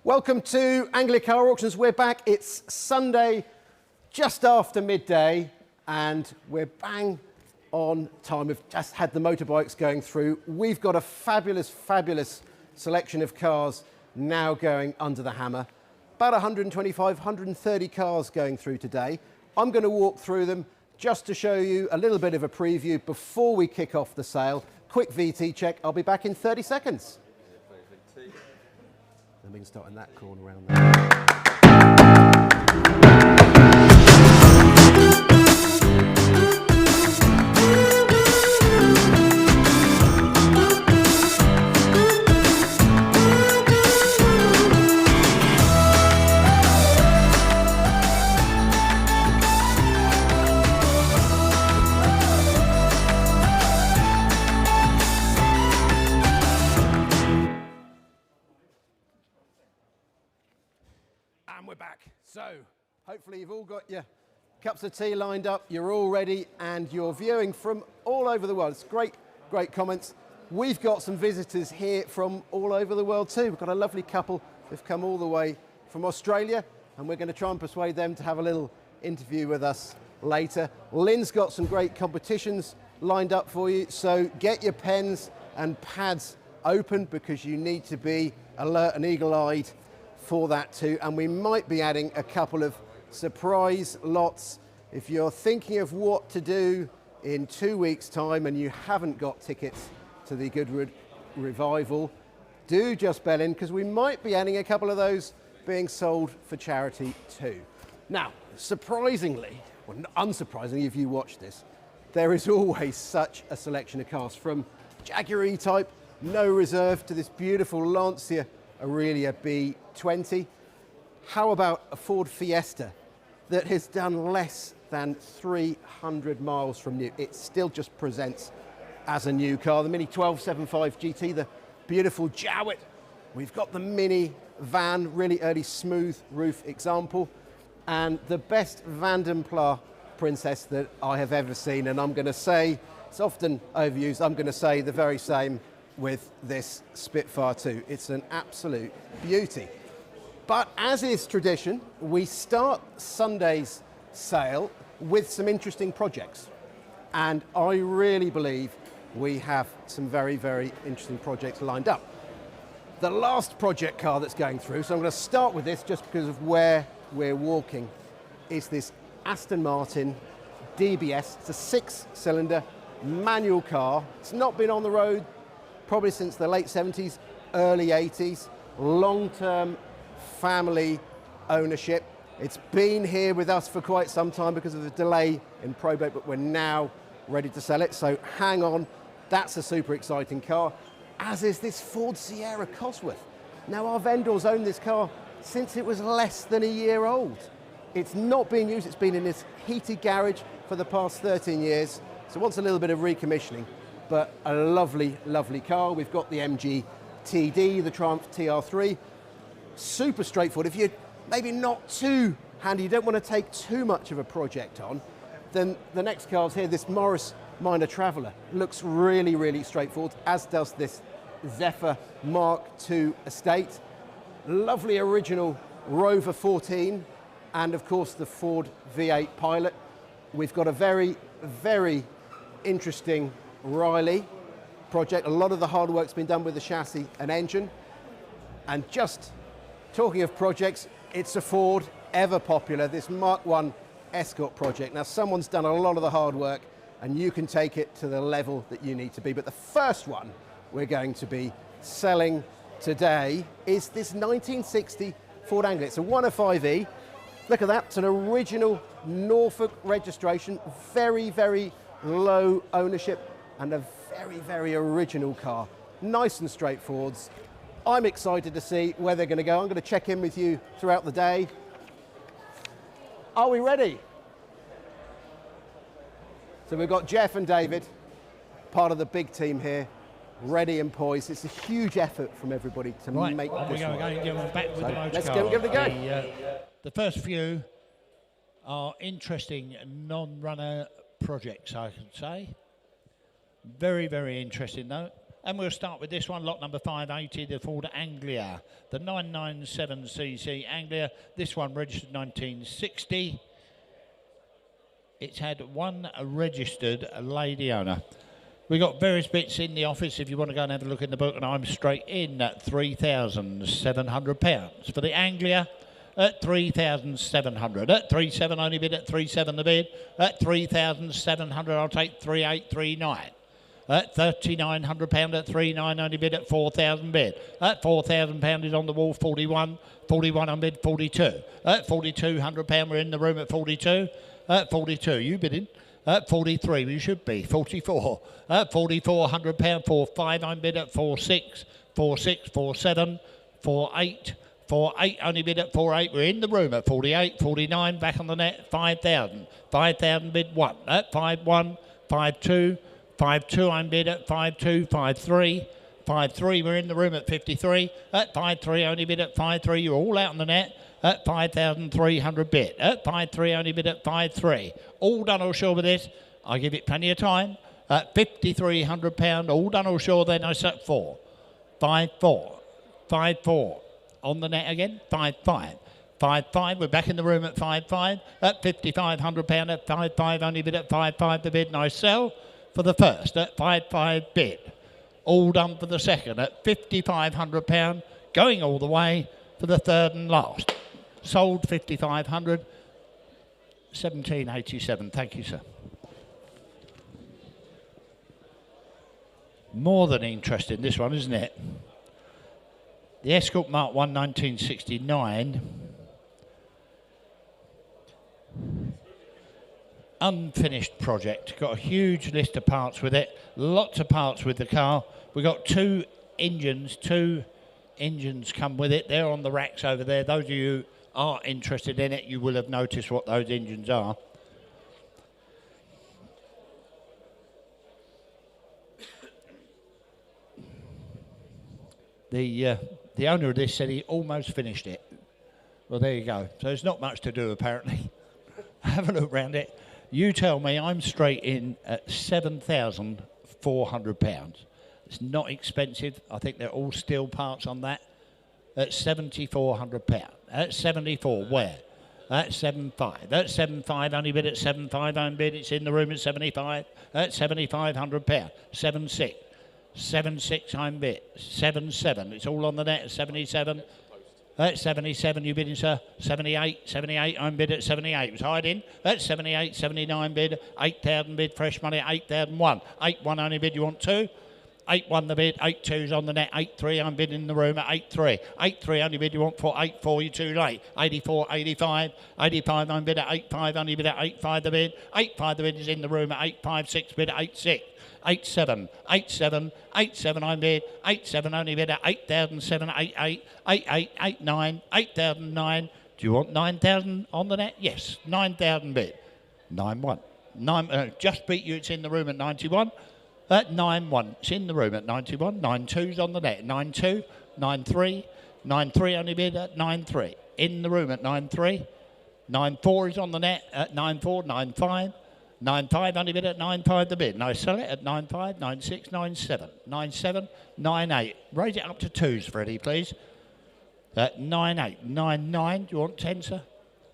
Welcome to Anglia Car Auctions. We're back. It's Sunday, just after midday, and we're bang on time. We've just had the motorbikes going through. We've got a fabulous, fabulous selection of cars now going under the hammer. About 125, 130 cars going through today. I'm going to walk through them just to show you a little bit of a preview before we kick off the sale. Quick VT check. I'll be back in 30 seconds. Then we can start in that corner around there. And we're back. So hopefully you've all got your cups of tea lined up, you're all ready, and you're viewing from all over the world. It's great comments. We've got some visitors here from all over the world too. We've got a lovely couple who've come all the way from Australia, and we're going to try and persuade them to have a little interview with us later. Lynn's got some great competitions lined up for you, so get your pens and pads open because you need to be alert and eagle-eyed for that too, and we might be adding a couple of surprise lots. If you're thinking of what to do in 2 weeks' time and you haven't got tickets to the Goodwood Revival, do just bell in because we might be adding a couple of those being sold for charity too. Now, surprisingly, well, unsurprisingly if you watch this, there is always such a selection of cars, from Jaguar E-Type, no reserve, to this beautiful Lancia Aurelia B20. How about a Ford Fiesta that has done less than 300 miles from new? It still just presents as a new car. The Mini 1275 GT, the beautiful Jowett. We've got the Mini van, really early smooth roof example, and the best Vanden Plas Princess that I have ever seen. And I'm going to say, it's often overused, I'm going to say the very same with this Spitfire 2. It's an absolute beauty. But as is tradition, we start Sunday's sale with some interesting projects. And I really believe we have some very, very interesting projects lined up. The last project car that's going through, so I'm going to start with this just because of where we're walking, is this Aston Martin DBS. It's a 6-cylinder manual car. It's not been on the road probably since the late 70s, early 80s, long-term family ownership. It's been here with us for quite some time because of the delay in probate, but we're now ready to sell it, so hang on. That's a super exciting car, as is this Ford Sierra Cosworth. Now, our vendors own this car since it was less than a year old. It's not being used, it's been in this heated garage for the past 13 years, so it wants a little bit of recommissioning. But a lovely, lovely car. We've got the MG TD, the Triumph TR3. Super straightforward. If you're maybe not too handy, you don't want to take too much of a project on, then the next car's here, this Morris Minor Traveller. Looks really, really straightforward, as does this Zephyr Mark II Estate. Lovely original Rover 14, and of course the Ford V8 Pilot. We've got a very, very interesting Riley project. A lot of the hard work's been done with the chassis and engine. And just talking of projects, it's a Ford, ever popular, this Mark I Escort project. Now, someone's done a lot of the hard work and you can take it to the level that you need to be. But the first one we're going to be selling today is this 1960 Ford Anglia. It's a 105E. Look at that, it's an original Norfolk registration, very, very low ownership, and a very, very original car. Nice and straightforward. I'm excited to see where they're going to go. I'm going to check in with you throughout the day. Are we ready? So we've got Jeff and David, part of the big team here, ready and poised. It's a huge effort from everybody to make this We're going to get back with the motor let's car. give it a go. The first few are interesting non-runner projects, I can say. Very, very interesting though. And we'll start with this one, lot number 580, the Ford Anglia. The 997cc Anglia. This one registered 1960. It's had one registered lady owner. We've got various bits in the office if you want to go and have a look in the book, and I'm straight in at £3,700 for the Anglia. At 3,700. At 3,700 only bid. At 3,700 the bid. At 3,700 I'll take 3,839. At £3,900 at 3,900 only bid. At 4,000 bid. At £4,000 is on the wall. 41. 41 on bid. 42. At £4,200 we're in the room at 42. At 42 you bidding. At 43 we should be. 44. At £4,400 45 on bid. At 46. 46. 47. 48. 48 only bid at 48. We're in the room at 48. 49 back on the net. 5,000. 5,000 bid 1 at 5-1. 5-2. 5-2 I'm bid at 5-2. 5-3. 5-3 we're in the room at 53. At 5-3 only bid at 5-3. You're all out on the net at 5,300 bid. At 5-3 only bid at 5-3. All done or sure with this. I give it plenty of time. At £5,300. All done or sure then I set 4. 5-4. 5-4. On the net again, 5-5. 5-5, we're back in the room at 5-5. At £5,500 at 5-5, only bid at 5-5 the bid. Nice sell for the first at 5-5 bid. All done for the second at £5,500, going all the way for the third and last. Sold 5,500, 1787. Thank you, sir. More than interesting, this one, isn't it? The Escort Mark 1 1969, unfinished project, got a huge list of parts with it, lots of parts with the car. We got two engines come with it. They're on the racks over there. Those of you who are interested in it, you will have noticed what those engines are. The owner of this said he almost finished it. Well, there you go. So there's not much to do, apparently. Have a look around it. You tell me. I'm straight in at £7,400. It's not expensive. I think they're all steel parts on that. At £7,400. At 74, where? At 7.5. At 7.5, only bid at 7.5, own bid. It's in the room at 75. At £7,500. 7.6. 7.6 I'm bid. 7.7. It's all on the net at 77. At 77 you bidding, sir. 78. 78 I'm bid at 78. It was hiding. At 78. 79 bid. 8,000 bid. Fresh money at 8,001. 8.1 only bid. You want 2? 8.1 the bid. 8.2's on the net. 8.3 I'm bidding in the room at 8.3. 8.3 only bid. You want 4? 8.4 you're too late. 84. 85. 85 I'm bid at 8.5. Only bid at 8.5 the bid. 8.5 the bid is in the room at 8.5. 6 bid at 8.6. 8.7, 8.7, 8.7 I'm bid, 8.7 only bid at 8,007, 8.8, 8.8, 8.9, 8,009. Do you want 9,000 on the net? Yes, 9,000 bid. 9.1. Just beat you, it's in the room at 91. At 9.1, it's in the room at 91. 9.2's on the net, 9.2, 9.3, 9.3 only bid at 9.3. In the room at 9.3. 9.4 is on the net at 9.4, 9.5. 9.5 only bid at 9.5 the bid. No, sell it at 9.5, 9.6, 9.7, 9.7, 9.8. Raise it up to 2s, Freddie, please. At 9.8, 9.9. Do you want 10, sir?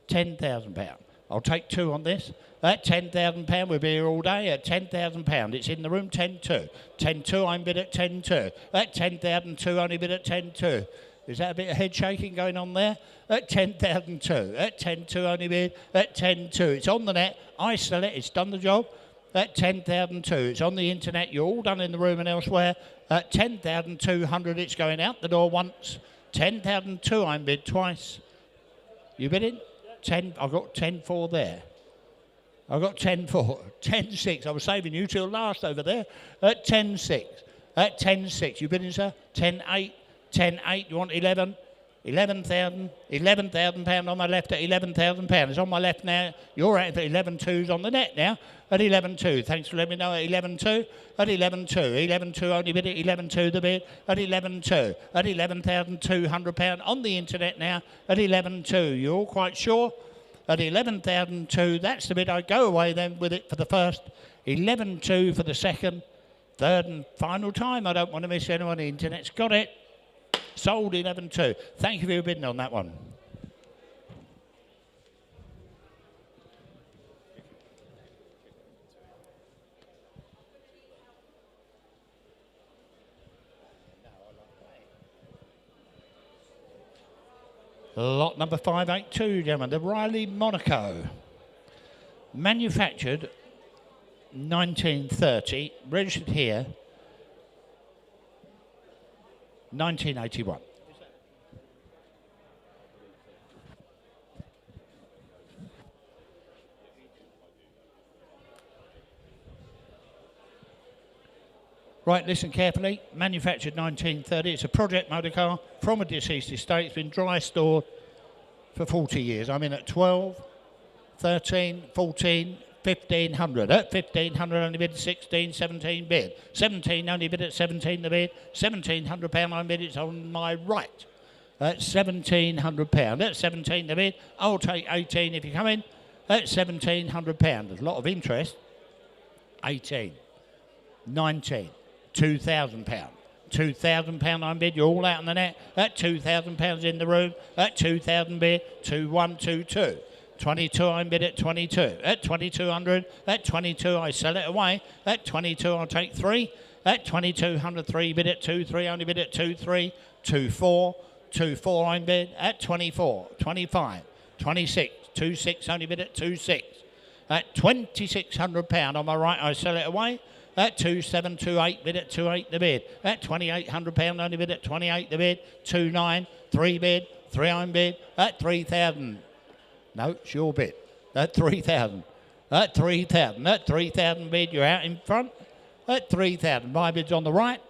£10,000. I'll take 2 on this. At £10,000, we'll be here all day. At £10,000, it's in the room. 10.2. 10.2, I'm bid at 10.2. At 10,002, only bid at 10.2. Is that a bit of head shaking going on there? At 10,002. At 10.2 only bid. At 10.2. It's on the net. I sell it. It's done the job. At 10,002. It's on the internet. You're all done in the room and elsewhere. At 10,200. It's going out the door once. 10,002 I'm bid twice. You bidding? 10. I've got 10.4 there. I've got 10.4. 10.6. I was saving you till last over there. At 10.6. At 10.6. You bidding, sir? 10.8. 10.8, you want 11? 11,000. £11,000 on my left at £11,000. It's on my left now. You're at 11.2's on the net now. At 11.2. Thanks for letting me know at 11.2. At 11.2. 11.2 only bid at 11.2 the bid. At 11.2. At £11,200 on the internet now. At 11.2. You're all quite sure? At 11,002. That's the bid. I go away then with it for the first. 11.2 for the second. Third and final time. I don't want to miss anyone. The internet's got it. Sold 11.2. Thank you for your bidding on that one. Lot number 582, gentlemen, the Riley Monaco. Manufactured 1930, registered here 1981. Right, listen carefully. Manufactured 1930. It's a project motor car from a deceased estate. It's been dry stored for 40 years. I'm in at 12, 13, 14, 1500. At 1500 only bid 16, 17 bid. 17 only bid at 17 the bid. £1,700 I bid. It's on my right. At £1,700. At 17 the bid. I'll take 18 if you come in. At £1,700. There's a lot of interest. 18, 19. £2,000. £2,000 I bid. You're all out on the net. At £2,000 in the room. At 2,000 bid. 2122. 22 I bid at 22. At 2200. At 22 I sell it away. At 22 I'll take 3. At 2200 3 bid at 23. Only bid at 23. 24. 24 I bid at 24. 25. 26. 26 only bid at 26. At £2,600 on my right I sell it away. At 2728 bid at 28 the bid. At £2,800 only bid at 28 the bid. 29 3 bid. 3 I bid at 3,000. No, it's your bid. At 3,000. At 3,000. At 3,000 bid. You're out in front. At 3,000. My bid's on the right.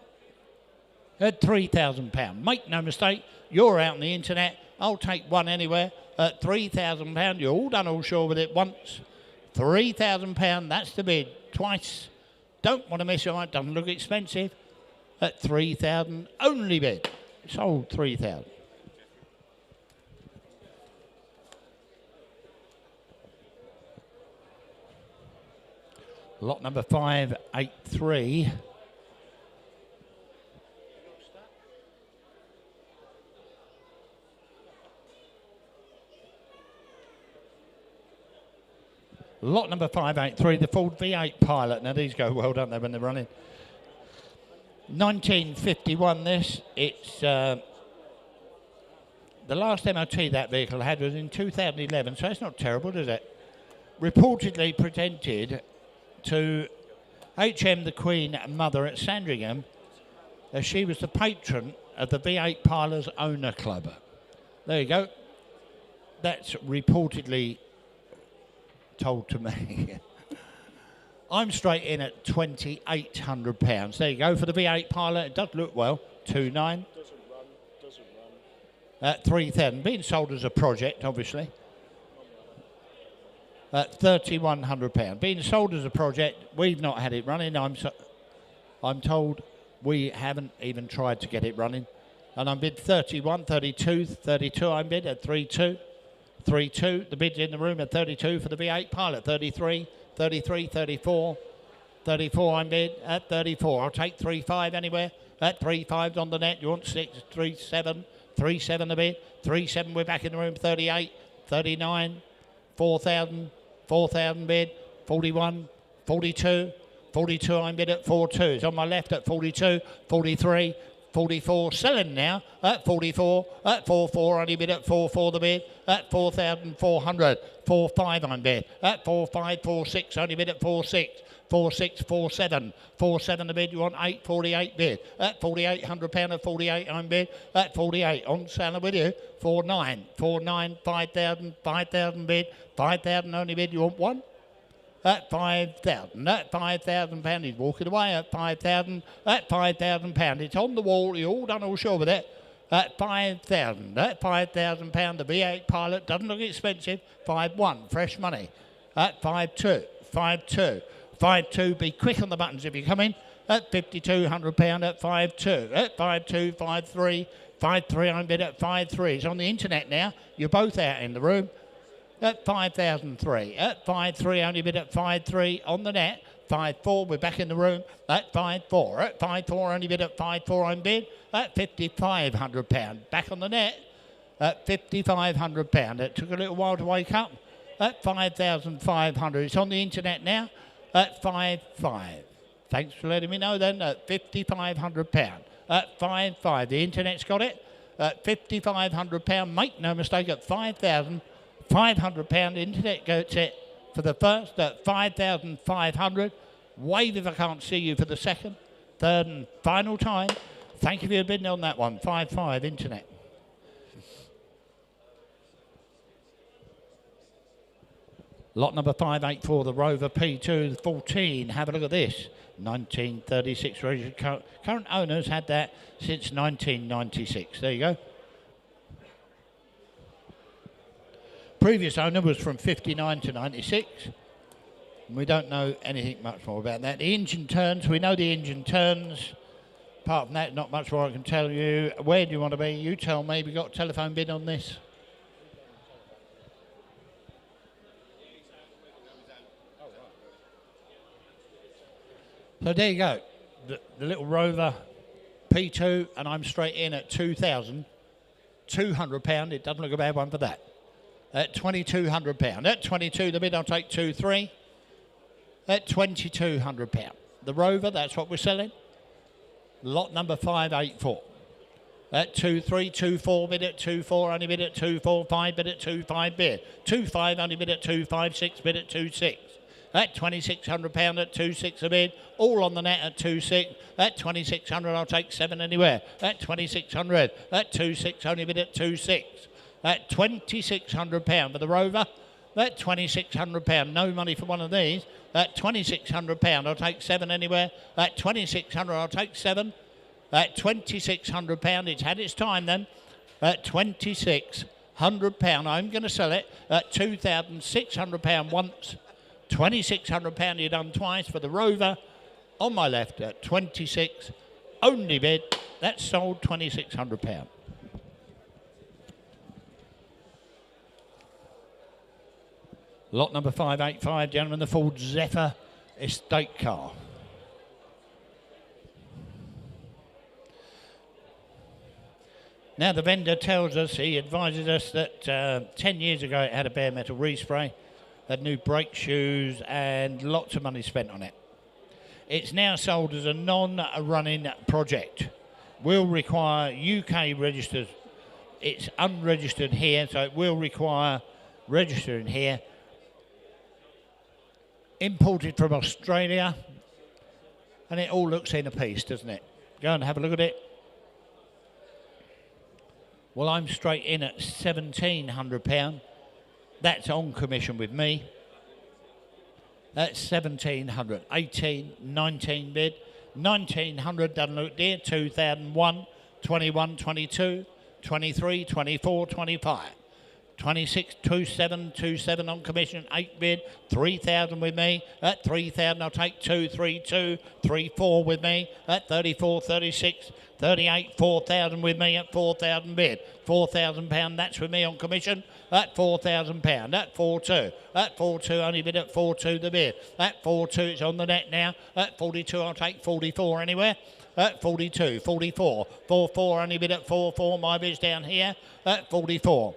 At £3,000. Make no mistake. You're out on the internet. I'll take one anywhere. At £3,000. You're all done all sure with it once. £3,000. That's the bid. Twice. Don't want to miss it. It doesn't look expensive. At 3,000 only bid. Sold 3,000. Lot number 583. Lot number 583, the Ford V8 Pilot. Now these go well, don't they, when they're running? 1951 this. It's the last MOT that vehicle had was in 2011, so it's not terrible, is it? Reportedly presented to HM the Queen Mother at Sandringham, as she was the patron of the V8 Pilot's Owner Club. There you go. That's reportedly told to me. I'm straight in at £2,800. There you go for the V8 Pilot. It does look well. 2.9. Doesn't run. At 3,000. Being sold as a project, obviously. At £3,100. Being sold as a project. We've not had it running. I'm told we haven't even tried to get it running. And I'm bid 31, 32, 32 I'm bid at 3.2. 3.2, the bid's in the room at 32 for the V8 Pilot. 33, 33, 34, 34 I'm bid at 34. I'll take 3.5 anywhere. At 3.5's on the net. You want 6, 3.7, 3.7 the bid. 3.7 we're back in the room. 38, 39, 4,000, 4,000 bid. 41, 42, 42 I'm bid at 4.2. It's on my left at 42, 43, 44, selling now at 44, at 4.4, only bid at 4.4 the bid, at 4,400, 4.5 I'm bid, at 4.5, 4.6, only bid at 4.6, 4.6, 4.7, 4.7 the bid, you want 8.48 bid, at £4,800 at 48 I'm bid, at 48, on sale with you, 4.9, 4.9, 5,000, 5,000 bid, 5,000 only bid, you want one? At 5,000, at £5,000, he's walking away at 5,000, at £5,000, it's on the wall, you're all done all sure with it, at 5,000, at £5,000, the V8 Pilot, doesn't look expensive, 5.1, fresh money, at 5.2, 5.2, 5.2, be quick on the buttons if you come in, at £5,200, at 5.2, at 5.2, 5.3, 5.3, I'm bid at 5.3, it's on the internet now, you're both out in the room, at 5,003, at 5.3, only bid at 5.3 on the net, 5-4, we're back in the room. At 5-4, at 5-4, only bid at 5-4, I'm bid. At £5,500, back on the net. At £5,500, it took a little while to wake up. At 5,500, it's on the internet now. At 5-5. Thanks for letting me know then. At £5,500. At 5-5, the internet's got it. At £5,500, make no mistake, at £5,500, internet gets it for the first. At 5,500. Wave if I can't see you for the second, third and final time. Thank you for your bidding on that one. 5-5, internet. Lot number 584, the Rover P2 14. Have a look at this. 1936 registered. Current owners had that since 1996. There you go. Previous owner was from 59 to 96. We don't know anything much more about that. The engine turns, we know the engine turns. Apart from that, not much more I can tell you. Where do you want to be? You tell me. We got a telephone bid on this. So there you go, the little Rover P2, and I'm straight in at £2,200. It doesn't look a bad one for that. At £2,200. At 22, the bid, I'll take 2-3. At £2,200. The Rover, that's what we're selling. Lot number 584. At 2-3, 2-4, bid at 2-4, only bid at 2-4, 5 bid at 2-5 bid. 2-5, only bid at 2-5, 6 bid at 2-6. At £2,600 at 2-6 a bid, all on the net at 2-6. At 2,600, I'll take 7 anywhere. At 2,600, at 2-6, only bid at 2-6. At £2,600 for the Rover. At £2,600, no money for one of these. At £2,600, I'll take 7 anywhere. At 2,600, I'll take 7. At £2,600, it's had its time then. At £2,600, I'm going to sell it at £2,600 once. £2,600 you've done twice for the Rover. On my left at 26, only bid. That's sold £2,600. Lot number 585, gentlemen, the Ford Zephyr estate car. Now the vendor tells us, he advises us that 10 years ago it had a bare metal respray, had new brake shoes and lots of money spent on it. It's now sold as a non-running project. Will require UK registered. It's unregistered here, so it will require registering here. Imported from Australia, and it all looks in a piece, doesn't it? Go and have a look at it. Well, I'm straight in at £1,700. That's on commission with me. That's 1,700. 18, 19 bid. 1,900 doesn't look dear. 2001, 21, 22, 23, 24, 25. 26, 27, 27 on commission, 8 bid, 3,000 with me. At 3,000, I'll take 2, 3, 2, 3, 4 with me. At 34, 36, 38, 4,000 with me at 4,000 bid. £4,000, that's with me on commission. At £4,000, at 4-2. At 4-2, only bid at 4-2 the bid. At 4-2, it's on the net now. At 42, I'll take 44 anywhere. At 42, 44, 4-4, only bid at 4-4, my bid's down here. At 44.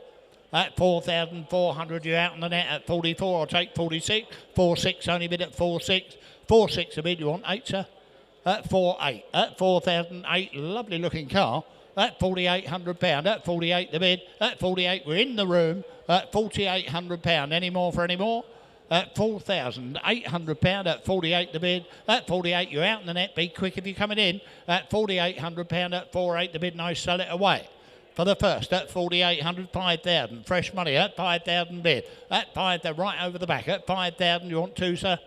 At 4,400, you're out on the net. At 44, I'll take 46. 4-6, only bid at 4-6. 4-6 a bid, you want 8, sir? At 4-8. At 4,008, lovely looking car. At £4,800. At 48 the bid. At 48, we're in the room. At £4,800. Any more for any more? At £4,800. At 48 the bid. At 48, you're out on the net. Be quick if you're coming in. At £4,800. At 48 the bid. No, sell it away. For the first, at 4,800, 5,000. Fresh money at 5,000 bid. At 5,000, right over the back. At 5,000, you want 2, sir?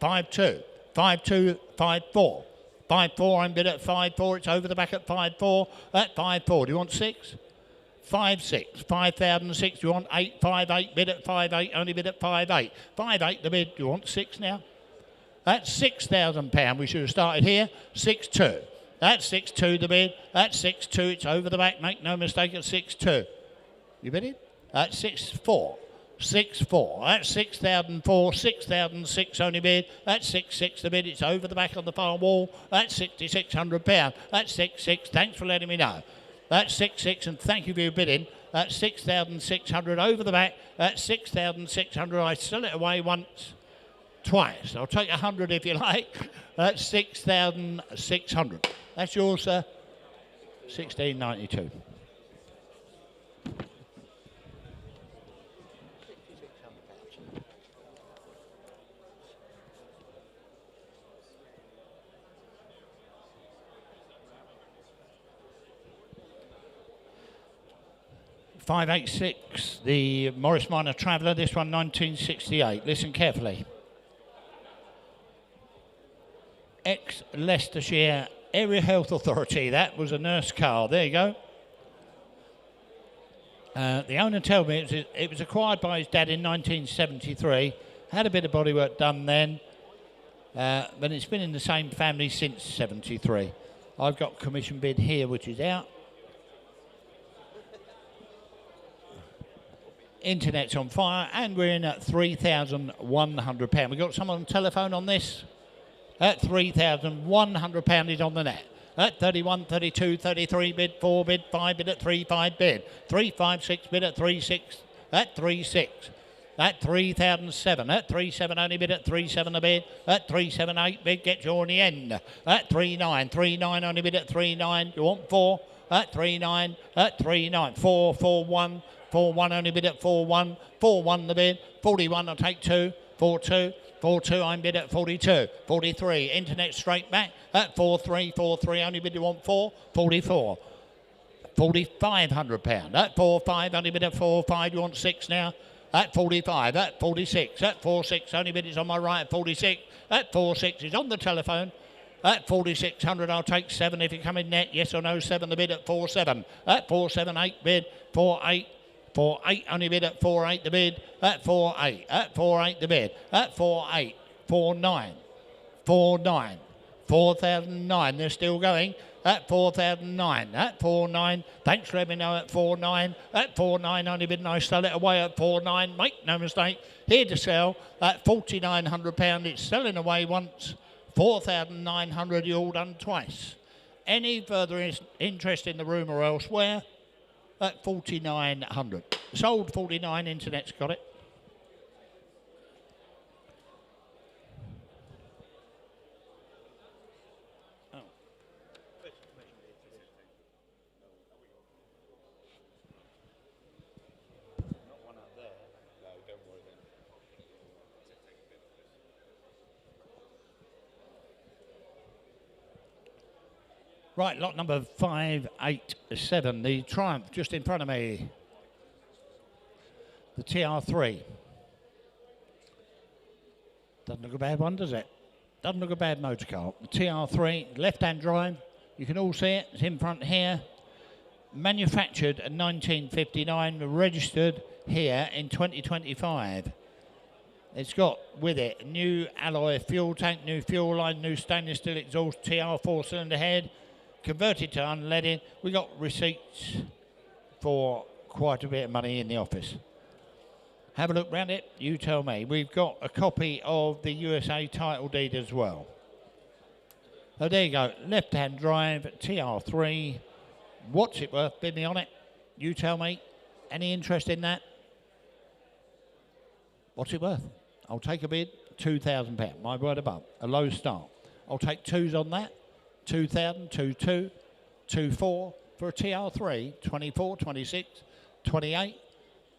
5-2. 5-2, 5-4. 5-4, I'm bid at 5-4. It's over the back at 5-4. At 5-4, do you want 6? 5-6. 5,006, do you want 8? 5-8, bid at 5-8. Only bid at 5-8. 5-8, the bid. Do you want 6 now? That's £6,000. We should have started here. 6-2. That's 6-2 the bid. That's 6-2. It's over the back. Make no mistake at 6-2. You bidding? At 6-4. 6,400. That's 6,004, 6,006 only bid. That's 6,600 the bid. It's over the back on the far wall. That's £6,600. That's 6,600. Thanks for letting me know. That's 6,600 and thank you for your bidding. That's 6,600 over the back. That's 6,600. I sell it away once, twice. I'll take 100 if you like. That's 6,600. That's yours, sir. 1692. .586, the Morris Minor Traveller, this one 1968. Listen carefully. Ex-Leicestershire Area Health Authority, that was a nurse car, there you go. The owner told me it was acquired by his dad in 1973, had a bit of bodywork done then, but it's been in the same family since 73. I've got commission bid here which is out. Internet's on fire and we're in at £3,100. We've got someone on telephone on this. At £3,100 is on the net. At 31, 32, 33 bid, 4 bid, 5 bid at 3, 5 bid. 3, 5, 6 bid at 3, 6. At 3, 6. At 3,007. At 3, 7 only bid at 3, 7 a bid. At 3, 7, 8 bid, get you on the end. At 3, 9. 3, 9 only bid at 3, 9. You want 4. At 3, 9. At 3, 9. 4, 4, 1. 4, 1 only bid at 4, 1. 4, 1 the bid. 41 I'll take 2. 4, 2. 4-2, I'm bid at 42. 43, internet straight back at 4-3. 4-3, only bid you want 4. 44. £4,500. At 4-5, only bid at 4-5, you want 6 now. At 45, at 46, at 4-6, only bid is on my right at 46. At 4-6 is on the telephone. At 4,600, I'll take 7 if you come in net. Yes or no, 7 the bid at 4-7. At 4-7, 8 bid, 4-8. 4-8 only bid at 4-8 the bid. At 4-8. At 4-8 the bid. At 4-8. 4-9. 4-9. 4,009. They're still going. At 4,009. At 4-9. Thanks for letting me know at 4-9. At 4-9 only bid and I sell it away at 4-9. Make no mistake. Here to sell at £4,900. It's selling away once. 4,900 you all done twice. Any further interest in the room or elsewhere? At 4,900. Sold 49, internet's got it. Oh. Not one up there. No, don't worry then. Right, lot number 587, the Triumph just in front of me. The TR3. Doesn't look a bad one, does it? Doesn't look a bad motor car. The TR3, left-hand drive. You can all see it. It's in front here. Manufactured in 1959, registered here in 2025. It's got with it new alloy fuel tank, new fuel line, new stainless steel exhaust, TR4 cylinder head. Converted to unleaded. We got receipts for quite a bit of money in the office. Have a look round it, you tell me. We've got a copy of the USA title deed as well. So there you go, left-hand drive, TR3. What's it worth? Bid me on it. You tell me. Any interest in that? What's it worth? I'll take a bid, £2,000. My word above, a low start. I'll take 2s on that. 2,000, 2-2, 2-4 for a TR3, 24, 26, 28,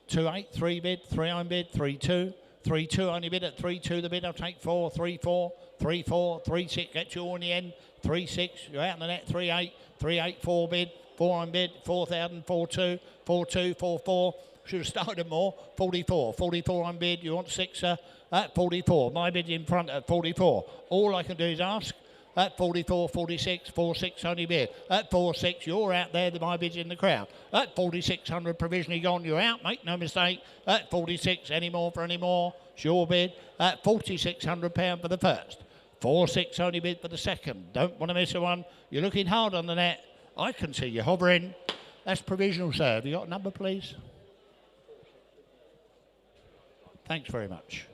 2-8, 3 bid, 3 on bid, 3-2, 3-2 only bid at 3-2 the bid, I'll take 4, 3-4, 3-4, 3-6, get you all in the end, 3-6, you're out in the net, 3-8, 3-8, 4 bid, 4 on bid, 4,000, 4-2, 4-2, 4-4, should have started more, 44, 44 on bid, you want 6 at 44, my bid in front at 44, all I can do is ask, at 44, 46, 46 only bid. At 46, you're out there, my bid's in the crowd. At 4,600 provisionally gone, you're out, make no mistake. At 46, any more for any more, it's your bid. At £4,600 for the first. 4-6 only bid for the second. Don't want to miss a one. You're looking hard on the net. I can see you hovering. That's provisional, sir. Have you got a number, please? Thanks very much.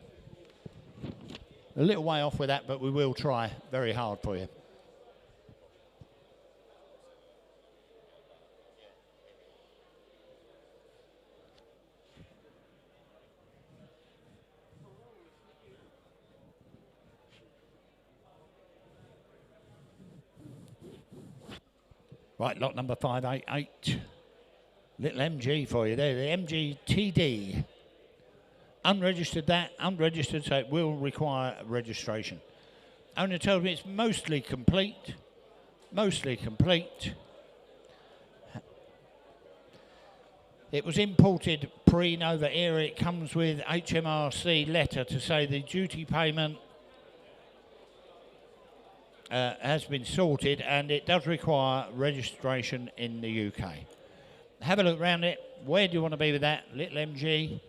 A little way off with that, but we will try very hard for you. Right, lot number 588. Little MG for you there, the MG TD. Unregistered, so it will require registration. Owner told me it's mostly complete. It was imported pre-Nova era. It comes with HMRC letter to say the duty payment has been sorted, and it does require registration in the UK. Have a look around it. Where do you want to be with that? Little MG.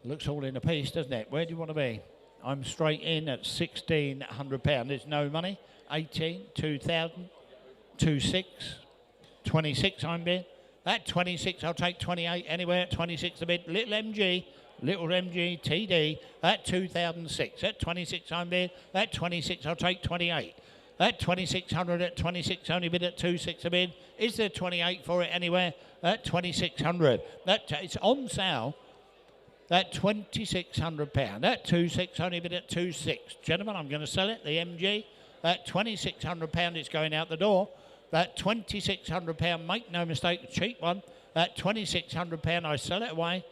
Looks all in a piece, doesn't it? Where do you want to be? I'm straight in at £1,600. There's no money. 18, 2,000, 26, 26 I'm bid. At 26, I'll take 28 anywhere. At 26 a bid. Little MG TD at 2006. At 26 I'm bid. At 26 I'll take 28. At 2600, at 26 only bid at 26 a bid. Is there 28 for it anywhere? At 2600. It's on sale. At £2,600. At 26 only bid at 26. Gentlemen, I'm going to sell it. The MG at £2,600. It's going out the door. At £2,600. Make no mistake, a cheap one. At £2,600, I sell it away.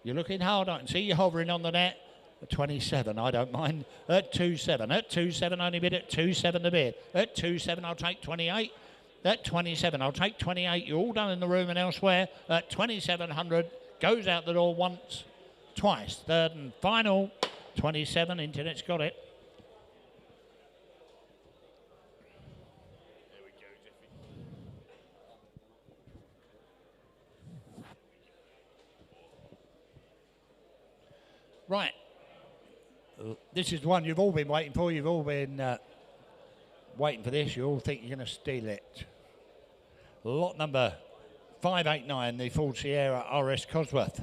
You're looking hard. I can see you hovering on the net. At 27, I don't mind. At 27. At 27, only bid at 27 the bid. At 27, I'll take 28. At 27, I'll take 28. You're all done in the room and elsewhere. At 2,700, goes out the door once, twice. Third and final, 27. Internet's got it. Right. This is the one you've all been waiting for. You've all been waiting for this. You all think you're going to steal it. Lot number 589, the Ford Sierra RS Cosworth.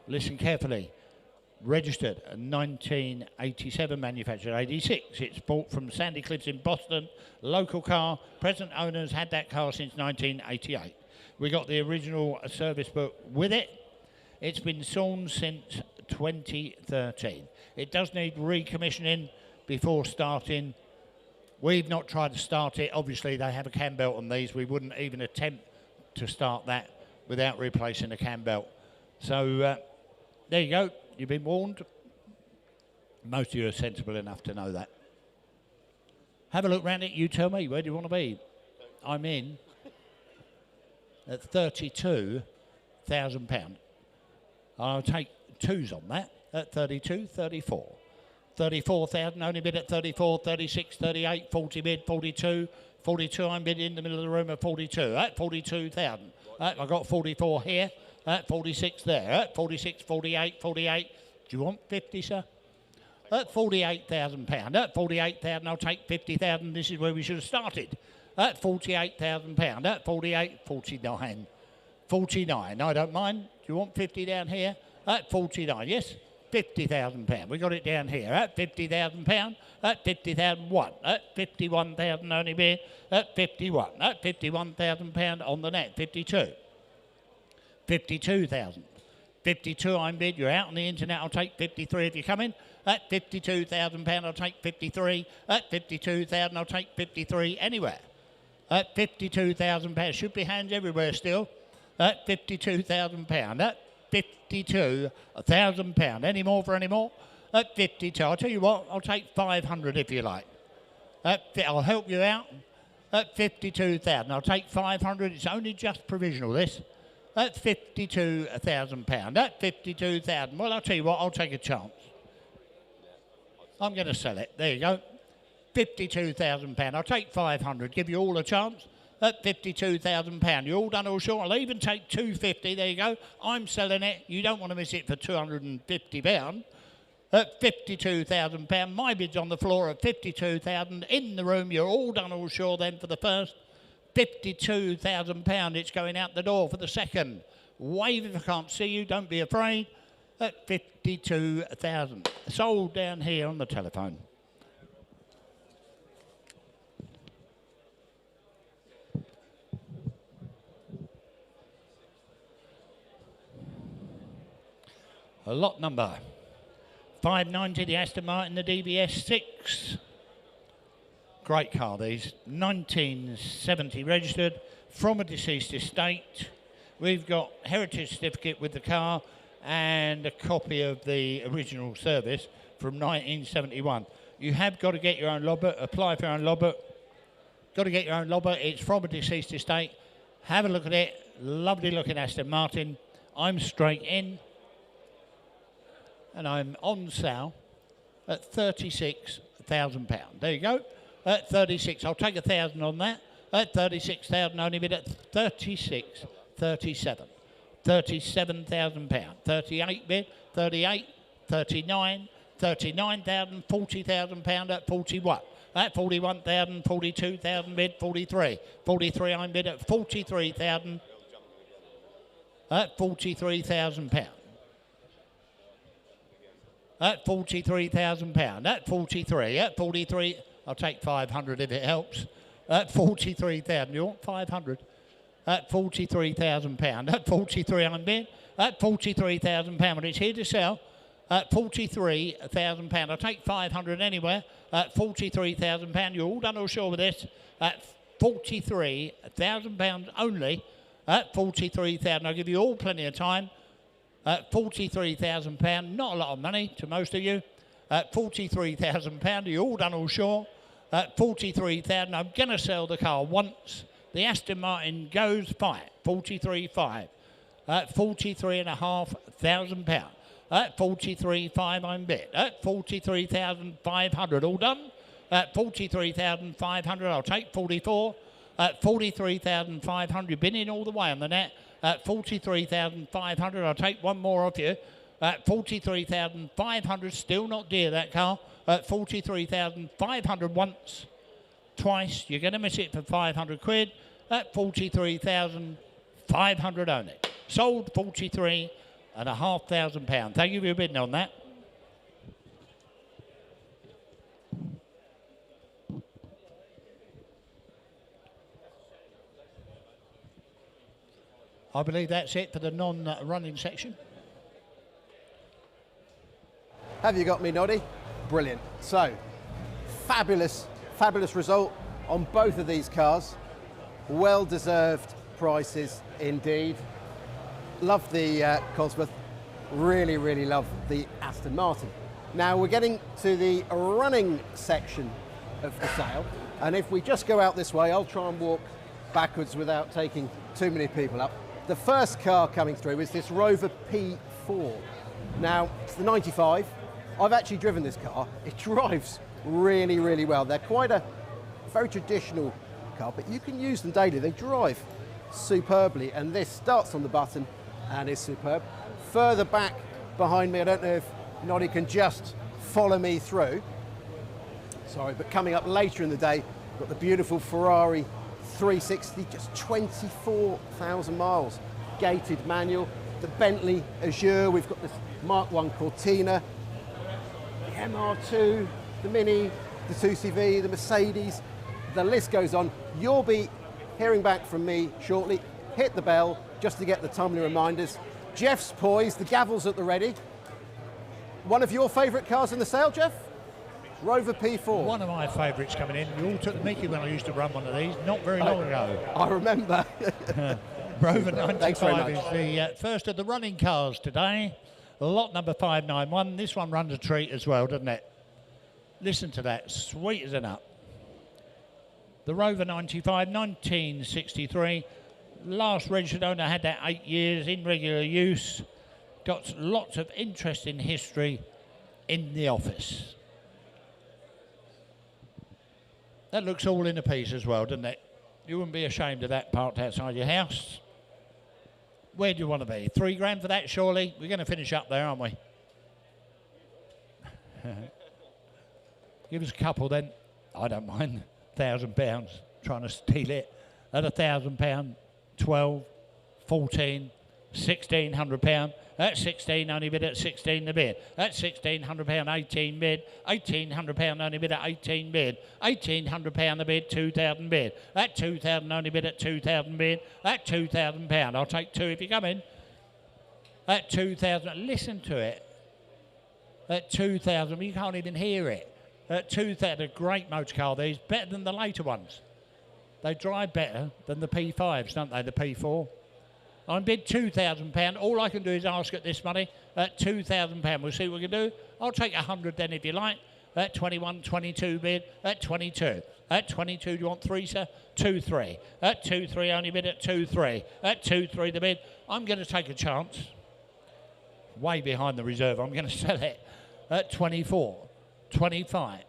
Listen carefully. Registered 1987, manufactured 86. It's bought from Sandy Cliffs in Boston. Local car. Present owners had that car since 1988. We got the original service book with it. It's been sawn since 2013. It does need recommissioning before starting. We've not tried to start it. Obviously, they have a cam belt on these. We wouldn't even attempt to start that without replacing the cam belt. So there you go. You've been warned. Most of you are sensible enough to know that. Have a look around it. You tell me, where do you want to be? I'm in at £32,000. I'll take twos on that at 32, 34. 34,000, only bid at 34, 36, 38, 40 bid, 42. 42, I'm bid in the middle of the room at 42. At 42,000. I've got 44 here. At 46 there. At 46, 48, 48. Do you want 50, sir? At £48,000. At 48,000, I'll take 50,000. This is where we should have started. At £48,000. At 48, 49. 49, I don't mind. Do you want 50 down here? At 49, yes? £50,000. We got it down here. At £50,000. At 50,001. At 51,000 only bid. At 51. At £51,000 on the net. 52. 52,000. 52 I'm bid. You're out on the internet. I'll take 53 if you come in. At £52,000 I'll take 53. At 52,000 I'll take 53 anywhere. At £52,000. Should be hands everywhere still. At £52,000. At £52,000. Any more for any more? At 52. I'll tell you what, I'll take 500 if you like. I'll help you out. At 52,000. I'll take 500. It's only just provisional, this. At £52,000. At 52,000. Well, I'll tell you what, I'll take a chance. I'm going to sell it. There you go. £52,000. I'll take 500. Give you all a chance. At £52,000. You're all done all short. I'll even take 250. There you go. I'm selling it. You don't want to miss it for £250. At £52,000. My bid's on the floor at 52,000. In the room, you're all done all short then for the first. £52,000. It's going out the door for the second. Wave if I can't see you. Don't be afraid. at 52,000. Sold down here on the telephone. A lot number 590, the Aston Martin, the DBS 6. Great car, these. 1970 registered from a deceased estate. We've got heritage certificate with the car and a copy of the original service from 1971. You have got to get your own logbook, apply for your own logbook. Got to get your own logbook. It's from a deceased estate. Have a look at it. Lovely looking Aston Martin. I'm straight in. And I'm on sale at £36,000. There you go. At 36, I'll take 1,000 on that. At 36,000, only bid at 36, 37, £37,000. 38 bid, 38, 39, 39,000, £40,000 at 41. At 41,000, 42,000 bid, 43. 43, I'm bid at 43,000. At £43,000. At £43,000. At 43. At 43. I'll take 500 if it helps. At 43,000. You want 500? At £43,000. At 43, I'm bid. At £43,000. But it's here to sell. At £43,000. I'll take 500 anywhere. At £43,000. You're all done or sure with this. At £43,000 only. At 43,000. I'll give you all plenty of time. At £43,000, not a lot of money to most of you. At £43,000, you're all done all sure. At 43,000, I'm going to sell the car once. The Aston Martin goes fight, 43.5. At £43,500. At 43.5, I'm bid. At 43,500, all done. At 43,500, I'll take 44. At 43,500, been in all the way on the net. At 43,500, I'll take one more off you. At 43,500, still not dear, that car. At 43,500 once, twice. You're going to miss it for 500 quid. At 43,500 only. Sold £43,500. Thank you for your bidding on that. I believe that's it for the non-running section. Have you got me, Noddy? Brilliant. So, fabulous result on both of these cars. Well-deserved prices indeed. Love the Cosworth. Really love the Aston Martin. Now we're getting to the running section of the sale. And if we just go out this way, I'll try and walk backwards without taking too many people up. The first car coming through is this Rover P4. Now, it's the 95. I've actually driven this car. It drives really well. They're quite a very traditional car, but you can use them daily. They drive superbly, and this starts on the button and is superb. Further back behind me, I don't know if Noddy can just follow me through. Sorry, but coming up later in the day, we've got the beautiful Ferrari 360, just 24,000 miles, gated manual. The Bentley Azure, we've got this Mark 1 Cortina, the MR2, the Mini, the 2CV, the Mercedes, the list goes on. You'll be hearing back from me shortly. Hit the bell just to get the timely reminders. Jeff's poised, the gavel's at the ready. One of your favourite cars in the sale, Jeff? Rover P4. One of my favourites coming in. You all took the mickey when I used to run one of these, not very long ago. I remember. Rover 95 is the first of the running cars today. Lot number 591. This one runs a treat as well, doesn't it? Listen to that, sweet as a nut. The Rover 95, 1963. Last registered owner had that 8 years in regular use. Got lots of interesting history in the office. That looks all in a piece as well, doesn't it? You wouldn't be ashamed of that parked outside your house. Where do you want to be? £3 for that, surely? We're going to finish up there, aren't we? Give us a couple then. I don't mind. £1,000 trying to steal it. At £1,000, 12, 14, £1,600. That's 16, only bid at 16 the bid. That's £1,600, 18 bid. £1,800, only bid at 18 bid. £1,800 the bid, 2,000 bid. That 2,000, only bid at 2,000 bid. That £2,000. I'll take two if you come in. That 2,000, listen to it. At 2,000, you can't even hear it. At 2,000, a great motor car. These better than the later ones. They drive better than the P5s, don't they? The P4. I'm bid £2,000. All I can do is ask at this money at £2,000. We'll see what we can do. I'll take 100 then if you like. At 21, 22 bid. At 22. At 22, do you want three, sir? 2-3. At 2-3, only bid at 2-3. At 2-3 the bid. I'm going to take a chance. Way behind the reserve. I'm going to sell it at 24, 25.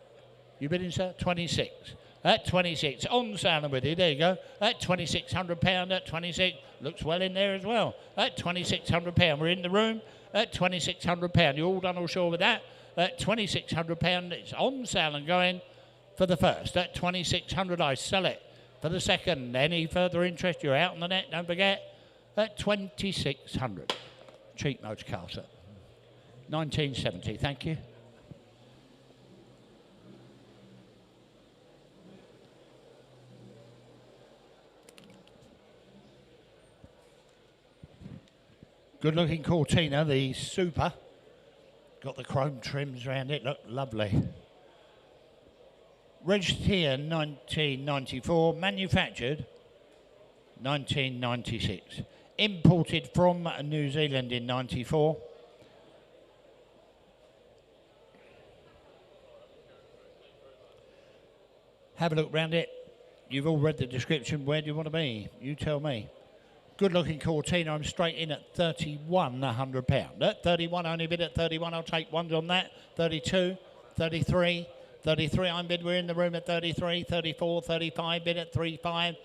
You bidding, sir? 26. At 26, on sale with you, there you go. At £2,600, at 26, looks well in there as well. At £2,600, we're in the room. At £2,600, you all done all sure with that? At £2,600, it's on sale and going for the first. At 2,600, I sell it for the second. Any further interest, you're out on the net, don't forget. At 2,600. Cheap motor car, sir. 1970, thank you. Good looking Cortina, the Super. Got the chrome trims around it, look lovely. Registered here 1994, manufactured 1996. Imported from New Zealand in 94. Have a look round it. You've all read the description. Where do you want to be? You tell me. Good looking Cortina. I'm straight in at £3,100. At 31, only bid at 31. I'll take ones on that. 32, 33, 33. I'm bid. We're in the room at 33, 34, 35. Bid at 35.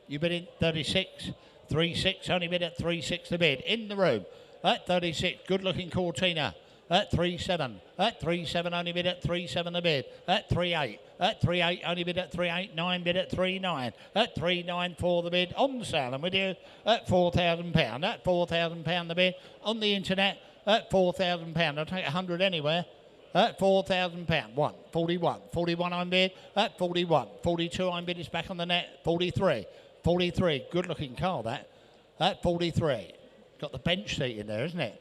You bid in 36, 36. Only bid at 36. The bid in the room at 36. Good looking Cortina. At 3.7, at 3.7, only bid at 3.7 the bid. At 3.8, at 3.8, only bid at 3.8, 9 bid at 3.9, at 3.9 for the bid. On sale, and with you at £4,000. At £4,000 the bid. On the internet at £4,000. I'll take 100 anywhere. At £4,000. 1, 41, 41 I'm bid. At 41, 42 I'm bid. It's back on the net. 43, 43. Good looking car that. At 43. Got the bench seat in there, isn't it?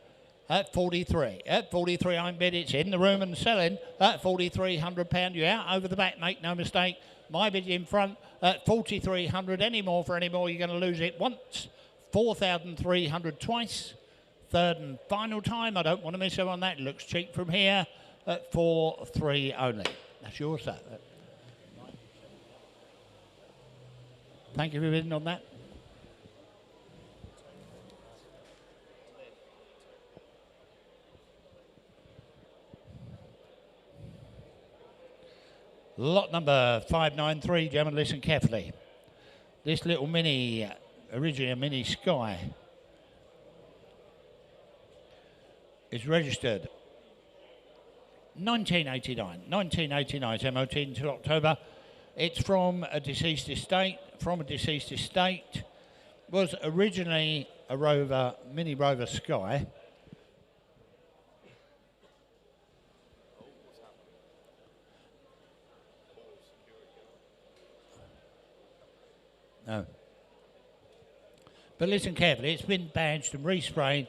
At 43. At 43, I'm bid. It's in the room and selling. At £4,300. You're out over the back, make no mistake. My bid in front at 4,300. Any more for any more, you're going to lose it once. 4,300 twice. Third and final time. I don't want to miss her on that. It looks cheap from here at 4-3 only. That's yours, sir. Thank you for bidding on that. Lot number 593, gentlemen, listen carefully. This little Mini, originally a Mini Sky, is registered 1989. 1989, it's MOT until October. It's from a deceased estate. Was originally a Rover, Mini Rover Sky. No. But listen carefully, it's been badged and resprayed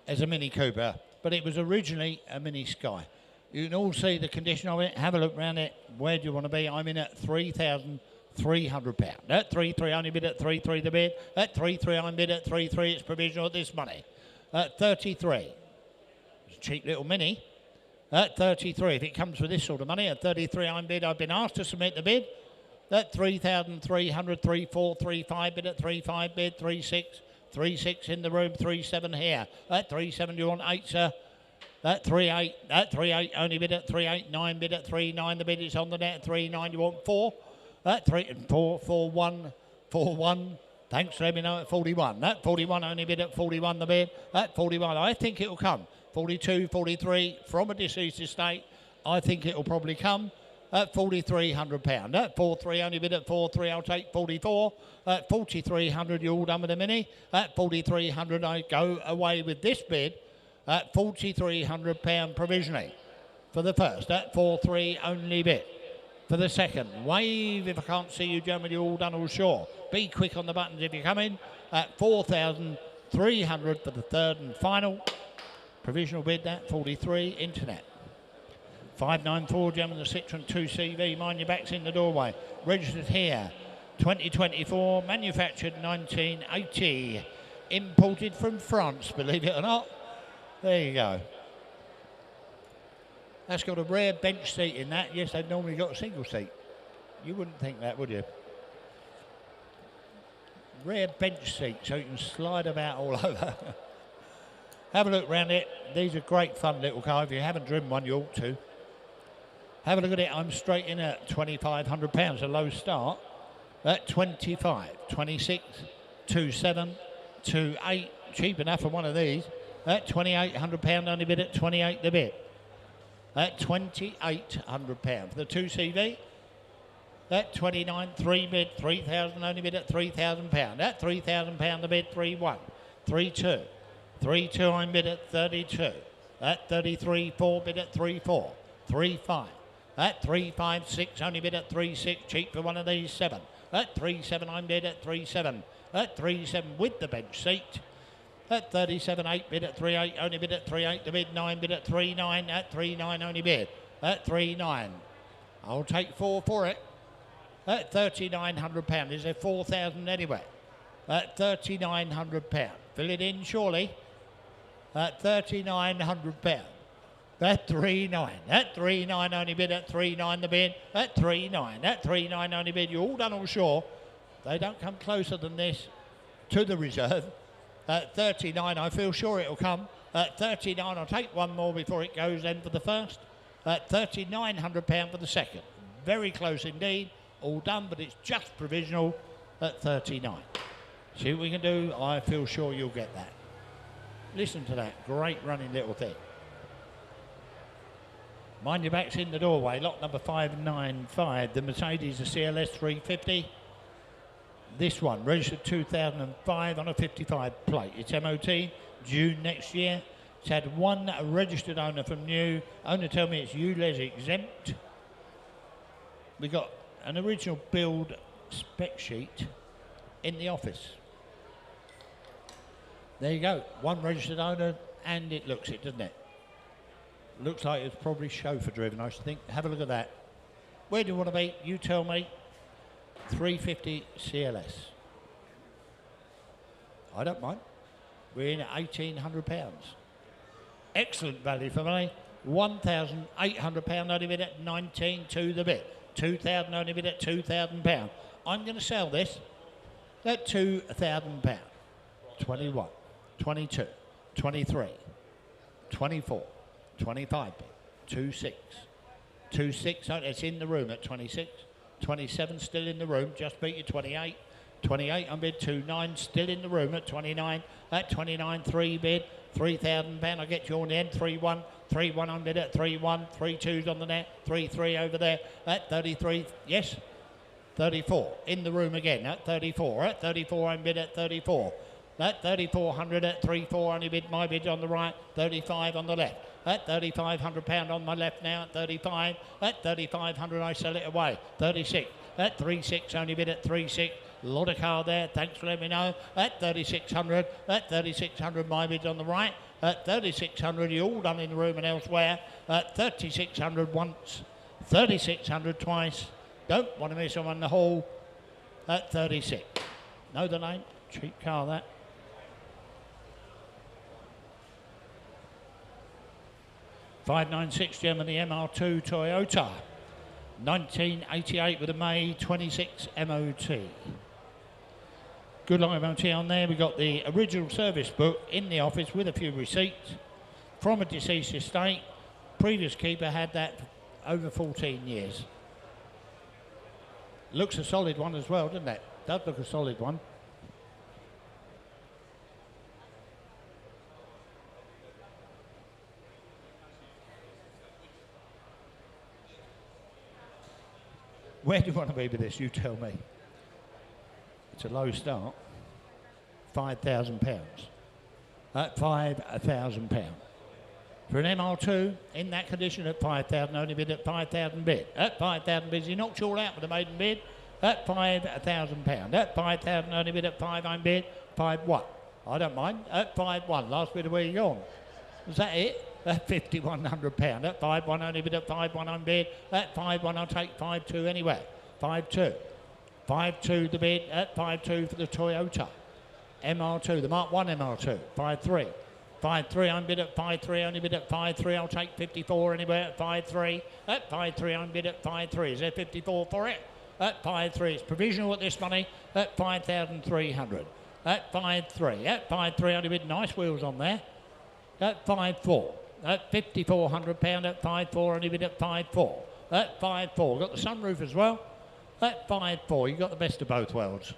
as a Mini Cooper, but it was originally a Mini Sky. You can all see the condition of it. Have a look around it. Where do you want to be? I'm in at £3,300. At 3.3, only bid at 3.3 the bid. At 3.3, I'm bid at 3.3. It's provisional at this money. At 33, it's a cheap little Mini. At 33, if it comes with this sort of money, at 33, I'm bid. I've been asked to submit the bid. At 3,300, 3.4, 3.5 bid at 3.5 bid, 3.6, 3.6 in the room, 3.7 here. At 3.7, you want 8, sir? At 3.8, at 3.8, only bid at 3.8, 9 bid at 3.9, the bid is on the net at 3.9, you want 4? At 3 and 4, 4.1, 4.1. Thanks, let me know at 41. At 41, only bid at 41, the bid. At 41, I think it will come. 42, 43, from a deceased estate, I think it will probably come. at £4,300. At 4-3, only bid at 4-3, I'll take 44. At 4,300, you're all done with the Mini. At 4,300, I go away with this bid at £4,300 provisionally for the first. At 4-3, only bid. For the second, wave if I can't see you, gentlemen, you're all done, all sure. Be quick on the buttons if you come in. At 4,300 for the third and final. Provisional bid, that 43, internet. 594, gentlemen, the Citroen 2CV, mind your backs in the doorway. Registered here, 2024, manufactured 1980. Imported from France, believe it or not. There you go. That's got a rare bench seat in that. Yes, they've normally got a single seat. You wouldn't think that, would you? Rare bench seat, so you can slide about all over. Have a look round it. These are great fun little cars. If you haven't driven one, you ought to. Have a look at it. I'm straight in at £2,500, a low start. At 25, 26, 27, 28. Cheap enough for one of these. At £2,800, only bid at 28 the bid. At £2,800 for the 2CV. At 29, 3 bid, 3,000, only bid at £3,000. At £3,000 the bid, 3-1, 3-2, 3-2, I'm bid at 32. At 33, 4 bid at 3-4, 3-5. At 3-5-6, only bid at 3-6, cheap for one of these, 7. At 3-7, I'm bid at 3-7. At 3-7 with the bench seat. At 37, 8 bid at 3-8, only bid at 3-8, the bid 9 bid at 3-9, at 3-9 only bid, at 3-9. I'll take 4 for it. At £3,900, is there 4,000 anywhere? At £3,900, fill it in surely. At £3,900, at 3-9, at 3-9 only bid, at 3-9 the bid, at 3-9, at 3-9 only bid, you're all done all sure. They don't come closer than this to the reserve. At 39, I feel sure it'll come. At 39, I'll take one more before it goes then for the first. At £3,900 for the second. Very close indeed. All done, but it's just provisional at 39. See what we can do? I feel sure you'll get that. Listen to that. Great running little thing. Mind your backs in the doorway. Lot number 595. The Mercedes, the CLS 350. This one, registered 2005 on a 55 plate. It's MOT, June next year. It's had one registered owner from new. Owner tell me it's ULEZ exempt. We got an original build spec sheet in the office. There you go, one registered owner, and it looks it, doesn't it? Looks like it's probably chauffeur driven, I should think. Have a look at that. Where do you want to be? You tell me. 350 CLS. I don't mind. We're in at £1,800. Excellent value for money. £1,800 only bid at 19 to the bid. 2,000 only bid at £2,000. I'm going to sell this at £2,000. 21, 22, 23, 24, 25 bid. 26, 26. It's in the room at 26. 27 still in the room, just beat you 28. 28 on bid, 29 still in the room at 29. At 29, 3 bid, £3,000. I get you on the end, 3-1. 3-1 on bid at 3-1. 3-2's on the net, 3-3 over there. At 33, yes, 34 in the room again at 34. At 34, I'm bid at 34. At 3,400 at 3-4, only bid, my bid's on the right, 35 on the left. At £3,500 on my left now, at 35. At 3,500 I sell it away, 36. At 3-6, only bid at 3-6. A lot of car there, thanks for letting me know. At 3,600, at 3,600 my bid's on the right. At 3,600 you're all done in the room and elsewhere. At 3,600 once, 3,600 twice. Don't want to miss them on the hall. At 36. Know the name? Cheap car that. £596 Germany MR2 Toyota, 1988 with a May 26 MOT. Good long MOT on there. We got the original service book in the office with a few receipts from a deceased estate. Previous keeper had that for over 14 years. Looks a solid one as well, doesn't it? Does look a solid one. Where do you want to be with this? You tell me. It's a low start. £5,000. At £5,000. For an MR2 in that condition at 5,000, only bid at 5,000 bid. At 5,000 bids, he knocked you all out with a maiden bid. At £5,000. At 5,000, only bid at 5 bid. 5-1. I don't mind. At 5-1. Last bid of where you gone. Was that it? At £5,100. At 5-1, only bid at 5-1 on bid. At 5-1, I'll take 5-2 anywhere. 5-2. 5-2 the bid. At 5-2 for the Toyota. MR2, the Mark 1 MR2. 5-3. 5-3, I'm bid at 5-3, only bid at 5-3. I'll take 54 anywhere at 5-3. At 5-3, I'm bid at 5-3. Is there 54 for it? At 5-3, it's provisional at this money at 5,300. At 5-3, at 5-3, only bid, nice wheels on there. At 5-4, at £5,400, at 5-4, only bid at 5-4. At 5-4, got the sunroof as well. At 5-4, you got the best of both worlds.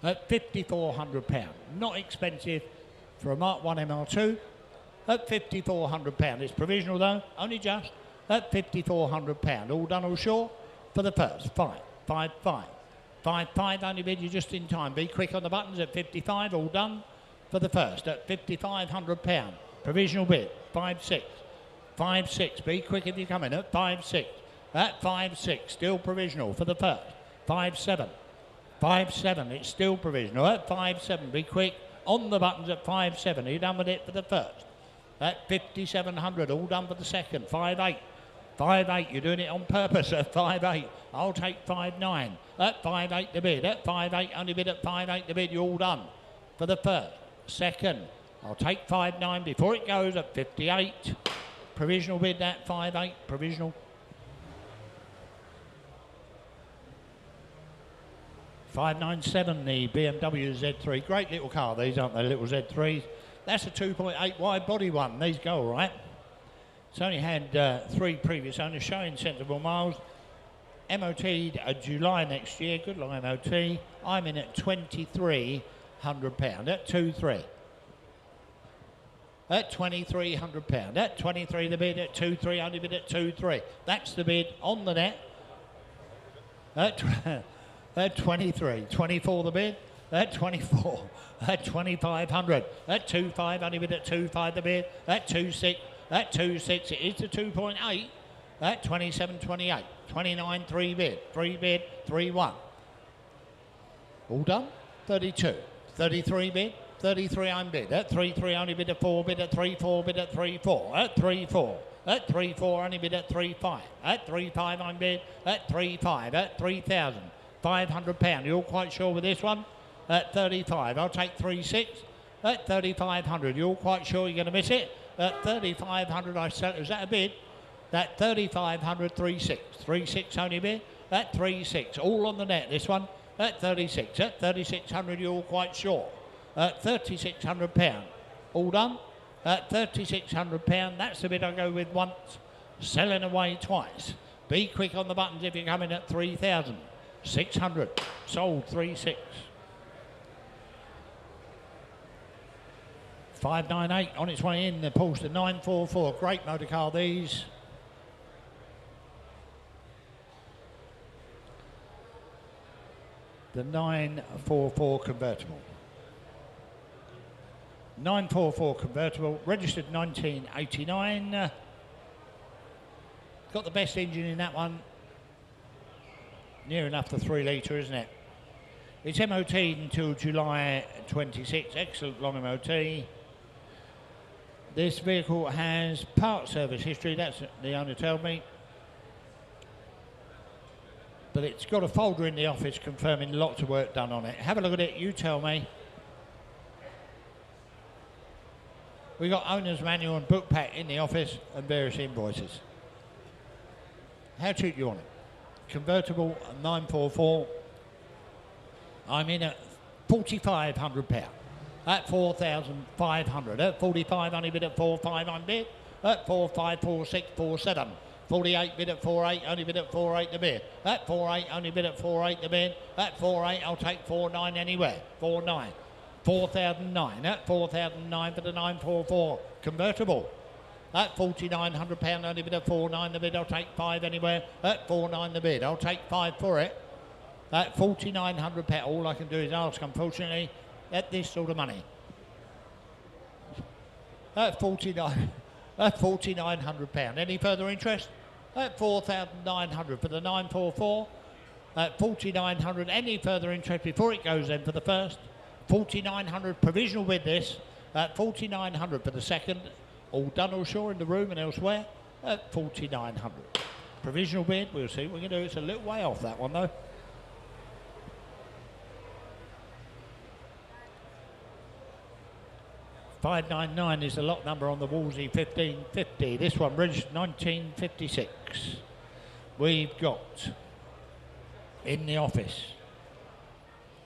At £5,400, not expensive for a Mark 1 MR2. At £5,400, it's provisional though, only just. At £5,400, all done, all sure. For the first, 5-5. 5-5, only bid, you're just in time. Be quick on the buttons at 55, all done. For the first, at £5,500, provisional bid, 5-6. 5-6, be quick if you come in at 5-6. At 5-6, still provisional for the first. 5-7. 5-7, it's still provisional. At 5-7, be quick on the buttons at 5-7. Are you done with it for the first? At 5,700, all done for the second. 5-8. 5-8, you're doing it on purpose at 5-8. I'll take 5-9. At 5-8 the bid. At 5-8, only bid at 5-8 the bid. You're all done for the first. Second, I'll take 5-9 before it goes at 58. Provisional bid at 5-8. Provisional. 597, the BMW Z3. Great little car, these, aren't they, little Z3s? That's a 2.8 wide body one. These go all right. It's only had 3 previous owners, showing sensible miles. MOT'd July next year. Good long MOT. I'm in at £2,300 at 2-3. At £2,300. At 23 the bid. At 2-3, only bid at 2-3. That's the bid on the net. At 23. 24 the bid. At 24. At 2,500. At 2.5, only bid at 2.5 the bid. At 2.6. At 2.6, it is the 2.8. At 27.28. 29, 3 bid. 3 bid, 3-1. All done? 32. 33 bid. 33 I'm bid. At 3.3, only bid at 4 bid. At 3.4 bid at 3.4. At 3.4. At 3.4, only bid at 3.5. At 3.5 I'm bid. At 3.5. At £3,500. You're all quite sure with this one? At 35, I'll take 3.6. At 3,500, you're all quite sure you're going to miss it? At 3,500, I sell. Is that a bid? At 3,500, 3.6. 3.6 only bid. At 3.6, all on the net, this one. At 36. At 3,600, you're all quite sure. At £3,600. All done? At £3,600, that's the bid I go with once. Selling away twice. Be quick on the buttons if you come in at 3,600. Sold 3.6. 598 on its way in, the Porsche 944. Great motor car, these. The 944 convertible. 944 convertible, registered 1989. Got the best engine in that one. Near enough the 3 litre, isn't it? It's MOT until July 26. Excellent long MOT. This vehicle has part service history, that's the owner told me. But it's got a folder in the office confirming lots of work done on it. Have a look at it, you tell me. We got owner's manual and book pack in the office and various invoices. How cheap do you want it? Convertible 944. I'm in at £4,500. At 4,500. At 45, only bid at 4.5, I'm bid. At 4.5, 4.6, 4.7. 48, bid at 4.8, only bid at 4.8 the bid. At 4.8, only bid at 4.8 the bid. At 4.8, I'll take 4.9 anywhere. 4.9. 4,009. At 4,009 for the 944. Convertible. At £4,900, only bid at 4.9 the bid. I'll take 5 anywhere. At 4.9 the bid. I'll take 5 for it. At £4,900, all I can do is ask, unfortunately, at this sort of money. At £4,900. Any further interest? At 4,900 for the 944. At 4,900. Any further interest before it goes then for the first? 4,900 provisional with this. At 4,900 for the second. All done or sure in the room and elsewhere. At 4,900. Provisional bid. We'll see what we can do. It's a little way off that one though. $599 is the lot number on the Wolsey 1550. This one registered 1956. We've got in the office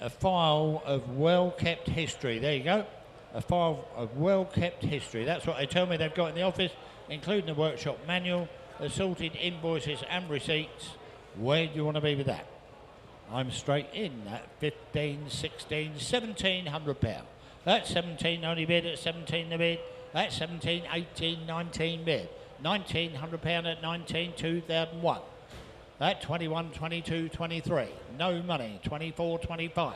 a file of well-kept history. There you go. A file of well-kept history. That's what they tell me they've got in the office, including the workshop manual, assorted invoices and receipts. Where do you want to be with that? I'm straight in at 15, 16, £1,700. That's 17 only bid, at 17 the bid. That's 17, 18, 19 bid. £1,900 at 19, 2001. At 21, 22, 23. No money, 24, 25.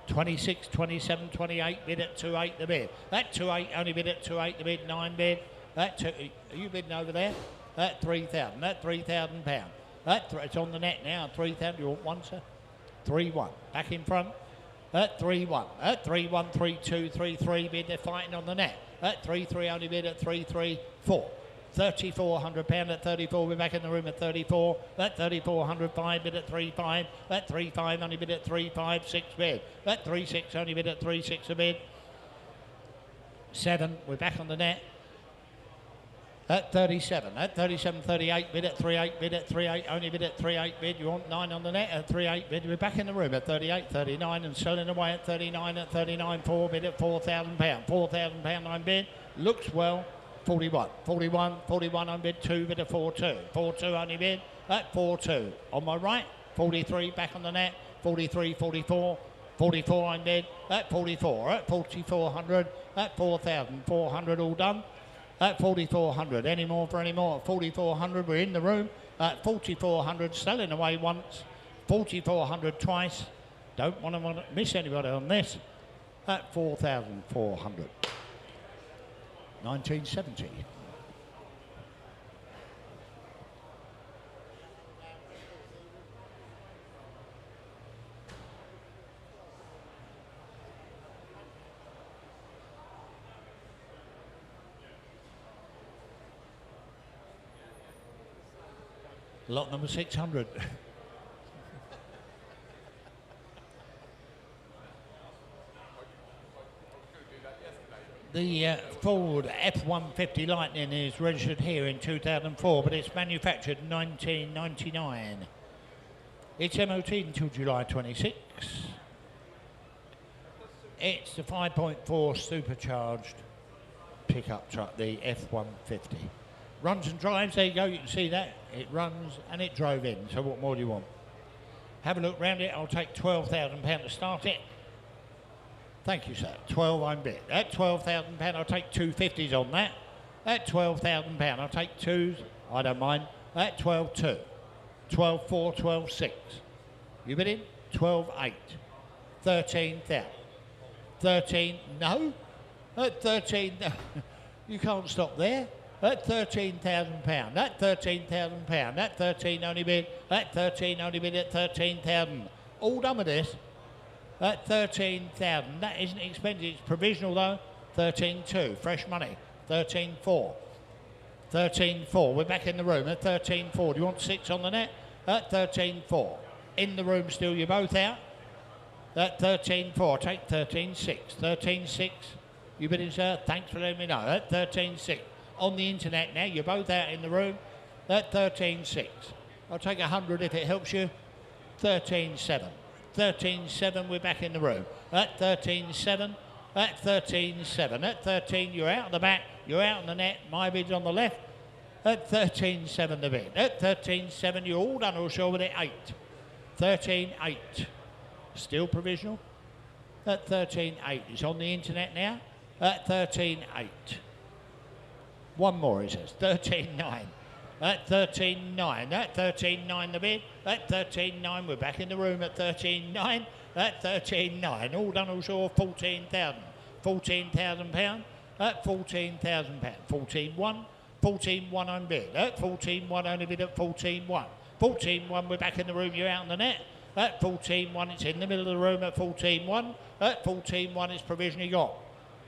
26, 27, 28 bid at 2.8 the bid. That 2.8 only bid at 2.8 the bid, 9 bid. That two, are you bidding over there? At 3,000. That £3,000. It's on the net now. 3,000. You want one, sir? 3-1. Back in front. At 3-1. At 3-1, 3-2, 3-3 bid. They're fighting on the net. At 3-3 only bid at 3-3, 4. £3,400 at 34. We're back in the room at 34. At 3,400, 5 bid at 3.5. At 3.5 only bid at 3.5, 6 bid. At 3.6 only bid at 3.6 a bid. 7. We're back on the net. At 37. At 37, 38 bid at 3.8 bid at 3.8 only bid at 3.8 bid. You want 9 on the net at 3.8 bid. We're back in the room at 38, 39 and selling away at 39. At 39, 4 bid at £4,000. £4,000 9 bid. Looks well. 41, 41, 41 on bid, 2 bid at 4.2. 4.2 only bid at 4.2. On my right, 43 back on the net, 43, 44, 44 on bid at 44, at 4,400, at 4,400 all done. At 4,400, any more for any more? At 4,400, we're in the room. At 4,400, selling away once. 4,400 twice. Don't want to miss anybody on this. At 4,400. 1970. Lot number 600. The Ford F-150 Lightning is registered here in 2004, but it's manufactured in 1999. It's MOT until July 26. It's the 5.4 supercharged pickup truck, the F-150. Runs and drives, there you go, you can see that. It runs and it drove in, so what more do you want? Have a look round it, I'll take £12,000 to start it. Thank you, sir. 12 I'm bid. At £12,000, I'll take 250s on that. At £12,000, I'll take 2s. I don't mind. At 12.2. 12.4, 12.6. You bid in? 12.8. 13,000. 13, no. At 13, you can't stop there. At £13,000. At £13,000. At 13 only bid. At 13 only bid at 13,000. All done with this. At 13,000. That isn't expensive. It's provisional though. 13.2. Fresh money. 13.4. 13.4. We're back in the room at 13.4. Do you want 6 on the net? At 13.4. In the room still. You're both out. At 13.4. Take 13.6. 13.6. You bidding, sir? Thanks for letting me know. At 13.6. On the internet now. You're both out in the room. At 13.6. I'll take 100 if it helps you. 13.7. 13.7, we're back in the room. At 13.7, at 13.7, at 13, you're out on the back, you're out on the net, my bid's on the left. At 13.7 the bid. At 13.7, you're all done or sure with it, 8. 13.8, still provisional. At 13.8, it's on the internet now. At 13.8. One more, it says. 13.9. At 13.9. At 13.9 the bid. At 13.9. We're back in the room at 13.9. At 13.9. All done all short. 14,000. £14,000. At £14,000. 14.1. 14.1 on bid. At 14.1 only bid at 14.1. 14.1. We're back in the room. You're out on the net. At 14.1. It's in the middle of the room at 14.1. At 14.1. It's provisionally got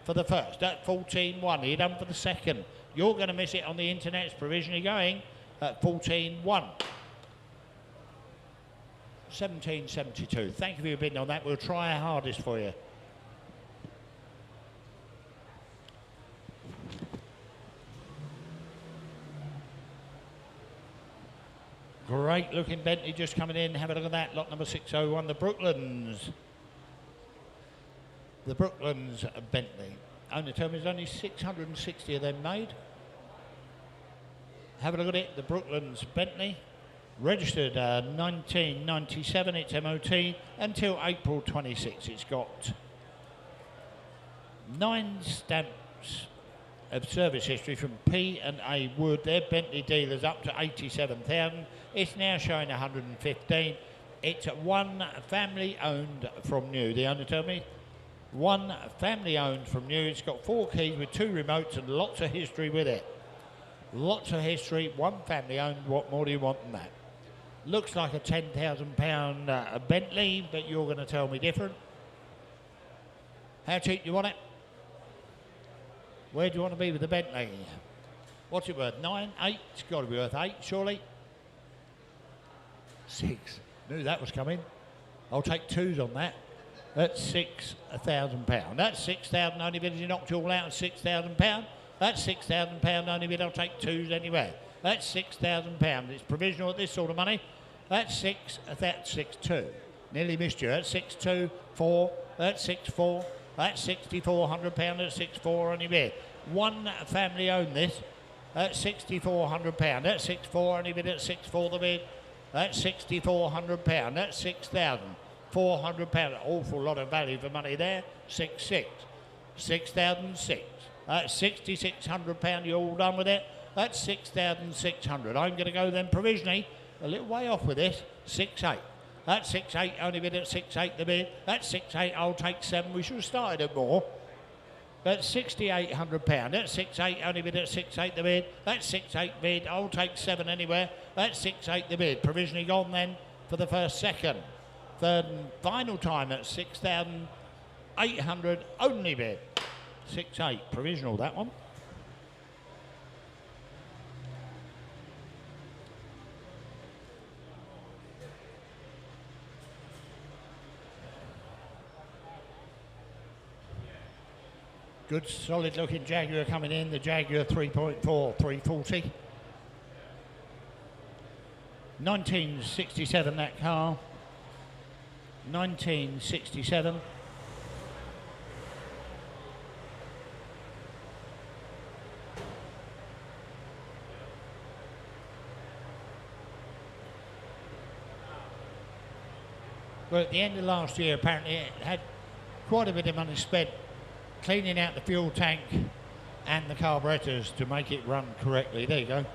for the first. At 14.1. You're done for the second. You're going to miss it on the internet. It's provisionally going at 14.1. 17.72. Thank you for your bidding on that. We'll try our hardest for you. Great looking Bentley just coming in. Have a look at that. Lot number 601, the Brooklands. The Brooklands Bentley. Owner told me there's only 660 of them made. Have a look at it. The Brooklands Bentley. Registered 1997. It's MOT until April 26. It's got 9 stamps of service history from P&A Wood. Their Bentley dealers up to 87,000. It's now showing 115. It's one family owned from new. The owner told me. One family owned from new. It's got 4 keys with 2 remotes and lots of history with it. Lots of history. One family owned. What more do you want than that? Looks like a £10,000 Bentley, but you're going to tell me different. How cheap do you want it? Where do you want to be with the Bentley? What's it worth? 9, 8? It's got to be worth 8, surely. 6. Knew that was coming. I'll take 2s on that. That's £6,000. That's 6,000 only bid. As you knocked it all out at £6,000. That's £6,000 only bid. I'll take 2s anywhere. That's £6,000. It's provisional at this sort of money. That's 6,2. Nearly missed you. That's 6,2, 4. That's 6,4. That's £6,400. That's 6,4 only bid. One family owned this. That's £6,400. That's 6,4 only bid. That's 6,4 the bid. That's £6,400. That's £6,400. Awful lot of value for money there. 6,6. 6,006. That's £6,600. You're all done with it. That's 6,600. I'm going to go then provisionally a little way off with this. 6,8. That's 6,8. Only bid at 6,8 the bid. That's 6,8. I'll take 7. We should have started at more. That's £6,800. That's 6,8. Only bid at 6,8 the bid. That's 6,8 bid. I'll take 7 anywhere. That's 6,8 the bid. Provisionally gone then for the first, second, third and final time at 6,800 only bid. 6,8. Provisional that one. Good solid looking Jaguar coming in, the Jaguar 3.4, 340. 1967 that car. 1967. Well, at the end of last year, apparently it had quite a bit of money spent cleaning out the fuel tank and the carburetors to make it run correctly. There you go.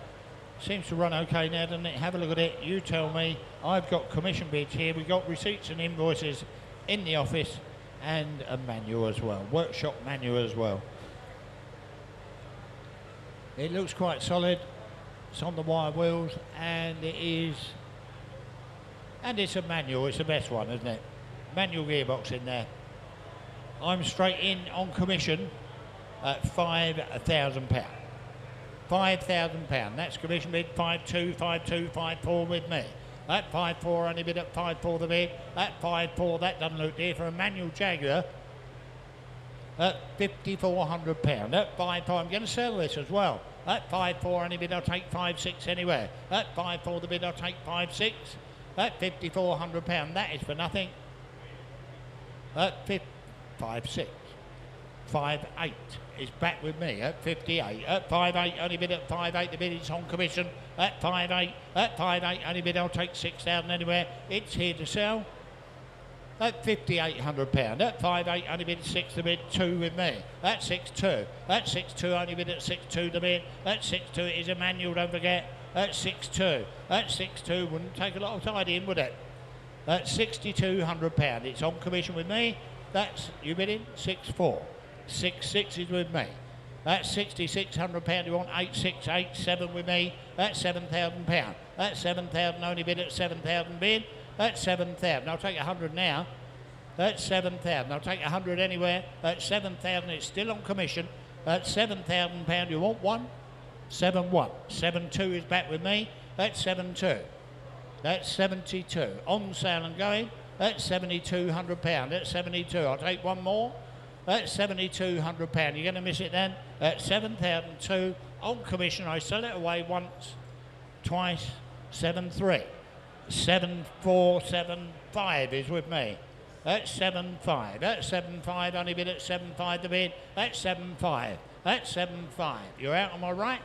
Seems to run okay now, doesn't it? Have a look at it. You tell me. I've got commission bids here. We've got receipts and invoices in the office and a manual as well. Workshop manual as well. It looks quite solid. It's on the wire wheels and it is... And it's a manual. It's the best one, isn't it? Manual gearbox in there. I'm straight in on commission at £5,000. £5,000. That's commission bid 5.2, 5.2, 5.4 with me. That 5.4 only bid at 5.4 the bid. That 5.4, that doesn't look dear for a manual Jaguar. At £5,400. At 5.4, I'm going to sell this as well. At 5.4 only bid, I'll take 5.6 anywhere. At 5.4 the bid, I'll take 5.6. At £5,400, that is for nothing. At 5.6. 5.8 is back with me at 58. At 5.8, only bid at 5.8. The bid is on commission at 5.8. At 5.8, only bid. I'll take 6,000 anywhere. It's here to sell. At £5,800. At 5.8 only bid 6 to bid 2 with me. At 6.2. At 6.2 only bid at 6.2 to bid. At 6.2 it is Emmanuel, don't forget. At 6.2. At 6.2 wouldn't take a lot of tidying, would it? At £6,200. It's on commission with me. That's you bidding 6.4. 6.6 is with me. That's £6,600. You want 8,687 with me. That's £7,000. That's 7,000 only bid at 7,000 bid. That's 7,000. I'll take 100 now. That's 7,000. I'll take 100 anywhere. That's 7,000. It's still on commission. That's £7,000. You want one? 7.1. 7.2 is back with me. That's 7.2. That's 72. On sale and going. That's £7,200. That's 72. I'll take one more. That's £7,200. You're going to miss it then. At 7,002 on commission. I sell it away once, twice, 7.3. 7,475 is with me. That's 7.5. That's 7.5. Only bid at 7.5 to bid. That's 7.5. That's 7.5. You're out on my right.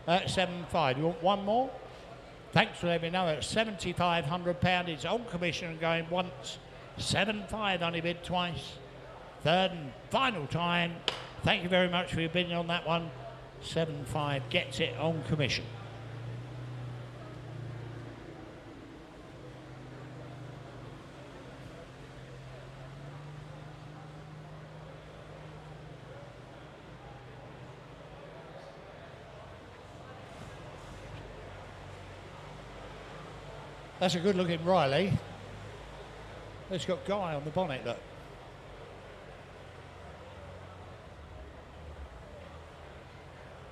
That's 7.5. You want one more? Thanks for letting me know. It's £7,500. It's on commission and going once. 7.5. Only bid twice. Third and final time. Thank you very much for your bidding on that one. 7.5 gets it on commission. That's a good looking Riley. It's got Guy on the bonnet, look.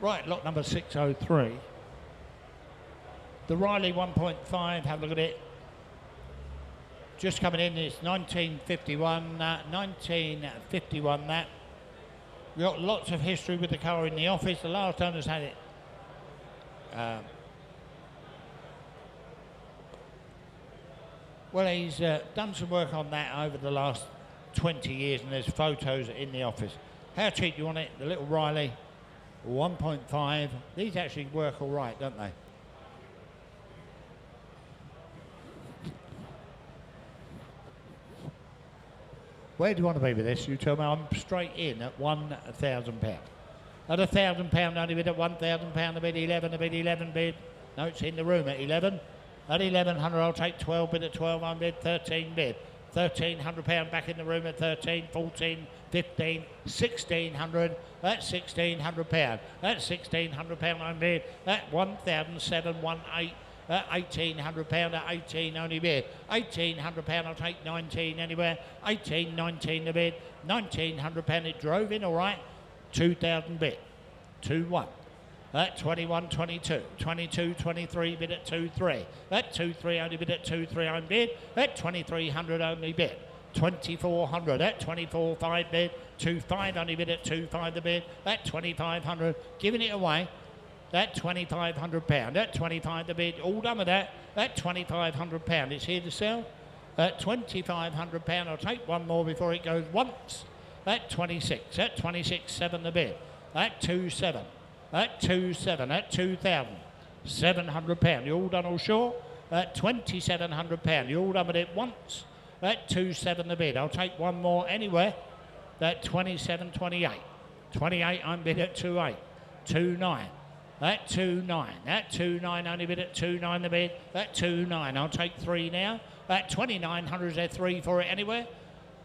Right, lot number 603. The Riley 1.5, have a look at it. Just coming in, it's 1951, 1951 that. We've got lots of history with the car in the office. The last owner's had it. Well, he's done some work on that over the last 20 years, and there's photos in the office. How cheap do you want it? The little Riley 1.5. These actually work all right, don't they? Where do you want to be with this? You tell me. I'm straight in at £1,000. At £1,000 only bid at £1,000 a bid, 11 a bid, 11 bid. No, it's in the room at 11. At 1,100, I'll take 12 bid at 12, I bid 13 bid. £1,300 back in the room at 13, 14, 15, 1,600. That's £1,600. That's £1,600 I bid. That 1,718. At £1,800 at 18 only bid. £1,800 I'll take 19 anywhere. 18, 19 the bid. £1,900 it drove in all right. 2,000 bid. 2-1. At 21, 22, 22, 23 bid at 2-3. At 2-3 only bid at 2-3 I'm bid. At 2,300 only bid. 2,400 at 24.5 bid. 2.5 only bid at 2.5 the bid. At 2,500 giving it away. At £2,500. At 25 the bid. All done with that. At £2,500. It's here to sell. At £2,500. I'll take one more before it goes once. At 26. At 26.7 the bid. At 2.7. At 2.7, at £2,700. You all done all sure? At £2,700. You all done with it once? At 2.7 the bid. I'll take one more anywhere. At 27.28. 28 I'm bid at 2.8. 2.9. At 2.9. At 2.9 only bid at 2.9 the bid. At 2.9 I'll take 3 now. At 2,900 is there 3 for it anywhere?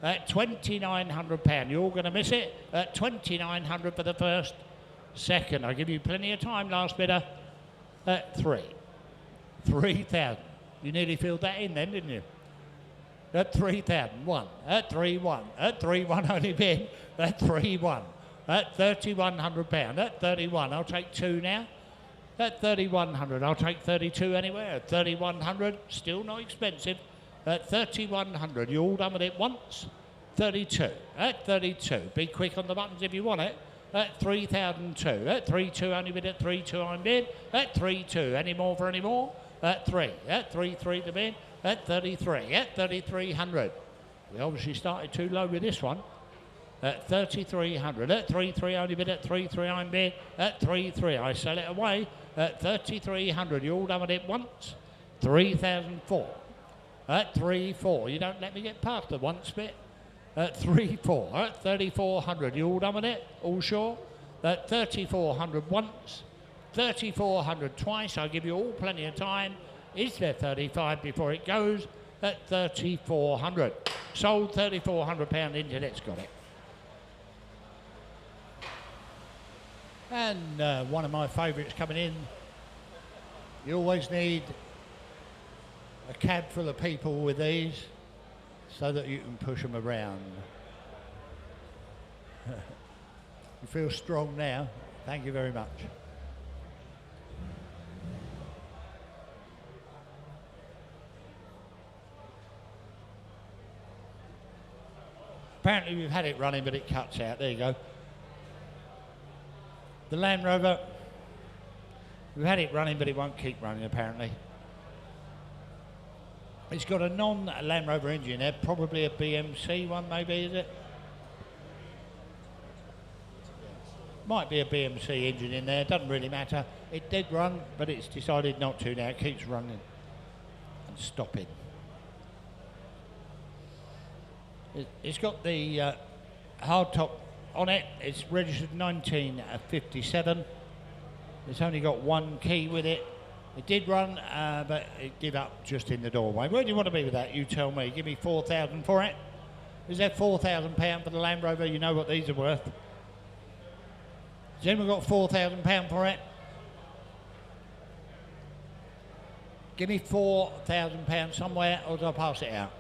At £2,900. You're all going to miss it. At 2,900 for the first. Second, I'll give you plenty of time, last bidder. At 3. 3,000. You nearly filled that in then, didn't you? At 3,000. 1. At 3.1. At 3.1 only bid. At 3.1. At £3,100. At 31. I'll take 2 now. At 3,100. I'll take 32 anywhere. At 3,100. Still not expensive. At 3,100. You all done with it once? 32. At 32. Be quick on the buttons if you want it. At 3,002. At 3.2 only bid at 3.2 I'm bid. At 3.2. Any more for any more? At 3. At 3.3 to bid. At 33. At 3,300. We obviously started too low with this one. At 3,300. At 3.3 only bid at 3.3 I'm bid. At 3.3 I sell it away. At 3,300. You all done with it once? 3,004. At 3-4. You don't let me get past the once bit. At 3-4. At 3,400. You all done with it? All sure? At 3,400 once. 3,400 twice. I'll give you all plenty of time. Is there 35 before it goes? At 3,400. Sold £3,400. Internet's got it. And one of my favourites coming in. You always need a cab full of people with these so that you can push them around. You feel strong now. Thank you very much. Apparently we've had it running, but it cuts out. There you go. The Land Rover, we've had it running, but it won't keep running, apparently. It's got a non-Land Rover engine there, probably a BMC one, maybe, is it? Might be a BMC engine in there, doesn't really matter. It did run, but it's decided not to now. It keeps running and stopping. It's got the hardtop on it. It's registered 1957. It's only got one key with it. It did run, but it gave up just in the doorway. Where do you want to be with that? You tell me. Give me 4,000 for it. Is that £4,000 for the Land Rover? You know what these are worth. Has anyone got £4,000 for it? Give me £4,000 somewhere, or do I pass it out?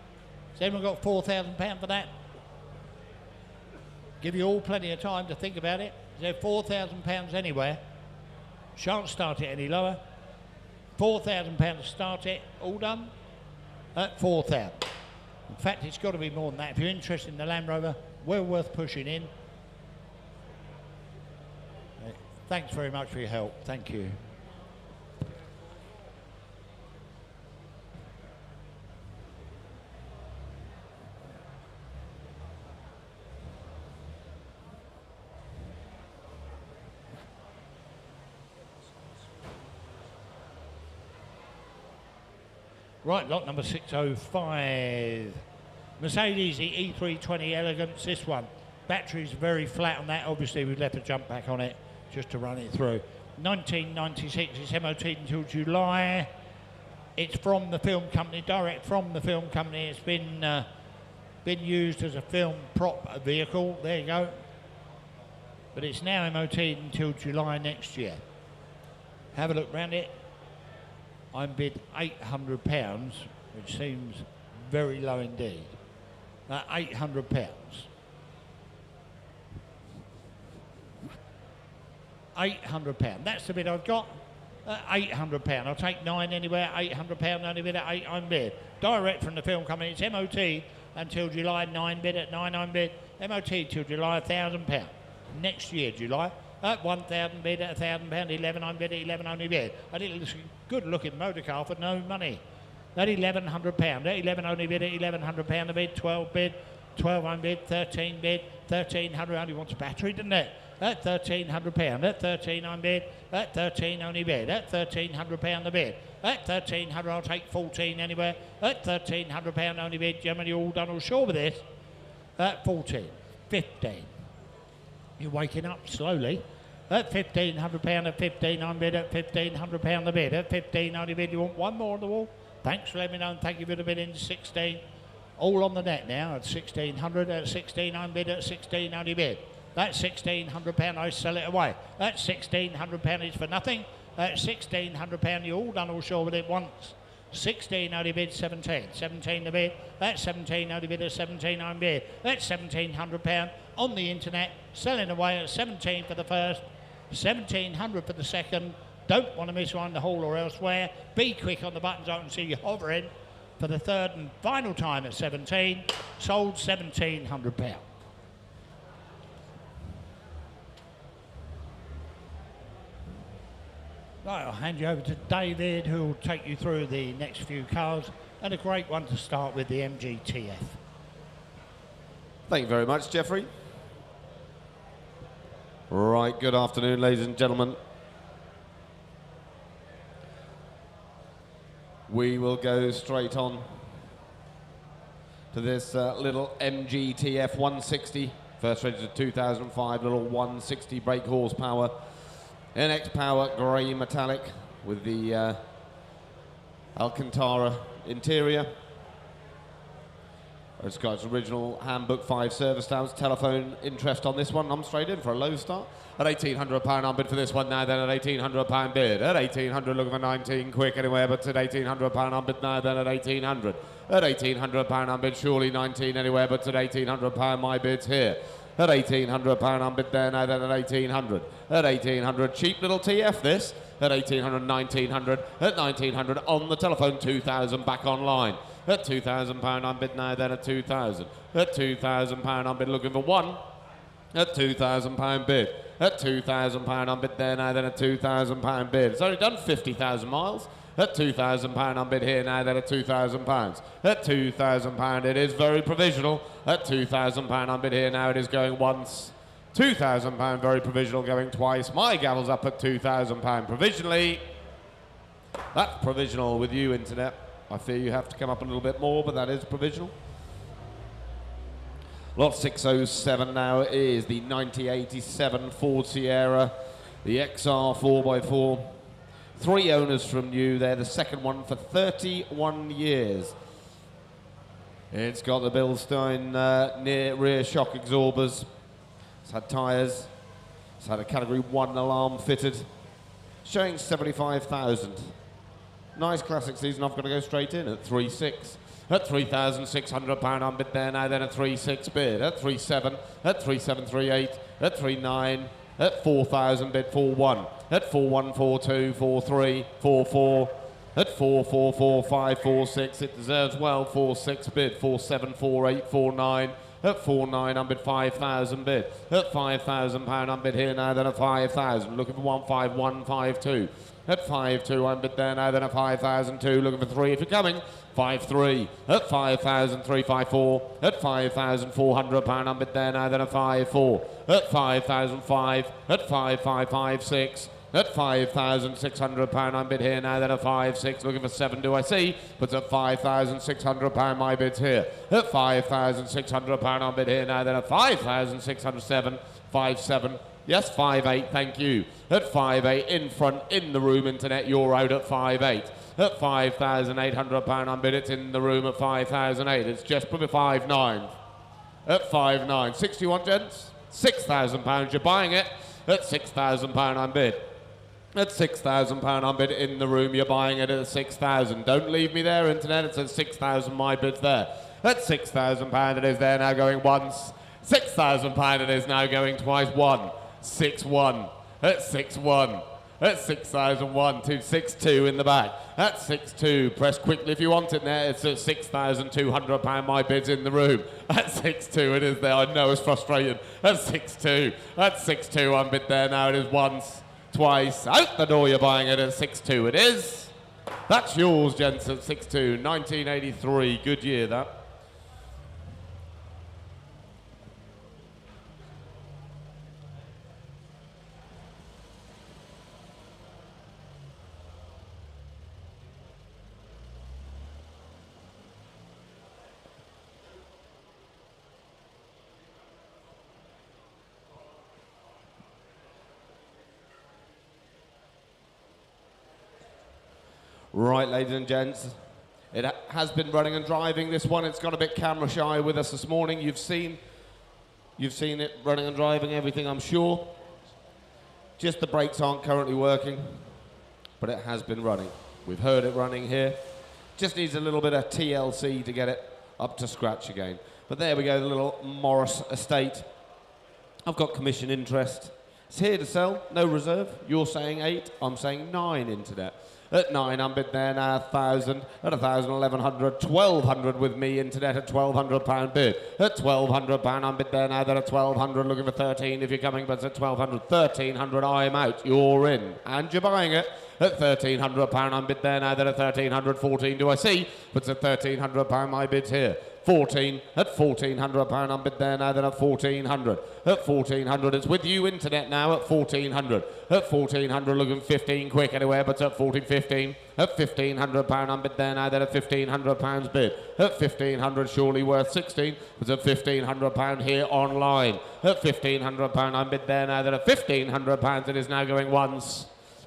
Has anyone got £4,000 for that? Give you all plenty of time to think about it. Is there £4,000 anywhere? Shan't start it any lower. £4,000 to start it. All done? At 4,000. In fact, it's got to be more than that. If you're interested in the Land Rover, well worth pushing in. Thanks very much for your help. Thank you. Right, lot number 605. Mercedes, the E320 Elegance, this one. Battery's very flat on that. Obviously, we've left a jump back on it just to run it through. 1996, it's MOT until July. It's from the film company, direct from the film company. It's been used as a film prop vehicle. There you go. But it's now MOT until July next year. Have a look round it. I'm bid £800, which seems very low indeed. £800. £800. That's the bid I've got. £800. I'll take 9 anywhere. £800 only bid at 8. I'm bid. Direct from the film company. It's MOT until July. 9 bid at 9. I'm bid. MOT till July. £1,000. Next year, July. At 1,000 bid at £1,000, 11 I'm bid at 11 only bid. A little good looking motor car for no money. At £1,100, at 11 only bid at £1,100 a bid, 12 bid, 12 I'm bid, 13 bid, 1,300 only wants a battery, doesn't it? At £1,300, at 13 I'm bid, at 13 only bid, at £1,300 a bid. At 1,300 I'll take 14 anywhere, at £1,300 only bid, generally all done all sure with this. At 14, 15. You're waking up slowly. At £1,500, at 15 I'm bid, at £1,500 the bid, at 15 only bid. You want one more on the wall? Thanks for letting me know and thank you for the bid in 16. All on the net now at 1,600, at 16 I'm bid, at 16 only bid. That's £1,600, I sell it away. That £1,600 is for nothing. At £1,600, you're all done all sure with it once. 16 only bid, 17. 17 the bid. That's 17 only bid at 17 I'm bid. That's £1,700 on the internet, selling away at 17 for the first, 1,700 for the second. Don't want to miss one in the hall or elsewhere. Be quick on the buttons, I can see you hovering for the third and final time at 17. Sold £1,700. Right, I'll hand you over to David, who will take you through the next few cars, and a great one to start with, the MGTF. Thank you very much, Jeffrey. Right, good afternoon, ladies and gentlemen. We will go straight on for this little MGTF 160. First registered 2005, little 160 brake horsepower. NX Power grey metallic with the Alcantara interior. It's got its original handbook 5 service stamps. Telephone interest on this one. I'm straight in for a low start. At £1,800 on bid for this one now, then at £1,800 bid. At 1,800 looking for 19 quick anywhere, but at £1,800 on bid now, then at 1,800. At £1,800 on bid, surely 19 anywhere, but at £1,800 my bid's here. At £1,800 on bid there now, then at 1,800. At 1,800, cheap little TF this. At 1,800, 1,900. At 1,900 on the telephone, 2,000 back online. At £2,000 on bid now, then at 2,000. At £2,000 on bid, looking for 1. At £2,000 bid. At £2,000 on bid there now, then at £2,000 bid. It's only done 50,000 miles. At £2,000 on bid here now, then at £2,000. At £2,000 it is very provisional. At £2,000 on bid here now, it is going once. £2,000 very provisional, going twice. My gavel's up at £2,000 provisionally. That's provisional with you, Internet. I fear you have to come up a little bit more, but that is provisional. Lot 607 now is the 1987 Ford Sierra, the XR 4x4. 3 owners from new there, the second one for 31 years. It's got the Bilstein near rear shock absorbers. It's had tyres. It's had a Category 1 alarm fitted. Showing 75,000. Nice classic season. I've got to go straight in at 3.6. At £3,600 on bid there now, then at 3.6 bid. At 3.7. At 3.738. At 3.9. At 4,000 bid 4.1. At 4.1, 4.2, 4.3, 4.4. At 4.4, 4.5, 4.6. It deserves well. 4.6 bid. 4.7, 4.8, 4.9. At 4.9 on bid 5,000 bid. At £5,000 on bid here now, then at 5,000. Looking for 15152. At 5.2 on bid there now, then at 5,002. Looking for 3 if you're coming. 5.3. At 5,354. At £5,400 on bid there now, then at 5.4. At 5,005. At 5,556. At £5,600 on bid here now, then at 5.6, looking for 7 do I see, but at £5,600 my bid's here. At £5,600 on bid here now, then at 5,607, 5.7, yes 5.8, thank you. At 5.8 in front, in the room, Internet, you're out at 5.8. At £5,800 on bid, it's in the room at 5,008, it's just probably 5.9. At 5.9, 61 gents, £6,000, you're buying it. At £6,000 on bid. At £6,000 on bid in the room, you're buying it at 6,000. Don't leave me there, Internet. It's at 6,000. My bid's there. At £6,000 it is there now going once. £6,000 it is now going twice. 1, 6-1. At 6-1. At 6,001 to 6.2 in the back. At 6.2, press quickly if you want it there. It's at £6,200. My bid's in the room. At 6.2 it is there. I know it's frustrating. At 6.2. At 6.2 on bid there now. It is once, twice. Out the door you're buying it at 6.2 it is. That's yours, gents, at 6.2. 1983. Good year, that. Right, ladies and gents, it has been running and driving. This one, it's got a bit camera shy with us this morning. You've seen it running and driving, everything, I'm sure. Just the brakes aren't currently working, but it has been running. We've heard it running here. Just needs a little bit of TLC to get it up to scratch again. But there we go, the little Morris estate. I've got commission interest. It's here to sell, no reserve. You're saying 8, I'm saying 9, Internet. At 9 on bid there now, 1,000. At 1,000, 1,100, 1,200 with me, Internet at £1,200 bid. At £1,200 on bid there now, then at 1,200, looking for 13 if you're coming, but it's at 1,200, 1,300, I'm out, you're in, and you're buying it. At £1,300 on bid there now, then at 1,300, 14 do I see, but it's at £1,300 my bid's here. 14, at £1,400 unbid there now, then at 1,400. At 1,400, it's with you, internet, now at 1,400. At 1,400, looking 15 quick anywhere, but at 14.15. At £1,500 unbid there now, then at £1,500 bid. At 1,500, surely worth 16, but at £1,500 here online. At £1,500 unbid there now, then at £1,500 it is now going once.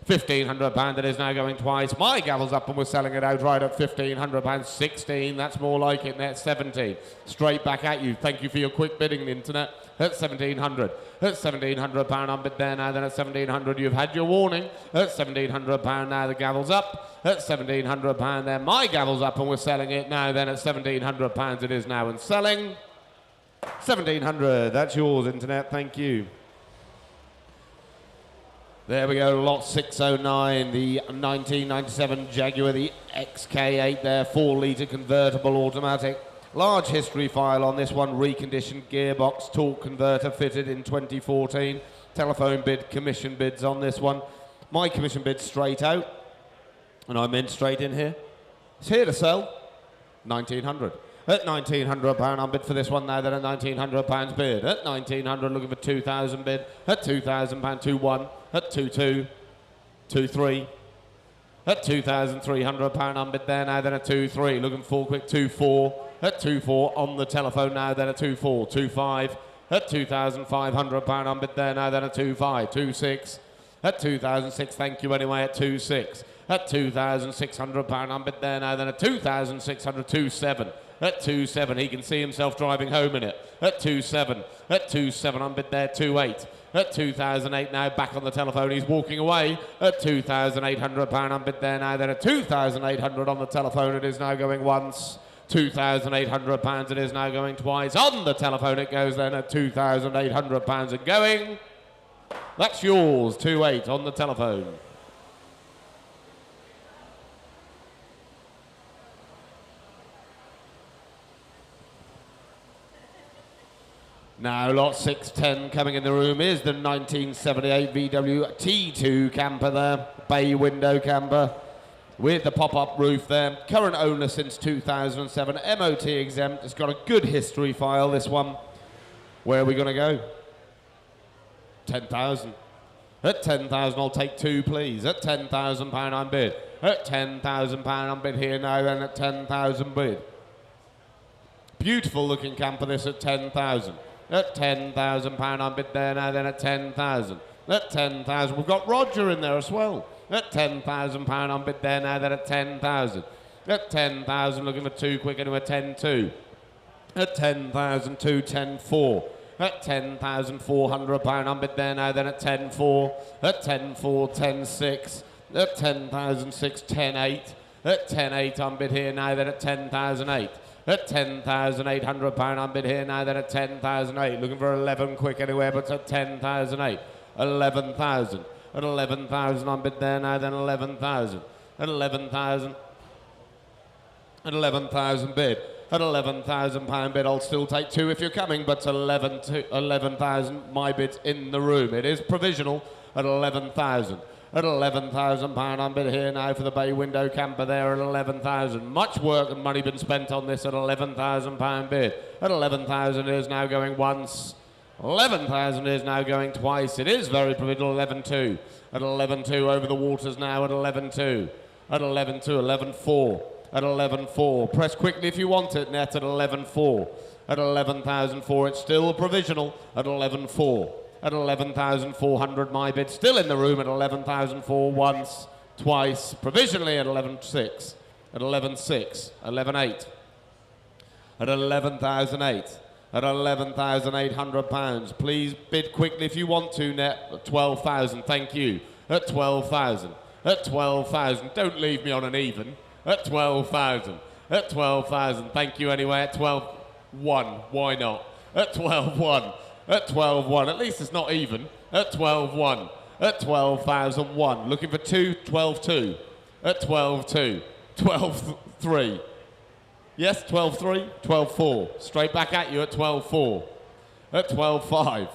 £1,500 it is now going twice. My gavel's up and we're selling it outright at £1,500. 16, that's more like it. Net 17. Straight back at you. Thank you for your quick bidding, the internet. At 1,700. At £1,700 unbid there now, then at 1,700 you've had your warning. At £1,700 now the gavel's up. At £1,700 there, my gavel's up and we're selling it now, then at £1,700 it is now and selling. 1,700, that's yours, internet, thank you. There we go, lot 609, the 1997 Jaguar, the XK8 there, 4-litre convertible automatic. Large history file on this one, reconditioned gearbox, torque converter fitted in 2014. Telephone bid, commission bids on this one. My commission bid straight out, and I'm in straight in here. It's here to sell, 1,900. At £1,900 I'm bid for this one now, then at £1,900 bid. At 1,900 looking for 2,000 bid. At £2,000, 2-1. At 2-2, 2-3. At £2,300 I'm bid there now, then at 2-3. Looking for quick, 2-4. At 2-4 on the telephone now, then at 2-4, 2-5. At £2,500 I'm bid there now, then at 2-5, 2-6. At 2,006, thank you anyway, at 2-6. At £2,600 I'm bid there now, then at 2,600, 2-7. At 2-7, he can see himself driving home in it. At 2-7, at 2-7, I'm bid there, 2-8. At 2,008 now, back on the telephone, he's walking away. At £2,800, I'm bid there now, then at 2,800 on the telephone, it is now going once. £2,800, it is now going twice. On the telephone it goes then at £2,800 and going. That's yours, 2-8 on the telephone. Now, lot 610 coming in the room is the 1978 VW T2 camper there, bay window camper with the pop-up roof there. Current owner since 2007, MOT exempt. It's got a good history file, this one. Where are we going to go? 10,000. At 10,000, I'll take 2, please. At £10,000 I'm bid. At £10,000 I'm bid here now, then at 10,000 bid. Beautiful looking camper, this at 10,000. At £10,000 I'm bid there now, then at 10,000. At 10,000, we've got Roger in there as well. At £10,000 I'm bid there now, then at 10,000. At 10,000, looking for 2 quick into a 10-2. At 10,000, 2, 10-4. At £10,400 I'm bid there now, then at 10-4. At 10-4, 10-6. At 10,006, 10-8. At 10-8 I'm bid here now, then at 10,008. At £10,800 I'm bid here now, then at 10,008. Looking for 11 quick anywhere, but at 10,008. 11,000. At 11,000 I'm bid there now, then 11,000. At 11,000. At 11,000 bid. At £11,000 bid, I'll still take 2 if you're coming, but 11,000 my bid's in the room. It is provisional at 11,000. At £11,000 I'm bid here now for the bay window camper there at 11,000. Much work and money been spent on this at £11,000 bid. At 11,000 it is now going once. 11,000 is now going twice. It is very provisional, 11.2. At 11.2 over the waters now at 11.2. At 11.2, 11.4. At 11.4. Press quickly if you want it, net at 11.4. At 11,004 it's still provisional at 11.4. At 11,400 my bid still in the room at 11,004 once, twice, provisionally at 11.6. At 11.6. 11.8. At 11,008. At £11,800. Please bid quickly if you want to, net at 12,000. Thank you. At 12,000. At 12,000. Don't leave me on an even. At 12,000. At 12,000. Thank you anyway. At 12,1. Why not? At 12,1. At 12,1. At least it's not even. At 12,1. At 12,001. Looking for 2. 12,2. At 12,2. 12,3. Yes, 12-3, 12-4. Straight back at you at 12-4. At 12-5.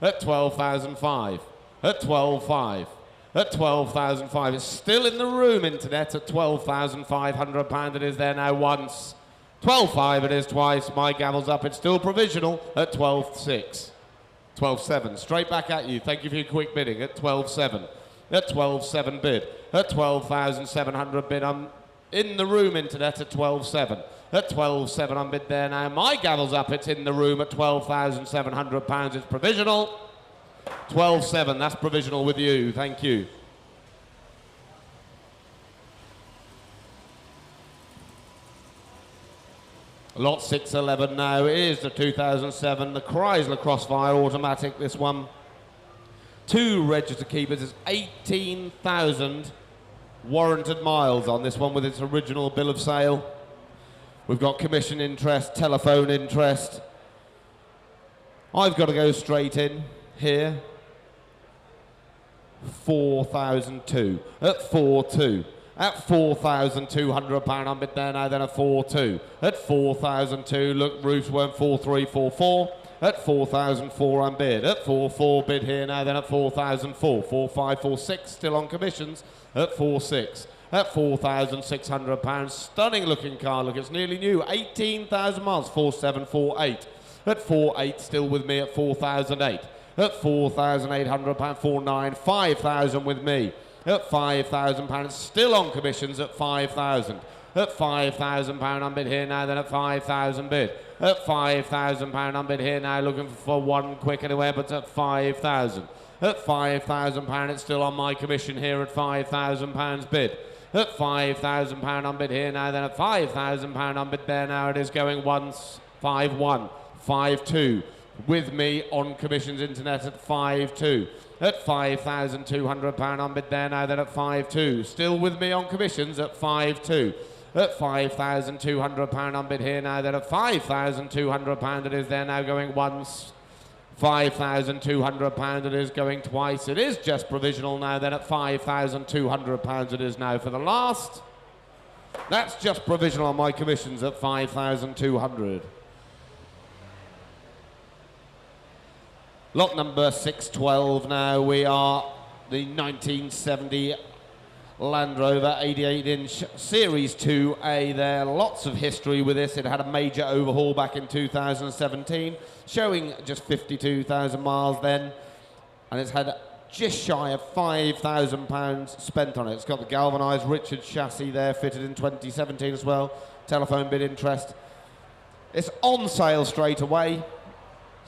At 12,005. At 12-5. At 12,005. It's still in the room, internet, at £12,500. It is there now once, 12.5 it is twice. My gavel's up. It's still provisional at 12.6. 12.7. Straight back at you. Thank you for your quick bidding at 12.7. At 12.7 bid. At 12,700 bid. I'm in the room, internet, at 12.7. At 12.7 I'm bid there now. My gavel's up. It's in the room at £12,700. It's provisional. 12.7. That's provisional with you. Thank you. Lot 611 now is the 2007, the Chrysler Crossfire Automatic, this one. 2 register keepers, it's 18,000 warranted miles on this one with its original bill of sale. We've got commission interest, telephone interest. I've got to go straight in here. 4,002 at 4.2. At £4,200 I'm bid there now, then at 4.2. At 4,002, look, roofs weren't 4,344. At 4,004 I'm bid. At 4.4 bid here now, then at 4,004. 4,546 still on commissions at 4.6. At £4,600, stunning looking car. Look, it's nearly new. 18,000 miles. 4,748. At 4.8 still with me at 4,008. At £4,800, 4.9. 5,000 with me. At £5,000, still on commissions at 5,000. At £5,000 I'm bid here now, then at 5,000 bid. At £5,000 I'm bid here now, looking for one quick anywhere, but at 5,000. At £5,000 it's still on my commission here at £5,000 bid. At £5,000 I'm bid here now, then at £5,000 I'm bid there now. It is going once, 5.1, 5.2. With me on commissions internet at 5.2. At £5,200 I'm bid there now, then at 5.2. Still with me on commissions at 5.2. At £5,200 I'm bid here now, then at £5,200 it is there now going once. £5,200 it is going twice. It is just provisional now, then at £5,200 it is now for the last. That's just provisional on my commissions at 5,200. Lot number 612 now. We are the 1970 Land Rover 88-inch Series 2A there. Lots of history with this. It had a major overhaul back in 2017, showing just 52,000 miles then. And it's had just shy of £5,000 spent on it. It's got the galvanised Richard chassis there, fitted in 2017 as well. Telephone bid interest. It's on sale straight away.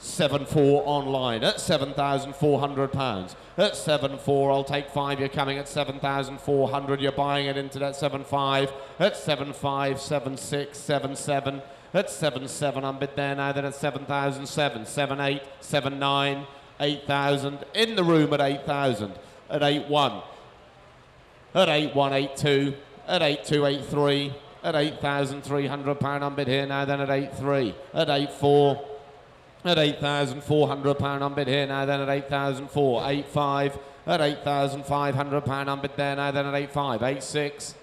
7.4 online at £7,400. At 7.4, I'll take 5. You're coming at 7,400. You're buying it into that 7.5. At 7.5, 7.6, 7.7. At 7.7, I'm bid there now. Then at 7,007, 7.8, 7.9, 8,000. In the room at 8,000. At 8.1. At 8.1, 8.2. At 8.2, 8.3. At £8,300, I'm bid here now. Then at 8.3. At 8.4. At £8,400 I'm bid here now, then at 8,004, 8.5, at £8,500 I'm bid there now, then at 8.5, 8.6,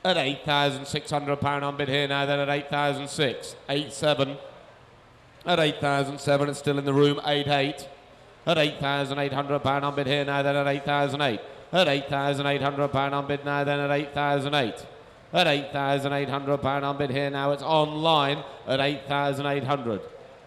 at £8,600 I'm bid here now, then at 8,006, 8.7, at 8,007 it's still in the room, 8.8, at £8,800 I'm bid here now, then at 8,008, at £8,800 I'm bid now, then at 8,008, at £8,800 I'm bid here now, it's online at 8,800.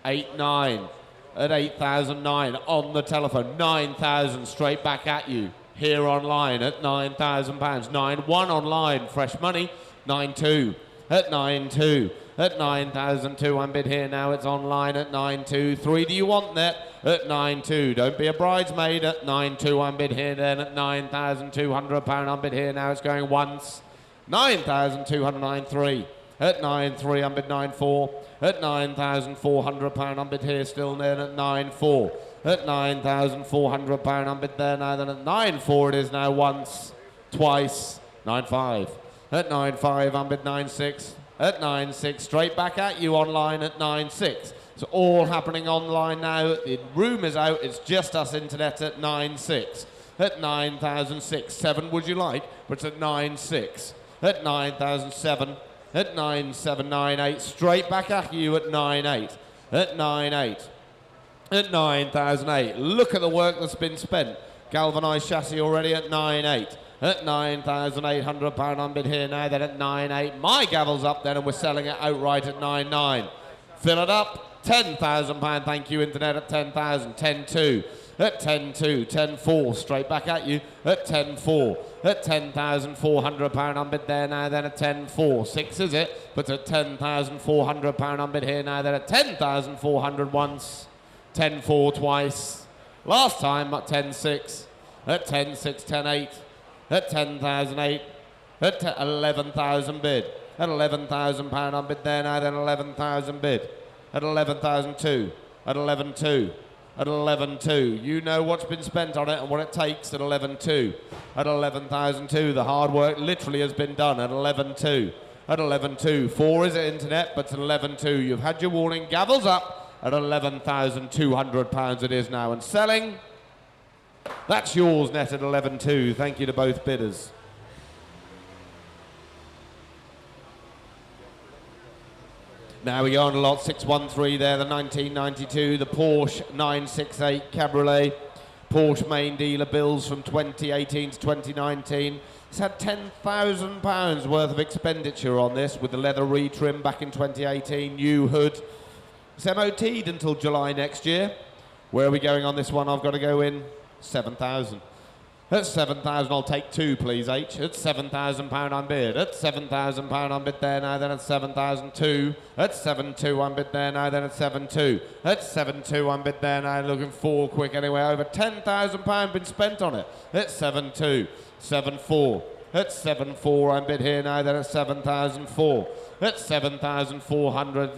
8.9 at 8,009 on the telephone. 9,000 straight back at you here online at £9,000. 9.1 online, fresh money. 9.2 at 9.2 at 9,002. I'm bid here now. It's online at 9.2. 3. Do you want that? At 9.2. Don't be a bridesmaid. At 9.2. I'm bid here then at £9,200. I'm bid here now. It's going once. 9,209.3. At 9.3, I'm bid 9.4. At £9,400, I'm bid here still then at 9.4. At £9,400, I'm bid there now. Then at 9.4 it is now once, twice, 9.5. At 9.5, I'm bid 9.6. At 9.6, straight back at you online at 9.6. It's all happening online now. The room is out. It's just us internet at 9.6. At 9,006, 7 would you like? But it's at 9.6. At 9,007. At 9,798, straight back at you at 9.8. At 9.8. At 9,008. Look at the work that's been spent. Galvanised chassis already at 9.8. At £9,800 on bid here now, then at 9.8. My gavel's up then, and we're selling it outright at 9.9. Fill it up, £10,000. Thank you, Internet, at 10,000. 10.2. At 10.2. 10.4. Straight back at you at 10.4. At £10,400 on bid there now, then at 10.4. 6 is it, but at £10,400 on bid here now, then at 10,400 once. 10.4 twice. Last time at 10.6. At 10.6. 10.8. At 10,008, at 11,000 bid, at £11,000 on bid there now, then 11,000 bid, at 11,002, at 11,2, at 11,2. You know what's been spent on it and what it takes at 11,2, at 11,002. The hard work literally has been done at 11,2, at 11,2. 4 is it, Internet, but at 11,2. You've had your warning. Gavels up at £11,200 it is now and selling. That's yours, net at 11.2. Thank you to both bidders. Now we go on to lot 613 there, the 1992, the Porsche 968 Cabriolet. Porsche main dealer bills from 2018 to 2019. It's had £10,000 worth of expenditure on this with the leather retrim back in 2018, new hood. It's MOT'd until July next year. Where are we going on this one? I've got to go in 7,000. At 7,000, I'll take 2, please, H. At £7,000 on bid. At £7,000 on bid there now, then at 7,002. At 7,200 on bid there now, then at 7,200. At 7,200 on bid there now, looking 4 quick anyway. Over £10,000 been spent on it. At 7,200. 7,400. At 7,400 on bid here now, then at 7,004. At 7,400.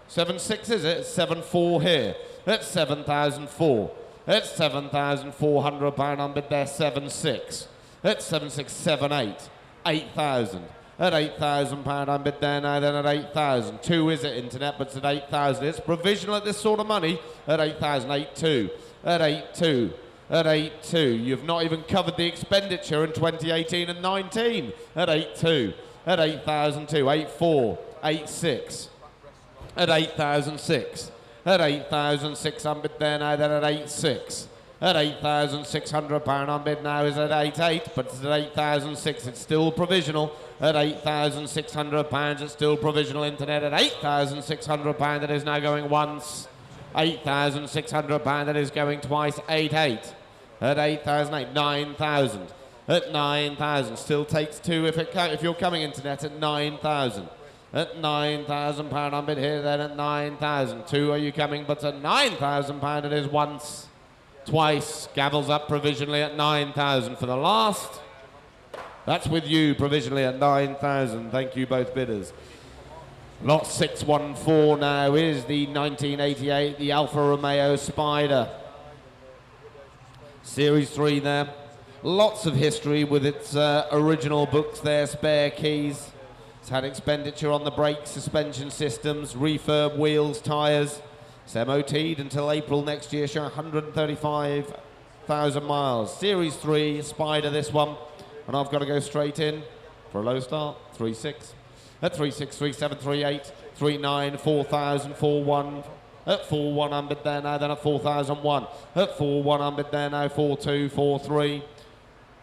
7,600 is it? 7,400 here. At 7,004. At £7,400 on bid there, 7,600. At 7,600, 7,800. 8,000. At £8,000 on bid there now, then at 8,000. 2 is it, Internet, but it's at 8,000. It's provisional at this sort of money at 8,000. 8,200. At 8,200. At 8,200. You've not even covered the expenditure in 2018 and 19. At 8,200. At 8,002. 8,400. 8,600. At 8,006. At 8,600 on bid there now, then at 8,600. At £8,600 on bid now is at 8,800, but it's at 8,600. It's still provisional. At £8,600, it's still provisional. Internet at £8,600, that is now going once. £8,600, that is going twice. 8,800. At 8,008, 9,000. At 9,000, still takes 2 if you're coming, Internet, at 9,000. At £9,000 on bid here, then at 9,000. 2 are you coming, but at £9,000 it is once, twice. Gavels up provisionally at 9,000 for the last. That's with you provisionally at 9,000. Thank you, both bidders. Lot 614 now is the 1988, the Alfa Romeo Spider. Series 3 there. Lots of history with its original books there, spare keys. It's had expenditure on the brakes, suspension systems, refurb, wheels, tyres. It's MOT'd until April next year, showing 135,000 miles. Series 3, Spider this one. And I've got to go straight in for a low start. 3.6. At 3.6, 3.7, 3.8, 3.9, 4,000, 4.1. At 4.1 on bid there now, then at 4,001. At 4.1 on bid there now, 4.2, 4.3.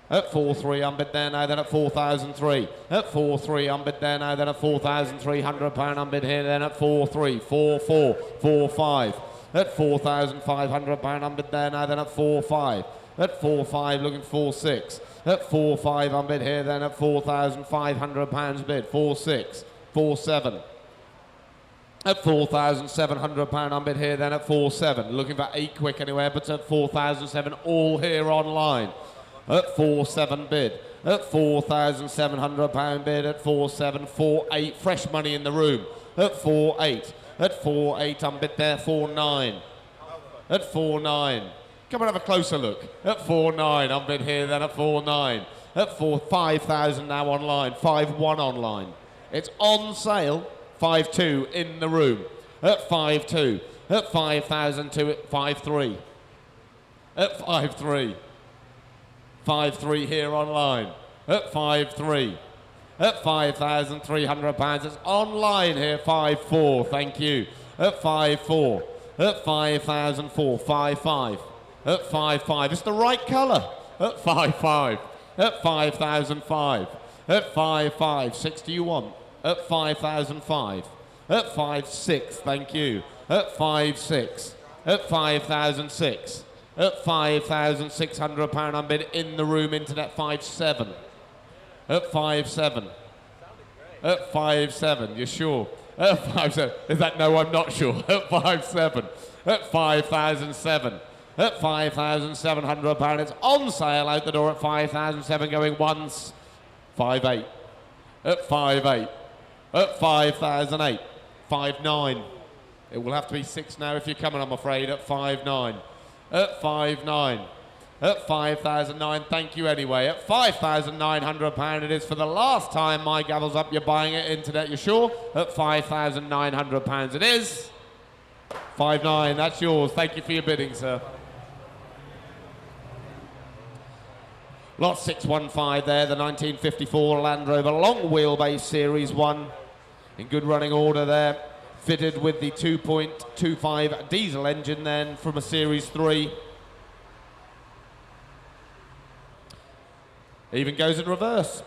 At 4,300 on bid there now, then at 4,003. At 4,300 on bid there now, then at £4,300 on bid here, then at 4,300, 4,400, 4,500. At £4,500 on bid there now, then at 4,500. At 4,500 looking 4,600. At 4,500 on bid here, then at £4,500 bid. 4,600, 4,700. At £4,700 on bid here, then at 4,700. Looking for 8 quick anywhere, but at 4,700 all here online. At 4,700 bid, at £4,700 bid, at 4,700, 4,800, fresh money in the room, at 4,800, at 4,800 on bid there, 4,900, at 4,900, come and have a closer look, at 4,900 on bid here, then at 4,900, at 5,000 now online, 5,100 online, it's on sale, 5,200 in the room, at 5,200, at 5,002, at 5,300, at 5,300. 5,300 here online, at 5,300, at £5,300, it's online here, 5,400, thank you, at 5,400, at 5,004, 5,500, At 5,500. It's the right colour. At 5,500. At 5,005. At 5,500. 6 do you want? At 5,005. At 5,600. Thank you. At 5,600. At 5,006. At £5,600 unbid in the room. Internet 5,700. At 5,700. At 5,700. You're sure? At 5,700. Is that no? I'm not sure. At 5,700. At 5,007. At £5,700. It's on sale out the door at 5,007. Going once. 5,800. At 5,800. At 5,008. 5,900. It will have to be 6 now if you're coming, I'm afraid. At 5,900. At 5,900. At 5,009. Thank you anyway. At £5,900 it is for the last time. My gavel's up. You're buying it. Internet, you sure? At £5,900 it is. 5,900. That's yours. Thank you for your bidding, sir. Lot 615 there, the 1954 Land Rover long wheelbase Series 1 in good running order there, fitted with the 2.25 diesel engine then from a Series 3. Even goes in reverse.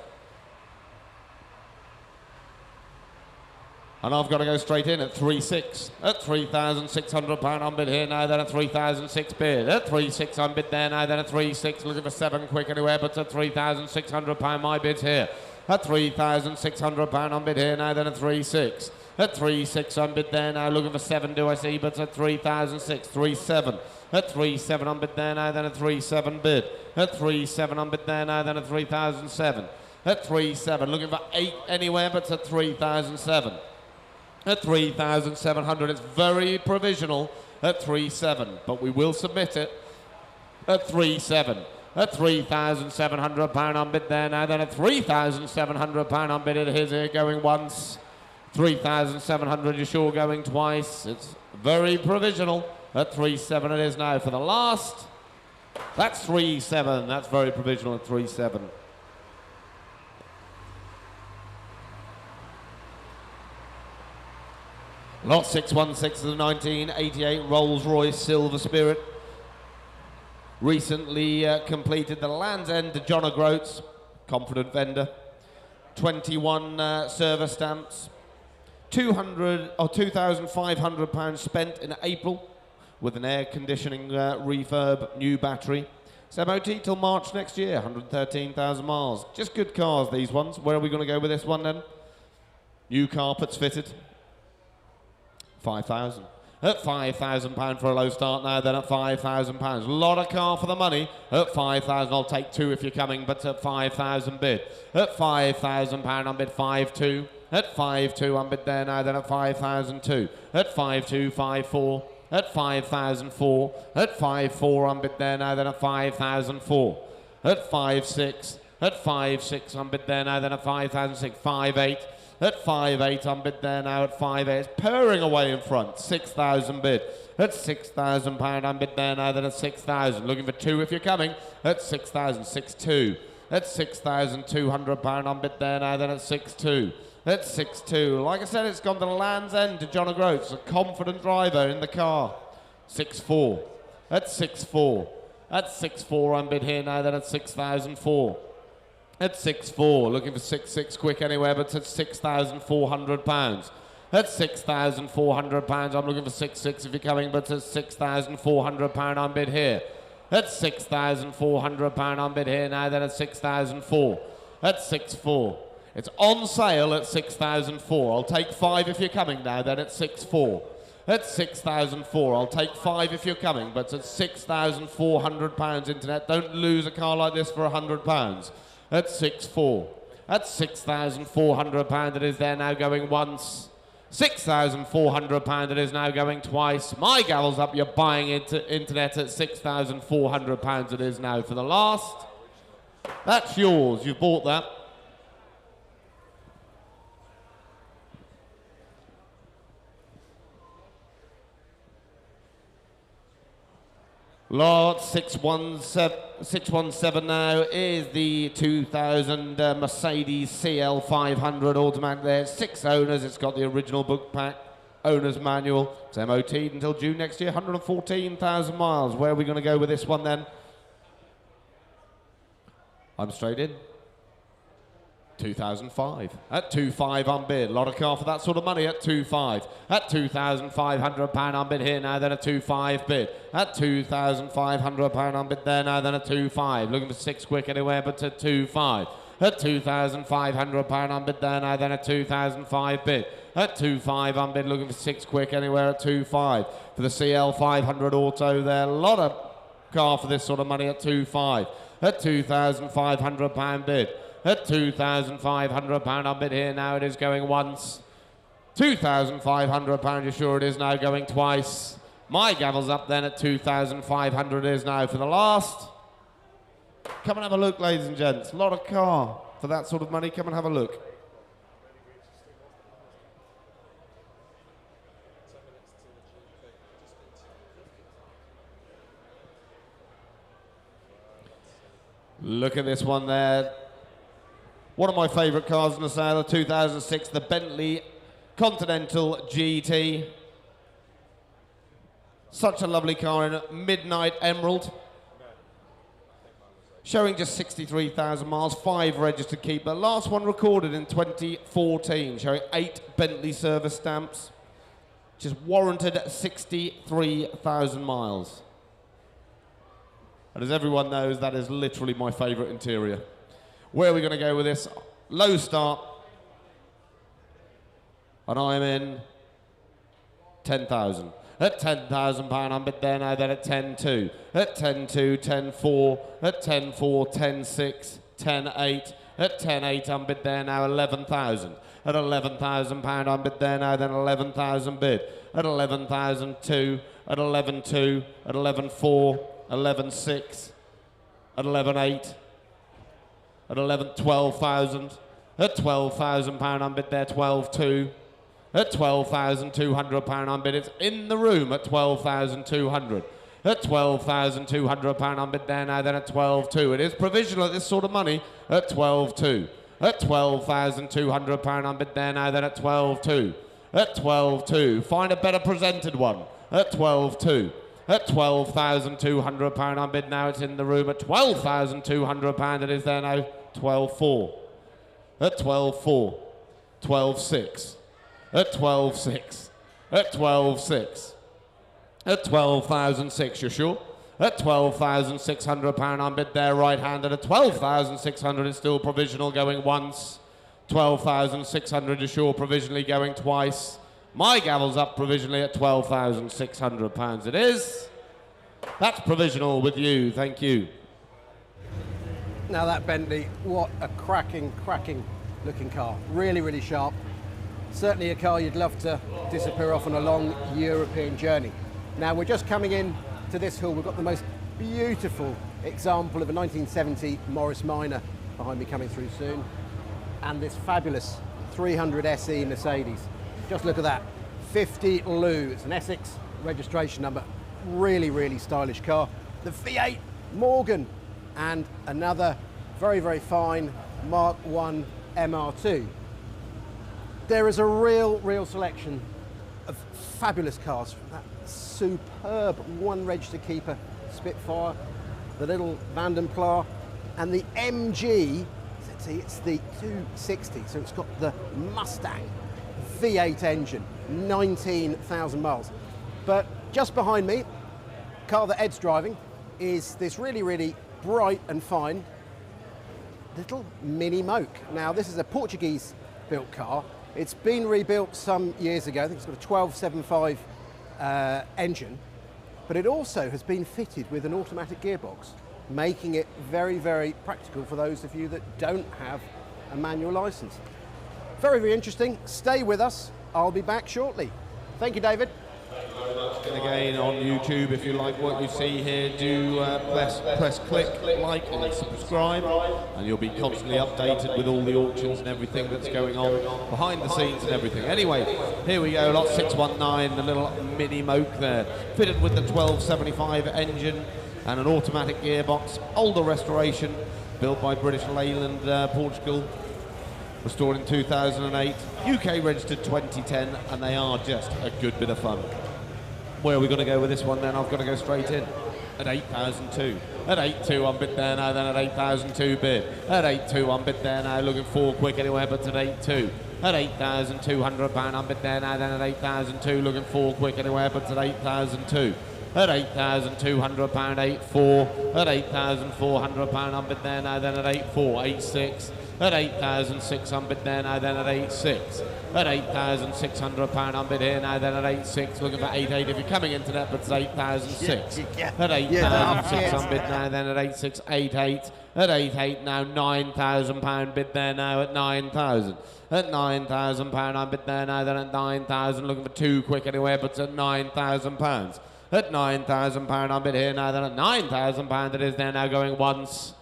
And I've got to go straight in at 3,600. At £3,600 unbid here now, then at 3,600 bid. At 3,600 bid there now, then at 3,600. Looking for 7 quick anywhere, but at £3,600 my bid's here. At £3,600 unbid here now, then at 3,600. At 3,600 bid there now, looking for 7 do I see, but at 3,600. 3,700. At 3,700 bid there now, then at 3,700 bid. At 3,700 bid there now, then at 3,007. At 3,700, looking for 8 anywhere, but at 3,007. At 3,700, it's very provisional at 3,700, but we will submit it at 3,700. At £3,700 unbid there now, then at £3,700 unbid it is here going once. 3,700, you're sure going twice. It's very provisional at 3,700 it is now for the last. That's 3,700, that's very provisional at 3,700. Lot 616 of the 1988 Rolls-Royce Silver Spirit. Recently completed the Land's End to John O'Groats, confident vendor. 21 service stamps. £2,500 spent in April with an air conditioning refurb, new battery. It's MOT till March next year, 113,000 miles. Just good cars, these ones. Where are we going to go with this one then? New carpets fitted. 5,000. At £5,000 for a low start now, then at £5,000. A lot of car for the money. At 5,000, I'll take 2 if you're coming, but at 5,000 bid. At £5,000 on bid 5,200. At 5,200 on bid there now, then at 5,002. At 5,254. At 5,004. At 5,400 on bid there now, then at 5,004. At 5,600. At 5,600 on bid there now, then at 5,006. 5,800. At 5,800 on bid there now, at 5,800. It's purring away in front. 6,000 bid. At £6,000 on bid there now, then at 6,000. Looking for 2 if you're coming. At 6,000. 6,200. At £6,200 on bid there now, then at 6,200. At 6,200. Like I said, it's gone to the Land's End to John O'Groats. A confident driver in the car. 6,400. At 6,400. At 6,400 on bid here now, then at 6,004. At 6,400, looking for 6,600 quick anywhere, but at £6,400. At £6,400, I'm looking for 6,600 if you're coming, but at £6,400 on bid here. At £6,400 on bid here now, then at 6,004. At 6,400. It's on sale at 6,004. I'll take 5 if you're coming now, then at 6,400. At 6,004. I'll take 5 if you're coming, but at £6,400 internet. Don't lose a car like this for £100. At 6,400. At £6,400 it is there now going once. £6,400 it is now going twice. My gavel's up, you're buying into internet at £6,400 it is now for the last. That's yours, you've bought that. Lot 617 now is the 2000 Mercedes CL 500 automatic there. 6 owners, it's got the original book pack. owner's manual. It's MOT'd until June next year, 114,000 miles. Where are we going to go with this one then? I'm straight in. 2005. At 2.5 unbid. A lot of car for that sort of money at 2.5. At £2,500 unbid here now, then a 2.5 bid. At £2,500 unbid there now, then a 2.5. Looking for 6 quick anywhere but a 2.5. At £2,500 unbid there now, then a 2,005 bid. At 2.5 unbid, looking for 6 quick anywhere at 2.5. For the CL 500 auto there, a lot of car for this sort of money at 2.5. At £2,500 bid. At £2,500 unbid here now, it is going once. £2,500, you're sure it is now going twice. My gavel's up then at 2,500 is now for the last. Come and have a look, ladies and gents. A lot of car for that sort of money. Come and have a look. Look at this one there. One of my favourite cars in the sale, the 2006, the Bentley Continental GT. Such a lovely car in midnight emerald. Showing just 63,000 miles, 5 registered keeper. Last one recorded in 2014, showing 8 Bentley service stamps. Just warranted at 63,000 miles. And as everyone knows, that is literally my favourite interior. Where are we going to go with this? Low start. And I'm in 10,000. At £10,000 unbid there now, then at 10.2. At 10.2, 10.4. At 10.4, 10.6, 10.8. At 10.8 unbid there now, 11,000. At £11,000 unbid there now, then 11,000 bid. At 11,002. At 11.2. At 11.4. 11.6. At 11.8. At 12,000. At £12,000 unbid there, 12.2. At £12,200 unbid, it's in the room at 12,200. At £12,200 unbid there now, then at 12.2. It is provisional at this sort of money at 12.2. At £12,200 unbid there now, then at 12.2. At 12.2. Find a better presented one at 12.2. At £12,200 unbid now, it's in the room at £12,200. It is there now, 12.4. At 12.4. 12.6. At 12.6. At 12.6. At 12,006, you're sure? At £12,600 unbid there, right-handed. At 12,600 is still provisional, going once. 12,600 is sure, provisionally going twice. My gavel's up provisionally at £12,600 it is. That's provisional with you, thank you. Now that Bentley, what a cracking looking car. Really, really sharp. Certainly a car you'd love to disappear off on a long European journey. Now we're just coming in to this hill. We've got the most beautiful example of a 1970 Morris Minor behind me coming through soon. And this fabulous 300 SE Mercedes. Just look at that, 50 Lou. It's an Essex registration number. Really, really stylish car. The V8 Morgan and another very, very fine Mark I MR2. There is a real selection of fabulous cars. That superb one register keeper Spitfire, the little Vandenpla, and the MG. See, it's the 260, so it's got the Mustang V8 engine, 19,000 miles. But just behind me, car that Ed's driving, is this really, really bright and fine little Mini Moke. Now, this is a Portuguese built car. It's been rebuilt some years ago. I think it's got a 1275 engine, but it also has been fitted with an automatic gearbox, making it very, very practical for those of you that don't have a manual license. Very, very interesting. Stay with us. I'll be back shortly. Thank you, David. And again on YouTube, if you like what you see here, do press click, like and subscribe, and you'll be constantly updated with all the auctions and everything that's going on behind the scenes and everything. Anyway, here we go, lot 619, the little Mini Moke there, fitted with the 1275 engine and an automatic gearbox, older restoration, built by British Leyland, Portugal. Restored in 2008, UK registered 2010, and they are just a good bit of fun. Where are we going to go with this one then? I've got to go straight in. At 8,002. At 8,2 on bid there now, then at 8,002 bid. At 8,2 on bid there now, looking for quick anywhere, but at 8,2. At £8,200 on bid there now, then at 8,002, looking for quick anywhere, but at 8,002. At £8,200, 8,4. At £8,400 on bid there now, then at 8,4, 8,6. At 8,006 on bid there now, then at 8,6. At £8,600 on bid here now, then at 8,6. Looking for 8,8 if you're coming into that, but it's 8,006. At 8,006 on bid now, then at 8,6, 8,8. At 8,8 now, £9,000 bid there now at 9,000. At £9,000 on bid there now, then at 9,000. Looking for 2 quick anywhere, but it's at £9,000. At £9,000 on bid here now, then at £9,000 it is there now going once.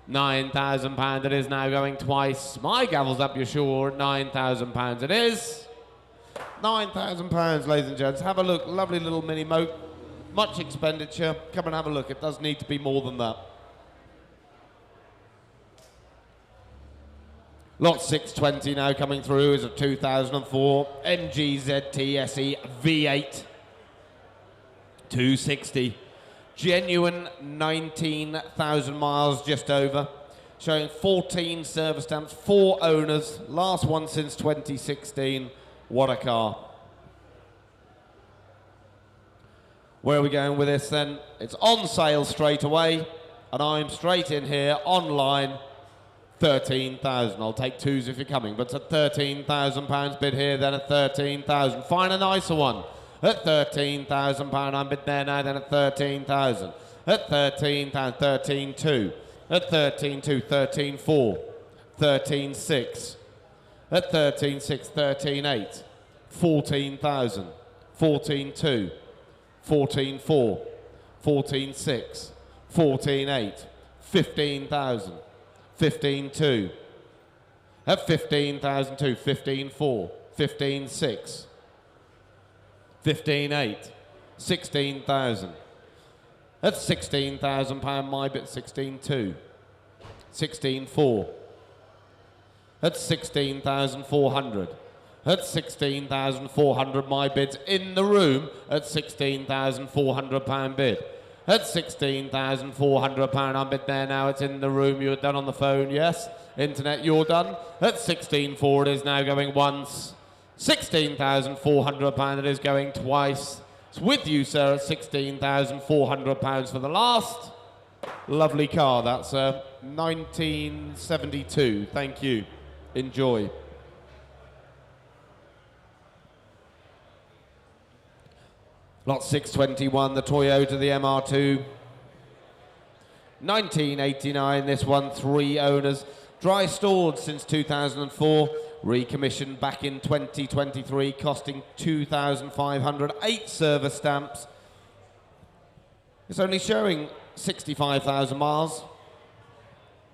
£9,000 it is now going twice. My gavel's up your shore at £9,000 it is. £9,000, ladies and gents. Have a look. Lovely little mini moat. Much expenditure. Come and have a look. It does need to be more than that. Lot 620 now coming through is a 2004 MG ZT SE V8 260. Genuine 19,000 miles just over. Showing 14 service stamps, 4 owners. Last one since 2016. What a car. Where are we going with this then? It's on sale straight away. And I'm straight in here online. 13,000. I'll take 2s if you're coming, but it's at £13,000 bid here, then at 13,000. Find a nicer one. At £13,000 I'm bid there now, then at 13,000. At 13,000, 13,2. At 13,2, 13,4. 13,6. At 13,6, 13,8. 14,000. 14,2. 14,4. 14,6. 14,8. 15,000. 15,2. At 15,002, 15,4. 15,6. 15,8. 16,000. That's £16,000 my bit, 16,2. 16,4. That's 16,400. That's 16,400 my bid's in the room at £16,400 bid. That's £16,400 on bid there now. It's in the room. You're done on the phone, yes? Internet, you're done. That's 16,400 it is now going once. £16,400 it is going twice. It's with you, sir, at £16,400 for the last. Lovely car. That's 1972. Thank you. Enjoy. Lot 621, the Toyota, the MR2. 1989, this one, 3 owners. Dry stored since 2004. Recommissioned back in 2023, costing $2,500. 8 service stamps. It's only showing 65,000 miles.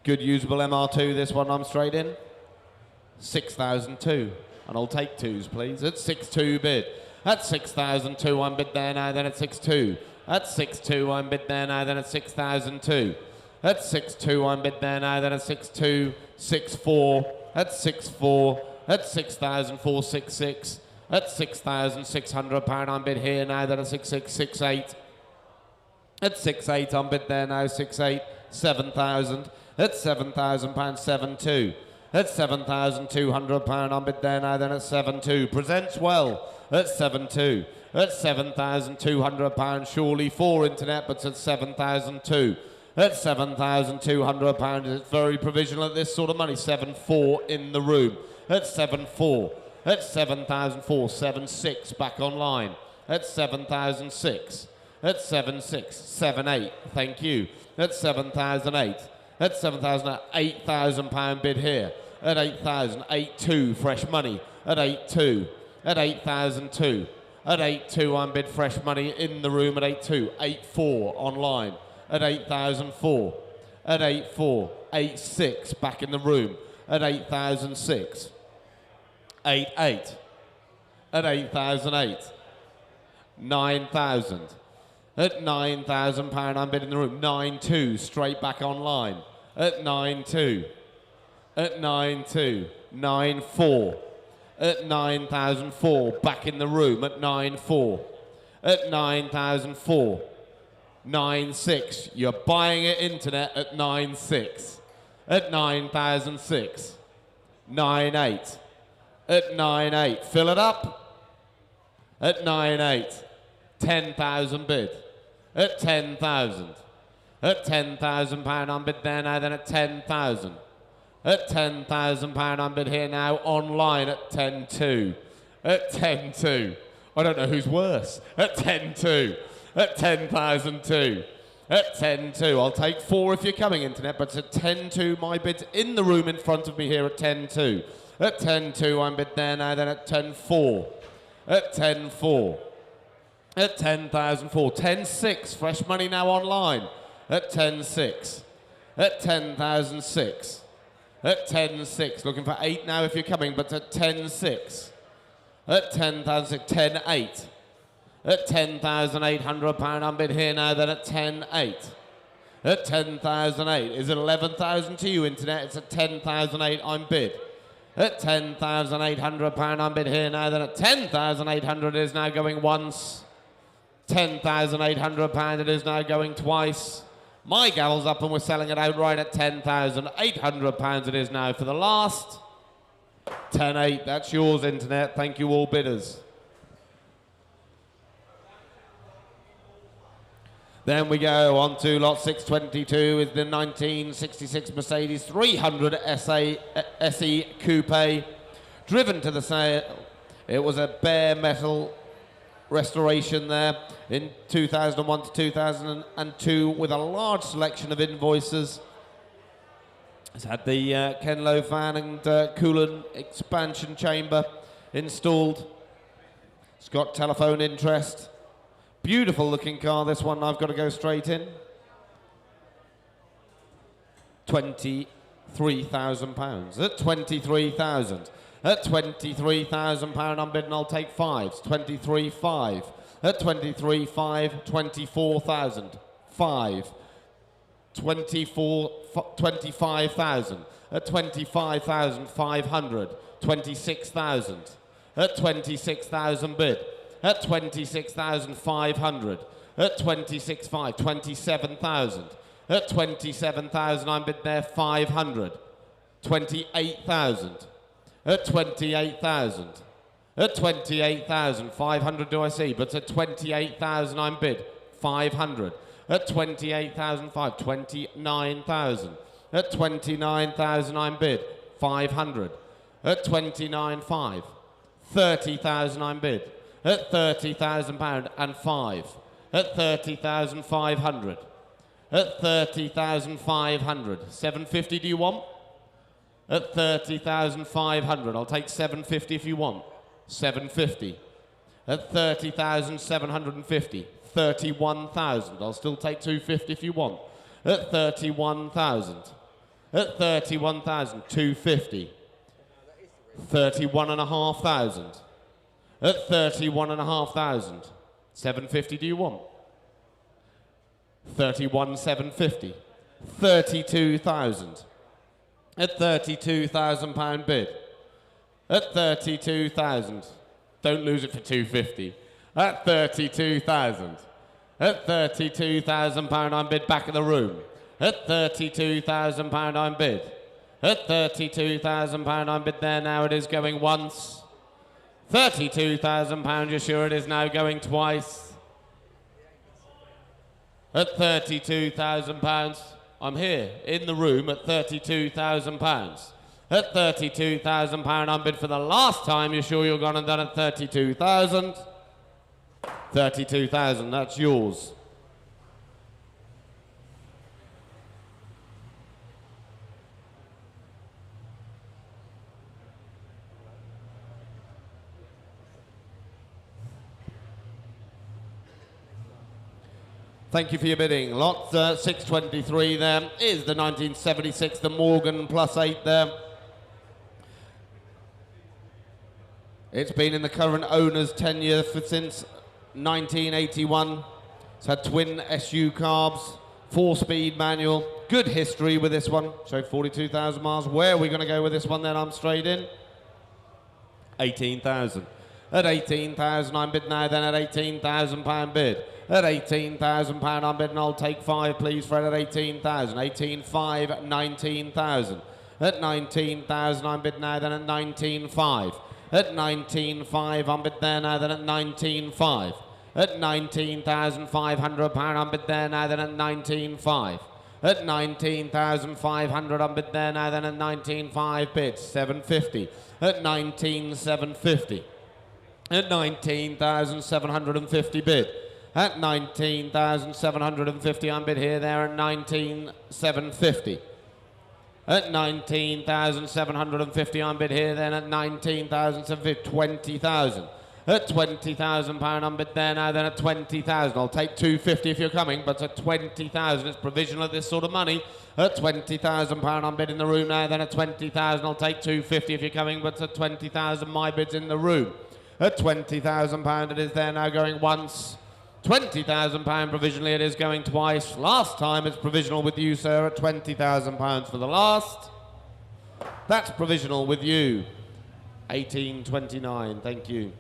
Good usable MR2, this one I'm straight in. 6,002. And I'll take 2s, please. At 6,2 bid. At 6,002 I'm bid there now, then at 6,2. At 6,2 I'm bid there now, then at 6,002. At 6,2 I'm bid there now, then at 6,2. 6,4. At 6,4. At 6,466. At £6,600 I'm bid here now, then at 6,6. 6,8. At 6,8 I'm bid there now, 6,8. 7,000. At £7,000, 7,2. At £7,200 I'm bid there now, then at 7,2. Presents well. At 7,2. At £7,200, surely 4 internet, but at 7,002. At £7,200, it's very provisional at this sort of money. 7,4 in the room. At 7,4. At 7,004, 7,6 back online. At 7,006. At 7,6. 7,8. Thank you. At 7,008. At 7,000, £8,000 bid here. At 8,000, 8,2 fresh money. At 8,2. At 8,002. At 8,2 I'm bid fresh money in the room at 8,2. 8,4 online. At 8,004. At 8,4. 8,6 back in the room. At 8,006. 8,8. At 8,008. 9,000. At £9,000 I'm bid in the room. 9,2 straight back online. At 9,2. at 9.2, 9.4, at 9,004, back in the room at 9.4, at 9,004, 9.6, you're buying it internet at 9.6, at 9,006, 9.8, at 9.8, fill it up, at 9.8, 10,000 bid, at 10,000, at £10,000 on bid there now, then at 10,000. At £10,000 on bid here now, online at 10.2. At 10.2. I don't know who's worse. At 10.2. At 10,002. At 10.2. I'll take 4 if you're coming, internet, but at 10.2, my bid's in the room in front of me here at 10.2. At 10.2, I'm bid there now, then at 10.4. At 10.4. At 10,004. 10.6. Fresh money now online. At 10.6. At 10,006. At 10.6, looking for 8 now if you're coming, but at 10.6. At 10,006, 10.8. At £10,800 on bid here now, then at 10.8. At 10,008, is it 11,000 to you, internet? It's at 10,008 on bid. At £10,800 on bid here now, then at 10,800 is now going once. £10,800 it is now going twice. My gavel's up and we're selling it outright at £10,800 it is now for the last. 10.8, that's yours, internet. Thank you all bidders. Then we go on to lot 622 is the 1966 Mercedes 300 SE Coupe, driven to the sale. It was a bare metal restoration there in 2001 to 2002 with a large selection of invoices. It's had the Ken Lowe fan and coolant expansion chamber installed. It's got telephone interest. Beautiful looking car, this one. I've got to go straight in. £23,000. At 23,000. At £23,000 I'm bidding, I'll take 5s. 23,500. At 23,500, 24,000. 5. 25,000. At 25,500. 26,000. At 26,000 bid. At 26,500. At 26,500. 27,000. At 27,000 I'm bid there 500. 28,000. At 28,000. At 28,500 do I see, but at 28,000 I'm bid 500. At 28,500, 29,000. At 29,000 I'm bid 500. At 29,500, 30,000 I'm bid. At £30,000 and 5. At 30,500. At 30,500. 750 do you want? At 30,500. I'll take 750 if you want. 750. At 30,750. 31,000. I'll still take 250 if you want. At 31,000. At 31,000. 250. 31,500. At 31,500. 750 do you want? 31,750. 32,000. At £32,000 bid. At 32,000. Don't lose it for 250. At 32,000. At £32,000 I'm bid, back of the room. At £32,000 I'm bid. At £32,000 I'm bid there now, it is going once. £32,000, you're sure it is now going twice. At £32,000, I'm here in the room at £32,000. At £32,000 I'm bid for the last time, you're sure you're gone and done at 32,000. 32,000, that's yours. Thank you for your bidding. Lot 623 there is the 1976, the Morgan +8 there. It's been in the current owner's tenure since 1981. It's had twin SU carbs, 4-speed manual, Good history with this one. So 42,000 miles. Where are we going to go with this one then? I'm straight in. 18,000. At 18,000, I'm bid now then at 18,000 pound bid. At 18,000 pound, I'm bidding. I'll take 5, please, Fred, at 18,000. 18,500, 19,000. At 19,000, I'm bid now then at 19,500. At 19,500, I'm bid there now then at 19,500. At 19,500 pound, I'm bid there now then at 19,500. At 19,500, I'm bid there now then at 19,500 bid. 750. At 19,750. At 19,750 bid. At 19,750, I'm bid here, there at 19,750. At 19,750, I'm bid here, then at 19,750, 20,000. At 20,000 pound, I'm bid there now, then at 20,000. I'll take 250 if you're coming, but at 20,000, it's provisional at this sort of money. At 20,000 pound, I'm bid in the room now, then at 20,000, I'll take 250 if you're coming, but at 20,000, my bid's in the room. At 20,000 pound, it is there now going once. 20,000 pound provisionally, it is going twice. Last time it's provisional with you, sir, at 20,000 pounds for the last. That's provisional with you. 1829, thank you.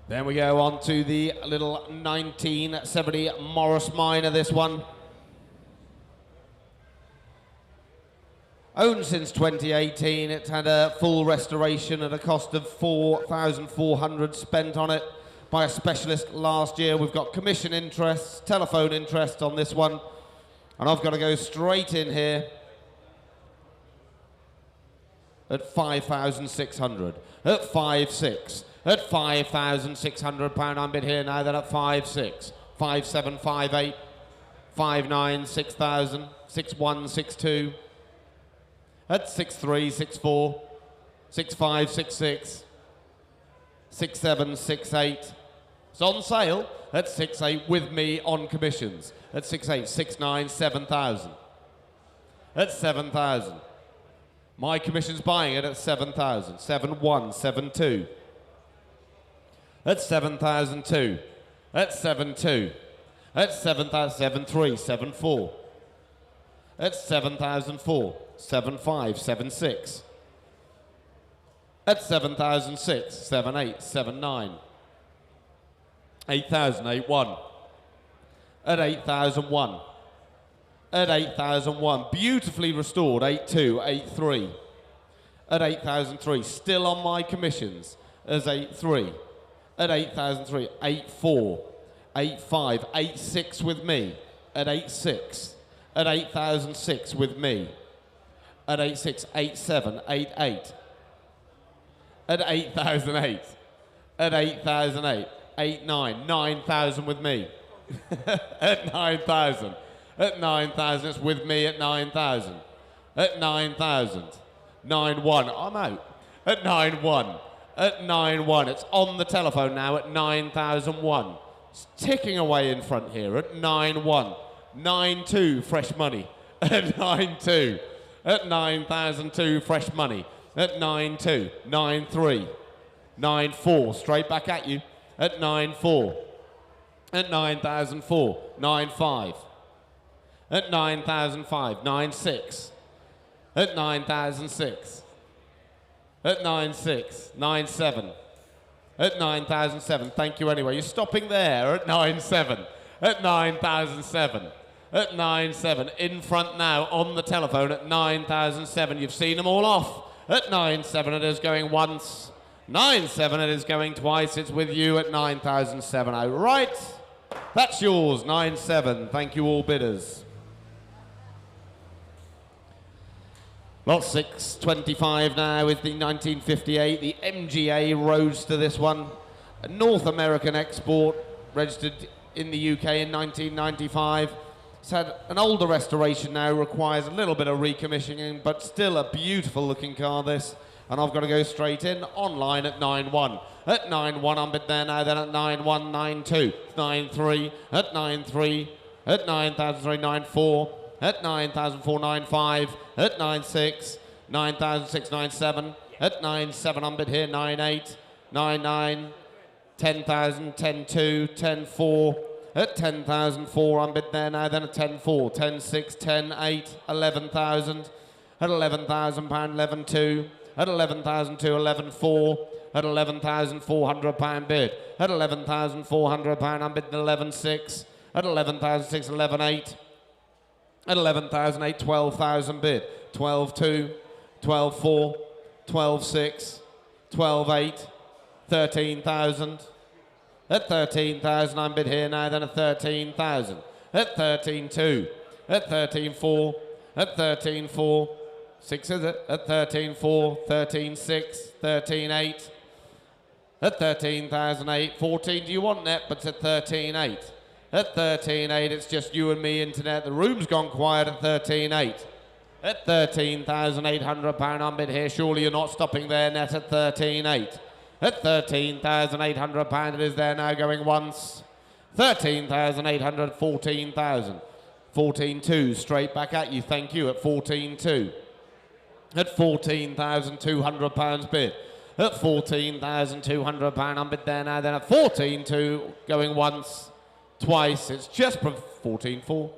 Then we go on to the little 1970 Morris Minor, this one. Owned since 2018, it's had a full restoration at a cost of 4,400 spent on it by a specialist last year. We've got commission interest, telephone interest on this one, and I've got to go straight in here at 5,600, at 5,600. At 5,600 pound, I'm bid here now, then at 5,600, 5,758, 5,900, 6,000, 6,100, 6,200. At 6,300, 6,400, 6,500, 6,600, 6,700, 6,800. It's on sale at 6,800 with me on commissions. At 6,800, 6,900, 7,000. At 7,000. My commission's buying it at 7,000. 7,100, 7,200. At 7,002. At 7,200. At 7,000, 7,300, 7,400. At 7,004. 7,500, 7,600. At 7,006, 7,800, 7,900. 8,000, 8,100. At 8,001. At 8,001, beautifully restored, 8,200, 8,300. At 8,003, still on my commissions as 8,300. At 8,003, 8,400, 8,500, 8,600 with me. At 8,600. At 8,006 with me. At 8,600, 8,700, 8,800. At 8,008. At 8,008, 8,900, 9,000 with me. At 9,000. At 9,000, it's with me at 9,000. At 9,000. 9,100, I'm out. At 9,100. At 9,100, it's on the telephone now at 9,001. It's ticking away in front here at 9,100. 9,200, fresh money. At 9,200. At 9,002, fresh money. At 9,200. 9,300. 9,400, straight back at you. At 9,400. At 9,004. 9,500. At 9,005. 9,600. At 9,006. At 9,600. 9,700. At 9,007. Thank you anyway. You're stopping there at 9,700. At 9,007. At 9,700. In front now on the telephone at 9,007. You've seen them all off. At 9,700 it is going once. 9,700 it is going twice. It's with you at 9,700. Right. That's yours. 9,700. Thank you all bidders. Lot 625 now is the 1958, the MGA Roadster, this one. A North American export, registered in the UK in 1995. It's had an older restoration now, requires a little bit of recommissioning, but still a beautiful looking car, this. And I've got to go straight in, online at 9,100. At 9,100, I'm bid there now, then at 9,100, 9,200, 9,300, at 9,300, at 9,003, 9,400. At 9,495, at 9,600, 9,697. At 9,700 on bid here. 9,800. 9,900. 10,000. 10,200. 10,400. At 10,004 on bid there now. Then at 10,400. 10,600. 10,800. 11,000. At 11,000 pound. 11,200. At 11,002. 11,400. At 11,400 pound bid. At 11,400 pound on bid. 11,600. At 11,600. 11,800. At 11,008, 12,000 bid. 12,200. 12,400. 12,600. 12,800. 13,000. At 13,000 I'm bid here now, then at 13,000. At 13,200. At 13,400. At 13,400. 6 is it? At 13,400. 13,600. 13,800. At 13,008. 14 do you want net, but it's at 13,800. At 13,800 it's just you and me internet. The room's gone quiet at 13,800. At 13,800 pound on bid here. Surely you're not stopping there net at 13,800. At 13,800 pound it is there now going once. 13,800, 14,000. 14,200 straight back at you, thank you, at 14,200. At 14,200 pounds bid. At 14,200 pound on bid there now, then at 14,200 going once, twice, it's just 14,400.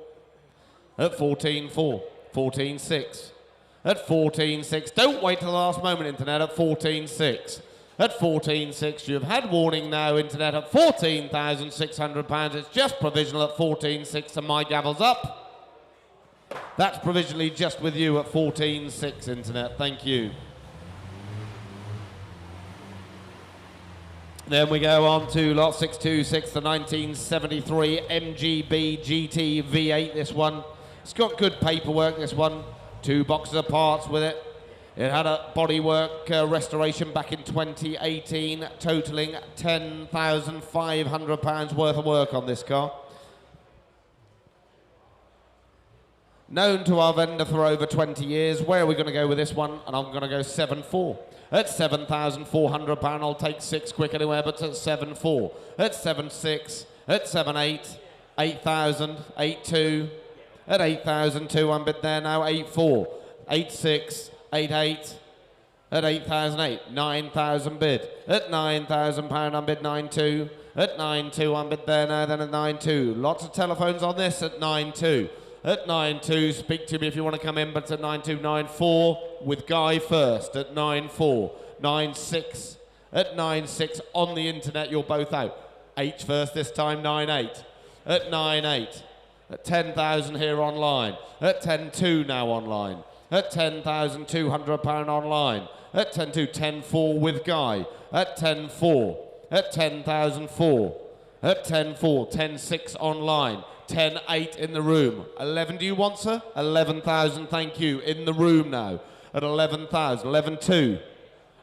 At 14,400. 14,600. At 14,600. Don't wait till the last moment, internet, at 14,600. At 14,600. You've had warning now, internet, at 14,600 pounds. It's just provisional at 14,600 and my gavel's up. That's provisionally just with you at 14,600, internet. Thank you. Then we go on to lot 626, the 1973 MGB GT V8, this one. It's got good paperwork, this one. 2 boxes of parts with it. It had a bodywork restoration back in 2018, totaling £10,500 worth of work on this car. Known to our vendor for over 20 years. Where are we going to go with this one? And I'm going to go 7,400. At £7,400, I'll take 6 quick anywhere, but at 7,400. At 7,600. At 7,800. 8,000. 8,200. At 8,200 I'm bid there now, 8,400. 8,600. 8,800. At 8,008, 9,000 bid. At £9,000 I'm bid 9,200. At 9,200 I'm bid there now, then at 9,200. Lots of telephones on this at 9,200. At 9,200, speak to me if you want to come in, but it's at 9,200. 9,400 with Guy first at 9,400. 9,600. At 9,600 on the internet, you're both out. H first this time, 9,800. At 9,800. At 10,000 here online. At 10,200 now online. At £10,200 online. At 10,200, 10,400 with Guy. At 10,400. At 10,004. At 10,400, 10,600 online. 10,800 in the room. 11 do you want, sir? 11,000, thank you. In the room now. At 11,000. 11,200.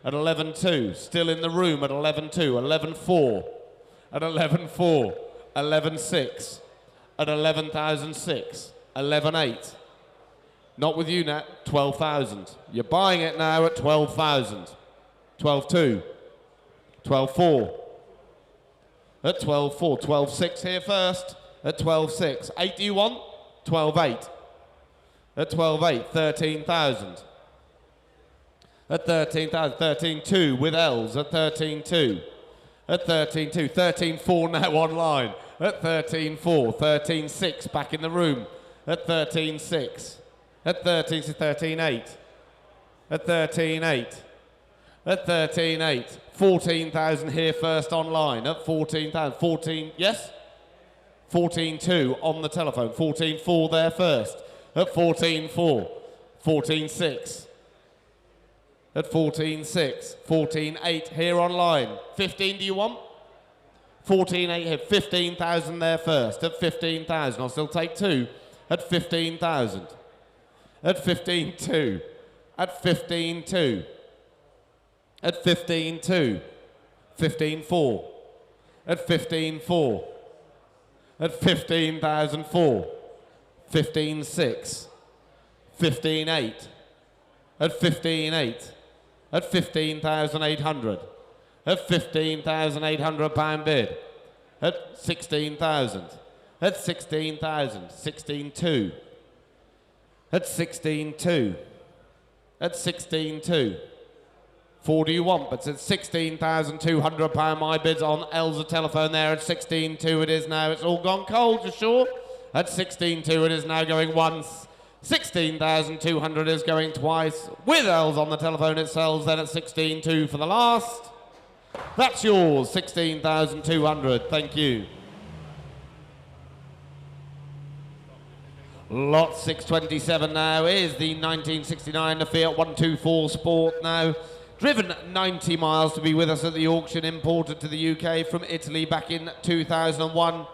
At 11,200. Still in the room at 11,200. 11,400. At 11,400. 11,600. At 11,006. 11,800. Not with you, Nat. 12,000. You're buying it now at 12,000. 12,200. 12,400. At 12,400. 12,600 here first. At 12,600. 8 do you want? 12,800. At 12,800. 13,000. At 13,000. 13,200 with L's. At 13,200. At 13,200. 13,400 now online. At 13,400. 13,600 back in the room. At 13,600. At 13,600. 13,800. At 13,800. At 13,800. 14,000 here first online. At 14,000. 14, yes? 14,200 on the telephone. 14,400 there first. At 14,400. 14,600. At 14,600. 14,800 here online. 15 do you want? 14,800 here. 15,000 there first. At 15,000. I'll still take 2. At 15,000. At 15,200. At 15,200. At 15,200. 15,400. At 15,400. At 15,004. 15,600. 15,800. At 15,800. At 15,800. At 15,800 pound bid. At 16,000. At 16,000. 16,200. At 16,200. at 16.2. 4 do you want, but it's £16,200. My bid's on Elsa telephone there at 16.2 it is now. It's all gone cold, you're sure? At 16.2 it is now going once. 16,200 is going twice. With Els on the telephone it sells then at 16.2 for the last. That's yours, 16,200. Thank you. Lot 627 now is the 1969 Fiat 124 Sport now. Driven 90 miles to be with us at the auction, imported to the UK from Italy back in 2001.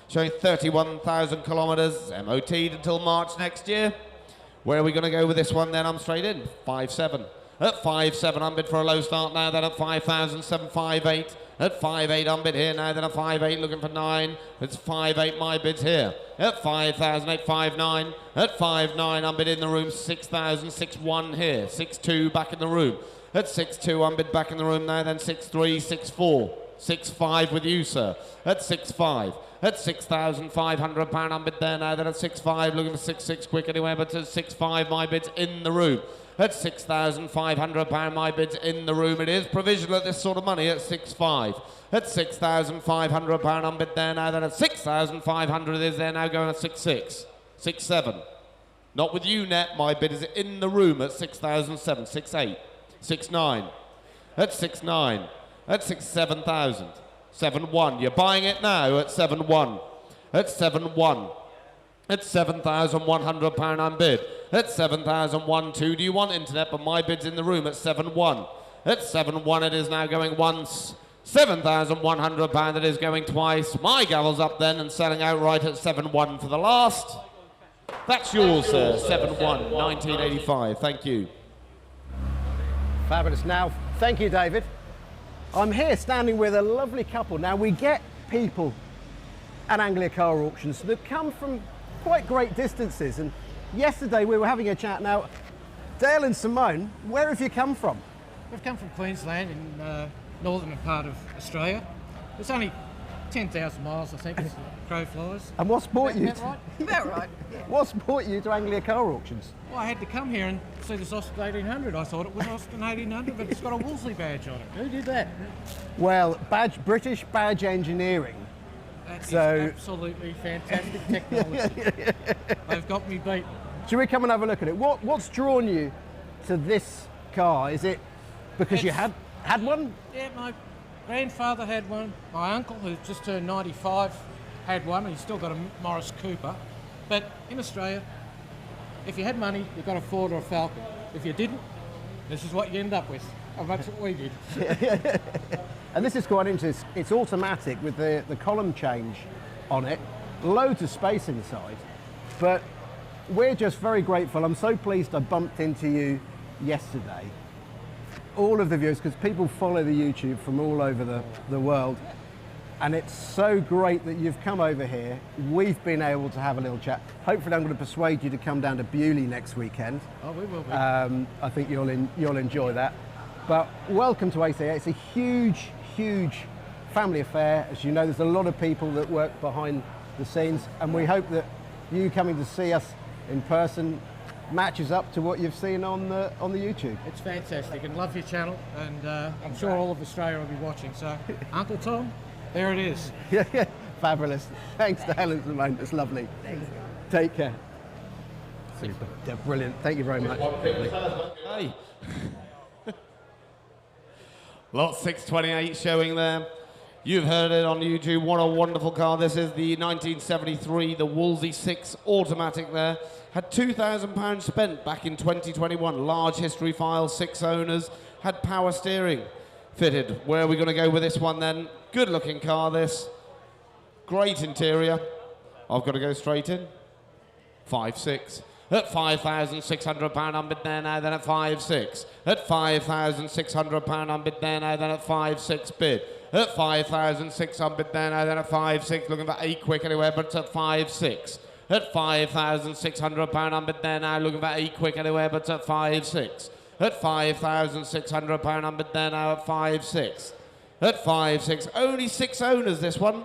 Showing 31,000 kilometres, MOT'd until March next year. Where are we going to go with this one then? I'm straight in, 5.7. At 5.7 I'm bid for a low start now, then at 5,758. At 5.8 I'm bid here now, then at 5.8 looking for 9. It's 5.8 my bid's here. At 5,859. At 5.9 I'm bid in the room, 6,061 here. 6.2 back in the room. At 6.2 I'm bid back in the room now, then 6.3, 6.4. 6.5 with you, sir. At 6.5. At £6,500 I'm bid there now, then at 6.5 looking for 6.6 quick anyway, but at 6.5 my bid's in the room. At £6,500 my bid's in the room. It is provisional at this sort of money at 6.5. At £6,500 I'm bid there now, then at 6,500 it is there now going at 6.6. 6.7. Not with you, Net. My bid is in the room at 6,007. 6.8. 6.9. At 6.9. At 7,000. 7.1. You're buying it now at 7.1. At 7.1. At £7,100 I'm bid. At 7,001.2. Do you want internet? But my bid's in the room at 7.1. At 7.1 it is now going once. £7,100 it is going twice. My gavel's up then and selling outright at 7.1 for the last. That's yours, sir. 7.1, 1985. Thank you. Fabulous. Now, thank you, David. I'm here standing with a lovely couple. Now, we get people at Anglia Car Auctions that come from quite great distances. And yesterday we were having a chat. Now, Dale and Simone, where have you come from? We've come from Queensland in northern part of Australia. It's only 10,000 miles, I think, as the crow flies. And what's brought you? About right? About right. Yeah. What's brought you to Anglia Car Auctions? Well, I had to come here and see this Austin 1800. I thought it was Austin 1800, but it's got a Wolseley badge on it. Who did that? Well, British Badge Engineering. That is So- absolutely fantastic technology. They've got me beat. Should we come and have a look at it? What's drawn you to this car? Is it because you had one? Yeah, my grandfather had one. My uncle, who just turned 95, had one. He's still got a Morris Cooper. But in Australia, if you had money, you got a Ford or a Falcon. If you didn't, this is what you end up with. And that's what we did. And this is quite interesting. It's automatic with the column change on it. Loads of space inside. But we're just very grateful. I'm so pleased I bumped into you yesterday. All of the viewers, because people follow the YouTube from all over the world. And it's so great that you've come over here. We've been able to have a little chat. Hopefully I'm going to persuade you to come down to Bewley next weekend. Oh, we will be. I think you'll enjoy that. But welcome to ACA. It's a huge, huge family affair. As you know, there's a lot of people that work behind the scenes, and we hope that you coming to see us in person matches up to what you've seen on the YouTube. It's fantastic, and love your channel, and I'm sure all of Australia will be watching. So, Uncle Tom, there it is. Yeah, fabulous. Thanks to Helen Simone. It's lovely. Thanks. Take care. Super. Yeah, brilliant. Thank you very much. Hey. Lot 628 showing there. You've heard it on YouTube. What a wonderful car. This is the 1973, the Wolseley 6 automatic there. Had £2,000 spent back in 2021. Large history file, 6 owners. Had power steering fitted. Where are we going to go with this one then? Good looking car this. Great interior. I've got to go straight in. 5.6. At £5,600 I'm bid there now, then at 5.6. At £5,600 I'm bid there now, then at 5.6 bid. At 5,600 I'm bid there now, then at 5.6. Looking for 8 quick anywhere, but it's at 5.6. At £5,600 I'm bid there now, looking for 8 quick anywhere, but it's at 5.6. At £5,600 I'm bid there now at 5.6. At 5.6. Only 6 owners this one.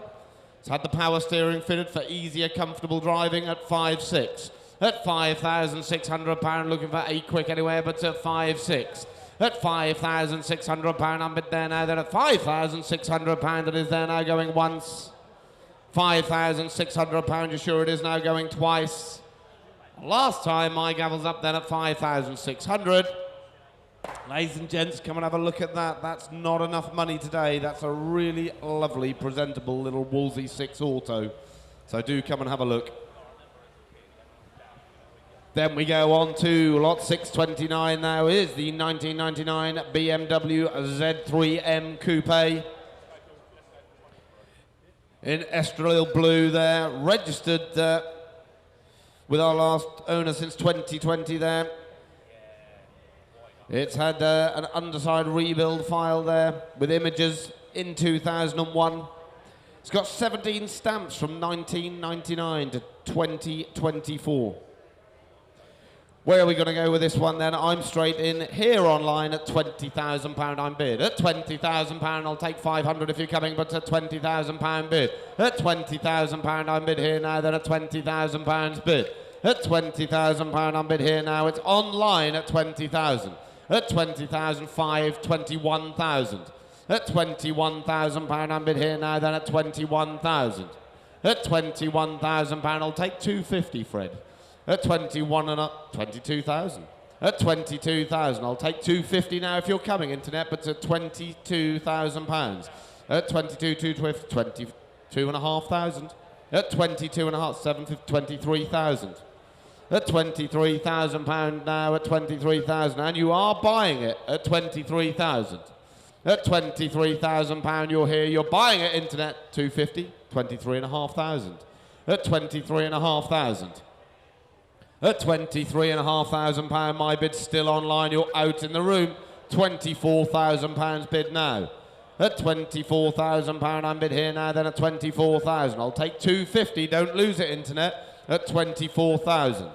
It's had the power steering fitted for easier, comfortable driving at 5.6. At £5,600, looking for 8 quick anywhere, but at 5-6. At £5,600, I'm bid there now. Then at £5,600, it is there now going once. £5,600, you're sure it is now going twice. Last time, my gavel's up then at 5,600. Ladies and gents, come and have a look at that. That's not enough money today. That's a really lovely, presentable little Wolsey 6 Auto. So do come and have a look. Then we go on to lot 629 now is the 1999 BMW Z3M Coupe. In Estrel blue there, registered with our last owner since 2020 there. It's had an underside rebuild file there with images in 2001. It's got 17 stamps from 1999 to 2024. Where are we going to go with this one then? I'm straight in here online at £20,000 I'm bid. At £20,000 I'll take 500 if you're coming, but at £20,000 bid. At £20,000 I'm bid here now, then at £20,000 bid. At £20,000 I'm bid here now. It's online at 20,000. At 20,000, 21,000. At £21,000 I'm bid here now, then at 21,000. At £21,000 I'll take 250, Fred. At 21 and up, 22,000. At 22,000, I'll take 250 now if you're coming, internet, but at £22,000. At 22,500. At 22,500, 23,000. At £23,000 now, at 23,000, and you are buying it at 23,000. At £23,000, you're here, you're buying it, internet, 250, 23,500. At 23,500. At £23,500, my bid's still online. You're out in the room. £24,000 bid now. At £24,000, I'm bid here now. Then at 24,000, I'll take 250. Don't lose it, internet. At 24,000.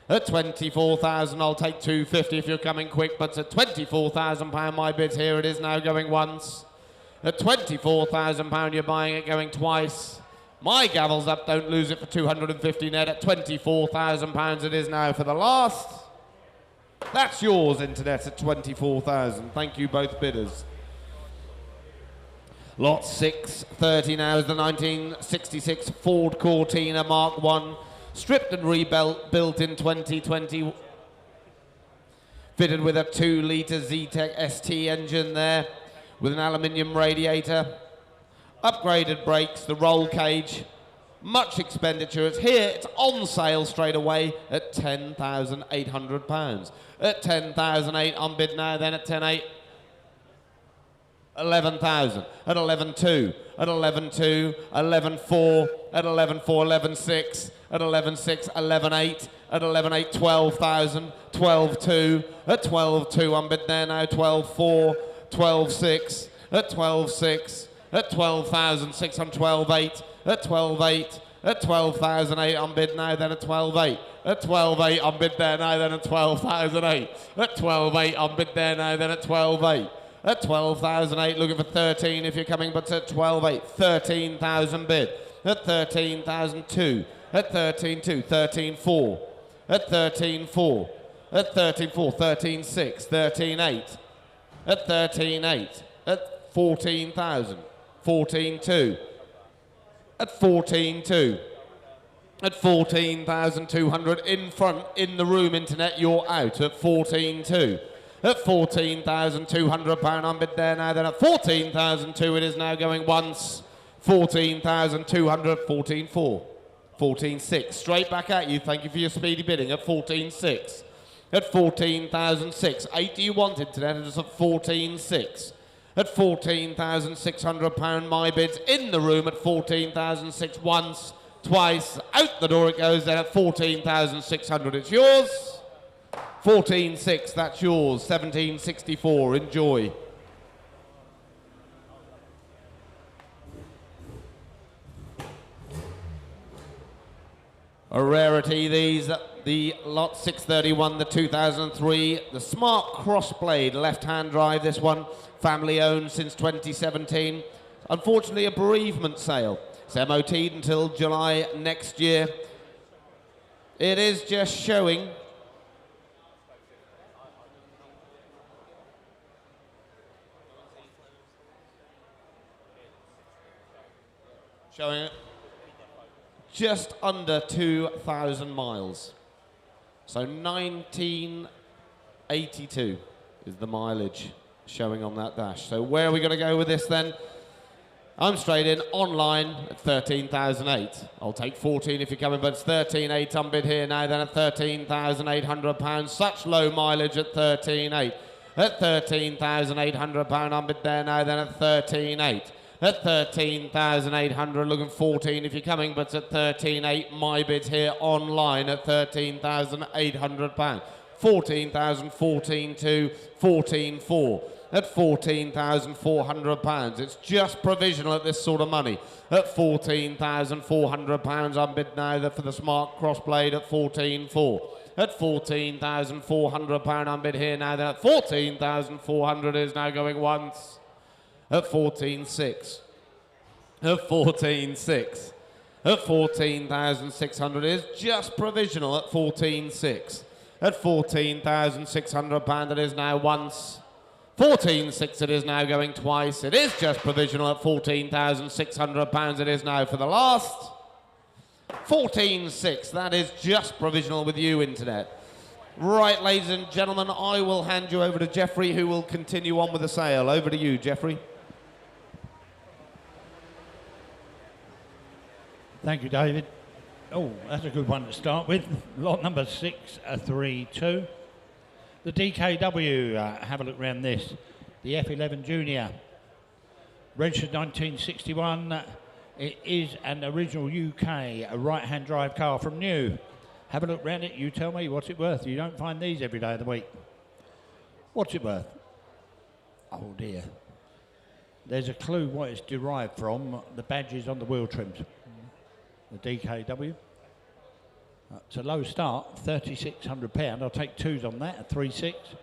At 24,000, I'll take 250 if you're coming quick. But at £24,000, my bid's here. It is now going once. At £24,000, you're buying it going twice. My gavel's up, don't lose it for 250 net at £24,000 it is now for the last. That's yours, internet, at 24,000. Thank you, both bidders. Lot 630 now is the 1966 Ford Cortina Mark 1, stripped and rebuilt in 2020. Fitted with a 2-litre Z-Tech ST engine there, with an aluminium radiator. Upgraded brakes, the roll cage, much expenditure. It's here, it's on sale straight away at £10,800. At 10,008 on bid now, then at 10,800. 11,000, at 11,200, at 11,200, 11,400, at 11,400, 11,600, at 11,600, 11,800, at 11,800, 12,000, 12,200, at 12,200 on bid there now, 12,400, 12,600, at 12,600. At 12,600, 12,800, at 12,800, at 12,008 on bid now, then at 12,800, at 12,800 on bid there now, then at 12,008, at 12,800 on bid there now, then at 12,800, at 12,008 looking for 13 if you're coming, but at 12,800, 13,000 bid, at 13,002, at 13,200, 13,400, at 13,400, at 13,400, 13,600, 13,800, at 13,800, at 14,000. 14,200, at 14,200, at 14,200 in front, in the room, internet, you're out at 14,200, at £14,200 on bid there now, then at 14,200 it is now going once, 14,200, 14,400, 14,600, straight back at you, thank you for your speedy bidding, at 14,600, at 14,600, 8 do you want, internet, it is at 14,600. At £14,600, my bid's in the room at 14,600 once, twice, out the door it goes, then at 14,600 it's yours. 14,600, that's yours, 1764, enjoy. A rarity these, the lot 631, the 2003, the Smart Crossblade left-hand drive, this one. Family owned since 2017. Unfortunately, a bereavement sale. It's MOT'd until July next year. It is just showing. Showing it just under 2,000 miles. So 1982 is the mileage showing on that dash. So where are we going to go with this then? I'm straight in online at 13,008. I'll take 14 if you're coming, but it's 13,800 unbid here now, then at £13,800. Such low mileage at 13,800. At £13,800 unbid there now, then at 13,800. At 13,800, looking 14 if you're coming, but at 13,800, my bid here online at £13,800. 14,000, 14,2, 14,4. At £14,400. It's just provisional at this sort of money. At £14,400, I'm bid now for the smart crossblade at 14,4. At £14,400, I'm bid here now, then at 14,400 is now going once. At 14,600. At 14,600. At 14,600 is just provisional at 14,600. At £14,600 it is now once. 14,600 it is now going twice. It is just provisional at £14,600 it is now for the last. 14,600, that is just provisional with you, Internet. Right, ladies and gentlemen, I will hand you over to Jeffrey, who will continue on with the sale. Over to you, Jeffrey. Thank you, David. Oh, that's a good one to start with. Lot number 632. The DKW, have a look around this. The F11 Junior. Registered 1961. It is an original UK, a right-hand drive car from new. Have a look around it. You tell me what's it worth. You don't find these every day of the week. What's it worth? Oh, dear. There's a clue what it's derived from. The badges on the wheel trims. The DKW. It's a low start, £3,600. I'll take twos on that at 3,600,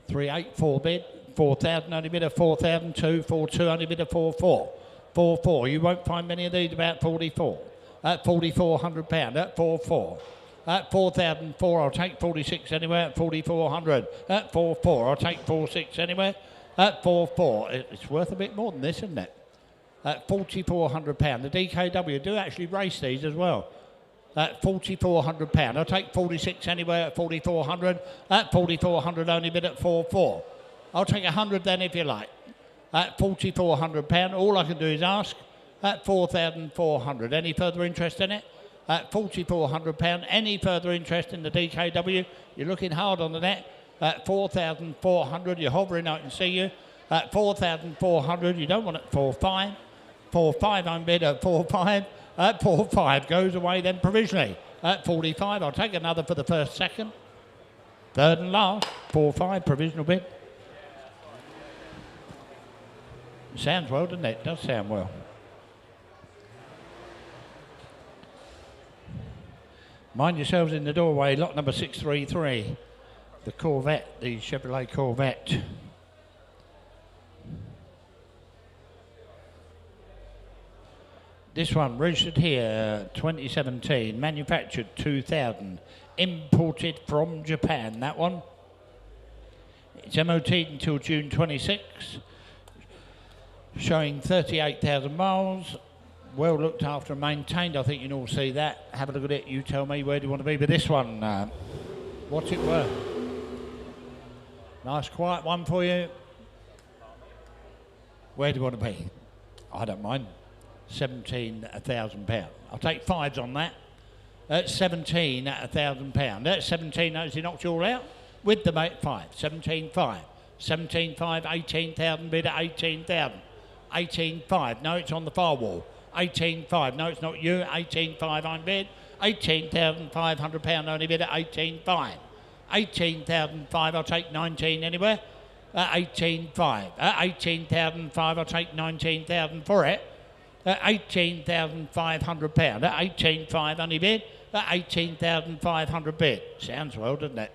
3,800, 4 bid, 4,000 only bid at 4,002, 4,200 only bid at 4,400, 4,400. You won't find many of these about 44. At £4,400 at 4,400. At 4,004, I'll take 46 anywhere at 4,400. At 4,400, I'll take 46 anywhere at 4,400. It's worth a bit more than this, isn't it? At £4,400. The DKW do actually race these as well. At £4,400. I'll take 46 anywhere at 4,400. At 4,400 only bid at 4,400. I'll take 100 then if you like. At £4,400. All I can do is ask. At 4,400. Any further interest in it? At £4,400. Any further interest in the DKW? You're looking hard on the net. At 4,400. You're hovering, I can see you. At 4,400. You don't want it 4,500. 4,500 I'm bid at 4,500. At 4,500 goes away then provisionally. At 45, I'll take another for the first, second, third and last. 4,500 provisional bid. Sounds well, doesn't it? It does sound well. Mind yourselves in the doorway, lot number 633. The Corvette, the Chevrolet Corvette. This one, registered here, 2017, manufactured 2000, imported from Japan, that one. It's MOT'd until June 26, showing 38,000 miles, well looked after and maintained. I think you can all see that. Have a look at it, you tell me where do you want to be. But this one, what's it worth? Nice quiet one for you. Where do you want to be? I don't mind. £17,000. I'll take fives on that. At £17,000. At 17, notice he knocked you all out with the mate 5. 17,500. 17,500, 18,000 bid at 18,000. 18,500. No, it's on the far wall. 18,500. No, it's not you. 18,500 I'm bid. £18,500 only bid at 18,500. 18,500. I'll take 19 anywhere. At 18,500. At 18,500. I'll take 19,000 for it. At £18,500. At 18,500 only bid. At 18,500 bid. Sounds well, doesn't it?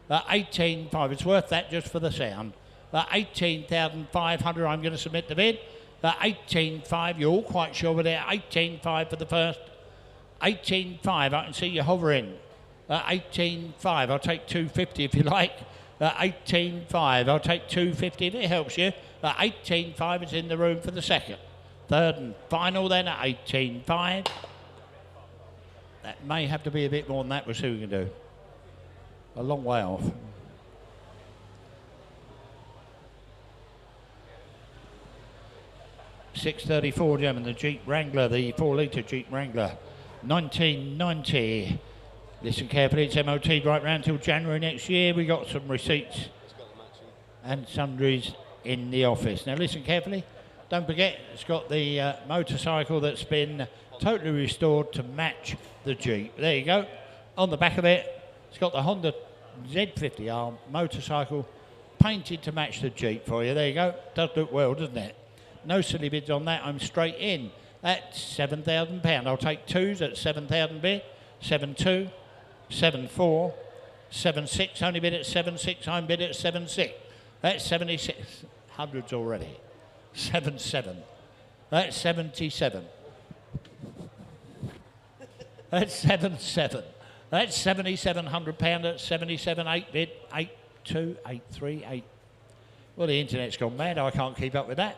At 18,500. It's worth that just for the sound. At 18,500 I'm going to submit the bid. At 18,500 you're all quite sure with it. 18,500 for the first. 18,500 I can see you hovering. 18.5. I'll take 250 if you like. 18.5. I'll take 250 if it helps you. 18.5 is in the room for the second. Third and final then at 18.5. That may have to be a bit more than that. We'll see what we can do. A long way off. $634, German, the Jeep Wrangler, the 4-litre Jeep Wrangler, 1990. Listen carefully, it's MOT right round till January next year. We got some receipts and sundries in the office. Now listen carefully, don't forget it's got the motorcycle that's been totally restored to match the Jeep. There you go. On the back of it, it's got the Honda Z50R motorcycle painted to match the Jeep for you. There you go. Does look well, doesn't it? No silly bids on that. I'm straight in at £7,000. I'll take twos at 7,000 bid. 7.2, 7.4, 7.6. Only bid at 7.6. I'm bid at 7.6. That's 76. Hundreds already. 7.7. That's 77. That's 7.7. That's £7,700. That's 77. 8 bid. 8.2, 8.3, 8. Well, the internet's gone mad. I can't keep up with that.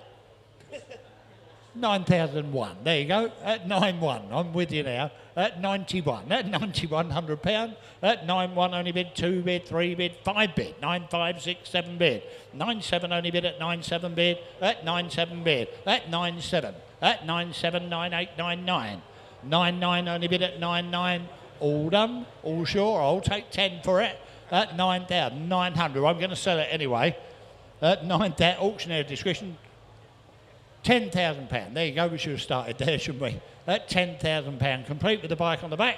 9,001. There you go. At 9.1. I'm with you now. At 91. At £9,100. At 9.1 only bid. 2 bid. 3 bid. 5 bid. 9.5, 6, 7 bid. 9.7 only bid at 9.7 bid. At 9.7 bid. At 9.7. At 9.7, 9.8, 9.9. 9.9 only bid at 9.9. All done. All sure. I'll take 10 for it. At 9,900. I'm going to sell it anyway. At 9,000. Auctioneer discretion. £10,000. There you go. We should have started there, shouldn't we? At £10,000, complete with the bike on the back.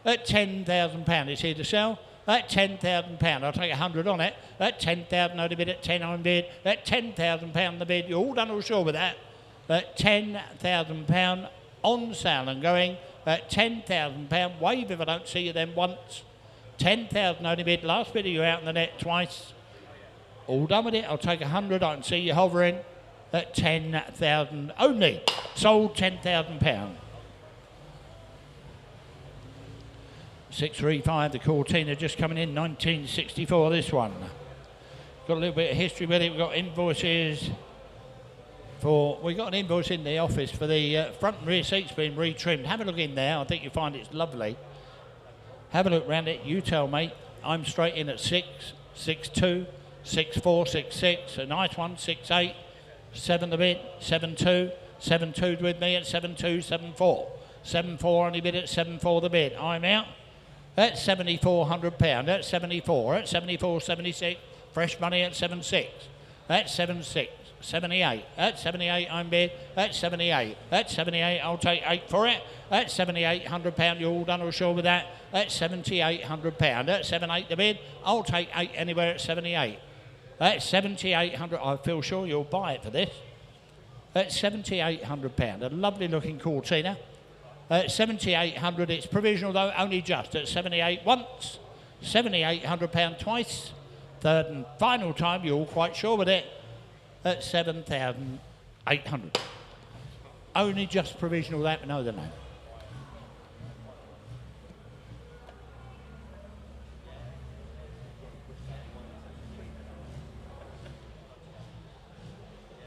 At £10,000, it's here to sell. At £10,000, I'll take 100 on it. At 10,000, only bid at 10 on bid. At £10,000 the bid. You're all done, all sure with that. At £10,000 on sale and going. At £10,000, wave if I don't see you then once. 10,000 only bid. Last bid of you out in the net twice. All done with it. I'll take 100. I can see you hovering. At 10,000 only. Sold £10,000. 635, the Cortina just coming in, 1964, this one. Got a little bit of history with it. We've got invoices for, we got an invoice in the office for the front and rear seats being retrimmed. Have a look in there. I think you'll find it's lovely. Have a look round it. You tell me. I'm straight in at 6, 6.2, 6.4, 6.6. A nice one, 6.8. 7 the bid, 7.2, 7.2 with me at 7.2, 7.4. 7.4 only bid at 7.4 the bid. I'm out at £7,400. At 74, at 74, 76. Fresh money at 7.6. At 7.6, 78. At 78 I'm bid. At 78. At 78 I'll take 8 for it. At £7,800 you're all done or sure with that. At £7,800. At 7.8 the bid. I'll take 8 anywhere at 78. At £7,800, I feel sure you'll buy it for this. At £7,800, a lovely looking Cortina. At £7,800, it's provisional though, only just. At 78 once, £7,800 twice. Third and final time, you're all quite sure with it. At 7,800. Only just provisional that, but no, they're not.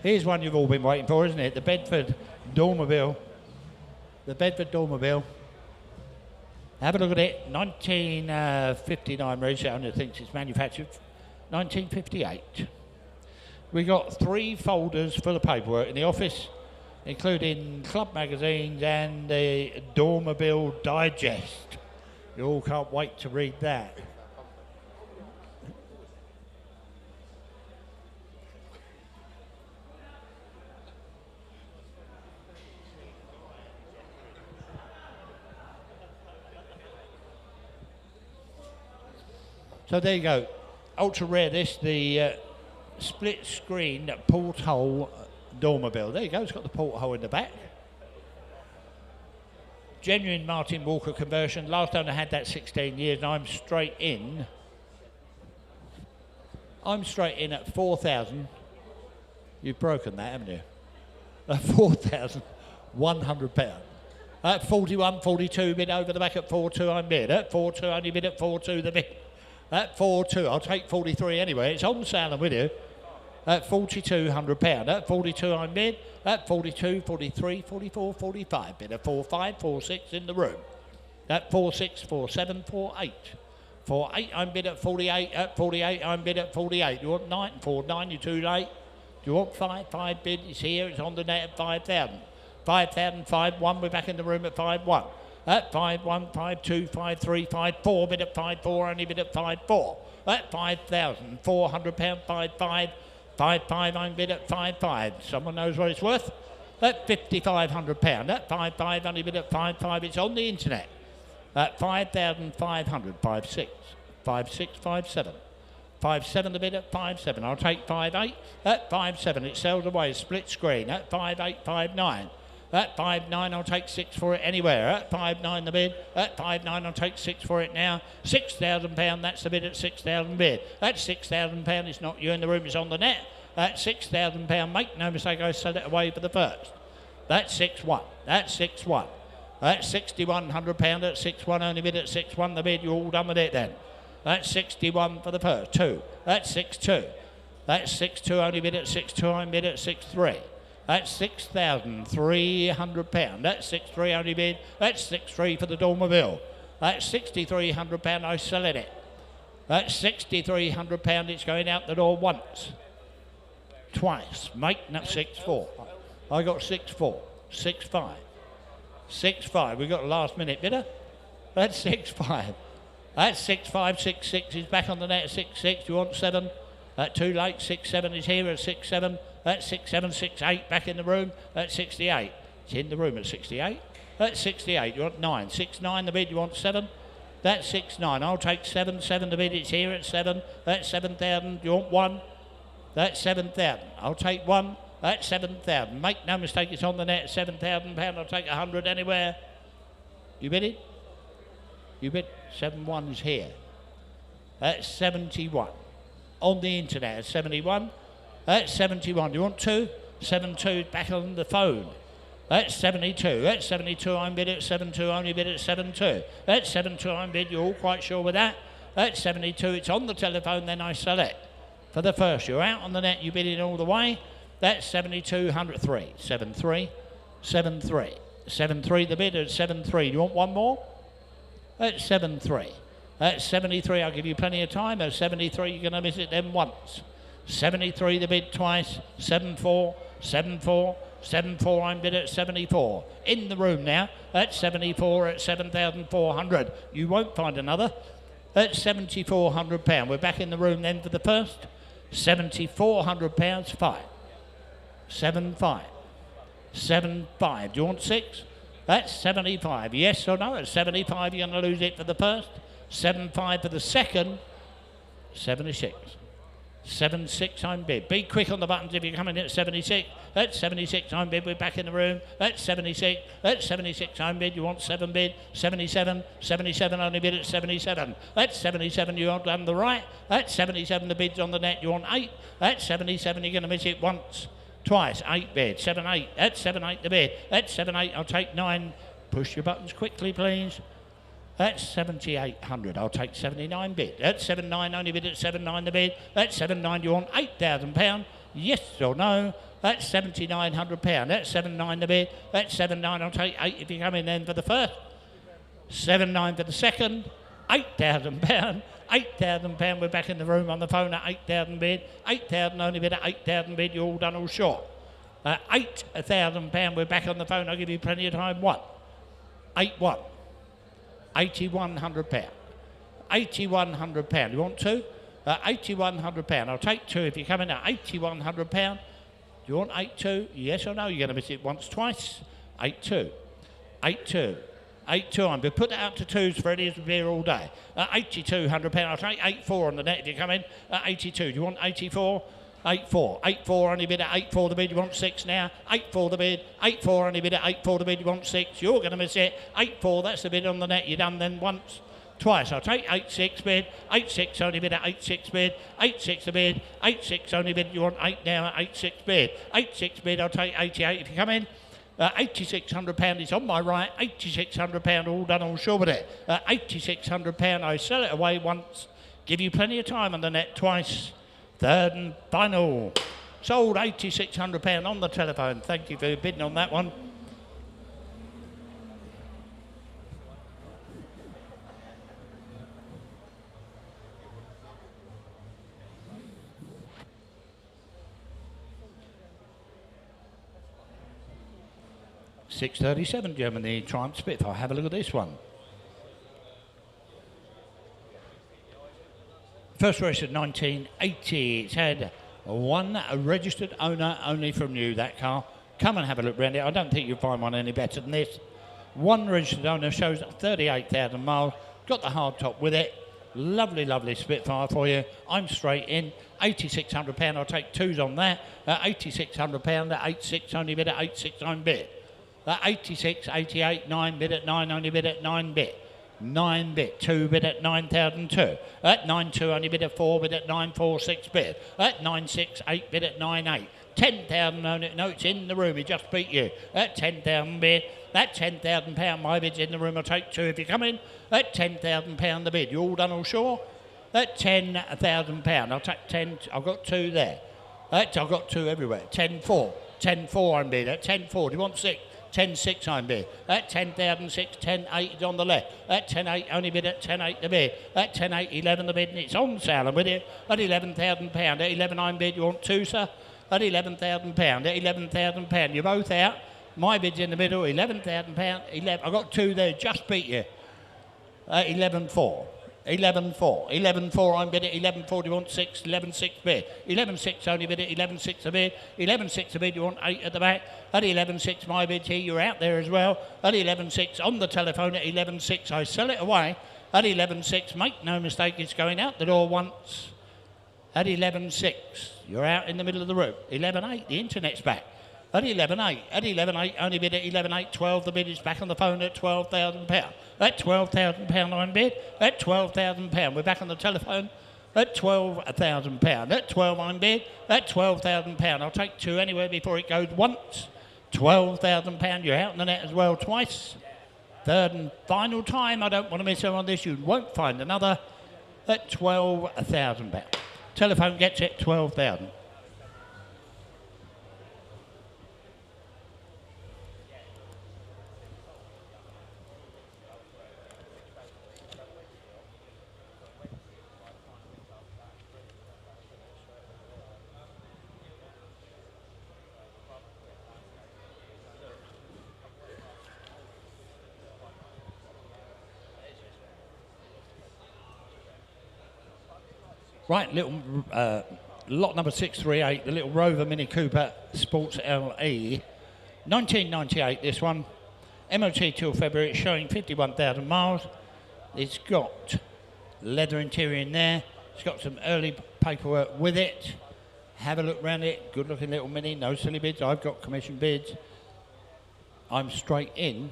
Here's one you've all been waiting for, isn't it? The Bedford Dormobile. The Bedford Dormobile. Have a look at it. 1959 register. I only think it's manufactured. 1958. We got 3 folders full of paperwork in the office, including club magazines and the Dormobile Digest. You all can't wait to read that. So there you go, ultra rare this, the split screen porthole Dormobile. There you go, it's got the porthole in the back. Genuine Martin Walker conversion, last owner had that 16 years and I'm straight in at 4,000. You've broken that, haven't you? £4,100. At 41, 42, bid over the back at 4-2, I'm bid. At 4-2, only bid at 4-2, the bid. At 4-2, I'll take 43 anyway. It's on sale, I'm with you. At £4,200. At 42, I'm bid. At 42, 43, 44, 45. Bid at 4-5, 4-6 in the room. At 4-6, 4-7, 4-8. 4-8, I'm bid at 48. At 48, I'm bid at 48. You want 9? 4-9, you're too late. Do you want 5? 5 bid, it's here, it's on the net at 5,000. 5,000, 5-1, we're back in the room at 5-1. At 5-1, 5-2, 5-3, 5-4, bid at 5-4, only bid at 5-4. At 5,000, £400, 5-5. 5-5, I'm bid at 5-5. Someone knows what it's worth? At £5,500. At 5-5, only bid at 5-5. It's on the internet. At 5,500. 5-6. 5-6, 5-7. 5-7 the bid at 5-7. I'll take 5-8. At 5-7, it sells away. Split screen. At 5-8, 5-9. At 5-9, I'll take 6 for it anywhere. At 5-9 the bid. At 5-9, I'll take 6 for it now. £6,000, that's the bid at 6,000 bid. At £6,000, it's not you in the room, it's on the net. At £6,000, make no mistake, I sell it away for the first. That's 6-1. That's 6-1. That's £6,100 at 6-1, only bid at 6-1 the bid. You're all done with it then. That's 61 for the first. 2. That's 6-2. That's 6-2, only bid at 6-2, I'm bid at 6-3. That's £6,300. That's 6-3 only bid. That's 6-3 for the Dormerville. That's £6,300. I selling it. That's £6,300. It's going out the door once, twice. Make that 6-4. I got 6-4, 6-5, 6-5. We got a last minute bidder. That's 6-5. That's 6-5, 6-6 is back on the net at 6-6. You want 7? Too late. 6-7 is here at 6-7. That's 6-7, 6-8 back in the room at 68. It's in the room at 68. That's 68. You want 9. 6-9 the bid. You want 7? That's 6-9. I'll take 7. 7 the bid. It's here at 7. That's 7,000. You want 1? That's 7,000. I'll take 1. That's 7,000. Make no mistake, it's on the net at £7,000. I'll take 100 anywhere. You bid it? You bid? 7-1 is here. That's 71. On the internet at 71. That's 71. Do you want 2? 7-2 back on the phone. That's 72. That's 72. I'm bid at 7-2. Only bid at 7-2. That's 7-2. I'm bid. You're all quite sure with that? That's 72. It's on the telephone. Then I sell it. For the first, you're out on the net. You bid it all the way. That's 7200. 3. 7-3. 7-3. 7-3. The bid at 7-3. Do you want one more? That's 7-3. That's 73. I'll give you plenty of time. At 73, you're going to miss it then once. 73 the bid twice. 7-4, 7-4, 7-4, I'm bid at 74. In the room now at 74 at 7,400. You won't find another. At £7,400. We're back in the room then for the first. £7,400, 5. 7-5. 7-5. Do you want 6? That's 75. Yes or no? At 75 you're going to lose it for the first. 7-5 for the second. 76. 7-6, I'm bid. Be quick on the buttons if you're coming in at 76. That's 76, I'm bid. We're back in the room. That's 76. That's 76, I'm bid. You want 7 bid? 77. 77, only bid at 77. That's 77, you want done the right. That's 77, the bid's on the net. You want 8. That's 77, you're going to miss it once, twice. 8 bid. 7-8. That's 7-8 the bid. That's 7-8, I'll take 9. Push your buttons quickly, please. That's 7,800. I'll take 79 bid. That's 7-9, only bid at 7-9 the bid. That's 7-9, you want £8,000? Yes or no? That's £7,900. That's 7-9 the bid. That's 7-9, I'll take 8 if you come in then for the first. 7-9 for the second. £8,000. £8,000, we're back in the room on the phone at 8,000 bid. 8,000, only bid at 8,000 bid. You're all done, all short. £8,000, we're back on the phone. I'll give you plenty of time. 1. 8-1. £8,100. £8,100. You want 2? £8,100. I'll take 2 if you come in at £8,100. Do you want 8-2? Yes or no? You're going to miss it once, twice. 8-2. 8-2. 8-2. I'm going to put that up to 2s for Eddie's beer all day. £8,200. I'll take 8-4 on the net if you come in at 82. Do you want 84? 8-4. 8-4, only bid at 8-4 the bid. You want 6 now? 8-4 the bid. 8-4, only bid at 8-4 the bid. You want 6? You're going to miss it. 8-4, that's the bid on the net. You're done then once, twice. I'll take 8-6 bid. 8-6, only bid at 8-6 bid. 8-6 the bid. 8-6, only bid. You want 8 now at 8-6 bid. 8-6 bid, I'll take 88 if you come in. £8,600 is on my right, £8,600 all done, all sure with it. £8,600, I sell it away once, give you plenty of time on the net twice. Third and final. Sold £8,600 on the telephone. Thank you for bidding on that one. £6.37, Germany, Triumph Spitfire. Have a look at this one. First registered 1980. It's had one registered owner only from new, that car. Come and have a look round it. I don't think you'll find one any better than this. One registered owner, shows 38,000 miles. Got the hard top with it. Lovely, lovely Spitfire for you. I'm straight in. £8,600. I'll take twos on that. £8,600 at 8.6, only bid at 8.6, I'm bid. 86, 88, 9 bid at 9, only bid at 9 bid. 9 bid, 2 bid at 9,002. At 9.2, only bid at 4 bid at 9.46 bid. At 9.6, 8 bid at 9.8. 10,000, no, it's in the room, he just beat you. At 10,000 bid, at £10,000, my bid's in the room, I'll take two if you come in. At £10,000 the bid, you all done all sure? At £10,000, I'll take 10, I've got two there. I've got two everywhere, 10.4, 10.4 I'm bid, at 10.4, do you want 6? 10.6 I'm bid. At 10,006, 10.8 is on the left. At 10.8, only bid at 10.8 the bid. At 10.8, 11 the bid, and it's on sale. I'm with you at £11,000. At 11 I'm bid, you want two, sir? At £11,000. At £11,000, you're both out. My bid's in the middle, £11,000. 11. I've got two there, just beat you. At 11.4. 11.4. 11.4 I'm bid at 11.4, do you want 6? 11.6 bid. 11.6 only bid at 11.6 a bid. 11.6 a bid, you want 8 at the back. At 11.6 my bid's here, you're out there as well. At 11.6 on the telephone at 11.6, I sell it away. At 11.6, make no mistake, it's going out the door once. At 11.6, you're out in the middle of the room. 11.8, the internet's back. At 11.8, only bid at 11.8, 12, the bid is back on the phone at £12,000. At £12,000 I'm bid, at £12,000, we're back on the telephone at £12,000. At 12 I'm bid, at £12,000, I'll take two anywhere before it goes once. £12,000, you're out in the net as well twice. Third and final time, I don't want to miss out on this, you won't find another, at £12,000. Telephone gets it, 12,000. Right, little lot number 638, the little Rover Mini Cooper Sports LE. 1998, this one. MOT till February, it's showing 51,000 miles. It's got leather interior in there. It's got some early paperwork with it. Have a look round it. Good looking little Mini, no silly bids. I've got commission bids. I'm straight in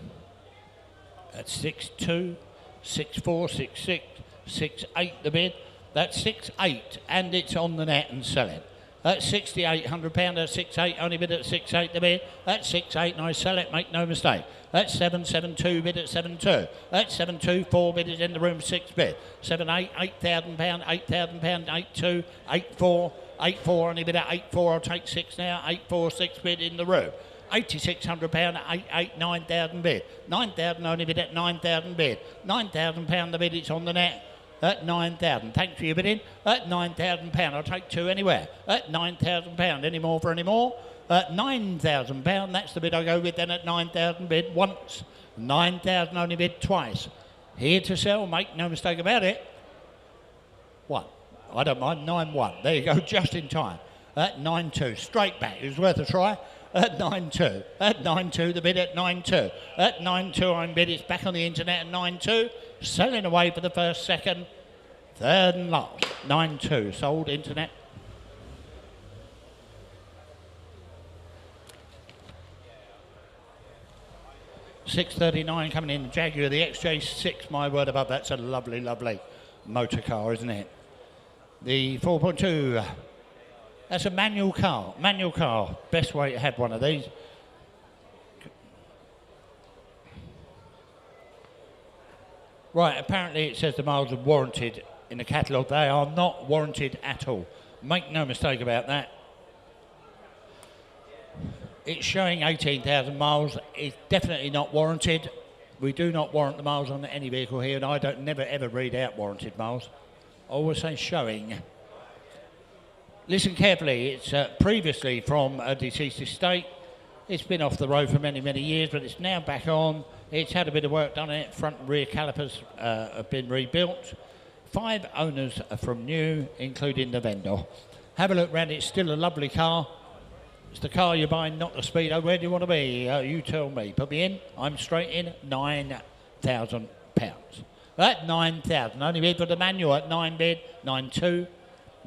at 6.2, 6.4, 6.6, 6.8 the bid. That's 6.8 and it's on the net and selling. At £6,800, at 6.8, only bid at 6.8 the bid. At 6.8 and I sell it, make no mistake. At 7.72 bid at 7.2. At 7.2, 4 bid is in the room, 6 bid. 7.8, £8,000, £8,000, 8.2, 8.4, 8.4, only bid at 8.4, I'll take 6 now. 8.4, 6 bid in the room. £8,600 at 8.8, 9,000 bid. 9,000 only bid at 9,000 bid. £9,000 the bid, it's on the net. At 9,000. Thanks for your bidding. At £9,000. I'll take two anywhere. At £9,000. Any more for any more? At £9,000. That's the bid I go with then at 9,000 bid once. 9,000 only bid twice. Here to sell, make no mistake about it. One. I don't mind. 9-1. There you go, just in time. At 9-2. Straight back. It was worth a try. At 9.2. At 9.2, the bid at 9.2. At 9.2, I'm bid. It's back on the internet at 9.2. Selling away for the first, second, third and last. 9.2. Sold internet. $6.39 coming in. Jaguar, the XJ6. My word above, that's a lovely, lovely motor car, isn't it? The 4.2. That's a manual car. Manual car. Best way to have one of these. Right, apparently it says the miles are warranted in the catalogue. They are not warranted at all. Make no mistake about that. It's showing 18,000 miles. It's definitely not warranted. We do not warrant the miles on any vehicle here, and I don't never ever read out warranted miles. I always say showing. Listen carefully. It's previously from a deceased estate. It's been off the road for many, many years, but it's now back on. It's had a bit of work done on it. Front and rear calipers have been rebuilt. 5 owners are from new, including the vendor. Have a look round. It's still a lovely car. It's the car you're buying, not the Speedo. Where do you want to be? You tell me. Put me in. I'm straight in. £9,000. That 9,000. Only bid for the manual at 9 bid, 9.2,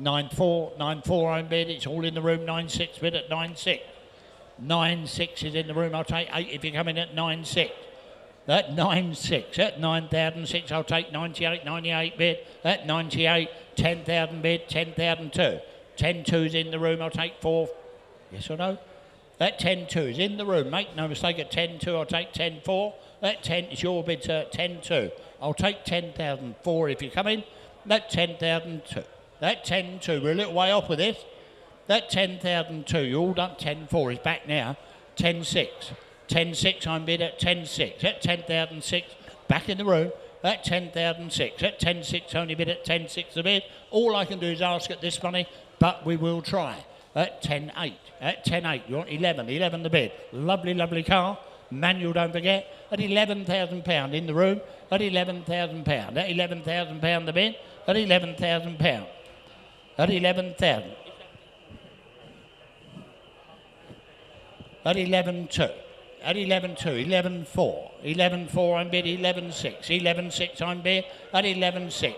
9.4, 9.4 own bid. It's all in the room. 9.6 bid at 9.6. 9.6 is in the room. I'll take 8 if you come in at 9.6. At 9.6, at 9,006, I'll take 98, 98 bid. At 98, 10,000 bid, 10,002. 10.2's in the room. I'll take 4. Yes or no? That 10.2 is in the room. Make no mistake, at 10.2 I'll take 10.4. That 10 is your bid, sir, 10.2. I'll take 10,004 if you come in. That 10,002. That 10.2, we're a little way off with this. That 10,002, you're all done. 10.4 is back now. 10.6. 10.6 I'm bid at 10.6. At 10,006, back in the room. At 10,006. At 10.6 only bid at 10.6 a bid. All I can do is ask at this money, but we will try. At 10.8. At 10.8, you want 11. 11 the bid. Lovely, lovely car. Manual, don't forget. At £11,000 in the room. At £11,000. At £11,000 the bid. At £11,000. At 11,000. At 11.2. At 11.2, 11.4. 11.4 I'm bid, 11.6. 11.6 I'm bid. At 11.6.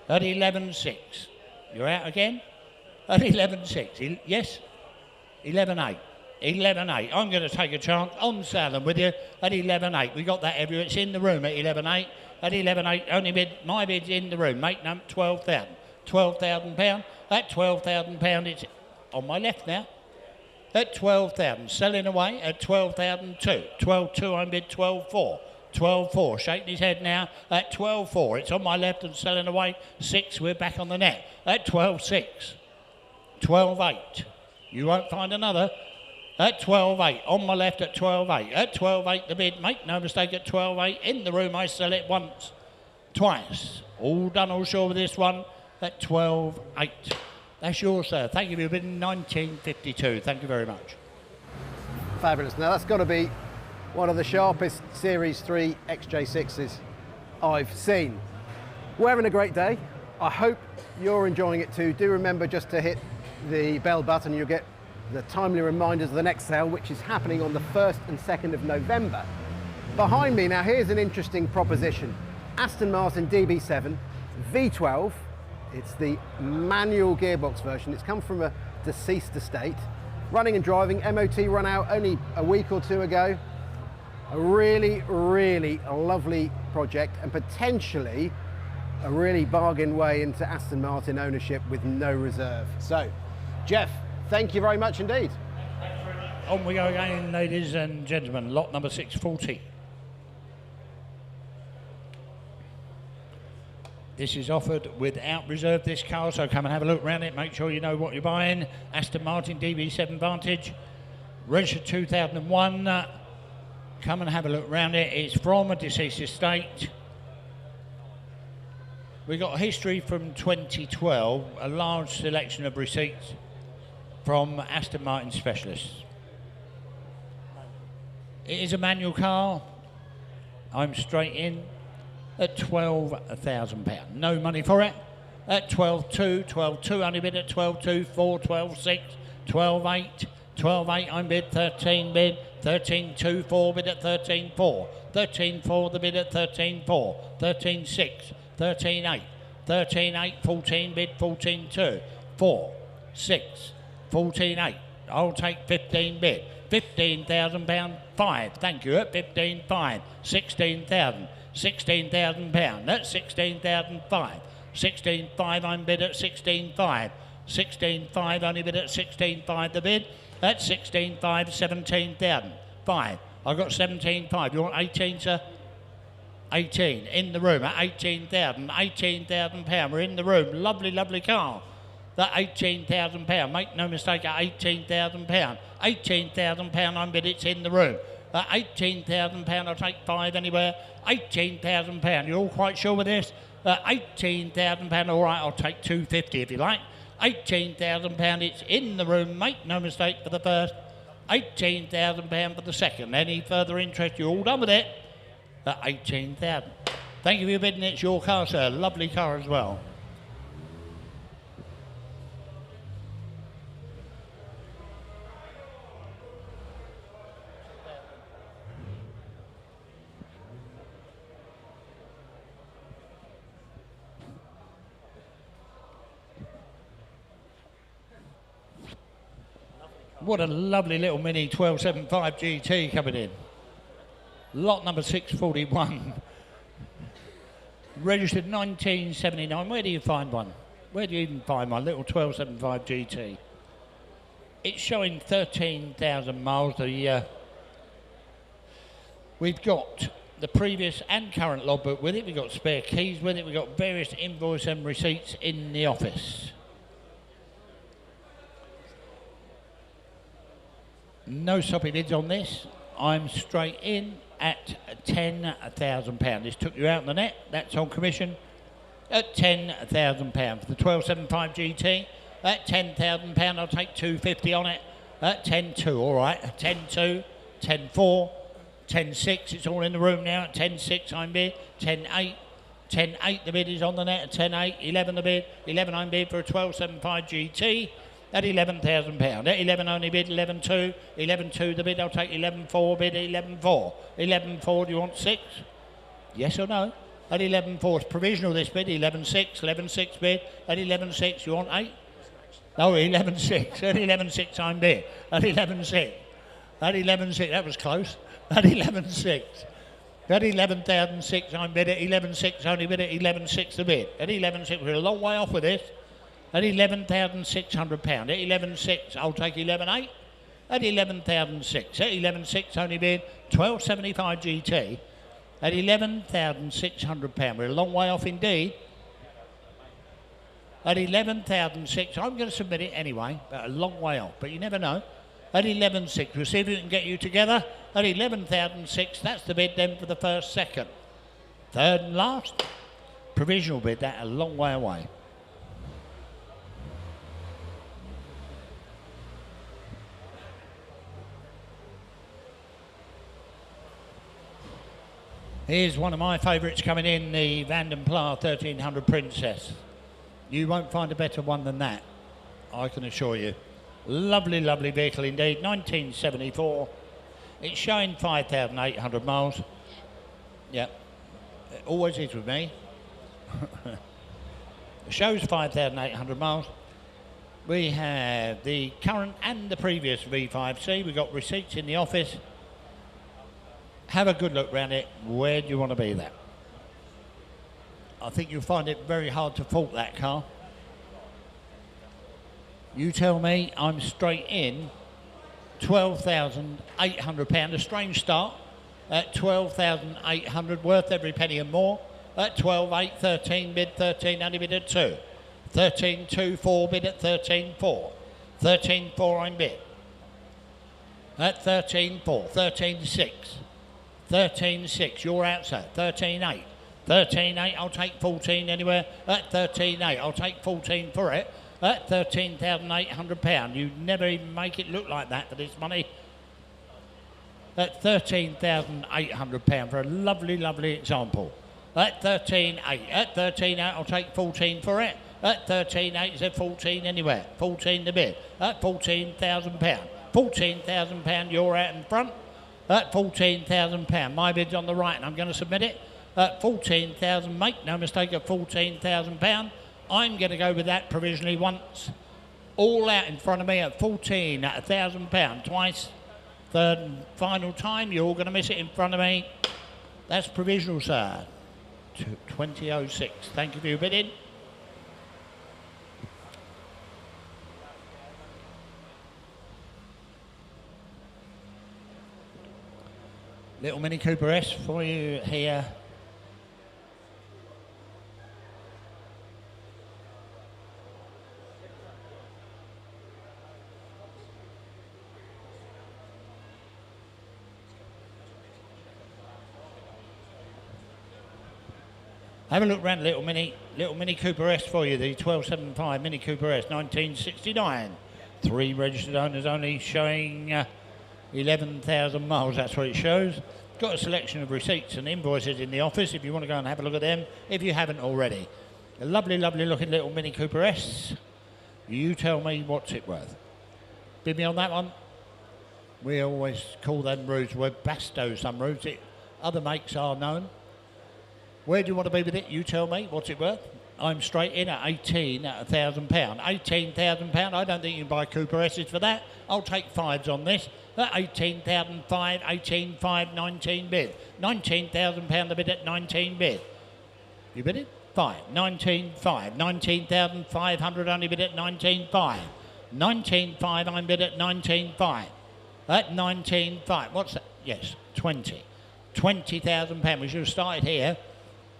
At 11.6. You're out again? At 11.6. Yes? 11.8. 11.8. I'm going to take a chance on Salem with you at 11.8. We got that everywhere. It's in the room at 11.8. At 11.8, only bid, my bid's in the room. Make number 12,000. £12,000. At £12,000, it's on my left now. At 12,000, selling away at 12,002. 12.2, I'm bid 12.4. 12.4, shaking his head now at 12.4. It's on my left and selling away 6. We're back on the net at 12.6. 12.8. You won't find another. At 12.8, on my left at 12.8. At 12.8 the bid, make no mistake, at 12.8. In the room I sell it once, twice. All done, all sure with this one at 12.8. That's yours, sir. Thank you for your bid in 1952. Thank you very much. Fabulous. Now that's got to be one of the sharpest Series 3 XJ6s I've seen. We're having a great day. I hope you're enjoying it too. Do remember just to hit the bell button. You'll get the timely reminders of the next sale, which is happening on the 1st and 2nd of November. Behind me now, here's an interesting proposition. Aston Martin DB7 V12. It's the manual gearbox version. It's come from a deceased estate. Running and driving, MOT run out only a week or 2 ago. A really, really lovely project and potentially a really bargain way into Aston Martin ownership with no reserve. So, Jeff, thank you very much indeed. On we go again, ladies and gentlemen. Lot number 640. This is offered without reserve, this car, so come and have a look around it. Make sure you know what you're buying. Aston Martin DB7 Vantage, registered 2001. Come and have a look around it. It's from a deceased estate. We got a history from 2012, a large selection of receipts from Aston Martin specialists. It is a manual car. I'm straight in. At £12,000. No money for it. At 12.2, 12.2 only bid at 12.2, 4, 12.6, 12.8, 12.8 I'm bid, 13 bid, 13.2, 4 bid at 13.4, 13.4 the bid at 13.4, 13.6, 13.8, 13.8, 14 bid, 14.2, 4, 6, 14.8. I'll take 15 bid, £15,000, 5, thank you, at 15.5, 16,000. £16,000. That's 16,005. 16.5 I'm bid at 16.5. 16.5 only bid at 16.5 the bid. That's 16.5, 17,000. 5. I've got 17.5. You want 18, sir? 18 in the room at 18,000. 18,000 pound. We're in the room. Lovely, lovely car. That 18,000 pound. Make no mistake, at 18,000 pound. 18,000 pound. I'm bid. It's in the room. At 18,000 pound. I'll take 5 anywhere. 18,000 pound. You're all quite sure with this? At 18,000 pound. All right, I'll take 250 if you like. 18,000 pound. It's in the room. Make no mistake for the first. 18,000 pound for the second. Any further interest? You're all done with it. At 18,000. Thank you for your bidding. It's your car, sir. Lovely car as well. What a lovely little Mini 1275 GT coming in. Lot number 641. Registered 1979. Where do you find one? Where do you even find one? Little 1275 GT. It's showing 13,000 miles. We've got the previous and current logbook with it. We've got spare keys with it. We've got various invoice and receipts in the office. No soppy bids on this. I'm straight in at £10,000. This took you out on the net. That's on commission at £10,000 for the 1275 GT. At £10,000, I'll take 250 on it. At 10.2, all right. 10.2, 10.4, 10.6. It's all in the room now. At 10.6, I'm bid. 10.8, 10.8. The bid is on the net. At 10.8, 11 the bid. 11 I'm bid for a 1275 GT. At £11,000. At 11 only bid, 11.2. 11.2 the bid, I'll take 11.4 bid, 11.4. 11.4, do you want 6? Yes or no? At 11.4, it's provisional this bid, 11.6. 11.6 bid, at 11.6, you want 8? No, 11.6. At 11.6 I'm bid. At 11.6. At 11.6, that was close. At 11.6. At 11,006 I'm bid, at 11.6 only bid, at 11.6 the bid. At 11.6, we're a long way off with this. At £11,600. At 11.6, I'll take 11.8. At 11,006. At 11.6, only bid 1275 GT. At £11,600. We're a long way off indeed. At 11,006, I'm going to submit it anyway, but a long way off. But you never know. At 11.6, we'll see if we can get you together. At 11,006, that's the bid then for the first, second. Third and last, provisional bid, that a long way away. Here's one of my favourites coming in, the Van den Pla 1300 Princess. You won't find a better one than that, I can assure you. Lovely, lovely vehicle indeed, 1974. It's showing 5,800 miles. Yep, it always is with me. It shows 5,800 miles. We have the current and the previous V5C. We've got receipts in the office. Have a good look round it. Where do you want to be there? I think you'll find it very hard to fault that car. You tell me. I'm straight in. £12,800. A strange start at 12,800, worth every penny and more. At 12.8, 13 bid, 13 only bid at 2. 13.2, 4 bid at 13.4. 13.4 I'm bid. At 13.4, 13.6. 13.6, you're outside. 13.8. 13.8, I'll take 14 anywhere. At 13.8, I'll take 14 for it. At £13,800. You never even make it look like that for this money. At £13,800 for a lovely, lovely example. At 13.8. At 13.8, I'll take 14 for it. At 13.8, is there 14 anywhere? 14 the bid. At £14,000. £14,000, you're out in front. At £14,000. My bid's on the right and I'm going to submit it. At 14,000, make no mistake, at £14,000. I'm going to go with that provisionally once. All out in front of me at £14,000 twice. Third and final time, you're all going to miss it in front of me. That's provisional, sir. 2006. Thank you for your bidding. Little Mini Cooper S for you here Have a look round little mini Cooper S for you, the 1275 Mini Cooper S, 1969. 3 registered owners only, showing 11,000 miles, that's what it shows. Got a selection of receipts and invoices in the office if you want to go and have a look at them, if you haven't already. A lovely, lovely looking little Mini Cooper S. You tell me what's it worth. Bid me on that one. We always call them roofs, we're Basto some roofs. Other makes are known. Where do you want to be with it? You tell me. What's it worth? I'm straight in at £18,000. £18,000. I don't think you can buy Cooper S's for that. I'll take 5s on this. 18,500, 18,500, 19 bid. £19,000 a bid at 19 bid. You bid it? 5. 19,500. 19,500 only bid at 19,500. 19,500 I'm bid at 19,500. At 19,500. What's that? Yes, 20. £20,000. We should have started here.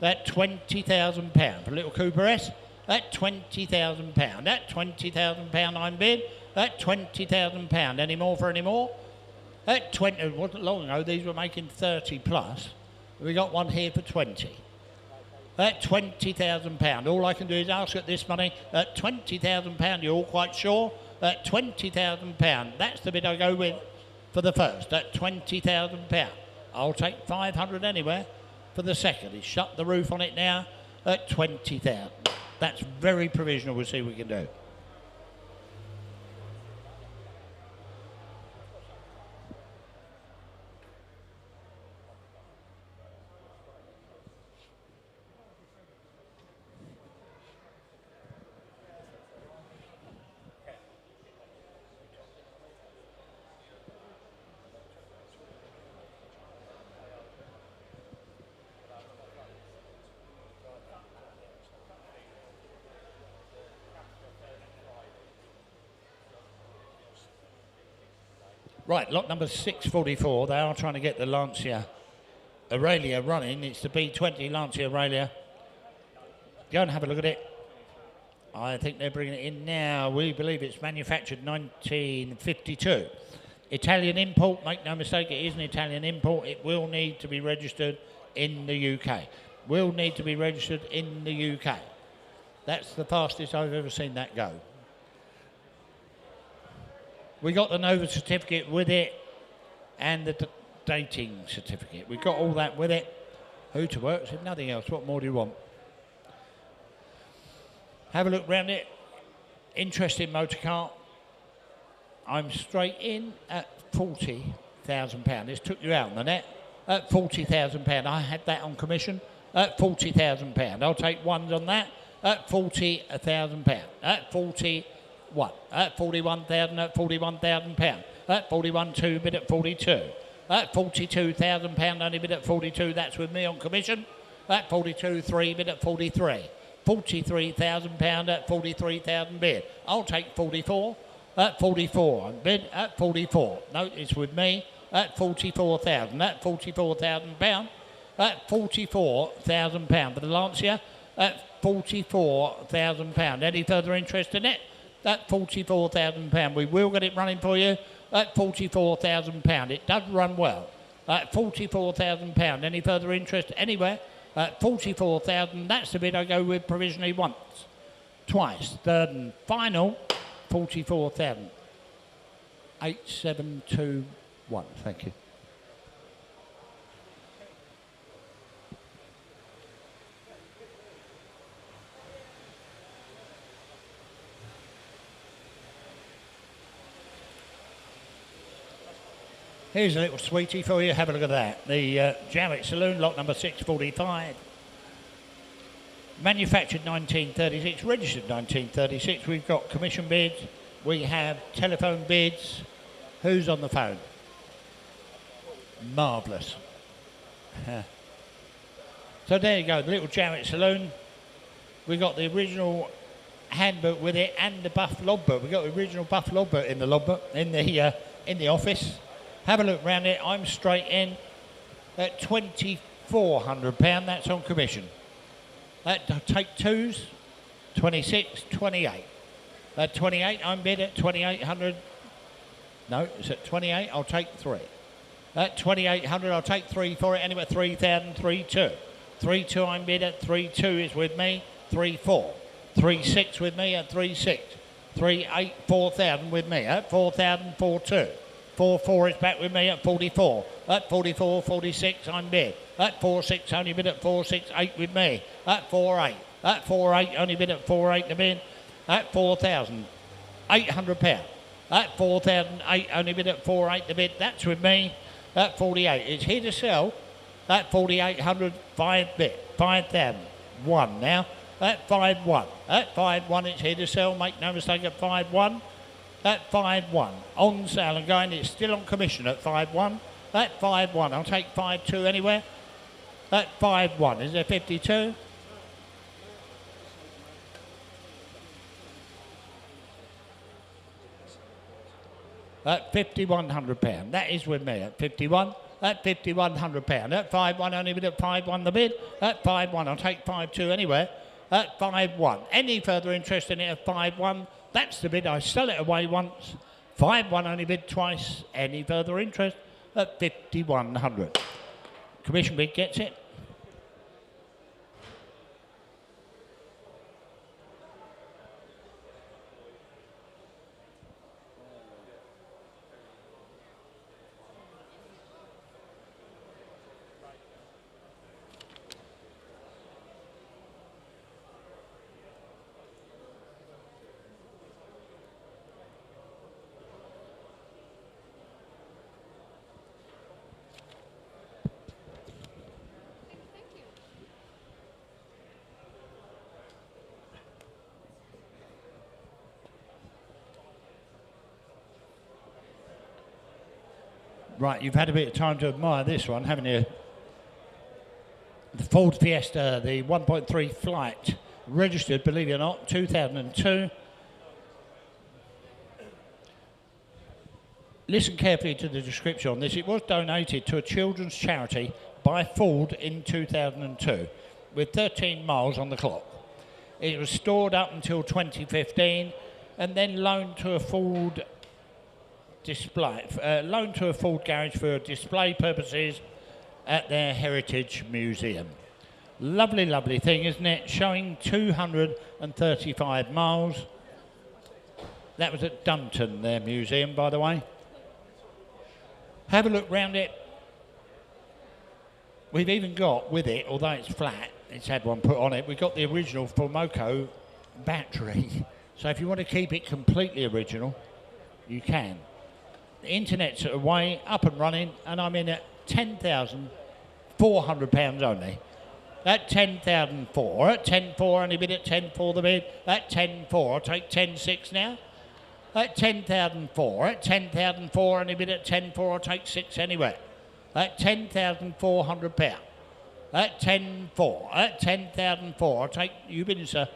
That £20,000 for a little Cooper S. That £20,000. That £20,000 I'm bid. That £20,000. Any more for any more? That 20. It wasn't long ago. These were making 30 plus. We got one here for 20. That £20,000. All I can do is ask at this money. At £20,000. You're all quite sure? At £20,000. That's the bid I go with for the first. At £20,000. I'll take 500 anywhere. For the second, he's shut the roof on it now at 20,000. That's very provisional. We'll see what we can do. Right, lot number 644. They are trying to get the Lancia Aurelia running. It's the B20 Lancia Aurelia. Go and have a look at it. I think they're bringing it in now. We believe it's manufactured 1952. Italian import, make no mistake, it is an Italian import. It will need to be registered in the UK. Will need to be registered in the UK. That's the fastest I've ever seen that go. We got the Nova certificate with it and the dating certificate. We've got all that with it. Who to work? Said nothing else. What more do you want? Have a look round it. Interesting motor car. I'm straight in at £40,000. This took you out on the net. At £40,000. I had that on commission. At £40,000. I'll take 1s on that. At £40,000. At 41. At 41,000. At £41,000. At 41.2 bid at 42. At £42,000 only bid at 42. That's with me on commission. At 42.3 bid at 43. £43,000 at 43,000 bid. I'll take 44. At 44 bid at 44. No, it's with me at 44,000. At £44,000. At £44,000 for the Lancia. At £44,000. Any further interest in it? At £44,000. We will get it running for you at £44,000. It does run well. At £44,000. Any further interest anywhere? At 44,000, that's the bid I go with provisionally once, twice, third and final, 44,000. 8721, thank you. Here's a little sweetie for you. Have a look at that. The Jarrett Saloon, lot number 645. Manufactured 1936, registered 1936. We've got commission bids. We have telephone bids. Who's on the phone? Marvellous. So there you go, the little Jarrett Saloon. We've got the original handbook with it and the buff logbook. We've got the original buff logbook in the logbook, in the office. Have a look round it. I'm straight in at £2,400. That's on commission. Take 2s, 26, 28. At 28, I'm bid at 2,800. No, it's at 28. I'll take 3. At 2,800, I'll take 3 for it. Anyway, 3,000, 3,2. 3-2 I'm bid at 3-2 is with me. 3-4. 3-6 with me at 3-6. 3-8, 4,000 with me at 4,000, 4-2. 4-4 is back with me at 44. At 44, 46 I'm bid. At 4-6 only bid at 4-6, 8 with me. At 4-8. At 4-8 only bid at 4-8 to bid. At 4,800 pounds. At 4,008 only bid at 4-8 to bid. That's with me. At 48 it's here to sell. At 4,800, 5 bid. 5,001 now. At 5-1. At 5-1 it's here to sell. Make no mistake at 5-1. At 5-1. On sale and going. It's still on commission at 5-1. At 5-1. I'll take 5-2 anywhere. At 5-1. Is there 52? At £5,100. That is with me at 51. At £5,100. At 5-1 only bid at 5-1 the bid. At 5-1 I'll take 5-2 anywhere. At 5-1. Any further interest in it at 5-1? That's the bid. I sell it away once. 5-1 only bid twice. Any further interest at 5,100. Commission bid gets it. Right, you've had a bit of time to admire this one, haven't you? The Ford Fiesta, the 1.3 Flight, registered, believe it or not, 2002. Listen carefully to the description on this. It was donated to a children's charity by Ford in 2002, with 13 miles on the clock. It was stored up until 2015, and then loaned to a Ford loaned to a Ford garage for display purposes at their Heritage Museum. Lovely, lovely thing, isn't it? Showing 235 miles. That was at Dunton, their museum, by the way. Have a look round it. We've even got with it, although it's flat, it's had one put on it, we've got the original Formoco battery. So if you want to keep it completely original, you can. The internet's away, up and running, and I'm in at £10,400 only. At 10,004. At 10,4, only bid at 10,4 the bid. At 10,4, I'll take 10,6 now. At 10,004. At 10,004, only bid at 10,4, I'll take 6 anywhere. At £10,400. At 10,4. At 10,004, I'll take, you bid, sir.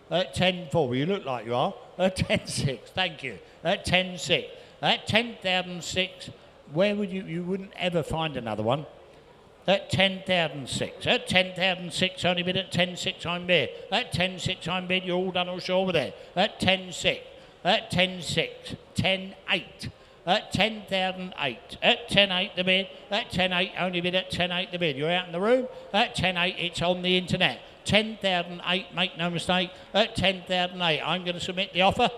At 10,4, you look like you are. At 10,6, thank you. At 10,6. At 10,006, where would you wouldn't ever find another one. At 10,006. At 10,006, only bid at 10,6 I'm bid. At 10,6 I'm bid, you're all done all sure with it. At 10,6. At 10,6. 10,8. At 10,008. At 10,8 the bid. At 10,8, only bid at 10,8 the bid. You're out in the room. At 10,8, it's on the internet. 10,008, make no mistake. At 10,008, I'm going to submit the offer.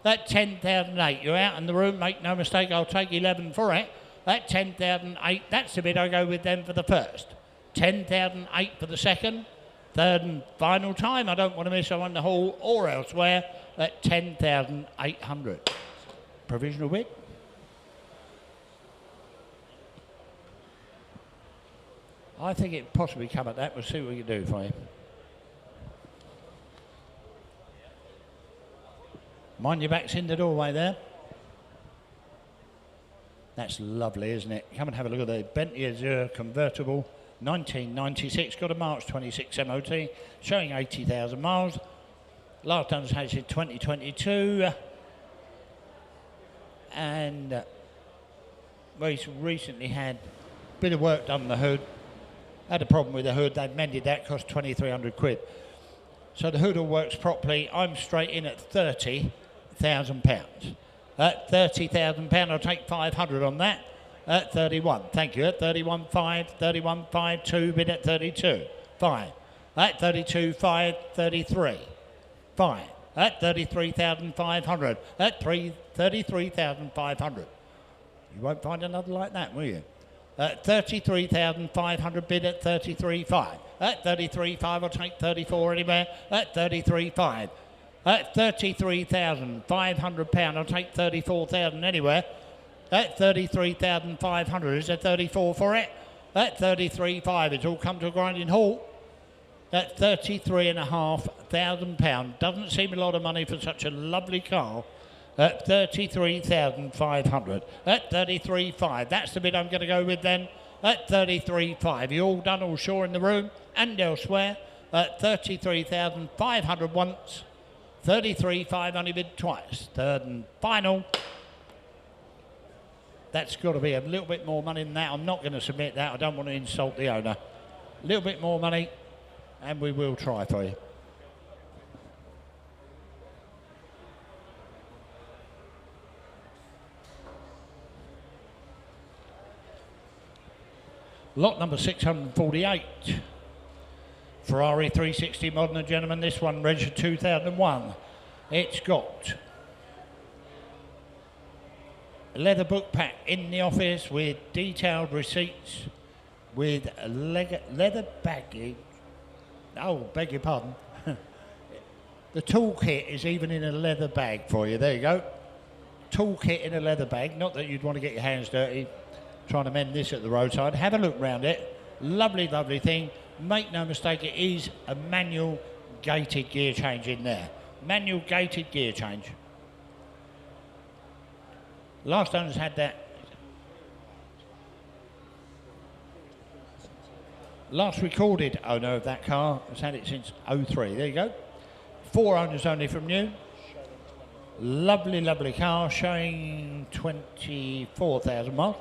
At 10,008, you're out in the room, make no mistake, I'll take 11 for it. At 10,008, that's the bid I go with them for the first. 10,008 for the second. Third and final time, I don't want to miss on the hall or elsewhere, at 10,800. Provisional bid. I think it possibly come at that, we'll see what we can do for you. Mind your backs in the doorway there. That's lovely, isn't it? Come and have a look at the Bentley Azure convertible, 1996, got a March 26 MOT, showing 80,000 miles. Last done was in 2022. And we recently had a bit of work done on the hood. Had a problem with the hood, they've mended that, cost 2,300 quid. So the hood all works properly. I'm straight in at £30,000. At £30,000, I'll take 500 on that. At 31, thank you. At 31.5, 31.52, bid at 32. 5. At 32,500, 33. 5. At 33,500. At 33,500. You won't find another like that, will you? At 33,500 bid at 33,500. At 33,500, I'll take 34 anywhere. At 33,500. At 33,500 pound, I'll take 34,000 anywhere. At 33,500, is there 34 for it? At 33,500, it's all come to a grinding halt. At 33,500 pound, doesn't seem a lot of money for such a lovely car. At 33,500. At 33,500, that's the bid I'm going to go with then. At 33,500, you all done, all sure in the room and elsewhere. At 33,500 once. 33,500 only bid twice. Third and final. That's got to be a little bit more money than that. I'm not going to submit that. I don't want to insult the owner. A little bit more money, and we will try for you. Lot number 648. Ferrari 360 Modena, gentlemen. This one registered 2001. It's got a leather book pack in the office with detailed receipts, with leather baggage. Oh, beg your pardon. The toolkit is even in a leather bag for you. There you go. Toolkit in a leather bag. Not that you'd want to get your hands dirty trying to mend this at the roadside. Have a look round it. Lovely, lovely thing. Make no mistake, it is a manual gated gear change in there. Manual gated gear change. Last owners had that. Last recorded owner of that car has had it since 03. There you go. 4 owners only from new. Lovely, lovely car, showing 24,000 miles.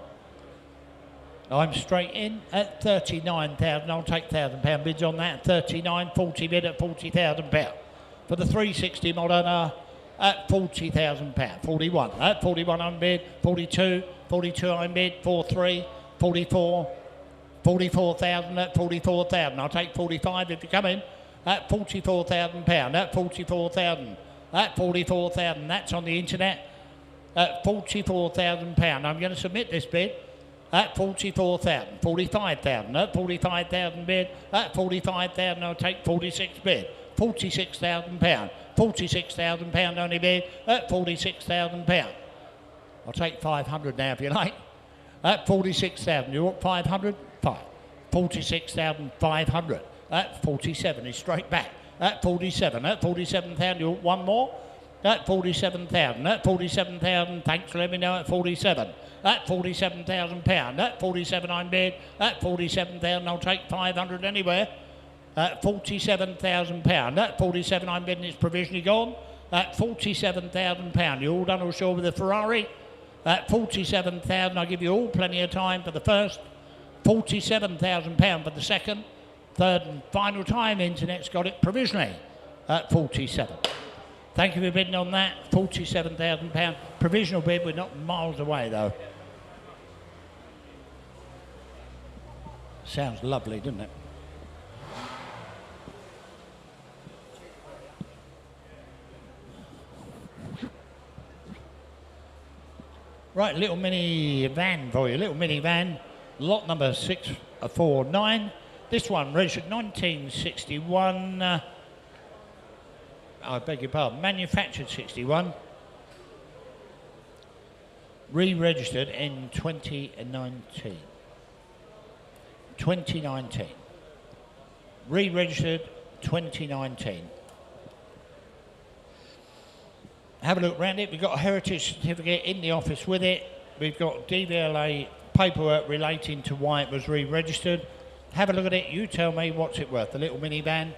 I'm straight in at 39,000. I'll take £1,000 bids on that. 39.40 bid at £40,000 for the 360 Modena at £40,000. 41 at 41 on bid. 42 on bid. 43, 44, 44,000 at 44,000. I'll take 45 if you come in at £44,000. At 44,000. At 44,000. That's on the internet at £44,000. I'm going to submit this bid. At 44,000, 45,000, at 45,000 bid, at 45,000 I'll take 46 bid, £46,000, £46,000 only bid, at £46,000. I'll take 500 now if you like, at 46,000, you want 500? Fine, 46,500, at 47 is straight back, at 47,000, you want one more? At 47,000, at 47,000, thanks for letting me know at 47. At £47,000, at 47 I'm bid, at 47,000 I'll take 500 anywhere. At £47,000, at 47 I'm bidding, it's provisionally gone. At £47,000, you all done all sure with the Ferrari? At 47,000 I'll give you all plenty of time for the first. £47,000 for the second. Third and final time, internet's got it provisionally at 47. Thank you for bidding on that. £47,000 provisional bid. We're not miles away though. Sounds lovely, doesn't it? Right, little mini van for you. Little mini van. Lot number 649. This one registered 1961. I beg your pardon, manufactured 61, re-registered in 2019. 2019. Re-registered 2019. Have a look around it. We've got a heritage certificate in the office with it. We've got DVLA paperwork relating to why it was re-registered. Have a look at it. You tell me what's it worth. The little minivan.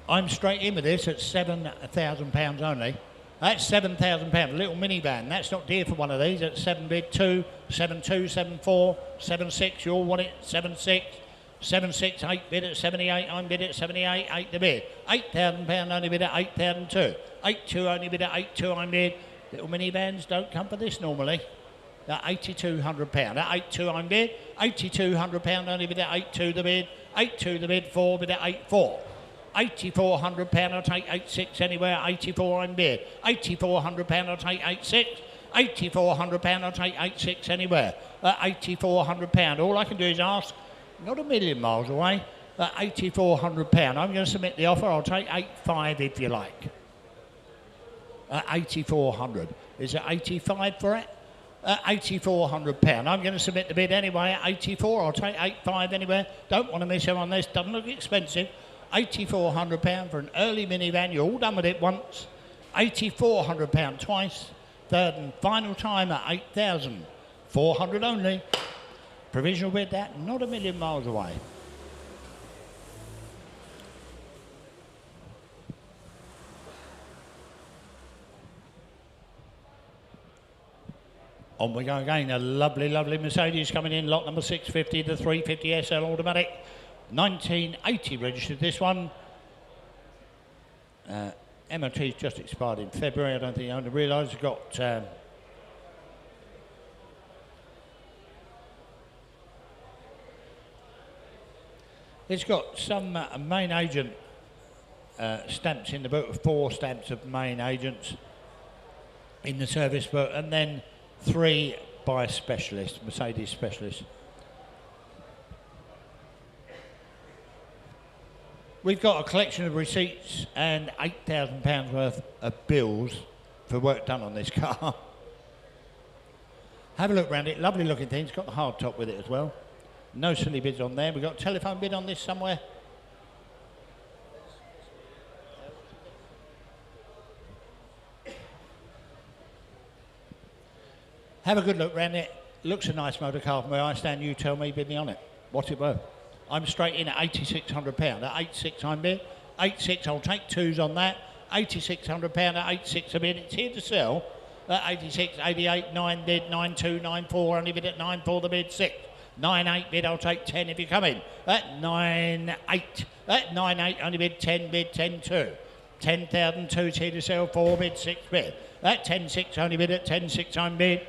I'm straight in with this at £7,000 only. That's £7,000, a little minivan. That's not dear for one of these. At 7 bid, 2, 7, 2, 7, 4, 7, 6. You all want it, 7, 6. 7-6, 8 bid at 78, I'm bid at 78, 8 the bid. £8,000 only bid at 8,002. 8-2 only bid at 8-2, I'm bid. Little minivans don't come for this normally. At £8,200. At 8-2 I'm bid. £8,200 only bid at 8-2 the bid. 8-2 the bid, 4 bid at 8-4. £8,400 I'll take 8-6 anywhere. 84 I'm bid. £8,400 I'll take 8-6. £8,400 I'll take 8-6 anywhere. At £8,400. All I can do is ask, not a million miles away, at £8,400. I'm going to submit the offer. I'll take 8-5 if you like. At 8,400. Is it 85 for it? At £8,400. I'm going to submit the bid anyway at 84. I'll take 8-5 anywhere. Don't want to miss out on this. Doesn't look expensive. £8,400 for an early minivan. You're all done with it once. £8,400 twice. Third and final time at 8,400 only. Provisional bid that, not a million miles away. On we go again, a lovely, lovely Mercedes coming in, lot number 650, the 350 SL automatic. 1980 registered this one. MOT's just expired in February. I don't think the owner realised. It's got it's got some main agent stamps in the book, 4 stamps of main agents in the service book, and then 3 by specialist, Mercedes specialist. We've got a collection of receipts and £8,000 worth of bills for work done on this car. Have a look around it, lovely looking thing. It's got the hard top with it as well. No silly bids on there. We've got a telephone bid on this somewhere. Have a good look round it. Looks a nice motor car from where I stand. You tell me, bid me on it. What's it worth? I'm straight in at £8,600. At 8-6 I'm bid. 8-6, I'll take 2s on that. £8,600 at 8-6 a bid. It's here to sell. At 86, 88, 9 bid, 9-2, 9-4, only bid at 9-4 the bid, 6. 9-8 bid, I'll take 10 if you come in. At 9-8. At 9-8, only bid 10 bid, 10-2. 10,002 here to sell, 4 bid, 6 bid. At 10-6, only bid at 10-6 I'm bid.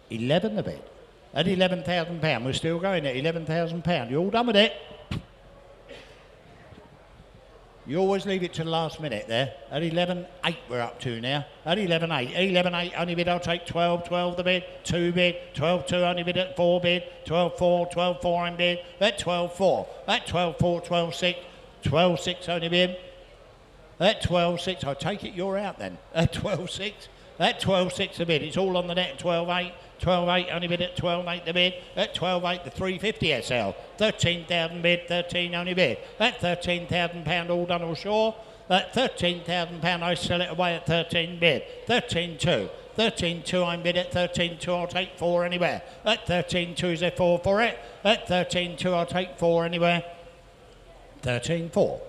11 the bid. At £11,000, we're still going at £11,000. You all done with it? You always leave it to the last minute there. At 11.8 we're up to now. At 11.8. 11.8 only bid, I'll take 12. 12 the bid. 2 bid. 12.2 only bid at 4 bid. 12.4. 12.4 I'm bid. At 12.4. At 12.4. 12.6. 12.6 only bid. At 12.6. I take it you're out then. At 12.6. At 12.6 the bid. It's all on the net. 12.8. 12.8 only bid at 12.8 the bid. At 12.8 the 350 SL. 13,000 bid, 13 only bid. At £13,000 all done all sure. At £13,000 I sell it away at 13 bid. 13.2. 13.2 I'm bid at 13.2 I'll take 4 anywhere. At 13.2 is there 4 for it. At 13.2 I'll take 4 anywhere. 13.4.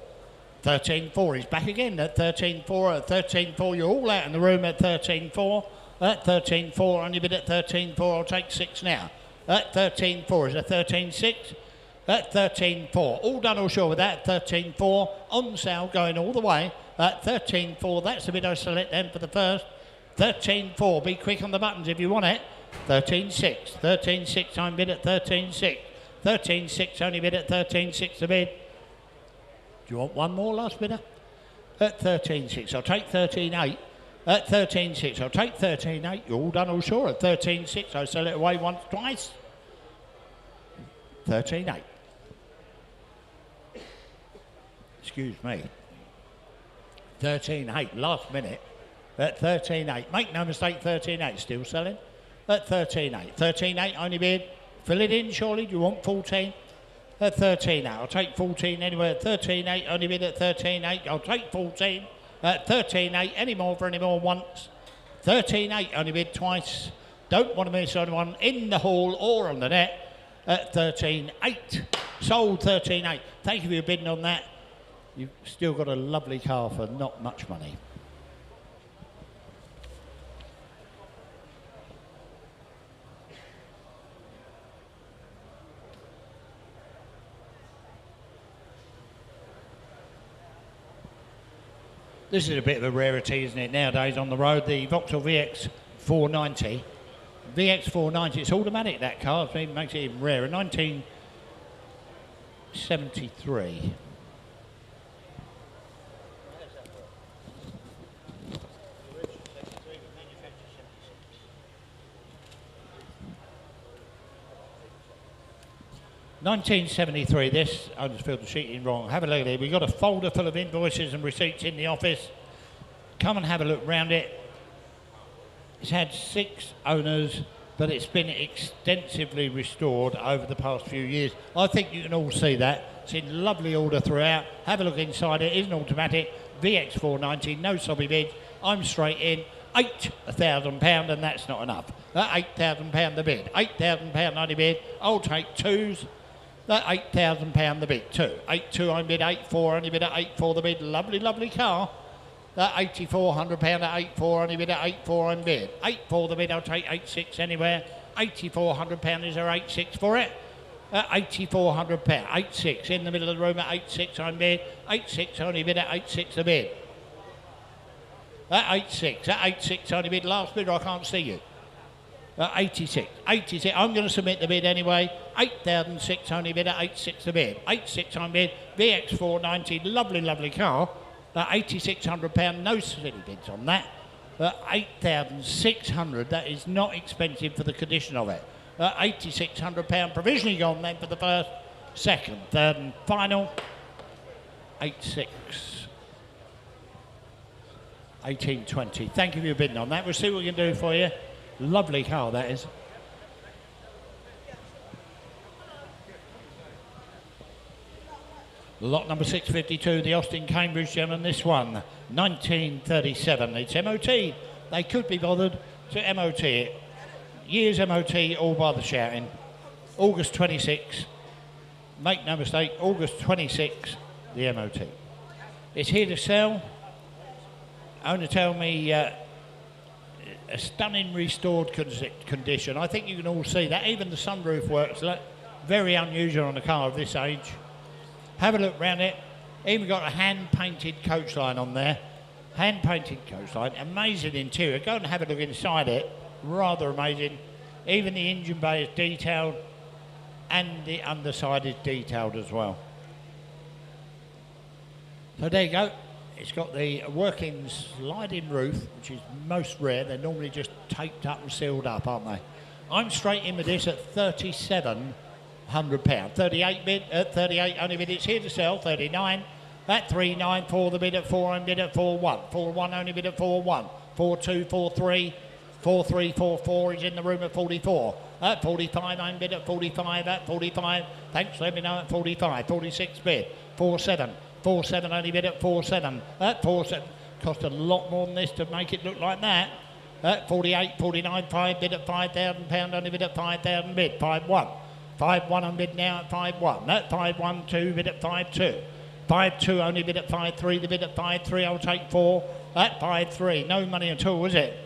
13.4 is back again at 13.4. At 13.4 you're all out in the room at 13.4. At 13.4, only bid at 13.4, I'll take 6 now. At 13.4 is a 13.6. At 13.4, all done all sure with that. 13.4, on sale, going all the way. At 13.4, that's the bid I select then for the first. 13.4, be quick on the buttons if you want it. 13.6, 13.6, I'm bid at 13.6. 13.6, only bid at 13.6 the bid. Do you want one more, last bidder? At 13.6, I'll take 13.8. At 13.6, I'll take 13.8. You're all done all sure. At 13.6, I sell it away once, twice. 13.8. Excuse me. 13.8, last minute. At 13.8. Make no mistake, 13.8 still selling. At 13.8. 13.8 only bid. Fill it in, surely. Do you want 14? At 13.8. I'll take 14 anyway. At 13.8 only bid at 13.8. I'll take 14. At 13.8, any more for any more once. 13.8 only bid twice. Don't want to miss anyone in the hall or on the net. At 13.8, sold 13.8. Thank you for your bidding on that. You've still got a lovely car for not much money. This is a bit of a rarity, isn't it, nowadays on the road? The Vauxhall VX 490. VX 490, it's automatic, that car, so it makes it even rarer. 1973. $1973, this, I just filled the sheet in wrong. Have a look at it. We've got a folder full of invoices and receipts in the office. Come and have a look round it. It's had 6 owners, but it's been extensively restored over the past few years. I think you can all see that. It's in lovely order throughout. Have a look inside it. It's an automatic VX 490, no sobby bids. I'm straight in. £8,000, and that's not enough. That £8,000 the bid. £8,000 only bid. I'll take 2s. That £8,000 the bid, 2. 8-2 I bid, 8-4 only bid at 8-4 the bid. Lovely, lovely car. That £8,400 at 8-4 only bid at 8-4 I'm bid. 8-4 the bid, I'll take 8-6 anywhere. £8,400, is there 8-6 for it? £8,400, 8-6 in the middle of the room at 8-6 I'm bid. 8-6 only bid at 8-6 the bid. That 8-6, that 8-6 only bid, last bidder I can't see you. 86, 86, I'm going to submit the bid anyway. 8,006 only bid at 8.6 the bid. 8.6 on bid, VX 490, lovely, lovely car. £8,600, no silly bids on that. 8,600, that is not expensive for the condition of it. £8,600 provisionally gone then for the first, second, third and final. 8.6. 1820. Thank you for your bidding on that. We'll see what we can do for you. Lovely car, that is. Lot number 652, the Austin Cambridge gentleman. This one, 1937. It's MOT. They could be bothered to MOT it. Years MOT, all by the shouting. August 26. Make no mistake, August 26, the MOT. It's here to sell. Owner tell me a stunning restored condition. I think you can all see that. Even the sunroof works. Very unusual on a car of this age. Have a look round it. Even got a hand-painted coach line on there. Hand-painted coach line. Amazing interior. Go and have a look inside it. Rather amazing. Even the engine bay is detailed and the underside is detailed as well. So there you go. It's got the working sliding roof, which is most rare. They're normally just taped up and sealed up, aren't they? I'm straight in with this at £3,700. 38 bid, 38 only bid. It's here to sell. 39. That 394 the bid at 4 and bid at 4-1. 4-1 only bid at 4-1. 4-2, 4-3. 4-3, 4-4 is in the room at 44. At 45, I'm bid at 45. At 45, thanks, let me know at 45. 46 bid. 4-7. 4-7 only bid at 4-7. At 4-7, cost a lot more than this to make it look like that. At 48, 49, 5 bid at £5,000, only bid at 5,000 bid. 5-1. 5-1 on bid now at 5-1. At 5-1, 2 bid at 5-2. 5-2 only bid at 5-3, the bid at 5-3, I'll take 4. At 5-3, no money at all, is it?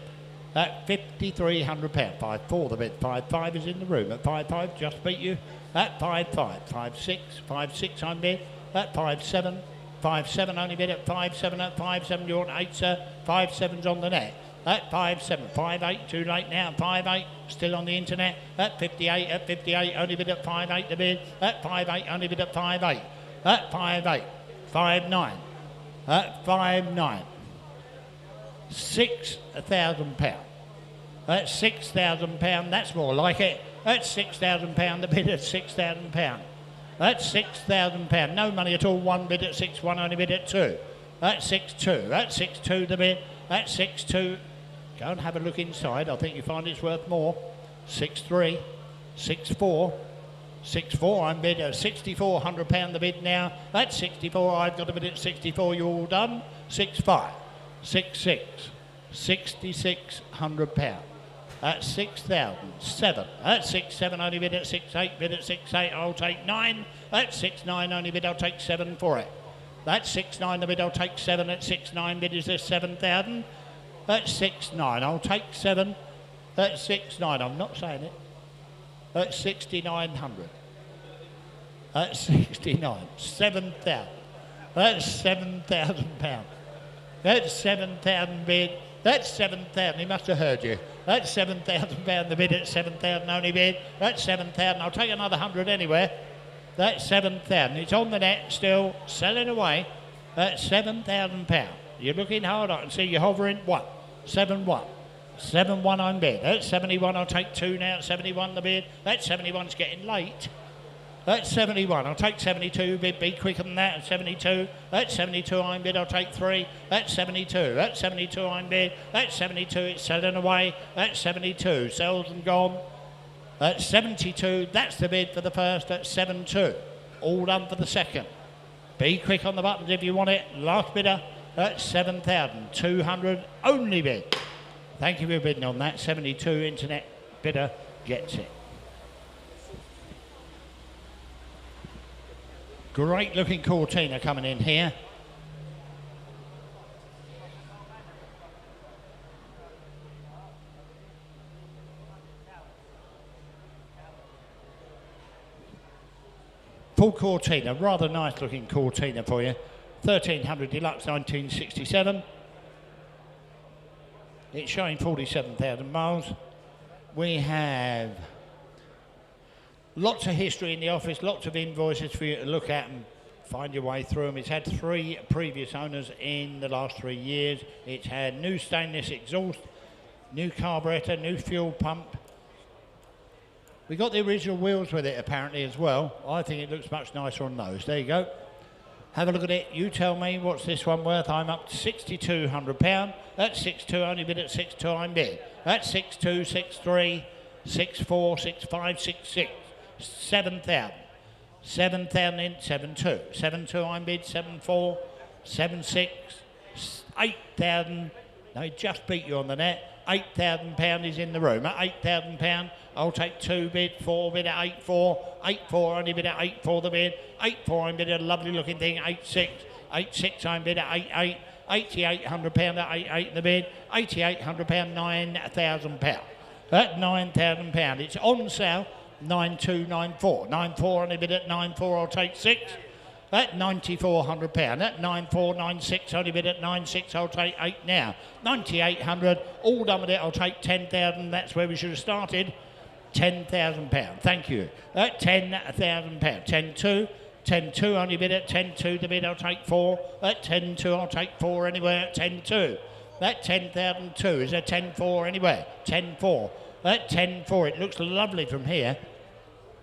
At £5,300. 5-4 the bid. 5-5 is in the room. At 5-5, just beat you. At 5-5. 5-6. 5-6 on bid. At 5-7. 5-7 only bid at 5-7. At 5-7 you're on 8, sir. 5-7's on the net. At 5-7. 5-8 too late now. 5-8 still on the internet. At 58. At 58 only bid at 5-8 the bid. At 5-8 only bid at 5-8. At 5-8. 5-9. At 5-9. £6,000. That's £6,000. That's more like it. That's £6,000. The bid at £6,000. That's £6,000. No money at all. One bid at 6-1. Only bid at 2. That's 6-2. That's 6-2 the bid. That's 6-2. Go and have a look inside. I think you find it's worth more. 6-3. 6-4. 6-4. I'm bid at £6,400 the bid now. That's 64. I've got a bid at 64. You're all done. 6-5. 6-6. £6,600. That's 6,007. That's 6-7 only bid at 6-8. Bid at 6-8. I'll take 9. That's 6-9 only bid. I'll take 7 for it. That's 6-9 the bid. I'll take 7 at 6-9 bid. Is this 7,000? That's 6-9. I'll take 7. That's 6-9. I'm not saying it. That's 6,900. That's 69. 7,000. That's £7,000. That's 7,000 bid. That's 7,000. He must have heard you. That's 7,000 pound the bid at 7,000 only bid. That's 7,000. I'll take another 100 anywhere. That's 7,000. It's on the net still, selling away. That's 7,000 pound. You're looking hard. I can see you hovering. 1, 7, 1. 7-1 on bid. That's 71. I'll take 2 now. 71 the bid. That 71's getting late. That's 71. I'll take 72. Bid. Be quicker than that. 72. That's 72 on bid. I'll take 3. That's 72. That's 72 on bid. That's 72. It's selling away. That's 72. Sells and gone. That's 72. That's the bid for the first. That's 7-2. All done for the second. Be quick on the buttons if you want it. Last bidder. That's 7,200 only bid. Thank you for bidding on that. 72 internet bidder gets it. Great looking Cortina coming in here. Full Cortina, rather nice looking Cortina for you. 1300 Deluxe 1967. It's showing 47,000 miles. We have lots of history in the office, lots of invoices for you to look at and find your way through them. It's had 3 previous owners in the last 3 years. It's had new stainless exhaust, new carburettor, new fuel pump. We got the original wheels with it apparently as well. I think it looks much nicer on those. There you go. Have a look at it. You tell me what's this one worth. I'm up to £6,200. That's 6.2. Only bid at 6.2. I'm bid. That's 6.2, 6.3, 6.4, 6.5, 6.6, 7,000. 7,000 in 7.2. 7.2. I'm bid. 7.4, 7.6, 8,000. No, he just beat you on the net. £8,000 is in the room. At £8,000, I'll take 2 bid, 4 bid at 8.4, 8.4 only bid at 8.4 the bid, 8.4 I'm bid at a lovely looking thing, 8.6, 8.6 I'm bid at 8.8, £8,800 at 8.8 the bid, £8,800, £9,000. At £9,000, it's on sale, 9.294, 9.4 only bid at 9.4, I'll take 6. At £9,400. At 9,496, only bid at 9,6, I'll take 8 now. 9,800, all done with it, I'll take 10,000, that's where we should have started. £10,000, thank you. At £10,000, 10.2, 10.2, only bid at 10.2, the bid I'll take 4. At 10.2, I'll take 4 anywhere at 10.2. That 10,002, is there 10.4 anywhere? 10.4. At 10.4, it looks lovely from here.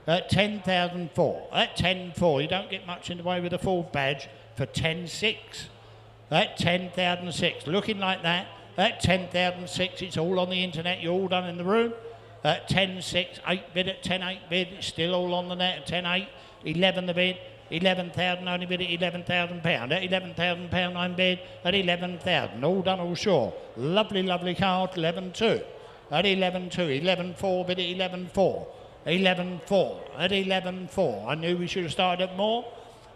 At 10,004. At 10.4, you don't get much in the way with a Ford badge for 10.6. At 10,006, looking like that. At 10,006, it's all on the internet. You're all done in the room. At 10.6, 8 bid at 10.8 bid. It's still all on the net at 10.8. 11 the bid. 11,000 only bid at £11,000. At £11,000 I'm bid at 11,000. All done, all sure. Lovely, lovely car at 11.2. At 11.2, 11.4 bid at 11.4. 11.4, at 11.4. I knew we should have started at more.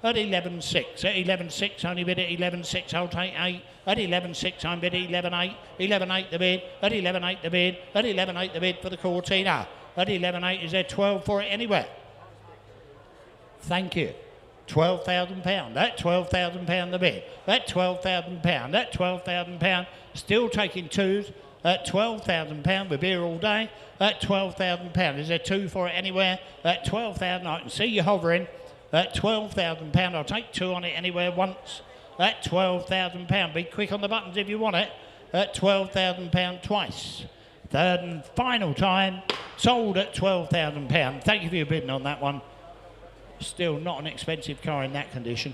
At 11.6, at 11.6, only bid at 11.6, I'll take 8. At 11.6, I'm bid at 11.8. 11.8 the bid, at 11.8 the bid, at 11.8 the bid for the Cortina. At 11.8, is there 12 for it anywhere? Thank you. £12,000. At £12,000 the bid. At £12,000. At £12,000. Still taking 2s. At £12,000, we'll be here all day. At £12,000, is there 2 for it anywhere? At 12,000, I can see you hovering. At £12,000, I'll take 2 on it anywhere once. At £12,000, be quick on the buttons if you want it. At £12,000 twice. Third and final time, sold at £12,000. Thank you for your bidding on that one. Still not an expensive car in that condition.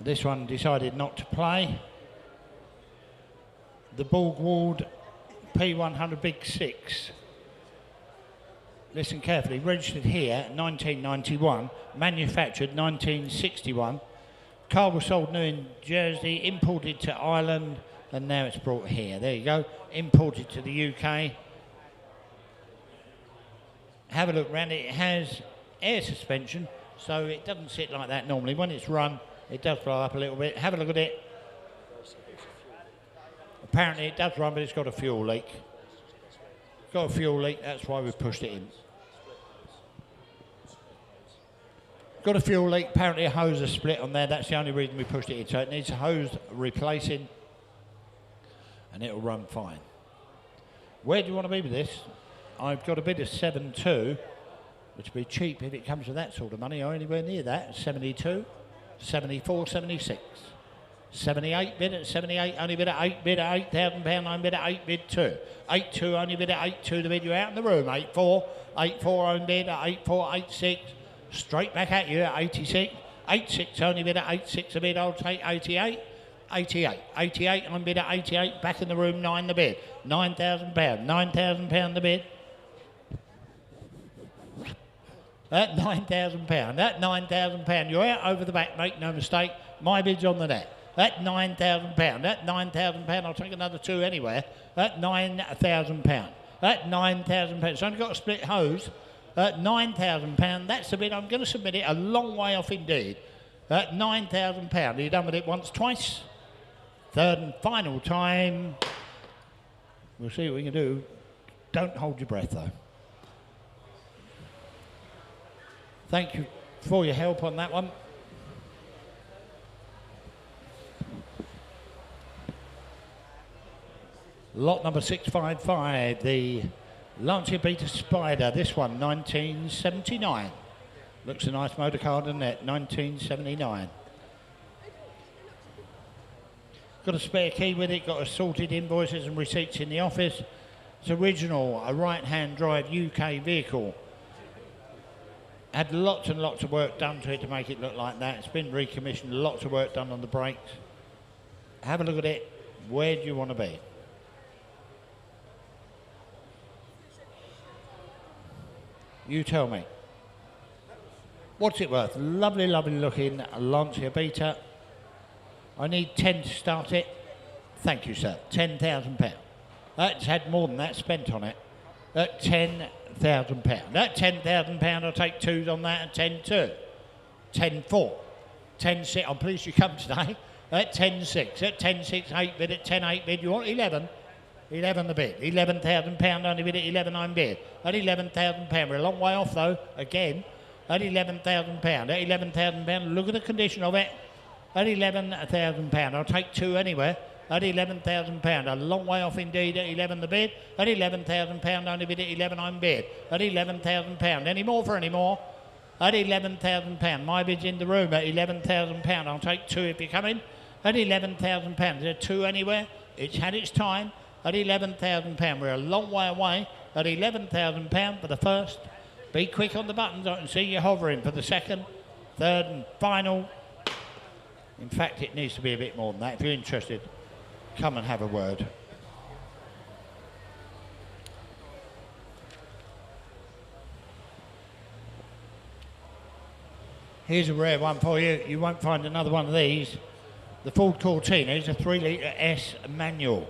This one decided not to play. The Borgward P100 Big 6. Listen carefully. Registered here 1991. Manufactured 1961. Car was sold new in Jersey. Imported to Ireland. And now it's brought here. There you go. Imported to the UK. Have a look round it. It has air suspension. So it doesn't sit like that normally. When it's run, it does blow up a little bit. Have a look at it. Apparently it does run, but it's got a fuel leak. It's got a fuel leak, that's why we pushed it in. Got a fuel leak, apparently a hose is split on there. That's the only reason we pushed it in. So it needs a hose replacing and it'll run fine. Where do you want to be with this? I've got a bid of 7.2, which would be cheap if it comes to that sort of money, or anywhere near that. 72, 74, 76. 78 bid at 78, only bid at 8 bid at £8,000, I'm bid at 8 bid 2. 8.2, only bid at 8.2, the bid you out in the room. 8.4, 8.4 own bid at 8.4, 8.6. Straight back at you at 86. 8.6, only bid at 8.6 a bid, I'll take 88. 88, 88, I'm bid at 88, back in the room, 9 the bid. £9,000, £9,000 the bid. At £9,000, at £9,000, you're out over the back, make no mistake, my bid's on the net. At £9,000, at £9,000, I'll take another 2 anywhere. At £9,000, at £9,000, it's only got a split hose. At £9,000, that's the bid, I'm going to submit it a long way off indeed. At £9,000, you've done with it once, twice. Third and final time. We'll see what we can do. Don't hold your breath though. Thank you for your help on that one. Lot number 655, the Lancia Beta Spider. This one, 1979. Looks a nice motor car, doesn't it? 1979. Got a spare key with it, got assorted invoices and receipts in the office. It's original, a right-hand drive UK vehicle. Had lots and lots of work done to it to make it look like that. It's been recommissioned, lots of work done on the brakes. Have a look at it. Where do you want to be? You tell me. What's it worth? Lovely, lovely looking Lancia Beta. I need 10 to start it. Thank you, sir. £10,000. That's had more than that spent on it. At £10,000. At £10,000, I'll take 2s on that at 10.2. 10.4. 10.6. I'm pleased you come today. At 10.6. At 10.6, 8 bid. At 10.8 bid. You want 11? 11 the bid. £11,000 only bid at 11 I'm bid. At £11,000. We're a long way off though. Again. At £11,000. At £11,000. Look at the condition of it. At £11,000, I'll take 2 anywhere. At £11,000, a long way off indeed. At 11 the bid. At £11,000, only bid at 11 I'm bid. At £11,000, any more for any more? At £11,000, my bid's in the room. At £11,000, I'll take 2 if you're coming. At £11,000, is there 2 anywhere? It's had its time. At £11,000, we're a long way away. At £11,000 for the first. Be quick on the buttons. I can see you hovering for the second, third and final. In fact, it needs to be a bit more than that. If you're interested, come and have a word. Here's a rare one for you. You won't find another one of these. The Ford Cortina is a 3-litre S manual.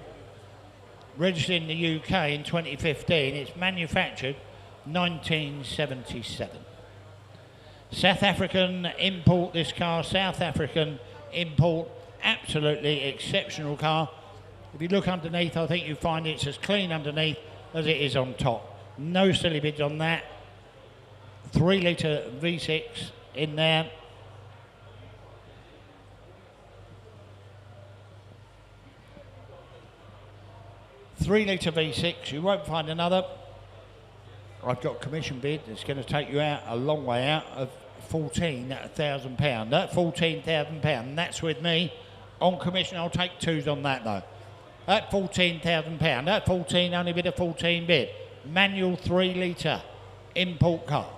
Registered in the UK in 2015. It's manufactured 1977. South African import, this car. South African import, absolutely exceptional car. If you look underneath, I think you find it's as clean underneath as it is on top. No silly bids on that. 3-litre V6 in there. Three-litre V6, you won't find another. I've got a commission bid that's going to take you out a long way out of £14,000. That £14,000, that's with me. On commission, I'll take 2s on that though. At £14,000, that 14 only bid a 14 bid. Manual 3-litre import car.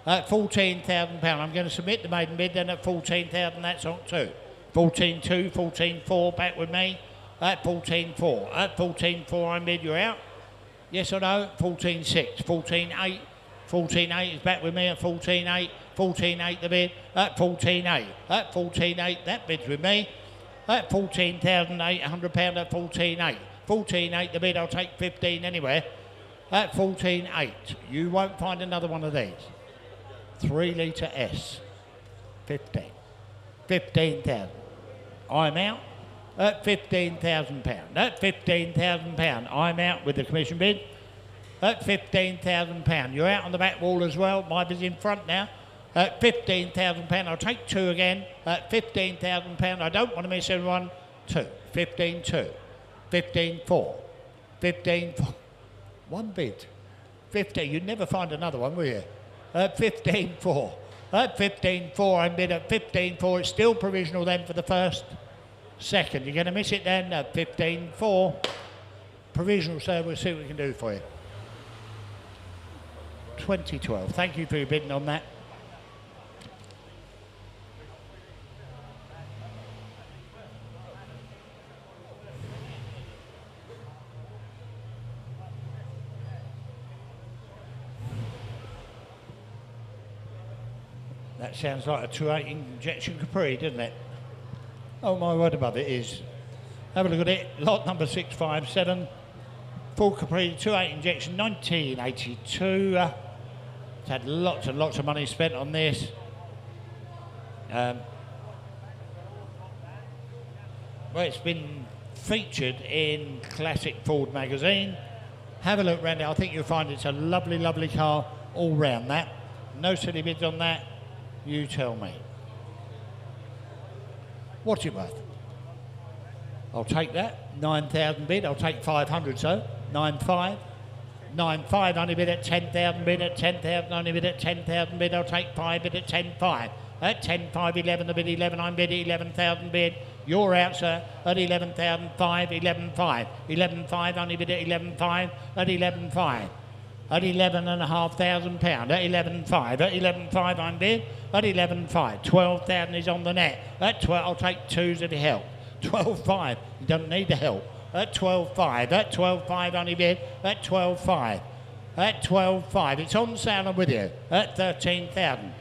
At £14,000, I'm going to submit the maiden bid. Then at 14,000, that's on 2. 14.2, 14.4, back with me. At 14.4, at 14.4, I'm bid. You're out. Yes or no? 14.6, 14.8. 14.8 is back with me at 14.8. 14.8 the bid. At 14.8. At 14.8, that bid's with me. At £14,800 at 14.8. 14.8 the bid, I'll take 15 anywhere. At 14.8, you won't find another one of these. 3-litre S. 15. 15,000. I'm out at £15,000. At £15,000, I'm out with the commission bid. At £15,000, you're out on the back wall as well. My bid's in front now. At £15,000. I'll take 2 again. At £15,000. I don't want to miss everyone. 2. 15-2. 15-4. 15-4. One bid. 15. You'd never find another one, will you? At 15-4. At 15-4. I'm bid at 15-4. It's still provisional then for the first. Second. You're going to miss it then at 15-4. Provisional, sir. We'll see what we can do for you. 2012. Thank you for your bidding on that. That sounds like a 2.8 injection Capri, doesn't it? Oh my word above it is. Have a look at it. Lot number 657. Full Capri 2.8 injection 1982. It's had lots and lots of money spent on this. Well, it's been featured in Classic Ford magazine. Have a look round it. I think you'll find it's a lovely, lovely car all round that. No silly bids on that. You tell me. What's it worth? I'll take that. 9,000 bid. I'll take 500, so 9.5. 9.5 only bid at 10,000 bid at 10,000 only bid at 10,000 bid. I'll take 5 bid at 10.5. At 10.5, 11 the bid 11. I'm bid 11,000 bid. You're out, sir, at 11,005. 11.5. 11.5 only bid at 11.5. At 11.5. At £11,500. At 11.5. At 11.5 I'm bid. At 11.5. 12,000 is on the net. At 12, I'll take 2s if you help. 12.5. You don't need the help. At 12.5. At 12.5 only bid. At 12.5. At 12.5. It's on sale and with you. At 13,000.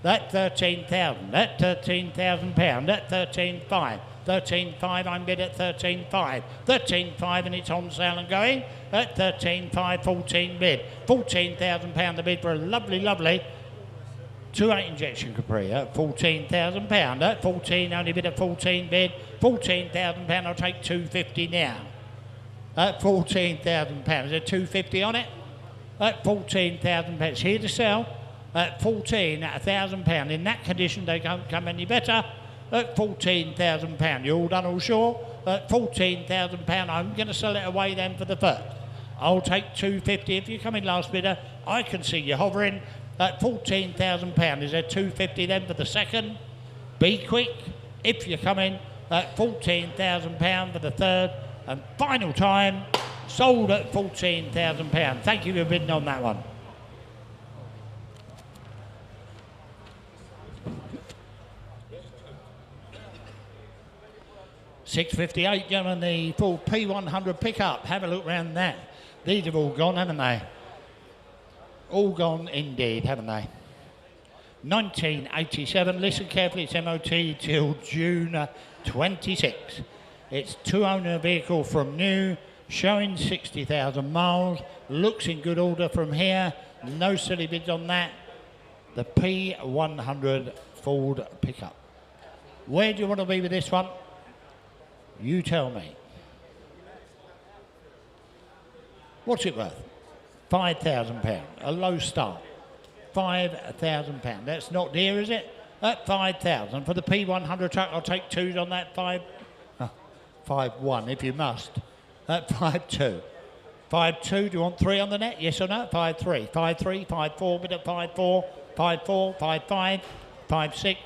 At 13,000. At £13,000. At 13.5. 13.5 I'm bid at 13.5. 13.5 and it's on sale and going. At 13.5, 14 bid. £14,000 the bid for a lovely, lovely 2.8 injection Capri at £14,000. At 14 only bid at 14 bid. £14,000 I'll take 250 now. At £14,000. Is there 250 on it? At £14,000. Here to sell. At 14 at £1,000. In that condition they don't come any better. At £14,000. You all done all sure? At £14,000 I'm going to sell it away then for the first. I'll take 250 if you come in last bidder. I can see you hovering. At £14,000. Is there 250 then for the second? Be quick if you come in. At £14,000 for the third. And final time, sold at £14,000. Thank you for bidding on that one. £658, gentlemen, the full P100 pickup. Have a look round that. These have all gone, haven't they? All gone indeed, haven't they? 1987, listen carefully, it's MOT till June 26. It's 2-owner vehicle from new, showing 60,000 miles, looks in good order from here, no silly bids on that. The P100 Ford pickup. Where do you want to be with this one? You tell me. What's it worth? £5,000, a low start. £5,000. That's not dear, is it? At 5,000 for the P100 truck. I'll take 2s on that. 5.1 if you must. At 5.2. 5.2. Do you want 3 on the net? Yes or no? 5.3. 5.3. 5.4. Bid at 5.4. 5.4. 5.5. 5.6.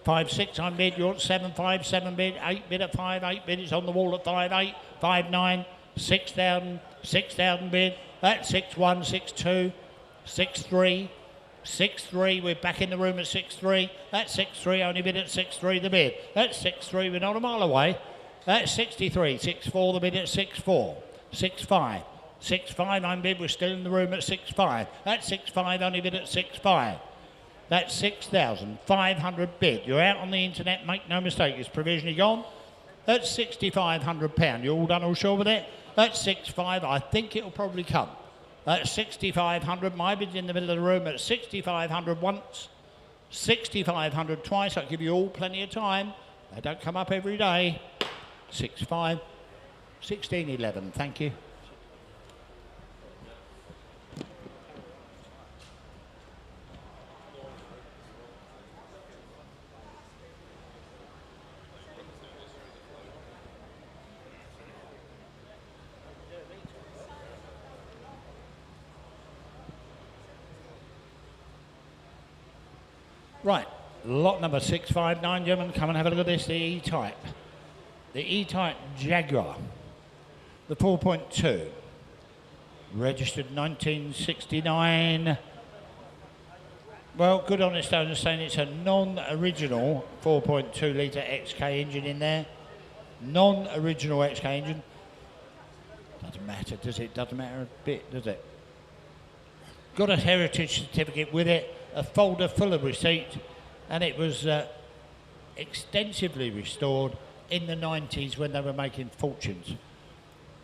5.6 I'm bid. You want 7.5. 7 bid. 8 bid at 5. 8 bid. It's on the wall at 5.8. 5.9. 6,000. 6,000 bid. At 6.1. 6.2. 6.3. 6.3, we're back in the room at 6.3. At 6.3, only bid at 6.3 the bid. At 6.3, we're not a mile away. At 63, 6.4 the bid at 6.4. 6.5. 6.5, I'm bid, we're still in the room at 6.5. At 6.5, only bid at 6.5. That's 6,500 bid. You're out on the internet, make no mistake, it's provisionally gone. At £6,500. You all done all sure with it? At 6.5, I think it'll probably come. At 6,500, my bid's in the middle of the room at 6,500 once, 6,500 twice. I'll give you all plenty of time. They don't come up every day. 6.5, 16.11, thank you. Right, lot number 659, gentlemen, come and have a look at this, the E-Type. The E-Type Jaguar, the 4.2, registered 1969. Well, good honest owner saying it's a non-original 4.2 litre XK engine in there. Non-original XK engine. Doesn't matter, does it? Doesn't matter a bit, does it? Got a heritage certificate with it, a folder full of receipts, and it was extensively restored in the 90s when they were making fortunes.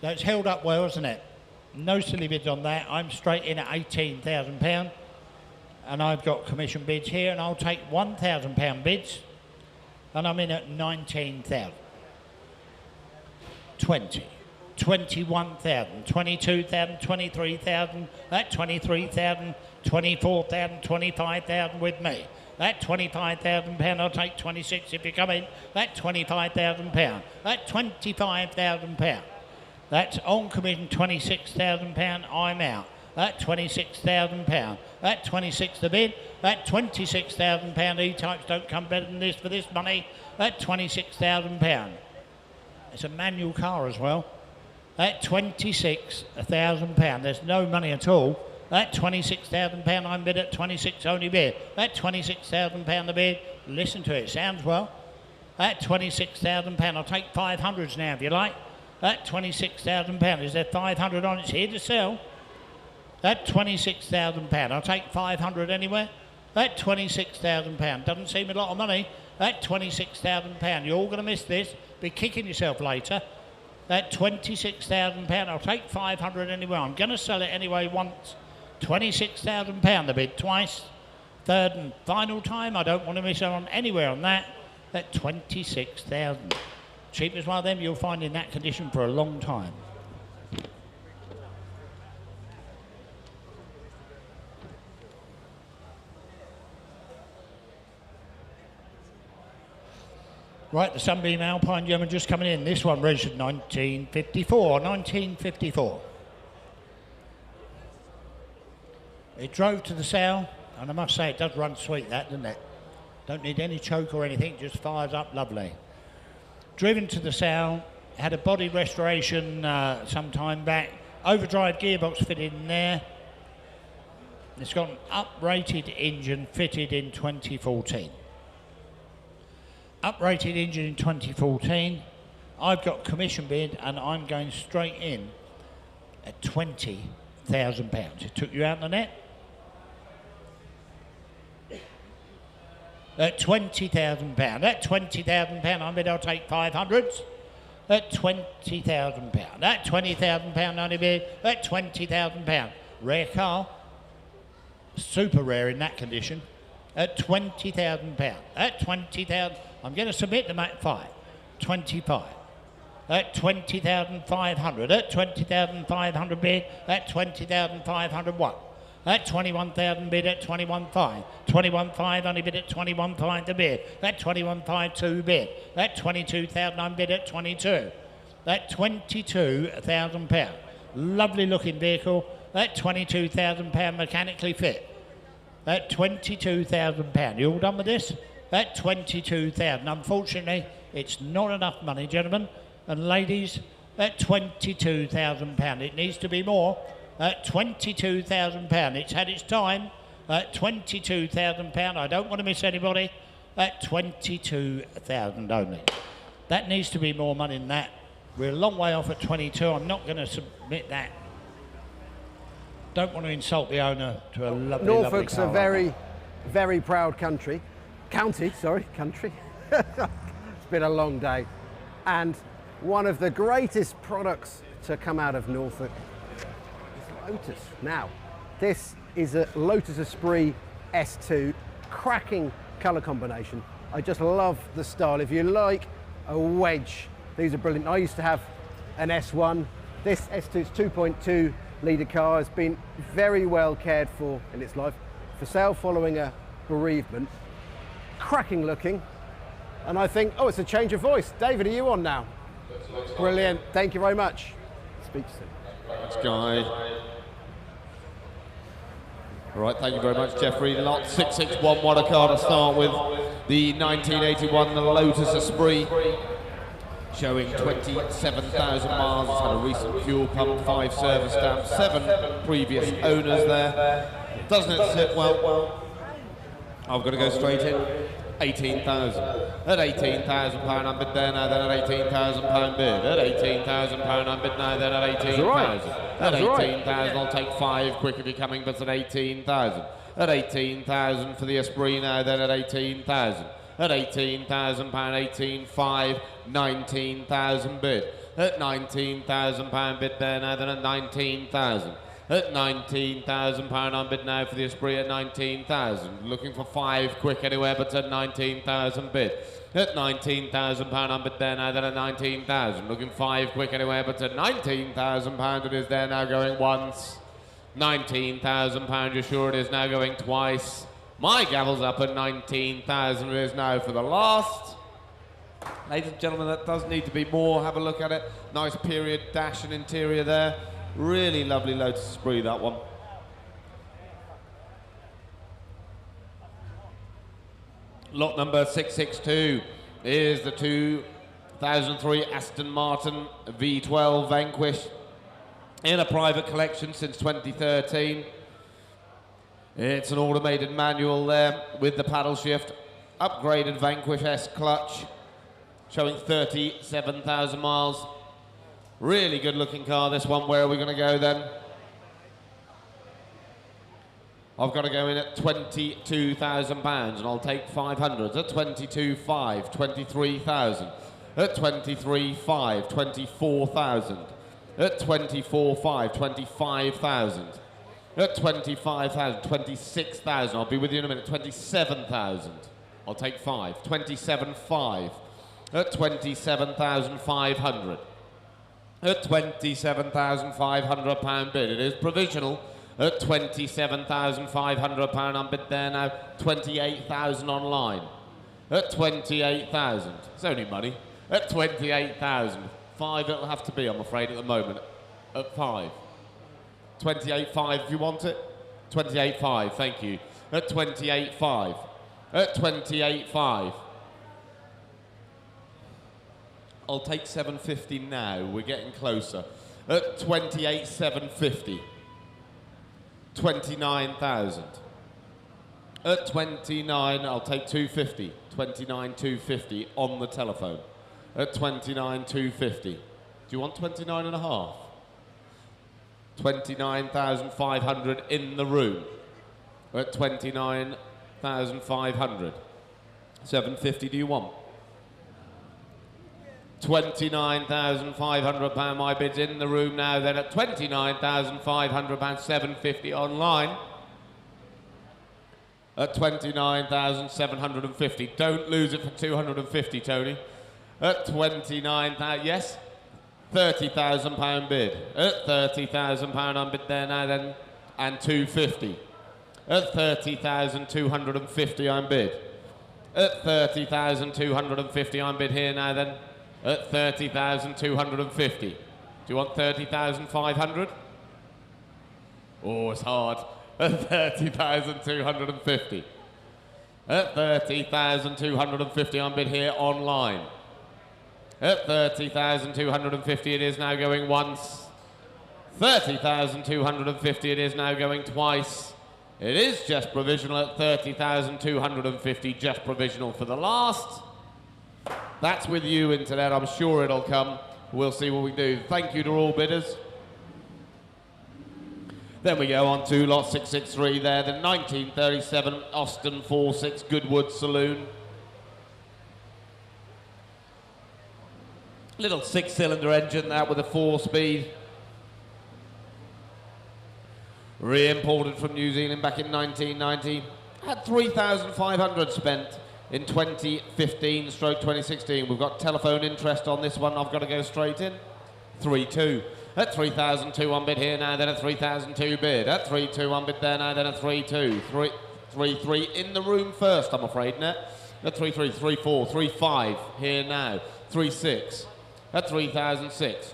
So it's held up well, isn't it? No silly bids on that. I'm straight in at £18,000, and I've got commission bids here, and I'll take £1,000 bids, and I'm in at 19,000. 20. 21,000, 22,000, 23,000, that 23,000, 24,000, 25,000 with me. That £25,000, I'll take 26 if you come in. That £25,000, that £25,000. That's on commission £26,000, I'm out. That £26,000, that 26 the bid, that £26,000 E-Types don't come better than this for this money. That £26,000. It's a manual car as well. That £26,000, there's no money at all. That £26,000, I'm bid at 26 only bid. That £26,000 the bid, listen to it, sounds well. That £26,000, I'll take 500s now if you like. That £26,000, is there 500 on it? It's here to sell. That £26,000, I'll take 500 anywhere. That £26,000, doesn't seem a lot of money. That £26,000, you're all going to miss this, be kicking yourself later. That £26,000, I'll take 500 anyway. I'm going to sell it anyway once. £26,000 the bid twice. Third and final time, I don't want to miss out on anywhere on that. That 26,000. Cheapest one of them you'll find in that condition for a long time. Right, the Sunbeam Alpine German just coming in. This one registered 1954. It drove to the sale, and I must say it does run sweet, that, doesn't it? Don't need any choke or anything, just fires up lovely. Driven to the sale, had a body restoration some time back. Overdrive gearbox fitted in there. It's got an uprated engine fitted in 2014. Uprated engine in 2014. I've got commission bid and I'm going straight in at £20,000. It took you out the net? At £20,000. At £20,000 I bid I'll take 500s. At £20,000. At £20,000 only bid. At £20,000. Rare car. Super rare in that condition. At £20,000. At £20,000. I'm going to submit them at 5. 25. At 20,500. At 20,500 bid. At 20,501. At 21,000 bid at 21.5. 21.5 only bid at 21.5 the bid. At 21.5 2 bid. At 22,000 I'm bid at 22. At £22,000. Lovely looking vehicle. At £22,000 mechanically fit. At £22,000. You all done with this? At £22,000. Unfortunately, it's not enough money, gentlemen and ladies. At £22,000. It needs to be more. At £22,000. It's had its time. At £22,000. I don't want to miss anybody. At £22,000 only. That needs to be more money than that. We're a long way off at 22. I'm not going to submit that. Don't want to insult the owner to a lovely, Norfolk's lovely car a very, very proud country. Country. It's been a long day. And one of the greatest products to come out of Norfolk is Lotus. Now, this is a Lotus Esprit S2, cracking colour combination. I just love the style. If you like a wedge, these are brilliant. I used to have an S1. This S2's 2.2 litre car has been very well cared for in its life. For sale following a bereavement. Cracking looking. And I think, oh, it's a change of voice. David, are you on now? Brilliant. Thank you very much. Speak soon. Thanks, Guy. All right, thank you very much, Jeffrey. Lot 661, what a car to start with. The 1981, the Lotus Esprit, showing 27,000 miles. It's had a recent fuel pump, 5 service stamps, 7 previous owners there. Doesn't it sit well? I've got to go straight in. 18,000. At 18,000 pound, I'm bid there now, then at 18,000 pound bid. At 18,000 pound, I'm bid now, then at 18,000. At 18,000, I'll take 5 quick if you're coming, but at 18,000. At 18,000 for the Esprit now, then at 18,000. At 18,000 pound, 18,500, 19,000 bid. At 19,000 pound bid there now, then at 19,000. At 19,000 pound, I'm bid now for the Esprit at 19,000. Looking for 5 quick anywhere, but at 19,000 bid. At 19,000 pound, I'm bid there now, then at 19,000. Looking 5 quick anywhere, but at 19,000 pound, it is there now going once. 19,000 pound, you're sure it is now going twice. My gavel's up at 19,000, it is now for the last. Ladies and gentlemen, that does need to be more. Have a look at it. Nice period dash and interior there. Really lovely Lotus Esprit, that one. Lot number 662 is the 2003 Aston Martin V12 Vanquish in a private collection since 2013. It's an automated manual there with the paddle shift, upgraded Vanquish S clutch, showing 37,000 miles. Really good looking car, this one. Where are we going to go then? I've got to go in at 22,000 pounds, and I'll take 500s. At 22,500, 23,000. At 23,500, 24,000. At 24,500, 25,000. At 25,000, 26,000. I'll be with you in a minute. 27,000. I'll take 5. 27,500. At 27,500. At 27,500 pound bid. It is provisional. At 27,500 pound, I'm bid there now. 28,000 online. At 28,000. It's only money. At 28,000. 5 it'll have to be, I'm afraid, at the moment. At 5. 28,500 if you want it. 28,500, thank you. At 28,500. At 28,500. I'll take 750 now. We're getting closer. At 28,750. 29,000. At 29, I'll take 250. 29,250 on the telephone. At 29,250. Do you want 29 and a half? 29,500 in the room. At 29,500. 750 do you want? 29,500 pound, my bid's in the room now, then at 29,500 pound, 750 online. At 29,750. Don't lose it for 250, Tony. At 29,000, yes? 30,000 pound bid. At 30,000 pound, I'm bid there now then, and 250. At 30,250, I'm bid. At 30,250, I'm bid here now then. At 30,250. Do you want 30,500? Oh, it's hard. At 30,250. At 30,250, I'm bid here online. At 30,250, it is now going once. 30,250, it is now going twice. It is just provisional at 30,250, just provisional for the last. That's with you into that. I'm sure it'll come. We'll see what we do. Thank you to all bidders. Then we go on to lot 663 there, the 1937 Austin 46 Goodwood Saloon. Little 6-cylinder engine that with a 4-speed. Re-imported from New Zealand back in 1990. Had 3,500 spent in 2015/2016. We've got telephone interest on this one. I've got to go straight in. 3-2. At 3,002 on bid here now, then at 3,002 bid. At 3-2 on bid there now, then at 3-2. 3-3 in the room first, I'm afraid, Net. At 3-3, 3-4, 3-5 here now. 3-6. At 3,006.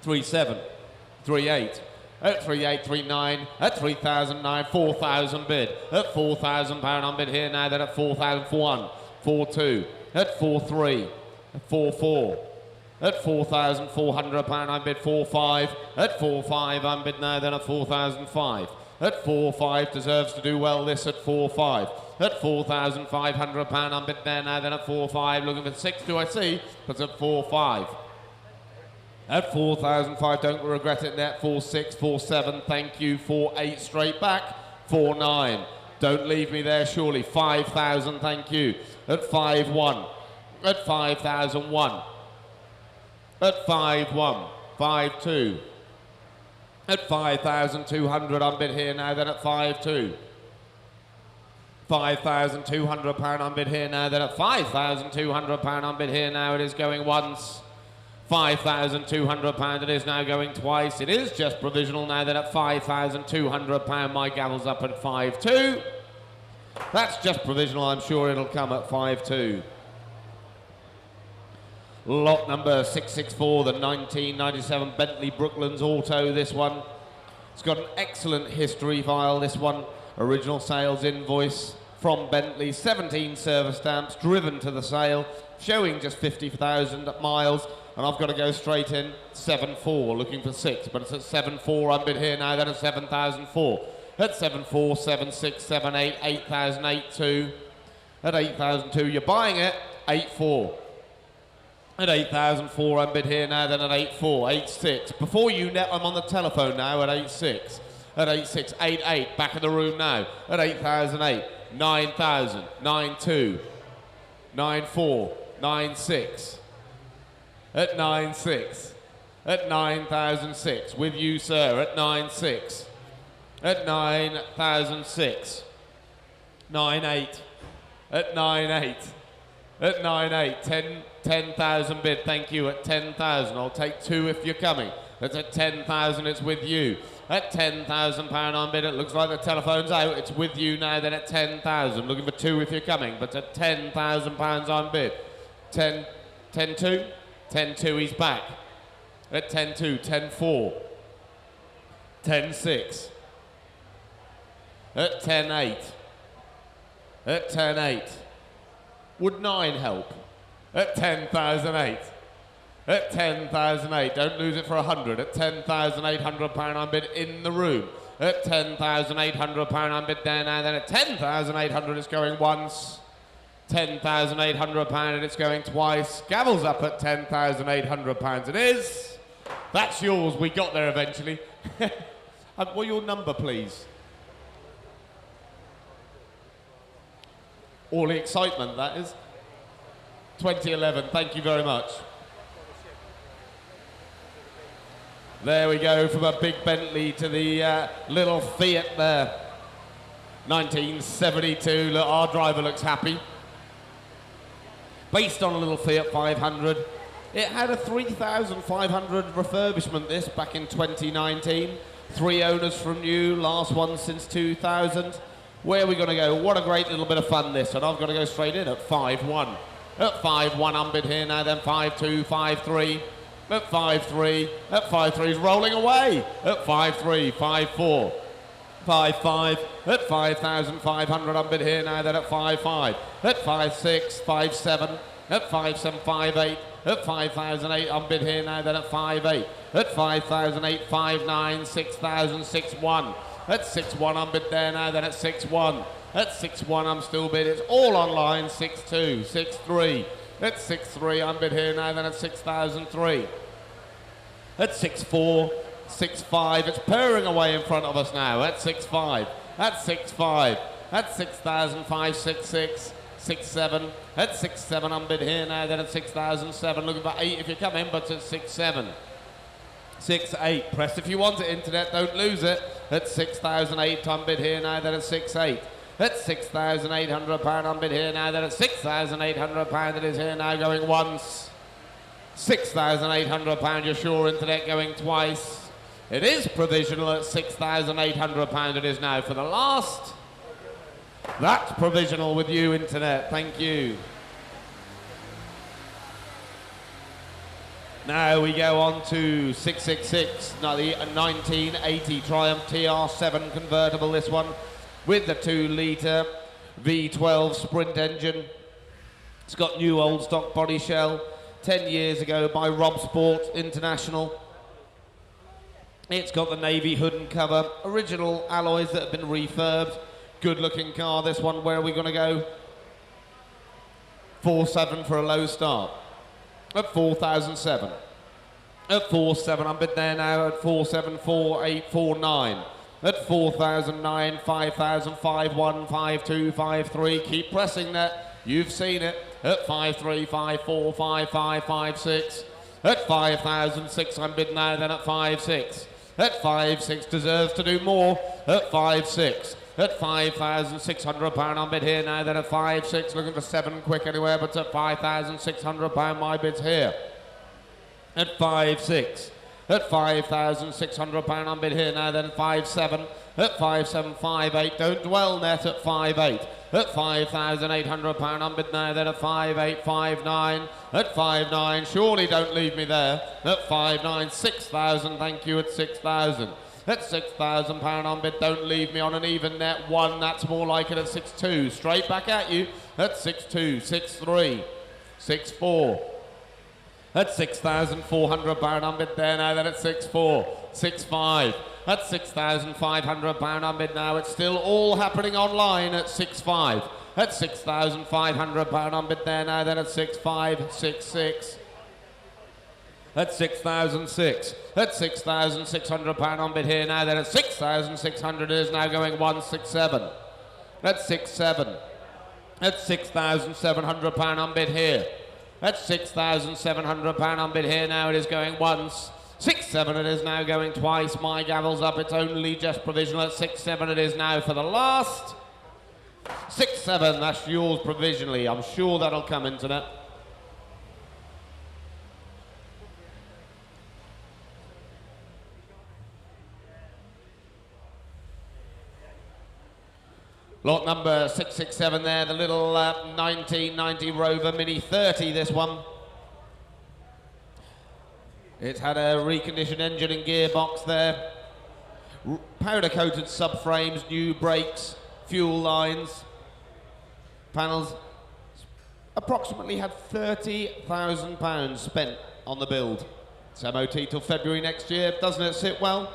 3-7. 3-8. at 3839, at 3009, 4,000 bid, at £4,000 on bid here now, then at 4,001, 42, at 43, at 44, at £4,400 on bid, 45, at 45 on bid now, then at 4,005, at 45 deserves to do well this at 45, at £4,500 on bid there now, then at 45, looking for 6, do I see, but at 45. At 4,005, don't regret it there. 4,6, 4,7, thank you. 4,8, straight back. 4,9, don't leave me there, surely. 5,000, thank you. At 5,1, at 5,001, at 5,1, 5,2, at 5,200 on bid here now, then at 5,2. £5,200 on bid here now, then at £5,200 on bid here now, it is going once. £5,200 it is now going twice. It is just provisional now, then at £5,200. My gavel's up at 5-2. That's just provisional. I'm sure it'll come at 5-2. Lot number 664, the 1997 Bentley Brooklands Auto, this one. It's got an excellent history file, this one. Original sales invoice from Bentley, 17 service stamps, driven to the sale, showing just 50,000 miles. And I've got to go straight in, 7,4, looking for 6, but it's at 7,4, I'm bid here now, then at 7,004. At 7,4, 7,6, 7,8, 8,008, 2. At 8,002, you're buying it, 8,4. At 8,004, I'm bid here now, then at 8,4, 8,6. Before you net, I'm on the telephone now at 8,6. At 8,6, 8,8, back in the room now. At 8,008, 9,000, 9,2, 9,4, 9,6. At 9,6, at 9,006, with you, sir, at 9,6, at 9,006, 9,8, at 9,8, at 9,8, 10,000 bid, thank you, at 10,000, I'll take 2 if you're coming, that's at 10,000, it's with you, at £10,000 on bid, it looks like the telephone's out, it's with you now, then at 10,000, looking for 2 if you're coming, but at £10,000 on bid, 10, 10-2, 10-2, he's back. At 10-2, 10-4, 10-6, at 10-8, at 10-8. Would 9 help? At 10,008, at 10,008, don't lose it for 100, at £10,800 on bid in the room. At £10,800 on bid there now, then at 10,800 it's going once. £10,800 and it's going twice. Gavel's up at £10,800 it is. That's yours, we got there eventually. What your number, please? All the excitement, that is. 2011, thank you very much. There we go, from a big Bentley to the little Fiat there. 1972, look, our driver looks happy. Based on a little Fiat 500. It had a 3,500 refurbishment, this, back in 2019. 3 owners from new, last one since 2000. Where are we going to go? What a great little bit of fun, this. And I've got to go straight in at 5-1. At 5-1, I'm bid here now, then 5-2, 5-3. At 5-3, at 5-3 is rolling away. At 5-3, 5-4. 5-5, at 5,500 on bid here now, then at 5-5, at 5-6, 5-7, at 5-7, 5-8, at 5,008 on bid here now, then at 5-8, at 5,008, 5-9, 6,000, 6-1, at 6-1 on bid there now, then at 6-1, at 6-1 I'm still bid, it's all online, 6-2, 6-3, at 6-3 on bid here now, then at 6,003, at 6-4, 6-5, it's purring away in front of us now, at 6-5, at 6-5, at 6,005, 6-6, 6-7, at 6-7 on bid here now, then at 6,007, looking for 8 if you come in, but at 6-7, 6-8, press if you want it, internet, don't lose it, at 6,008 on bid here now, then at 6-8, at £6,800 on bid here now, then at £6,800 it is here now, going once, £6,800, you're sure, internet, going twice. It is provisional at £6,800 it is now for the last. That's provisional with you, internet, thank you. Now we go on to 666, now the 1980 Triumph TR7 convertible, this one, with the 2-litre V12 Sprint engine. It's got new old stock body shell, 10 years ago by Rob Sport International. It's got the navy hood and cover, original alloys that have been refurbed. Good looking car, this one. Where are we going to go? 4.7 for a low start. At 4,007. At 4.7, I'm bid there now at 4.7, 4.8, 4.9. At 4,009, 5,000, 5.1, 5.2, 5.3. Keep pressing that. You've seen it. At 5.3, 5.4, 5.5, 5.6. At 5,006, I'm bid now then at 5.6. At 5.6, deserves to do more. At 5.6. At £5,600, I'm bid here now then at 5.6. Looking for 7 quick anywhere, but at £5,600, my bid's here. At 5.6. At £5,600, I'm bid here now then at 5.7. At 5.7, 5.8. Don't dwell net at 5.8. At £5,800, I'm bid now then at 5.8, 5.9. At 5.9, surely don't leave me there. At 5.9, 6,000, thank you, at 6,000. At £6,000 on bid, don't leave me on an even net. 1, that's more like it at 6.2. Straight back at you at 6.2, 6.3, 6.4. At £6,400 on bid there now, then at 6.4, 6.5. At £6,500 on bid now. It's still all happening online at 6.5. At £6,500 on bid there now, then at 6.5, 6.6. At 6,006. At £6,600 on bid here now, then at 6,600 it is now going 167. At 6.7. At £6,700 on bid here. At £6,700 on bid here now, it is going once. 6.7 it is now going twice. My gavel's up, it's only just provisional. At 6.7 it is now for the last. 6.7, that's yours provisionally. I'm sure that'll come into that. Lot number 667 there, the little 1990 Rover Mini 30, this one. It's had a reconditioned engine and gearbox there. Powder-coated subframes, new brakes, fuel lines, panels. Approximately had £30,000 spent on the build. It's MOT till February next year. Doesn't it sit well?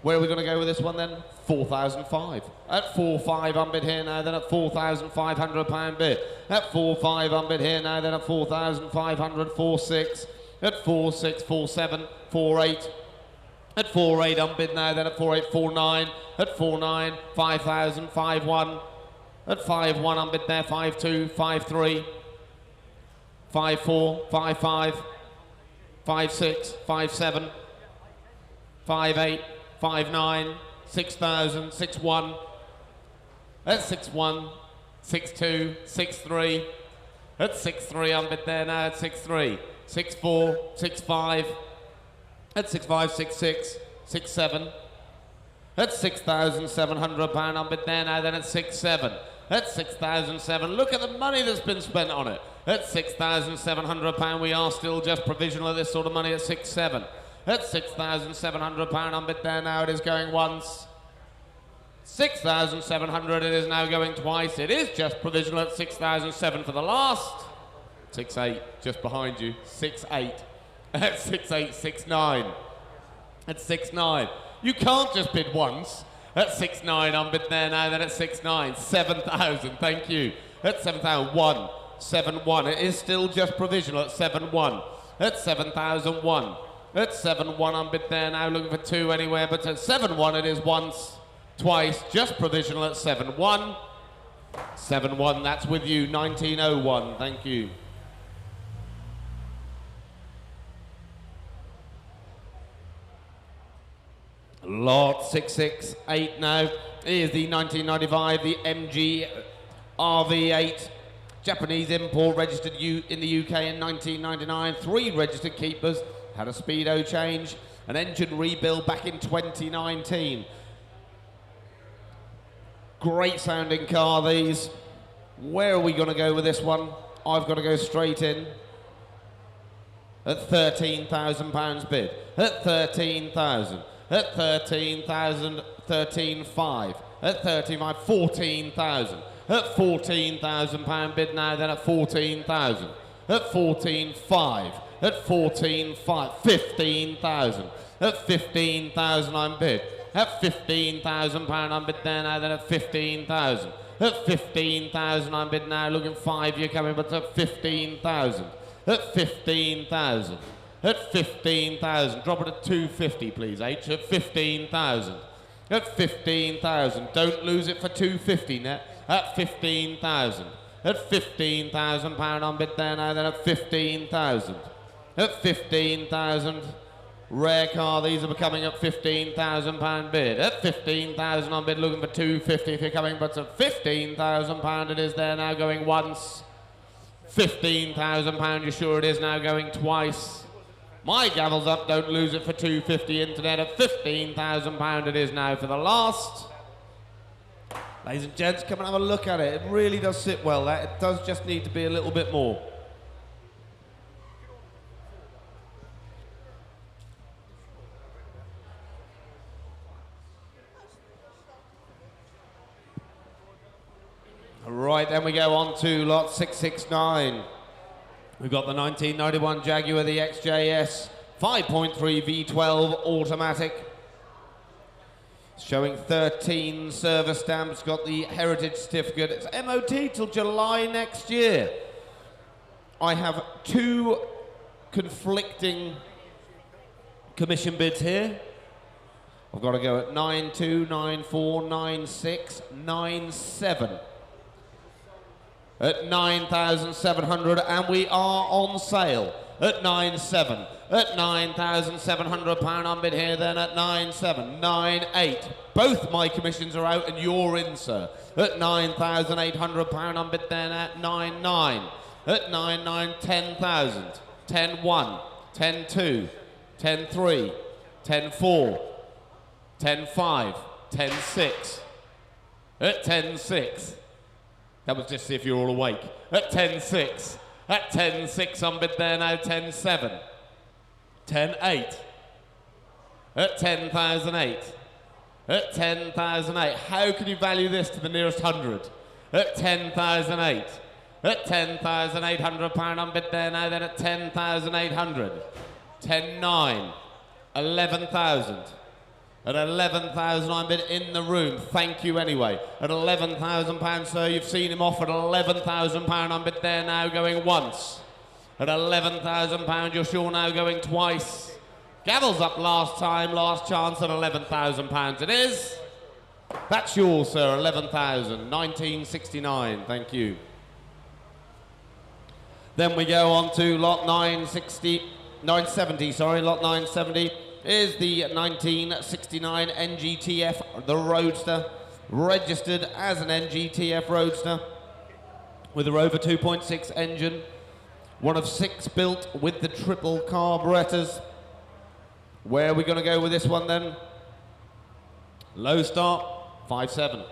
Where are we going to go with this one then? 4,005. At 4.5 on bid here now, then at £4,500 bid. At 4.5 on bid here now, then at 4,500, 4.6. At 4.6, 4.7, 4.8. At 4.8 on bid now, then at 4.8, 4.9. At 4.9, 5,000, 5.1. At 5.1 on bid there, 5.2, 5.3. 5.4, 5.5. 5.6, 5.7. 5.8. 5.9, 6,000, 6.1. At 6.1, 6.2, 6.3. At 6.3 on bid there now at 6.3. 6.4, 6.5. At 6.5, 6.6, 6.7. At £6,700 on bid there now, then at 6.7. At 6,007. Look at the money that's been spent on it. At £6,700, we are still just provisional at this sort of money at 6.7. At £6,700 on bid there now, it is going once. 6,700, it is now going twice. It is just provisional at 6,007 for the last. 6.8, just behind you. 6.8. At 6.8, 6.9. At 6.9. You can't just bid once. At 6.9 on bid there now, then at 6.9. 7,000, thank you. At 7,001. 7.1, it is still just provisional at 7.1. At 7,001. At 7.1 on bid there now, looking for 2 anywhere, but at 7.1 it is once, twice, just provisional at 7.1. 7.1, that's with you, 1901, thank you. Lot 668 now is the 1995, the MG RV8. Japanese import, registered in the UK in 1999, 3 registered keepers. Had a speedo change, an engine rebuild back in 2019. Great sounding car, these. Where are we going to go with this one? I've got to go straight in. at £13,000 bid, at 13,000, at 13,000, 13,500, at 35, 14,000, at £14,000 bid now, then at 14,000, at 14,500, at 14,500, 15,000, at 15,000 I'm bid, at £15,000 I'm bid there now, then at 15,000, at 15,000 I'm bid now, looking 5 you're coming, but at 15,000, at 15,000, at 15,000, drop it at 250 please H, at 15,000, at 15,000, don't lose it for 250 net, at 15,000, at £15,000 on bid there now, then at 15,000, at 15,000, rare car, these are becoming at £15,000 bid, at 15,000 on bid, looking for 250 if you're coming, but at £15,000 it is there now, going once, £15,000 you're sure it is now, going twice. My gavel's up, don't lose it for 250 internet, at £15,000 it is now for the last. Ladies and gents, come and have a look at it. It really does sit well, that. It does just need to be a little bit more. Right, then we go on to lot 669. We've got the 1991 Jaguar, the XJS, 5.3 V12 automatic. Showing 13 service stamps, got the heritage certificate. It's MOT till July next year. I have 2 conflicting commission bids here. I've got to go at 9.2, 9.4, 9.6, 9.7. At 9,700, and we are on sale at 9.7. At £9,700 on bid here, then at 9.7, 9.8. Both my commissions are out and you're in, sir. At £9,800 on bid then at 9.9. At 9.9, 10,000. 10.1, 10.2, 10.3, 10.4, 10.5, 10.6. At 10.6. That was just to see if you're all awake. At 10.6. At 10.6 on bid there now, 10.7. 10.8. At 10,008. At 10,008. How can you value this to the nearest 100? At 10,008. At £10,800 on bid there now, then at 10,800. 10.9. 11,000. At 11,000 I'm bid in the room. Thank you anyway. At £11,000, sir, you've seen him off at £11,000 I'm bid there now, going once. At £11,000 you're sure now, going twice. Gavel's up last time, last chance at £11,000 it is. That's yours, sir, 11,000, 1969, thank you. Then we go on to lot 970, lot 970 is the 1969 NGTF, the Roadster, registered as an NGTF Roadster with a Rover 2.6 engine, one of 6 built with the triple carburetors. Where are we going to go with this one then? Low start, 5.7.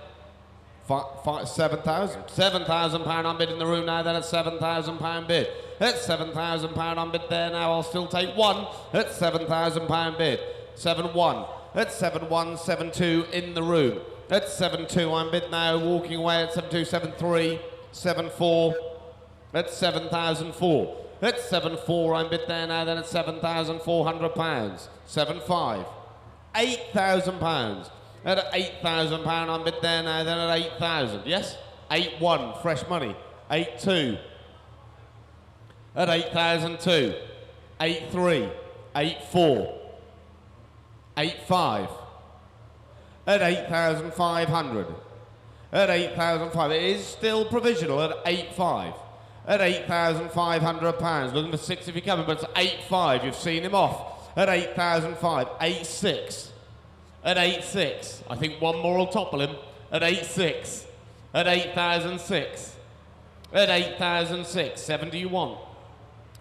7,000. £7,000 on bid in the room now, then at £7,000 bid. At £7,000 on bid there now, I'll still take one. At £7,000 bid. 7.1. At 7.1, 7.2 in the room. At 7.2 I'm bid now, walking away at 7.2, 7.3, 7.4. At £7,004. At 7.4 I'm bid there now, then at £7,400. 7.5. £8,000. At £8,000 I'm bid there now, then at 8,000. Yes? 8.1, fresh money. 8.2. At 8,002. 8.3. 8.4. 8.5. At 8,500. At 8,500. It is still provisional at 8.5. At £8,500. Looking for 6 if you're coming, but it's 8.5. You've seen him off. At 8,005. 8.6. At 8.6. I think one more will topple him. At 8.6. At 8,006. At 8,006. 7 do you want?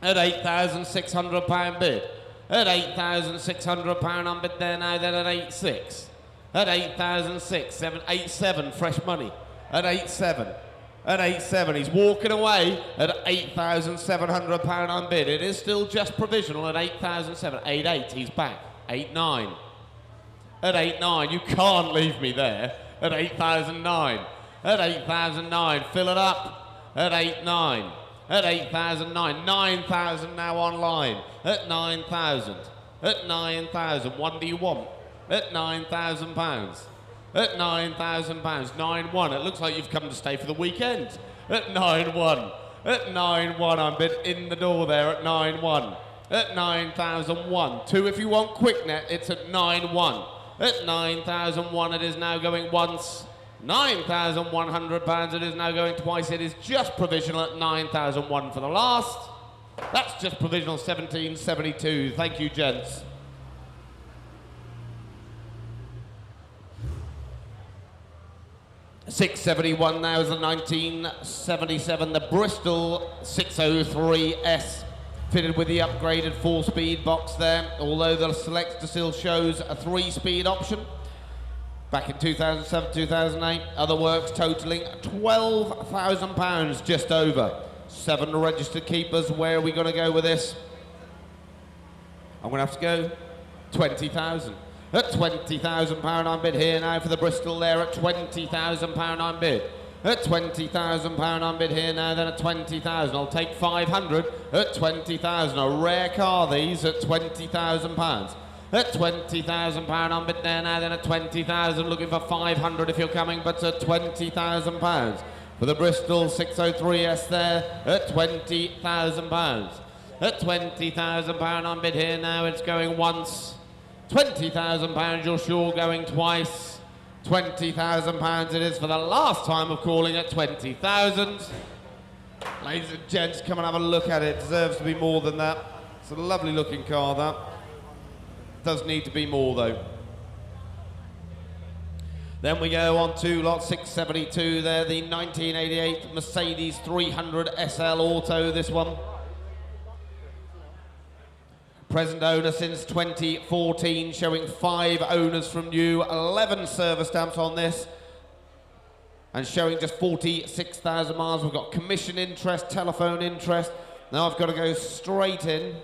At £8,600 bid. At £8,600 on bid there now, then at 8.6. At 8,006. 7, 8.7 fresh money. At 8.7. at 8.7. He's walking away at £8,700 unbid. It is still just provisional at 8,007. 8.8, he's back. 8.9. At 8.9, you can't leave me there. At 8,009. At 8,009, fill it up. At 8.9. At 8,009. 9,000 now online. At 9,000. At 9,000. What do you want? At £9,000. At £9,000. 9.1. It looks like you've come to stay for the weekend. At 9.1. At 9.1. I'm bid in the door there at 9.1. At 9,001. 2 if you want quick net, it's at 9.1. At 9,001 it is now going once. £9,100 it is now going twice. It is just provisional at 9,001 for the last. That's just provisional 1772. Thank you, gents. £671 now is the 1977, the Bristol 603S. Fitted with the upgraded 4-speed box there, although the Selector still shows a 3-speed option. Back in 2007, 2008, other works totaling £12,000, just over. 7 registered keepers. Where are we going to go with this? I'm going to have to go 20,000. At £20,000 I'm bid here now for the Bristol there at £20,000 I'm bid. At £20,000 I'm bid here now, then at 20,000. I'll take 500 at 20,000. A rare car these at £20,000. At £20,000 I'm bid there now, then at 20,000. Looking for 500 if you're coming, but at £20,000. For the Bristol 603S there at £20,000. At £20,000 I'm bid here now, it's going once. £20,000 you're sure going twice. £20,000 it is for the last time of calling at 20,000. Ladies and gents, come and have a look at it. It deserves to be more than that. It's a lovely looking car, that. Does need to be more though. Then we go on to lot 672 there, the 1988 Mercedes 300 SL Auto, this one. Present owner since 2014, showing 5 owners from new, 11 service stamps on this, and showing just 46,000 miles. We've got commission interest, telephone interest. Now I've got to go straight in.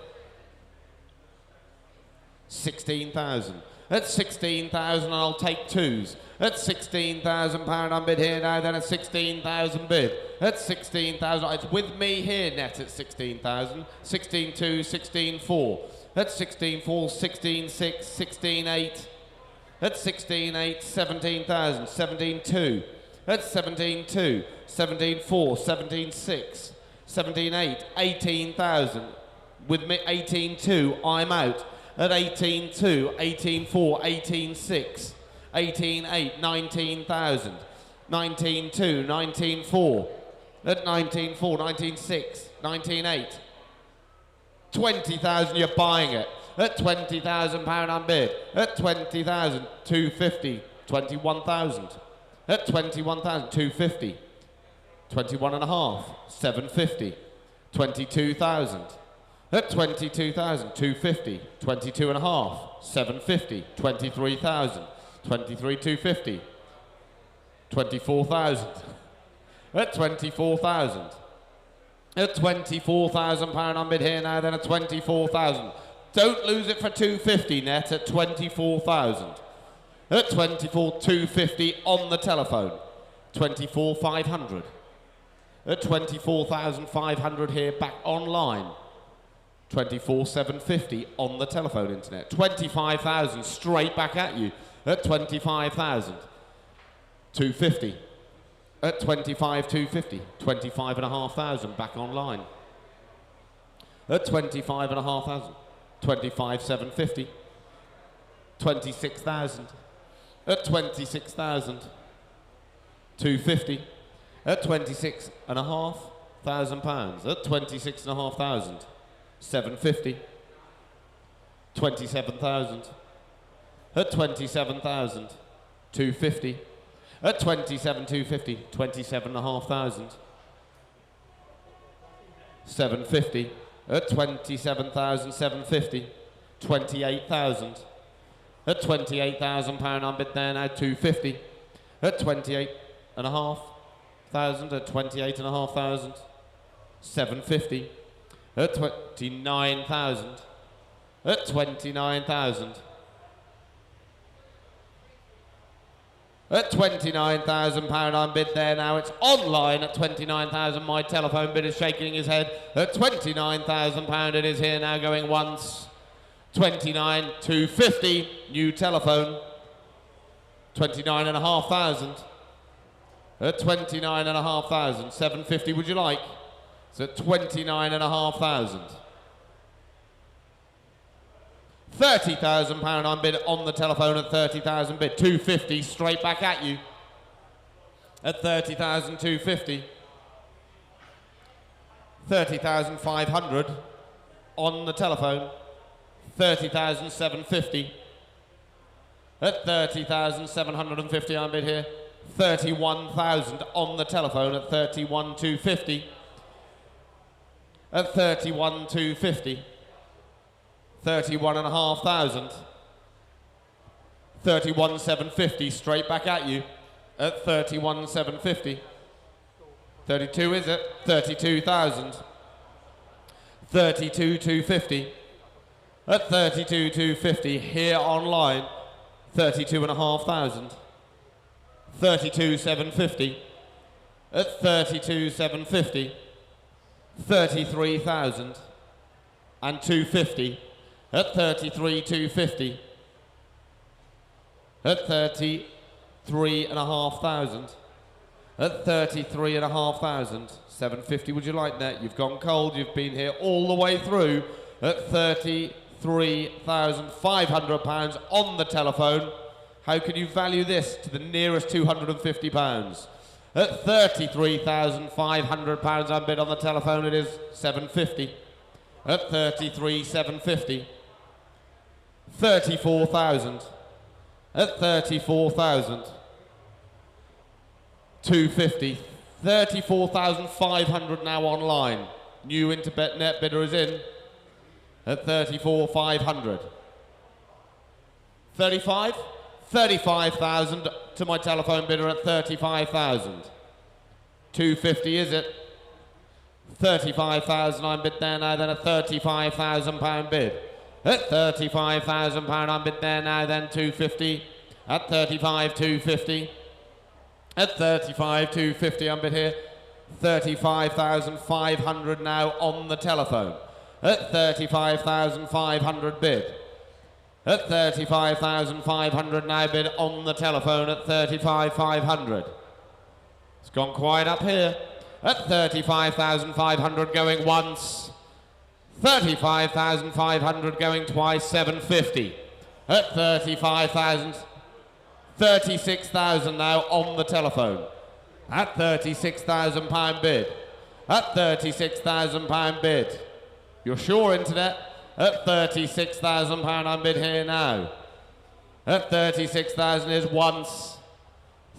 16,000. At 16,000 I'll take 2s. At £16,000 I'm bid here now, then at 16,000 bid. At 16,000, it's with me here net at 16,000. 16.2, 16.4. At 16.4, 16.6, 16.8. At 16.8, 17,000. 17.2. At 17.2, 17.4, 17.6, 17.8, 18,000. With me 18.2, I'm out. At 18.2, 18.4, 18.6. 18.8, 19,000. 19.2, 19.4. At 19.4, 19.6, 19.8. 20,000, you're buying it. At £20,000 I'm bid. At 20,000, 250. 21,000. At 21,000, 250. 21.5, 750. 22,000. At 22,000, 250. 22.5, 750. 23,000. 23, 250. 24,000. At 24,000. At £24,000 I'm bid here now, then at 24,000. Don't lose it for 250 net at 24,000. At 24,250 on the telephone. 24,500. At 24,500 here back online. 24,750 on the telephone internet. 25,000 straight back at you. At 25,000. 250. At 25,250. 25,500 back online. At 25,500. 25,750. 26,000. At 26,000. 250. At 26,500 pounds. At 26,500. 750. 27,000. At 27,000. 250. At 27,250. 27,500. 750. At 27,750. 28,000. At £28,000 I'm bid there now, 250. At 28.5. thousand at 28,500. 750 at 29,000. At 29,000. At £29,000 I'm bid there now. It's online at 29,000. My telephone bid is shaking his head. At £29,000 it is here now, going once. 29,250. New telephone. 29,500. At 29,500. 750 would you like? It's at 29,500. £30,000 I'm bid on the telephone at 30,000 bid. 250 straight back at you. At 30,250. 30,500 on the telephone. 30,750. At 30,750 I'm bid here. 31,000 on the telephone at 31,250. At 31,250. 31,500. 31,750 straight back at you at 31,750. 32 is it? 32,000. 32,250. At 32,250 here online. 32,500. 32,750. At 32,750. 33,000 and 250. At 33,250. At 33,500. At 33,500. 750 would you like that? You've gone cold, you've been here all the way through. At £33,500 on the telephone. How can you value this to the nearest £250? At £33,500 I'm bid on the telephone, it is 750. At 33,750. 34,000. At 34,000. 250. 34,500 now online. New internet net bidder is in. At 34,500. 35? 35,000 to my telephone bidder at 35,000. 250 is it? 35,000 I'm bid there now, then a £35,000 bid. At £35,000 I'm bid there now, then 250. At 35,250. At 35,250 I'm bid here. 35,500 now on the telephone. At 35,500 bid. At 35,500 now bid on the telephone at 35,500. It's gone quiet up here. At 35,500 going once. 35,500 going twice, 750. At 35,000. 36,000 now on the telephone. At £36,000 bid. At £36,000 bid. You're sure, internet? At £36,000 I'm bid here now. At 36,000 is once.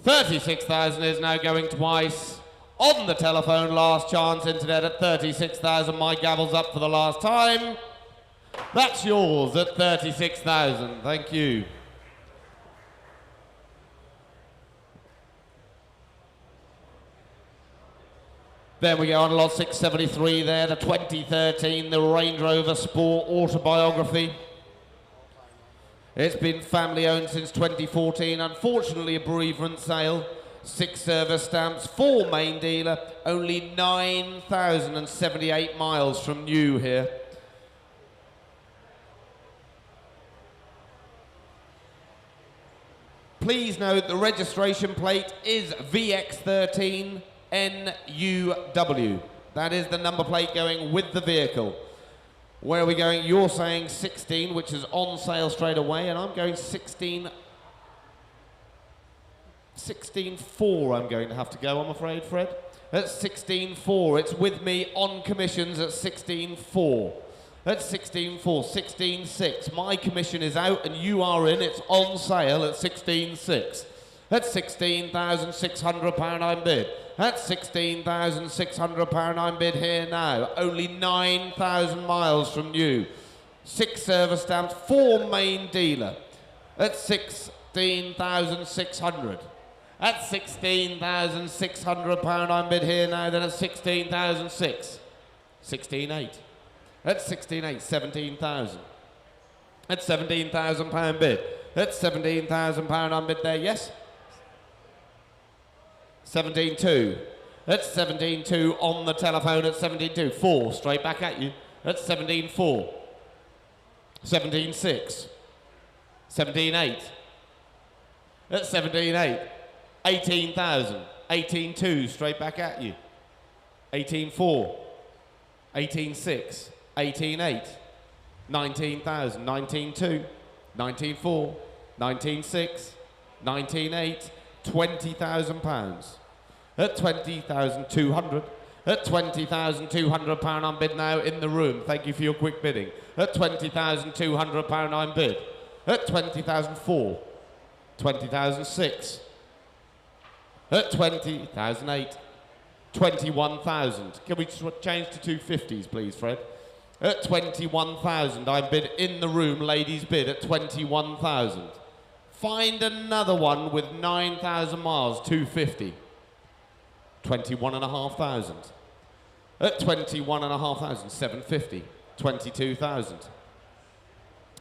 36,000 is now going twice. On the telephone, last chance, internet at 36,000. My gavel's up for the last time. That's yours at 36,000. Thank you. Then we go on lot 673 there, the 2013, the Range Rover Sport Autobiography. It's been family owned since 2014, unfortunately a bereavement sale. 6 service stamps, 4 main dealer, only 9,078 miles from new here. Please note the registration plate is VX13 NUW. That is the number plate going with the vehicle. Where are we going? You're saying 16, which is on sale straight away, and I'm going 16.4 I'm going to have to go, I'm afraid, Fred. At 16.4, it's with me on commissions at 16.4. At 16.4, 16.6. My commission is out and you are in, it's on sale at 16.6. At £16,600 I'm bid. At £16,600 I'm bid here now. Only 9,000 miles from new. 6 service stamps, 4 main dealer. At 16,600. At £16,600 I'm bid here now, then at 16,006. 16,800. At 16,800, 17,000. At £17,000 bid. At £17,000 I'm bid there, yes? 17,200. At 17,200 on the telephone at 17,200. 4, straight back at you. At 17,400. 17,600. 17,800. At 17,800. 18,000. 18,200, straight back at you. 18,400. 18,600. 18,800. 19,000. 19,200. 19,400. 19,600. 19,800. £20,000. At 20,200. At £20,200 I'm bid now in the room. Thank you for your quick bidding. At £20,200 I'm bid. At 20,004. 20,006. At 20,008. 21,000. Can we change to 250s, please, Fred? At 21,000 I bid in the room. Ladies bid at 21,000. Find another one with 9,000 miles, 250. 21,500. At 21,500, 750. 22,000.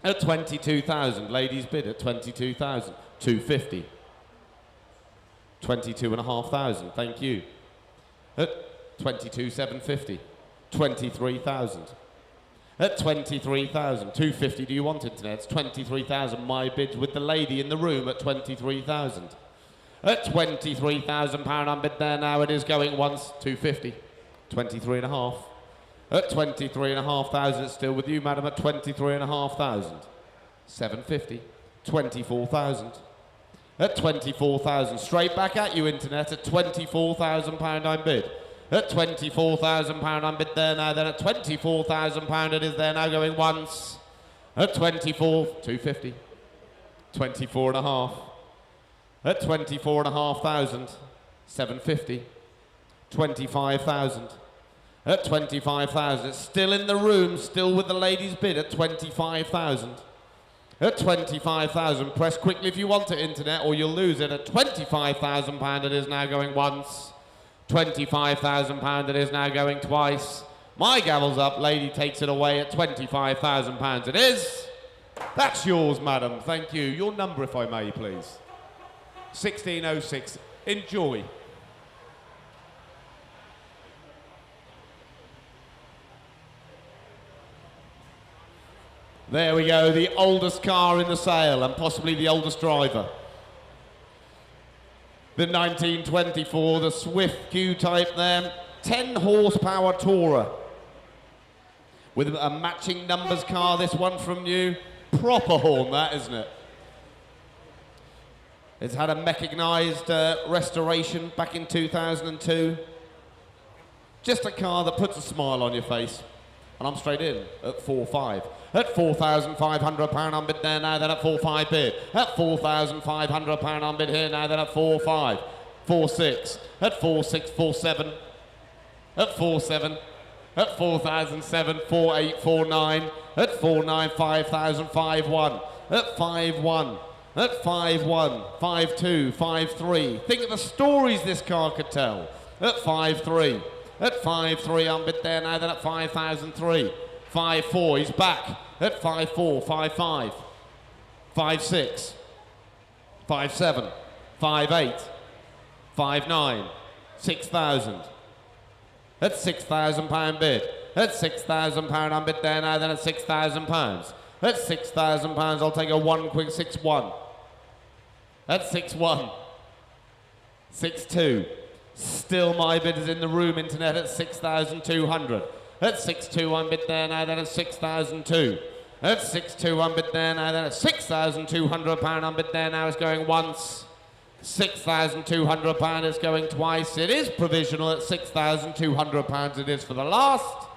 At 22,000, ladies bid at 22,000, 250. 22,500, thank you. At 22,750. 23,000. At 23,000, 250, do you want internet? It's 23,000, my bids with the lady in the room at 23,000. At £23,000 I'm bid there now, it is going once, 250. 23,500. At 23,500, it's still with you, madam, at 23,500. 750. 24,000. At 24,000, straight back at you, internet, at £24,000 I'm bid. At £24,000 I'm bid there now, then at £24,000 it is there now going once. At 250. 24,500. At 24,500, 750. 25,000. At 25,000, it's still in the room, still with the ladies bid at 25,000. At 25,000, press quickly if you want it, internet, or you'll lose it. At £25,000 it is now going once. £25,000 it is now going twice. My gavel's up, lady takes it away at £25,000 it is. That's yours, madam, thank you. Your number, if I may, please. 1606, enjoy. There we go, the oldest car in the sale and possibly the oldest driver. The 1924, the Swift Q-Type there, 10 horsepower Tourer. With a matching numbers car, this one from you. Proper horn that, isn't it? It's had a mechanised restoration back in 2002. Just a car that puts a smile on your face. And I'm straight in at 4.5. At £4,500 I'm bid there now, then at 4.5 bid. At £4,500 I'm bid here now, then at 4.5. 4.6. At 4.6, 4.7. At 4.7. At 4,007, 4.8, 4.9. At 4.9, 5,000, 5.1. At 5.1. At 5.1, 5.2, 5.3. Think of the stories this car could tell. At 5.3. At 5.3 I'm bid there now, then at 5,003. 5.4, he's back. At 5.4, 5.5. 5.6. 5.7. 5.8. 5.9. 6,000. At £6,000 bid. At £6,000 I'm bid there now, then at £6,000. At £6,000 I'll take a one quick 6.1. At 6.1. 6.2. Still my bid is in the room, internet, at 6,200. At 6.2 I'm bid there now, then at 6,002. At 6.2 I'm bid there now, then at £6,200 I'm bid there now, it's going once. £6,200 is going twice. It is provisional at £6,200 it is for the last.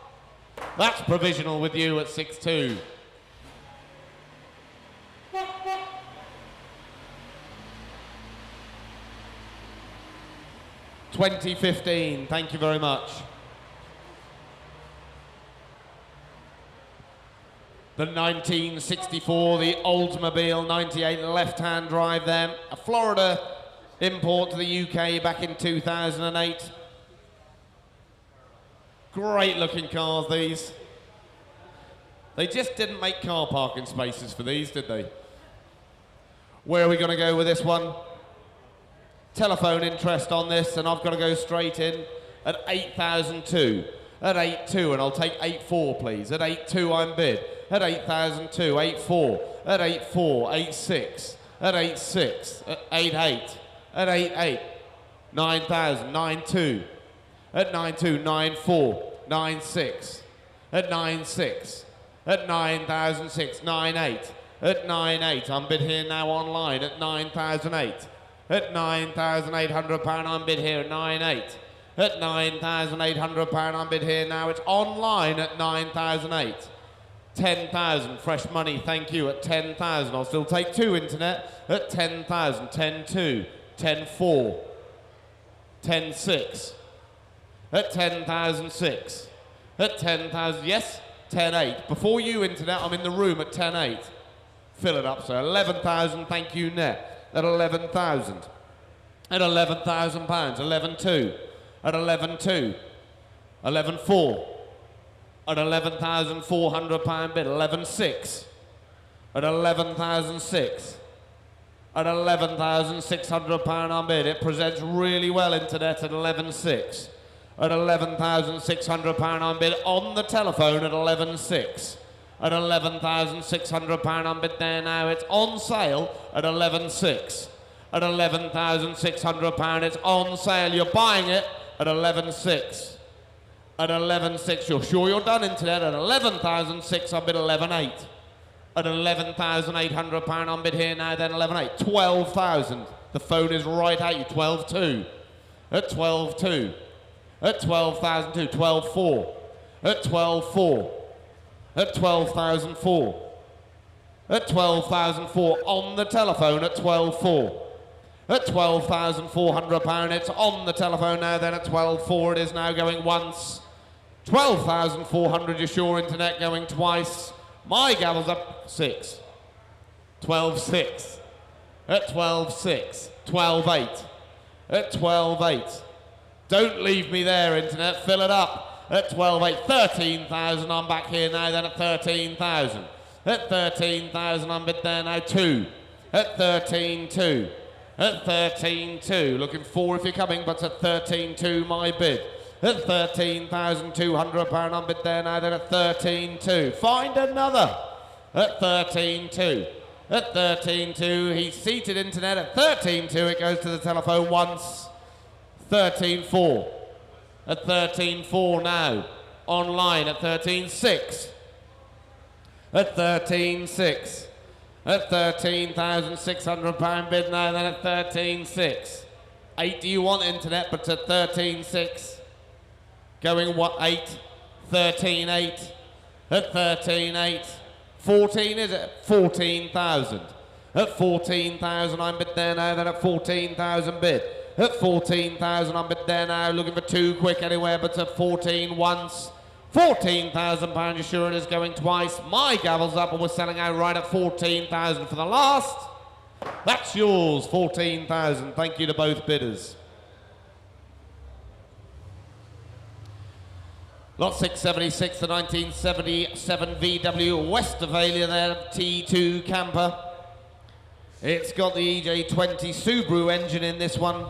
That's provisional with you at 6.2. 2015, thank you very much. The 1964, the Oldsmobile 98 left-hand drive there, a Florida Import to the UK back in 2008. Great looking cars, these. They just didn't make car parking spaces for these, did they? Where are we going to go with this one? Telephone interest on this, and I've got to go straight in at 8,002. At 8.2, and I'll take 8.4, please. At 8.2, I'm bid. At 8,002, 8.4. At 8.4, 8.6. At 8.6, at 8.8. At 8.8, 9,000, 9.2. At 9.2, 9.4, 9.6. At 9.6. At 9,006, 9.8. At 9.8, I'm bid here now online at 9,008. At £9,800, I'm bid here at 9.8. At £9,800, I'm bid here now. It's online at 9,008. 10,000, fresh money, thank you, at 10,000. I'll still take two internet at 10,000, 10.2, 10.4, 10.6. At 10,006. At 10,000, yes, 10.8. Before you internet, I'm in the room at 10.8. Fill it up, sir. 11,000, thank you, net. At 11,000. At £11,000, 11.2. At 11.2. 11.4. At £11,400 bid. 11.6. At 11,006. At £11,600 on bid. It presents really well internet at 11.6. At £11,600 on bid on the telephone at 11.6. At £11,600 on bid there now. It's on sale at 11.6. At £11,600 it's on sale. You're buying it at 11.6. At 11.6 you're sure you're done internet. At 11,006 on bid 11.8. At £11,800 on bid here now then 11.8. 12,000. The phone is right at you. 12.2. At 12.2. At 12,002. 12.4. At 12.4. At 12,004. At 12,004 on the telephone at 12.4. At £12,400 it's on the telephone now then at 12.4 it is now going once. 12,400 you're sure internet going twice. My gavel's up 6. 12.6. At 12.6. 12.8. At 12.8. Don't leave me there internet, fill it up. At 12.8, 13,000, I'm back here now then at 13,000. At 13,000, I'm bid there now, 2. At 13.2. At 13.2, looking 4 if you're coming, but at 13.2, my bid. At £13,200, I'm bid there now then at 13.2. Find another. At 13.2. At 13.2, he's seated internet at 13.2, it goes to the telephone once. 13.4. At 13.4 now. Online at 13.6. At 13.6. At £13,600 bid now, then at 13.6. 8 do you want internet, but at 13.6. Going what, 8? 13.8. At 13.8. 14 is it? 14,000. At 14,000 I'm bid there now, then at 14,000 bid. At 14,000 I'm bid there now, looking for 2 quick anywhere, but at 14 once. £14,000 you're sure it is going twice. My gavel's up and we're selling out right at 14,000 for the last. That's yours, 14,000. Thank you to both bidders. Lot 676, the 1977 VW Westphalia there, T2 camper. It's got the EJ20 Subaru engine in this one.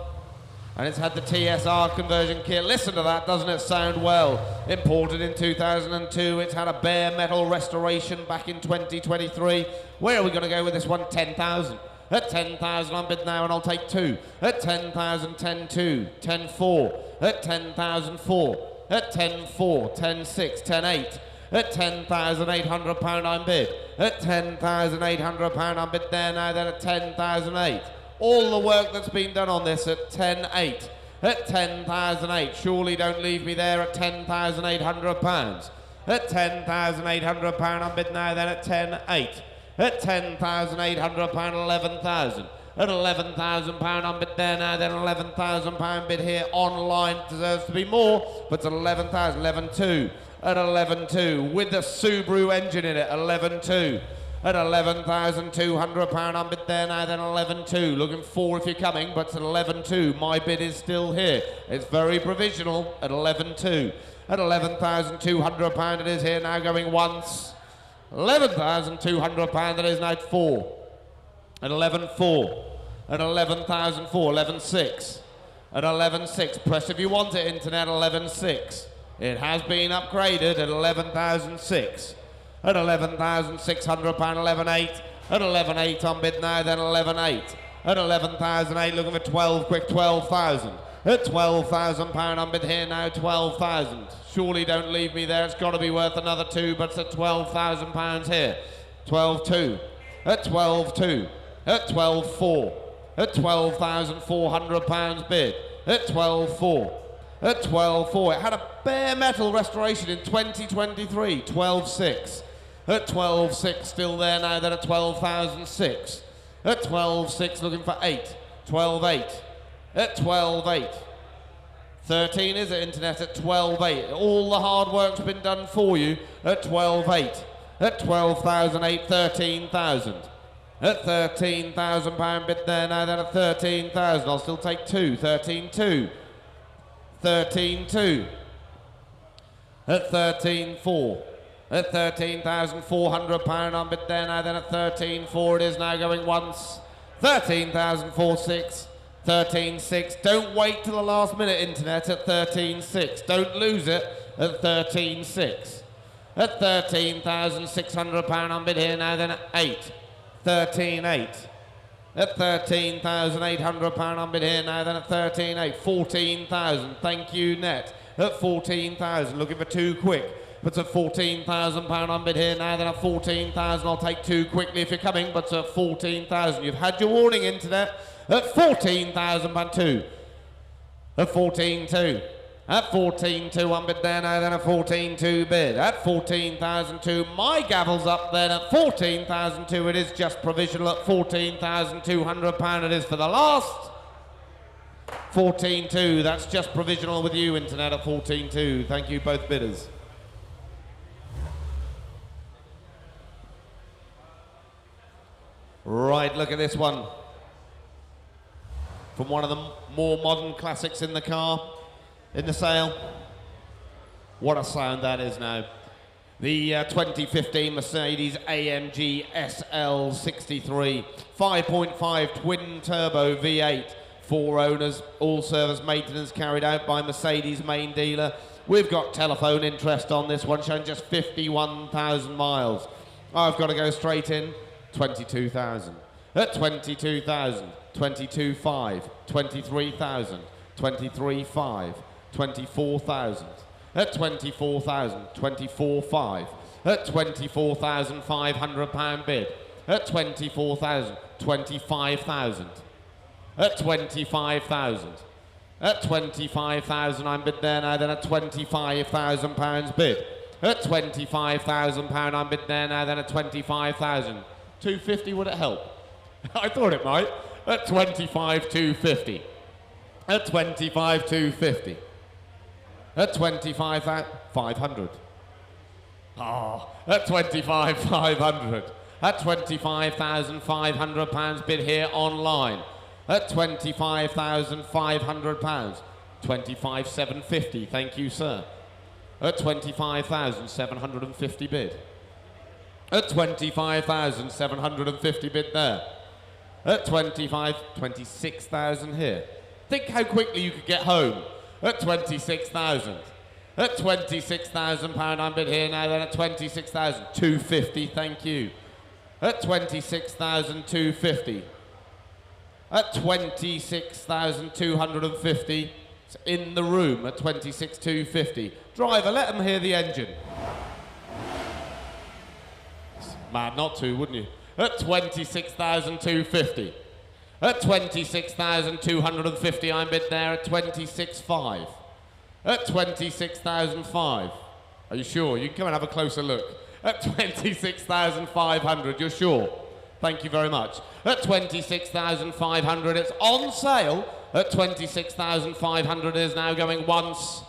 And it's had the TSR conversion kit. Listen to that, doesn't it sound well? Imported in 2002. It's had a bare metal restoration back in 2023. Where are we going to go with this one? 10,000. At 10,000 I'm bid now and I'll take 2. At 10,000, 10.2, 10.4. At 10,004. At 10.4, 10.6, 10.8. At £10,800 I'm bid. At £10,800 I'm bid there now then at 10,008. All the work that's been done on this at 10.8. At 10,008. Surely don't leave me there at £10,800. At £10,800 I'm bid now then at 10.8. At £10,800, 11,000. At £11,000 I'm bid there now then £11,000 bid here online. Deserves to be more, but it's 11,000, 11.2. At 11.2 with the Subaru engine in it, 11.2. at £11,200 unbid there now, then 11.2. Looking 4 if you're coming, but at 11.2. My bid is still here. It's very provisional at 11.2. At £11,200 it is here now, going once. £11,200 it is now 4. At 11.4. At 11,004. 11.6. At 11.6. Press if you want it, internet. 11.6. It has been upgraded at 11,006. At £11,600, 11.8. At 11.8 on bid now, then 11.8. At 11,008, looking for 12, quick 12,000. At £12,000 on bid here now, 12,000. Surely don't leave me there, it's got to be worth another 2, but it's at £12,000 here. 12.2. At 12.2. At 12.4. At £12,400 bid. At 12.4. At 12.4. It had a bare metal restoration in 2023. 12.6. At 12.6, still there now, then at 12,006. At 12.6, looking for 8. 12.8. At 12.8. 13 is it, internet, at 12.8. All the hard work's been done for you at 12.8. At 12,008, 13,000. At £13,000 bid there now, then at 13,000. I'll still take 2. 13.2. 13.2. At 13.4. At £13,400 on bid there now, then at 13.4 it is now, going once. 13,046. 13.6. Don't wait till the last minute, internet, at 13.6. Don't lose it at 13.6. At £13,600 on bid here now, then at 8. 13.8. At £13,800 on bid here now, then at 13.8. 14,000. Thank you, net. At 14,000. Looking for 2 quick. But at £14,000 on bid here now, then at 14,000. I'll take 2 quickly if you're coming, but at 14,000. You've had your warning, internet. At 14,000 2. At 14.2. At 14.2 on bid there now, then at 14.2 bid. At 14,002. My gavel's up then at 14,002. It is just provisional at £14,200. It is for the last. 14.2. That's just provisional with you, internet, at 14.2. Thank you, both bidders. Right, look at this one. From one of the more modern classics in the car, in the sale. What a sound that is now. The 2015 Mercedes AMG SL63, 5.5 twin turbo V8, 4 owners, all service maintenance carried out by Mercedes main dealer. We've got telephone interest on this one, showing just 51,000 miles. I've got to go straight in. 22,000. At 22,000. 22,500. 23,000. 23,500. 24,000. At 24,000. 24,500. At £24,500 bid. At 24,000. 25,000. At 25,000. At 25,000 I'm bid there now, then at £25,000 bid. At £25,000 I'm bid there now, then at 25,000. 250, would it help? I thought it might. At 25,250. At 25,250. At 25,500. Ah, at 25,500. At £25,500 bid here online. At £25,500. 25,750. Thank you, sir. At 25,750 bid. At 25,750 bid there. At 26,000 here. Think how quickly you could get home. At 26,000. At £26,000 I'm bid here now, then at 26,250, thank you. At 26,250. At 26,250. It's in the room at 26,250. Driver, let them hear the engine. Mad not to, wouldn't you? At 26,250. At 26,250 I'm bid there at 26,500. At 26,500. Are you sure? You can come and have a closer look. At 26,500, you're sure? Thank you very much. At 26,500, it's on sale. At 26,500 is now going once.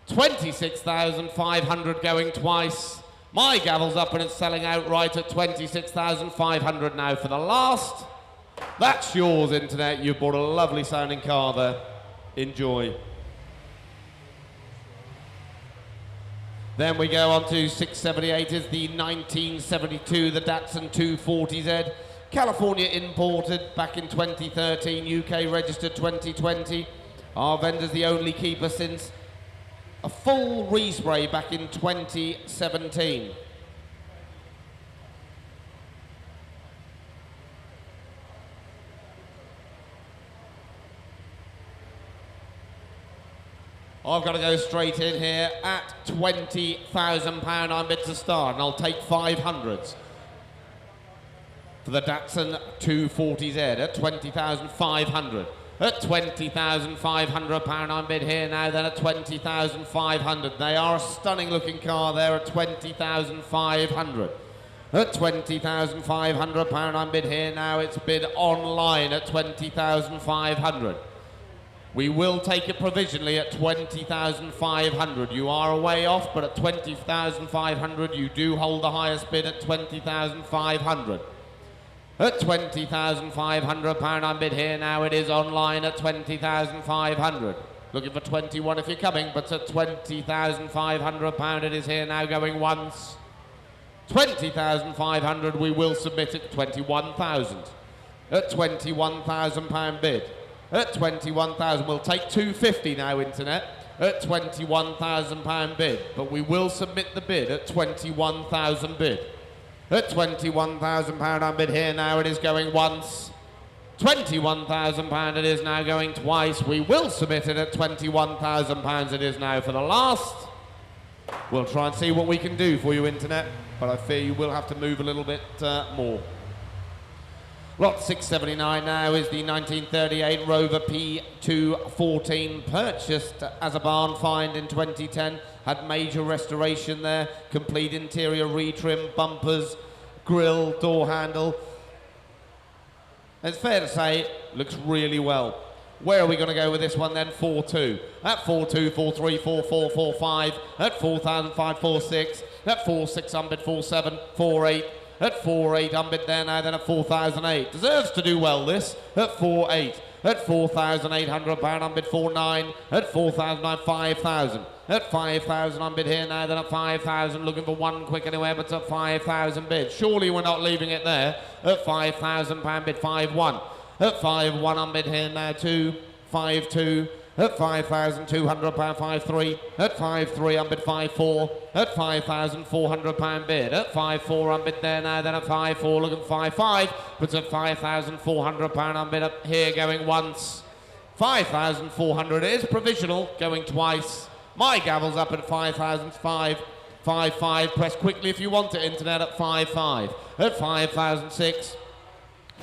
26,500 going twice. My gavel's up and it's selling outright at 26,500 now for the last. That's yours, Internet. You've bought a lovely sounding car there. Enjoy. Then we go on to 678 is the 1972, the Datsun 240Z. California imported back in 2013, UK registered 2020. Our vendor's the only keeper since a full respray back in 2017. I've got to go straight in here at £20,000 I'm bid to start, and I'll take 500s for the Datsun 240Z at 20,500. At £20,500 I'm bid here now, then at 20,500. They are a stunning looking car there at 20,500. At £20,500 I'm bid here now, it's bid online at 20,500. We will take it provisionally at 20,500. You are a way off, but at 20,500 you do hold the highest bid at 20,500. At £20,500 I'm bid here now, it is online at 20,500. Looking for 21 if you're coming, but at £20,500 it is here now, going once. 20,500 we will submit at 21,000. At £21,000 bid. At 21,000, we'll take 250 now, Internet. At £21,000 bid, but we will submit the bid at 21,000 bid. At £21,000 I'm bid here now, it is going once. £21,000 it is now going twice. We will submit it at £21,000 it is now for the last. We'll try and see what we can do for you, Internet, but I fear you will have to move a little bit more. Lot 679 now is the 1938 Rover P214, purchased as a barn find in 2010. Had major restoration there, complete interior retrim, bumpers, grille, door handle. It's fair to say, looks really well. Where are we going to go with this one then? 4-2. At 4-2, 4-3, 4-4, 4-5. At 4,005, 4-6. At 4-6, unbid 4-7, 4-8. At 4-8, unbid there now, then at 4,008. Deserves to do well, this. At 4-8. At £4,800, unbid 4-9. At 4,009, 5,000. At 5,000, unbid here now, then at 5,000. Looking for one quick anywhere, but at 5,000 bid. Surely we're not leaving it there. At £5,000 bid, 5-1. At 5-1, unbid here now, 2, 5-2. At £5,200, 5-3. At 5-3, unbid 5-4. At £5,400 bid. At 5-4, unbid there now, then at 5-4, looking 5-5. Puts at £5,400 unbid up here, going once. 5,400 is provisional, going twice. My gavel's up at 5,005. 5-5, press quickly if you want it, Internet, at 5-5. At 5,006.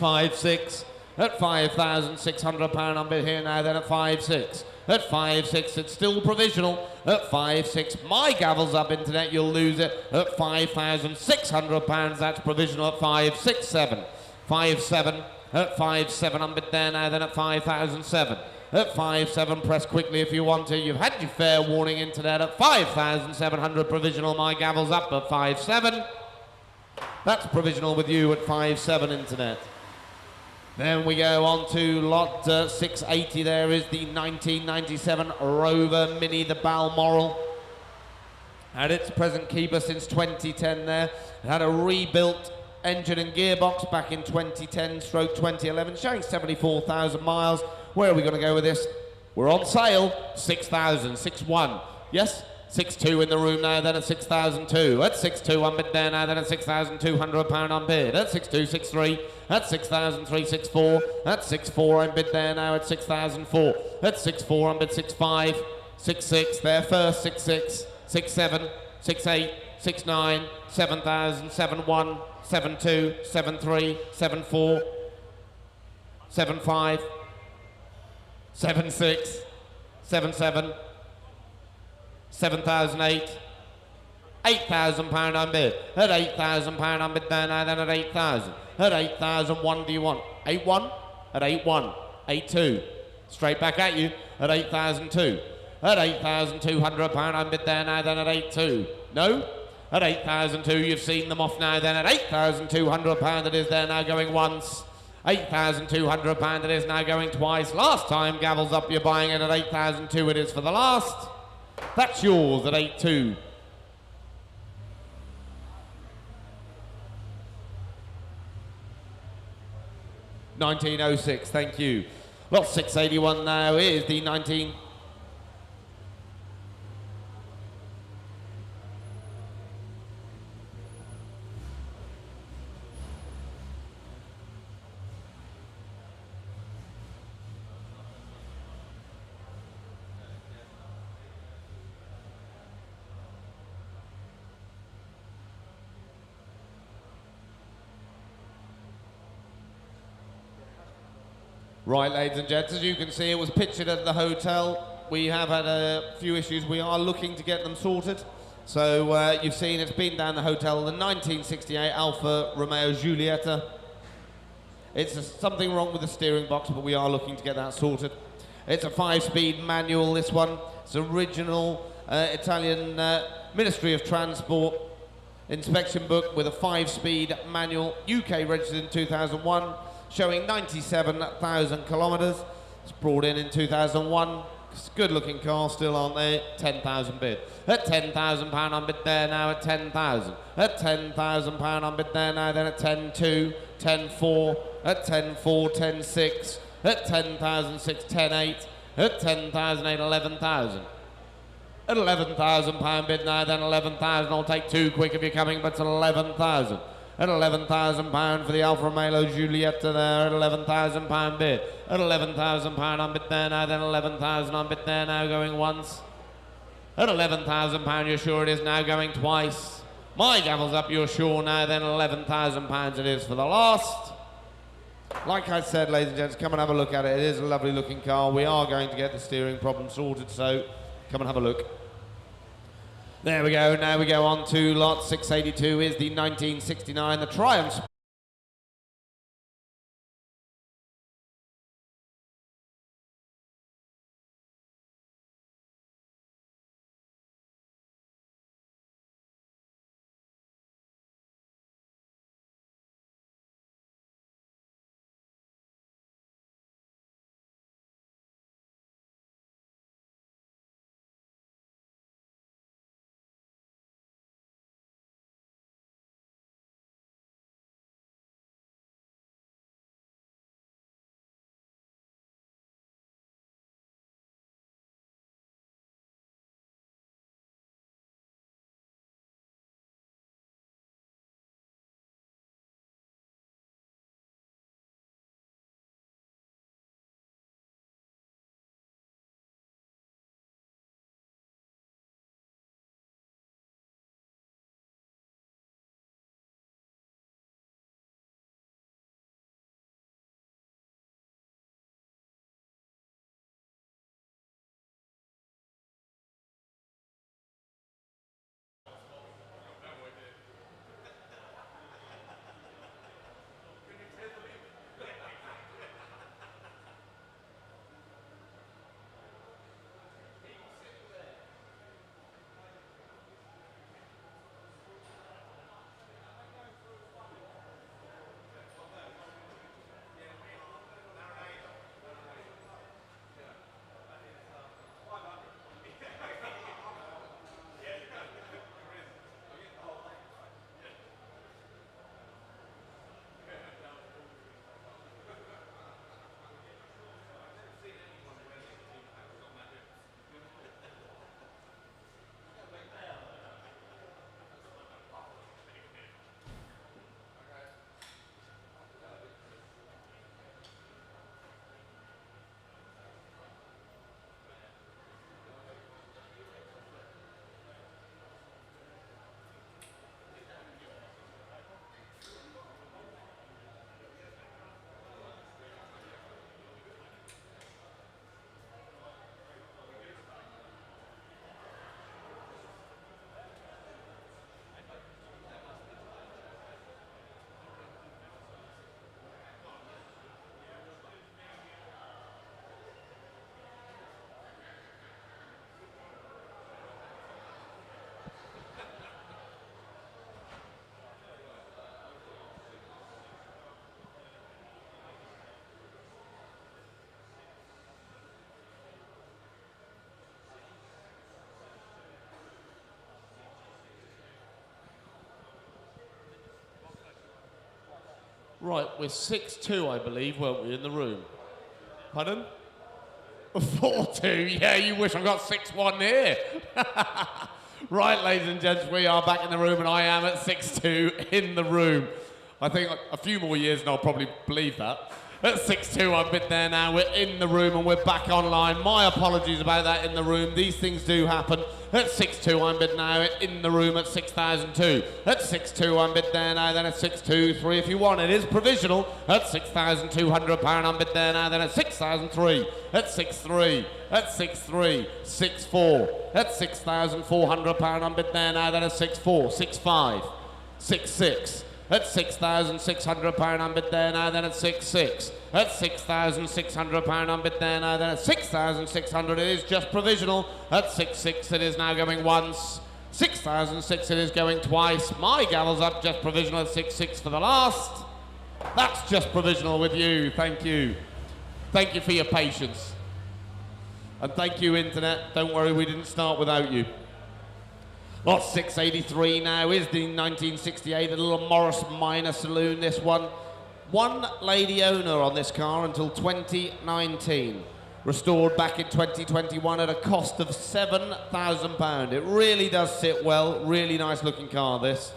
5-6. At £5,600 unbid here now, then at 5-6. At 5-6, it's still provisional. At 5-6, my gavel's up, Internet, you'll lose it. At £5,600, that's provisional at 5-6-7. 5-7, at 5-7, unbid there now, then at 5,007. At 5-7, press quickly if you want to. You've had your fair warning, Internet, at 5,700 provisional. My gavel's up at 5-7. That's provisional with you at 5-7, Internet. Then we go on to lot 680. There is the 1997 Rover Mini, the Balmoral. Had its present keeper since 2010 there. It had a rebuilt engine and gearbox back in 2010/2011, showing 74,000 miles. Where are we going to go with this? We're on sale, 6,000, 6-1. Yes? 6-2 in the room now, then at 6,002. At 6-2 unbid there now, then at £6,200 unbid. At 6-2, 6-3. At 6,003, 6-4. At 6-4 unbid there now at 6,004. At 6-4 unbid 6-5. 6-6 there first, 6-6. 6-7. 6-8. 6-9. 7,000. 7-1. 7-2. 7-3. 7-4. 7-5. 7-6. 7-7. 7,008. £8,000 unbid. At £8,000 unbid there now, then at 8,000. At 8,001 do you want? 8-1? At 8-1. 8-2. Straight back at you. At 8,002. At £8,200 unbid there now, then at 8-2. No? At 8,002, you've seen them off now then. At £8,200 it is there now going once. £8,200 it is now going twice. Last time, gavels up, you're buying it at 8,002 it is for the last. That's yours at 8.2. $19.06, thank you. Lot 681 now is the 19... Right, ladies and gents, as you can see, it was pictured at the hotel. We have had a few issues. We are looking to get them sorted. So you've seen it's been down the hotel, the 1968 Alfa Romeo Giulietta. It's something wrong with the steering box, but we are looking to get that sorted. It's a 5-speed manual, this one. It's original Italian Ministry of Transport inspection book with a 5-speed manual, UK registered in 2001. Showing 97,000 kilometres. It's brought in 2001. It's a good looking car still, aren't they? 10,000 bid. At £10,000 on bid there now at 10,000. At £10,000 on bid there now then at 10.2, 10.4, at 10.4, 10.6, at 10,006, 10.8, at 10,008, 11,000. At £11,000 bid now then 11,000. I'll take two quick if you're coming, but it's 11,000. At £11,000 for the Alfa Romeo Giulietta there, at £11,000 bid. At £11,000 on bid there now, then 11,000 on bid there now, going once. At £11,000, you're sure it is now going twice. My gavel's up, you're sure now, then £11,000 it is for the last. Like I said, ladies and gents, come and have a look at it. It is a lovely looking car. We are going to get the steering problem sorted, so come and have a look. There we go, now we go on to lot 682 is the 1969, the Triumph Right, we're 6-2, I believe, weren't we, in the room? Pardon? 4-2. Yeah, you wish I got 6-1 here. Right, ladies and gents, we are back in the room, and I am at 6-2 in the room. I think a few more years and I'll probably believe that. At 6-2, I've been there now. We're in the room and we're back online. My apologies about that in the room. These things do happen. At 6-2, I'm bid now in the room at 6,002. At 6-2, I'm bid there now. Then at 6-2-3 if you want. It is provisional. At £6,200, I'm bid there now. Then at 6,003. At 6-3. At 6-3. 6-4. At £6,400, I'm bid there now. Then at 6-4. 6-5. 6-6. At £6,600, I'm bid there now, then at 6-6. At £6,600, I'm bid there now, then at 6,600, it is just provisional. At 6-6, it is now going once. 6,006, it is going twice. My gavel's up, just provisional at 6-6 for the last. That's just provisional with you, thank you. Thank you for your patience. And thank you, Internet. Don't worry, we didn't start without you. Lot 683 now is the 1968, a little Morris Minor Saloon, this one. One lady owner on this car until 2019. Restored back in 2021 at a cost of £7,000. It really does sit well, really nice looking car this.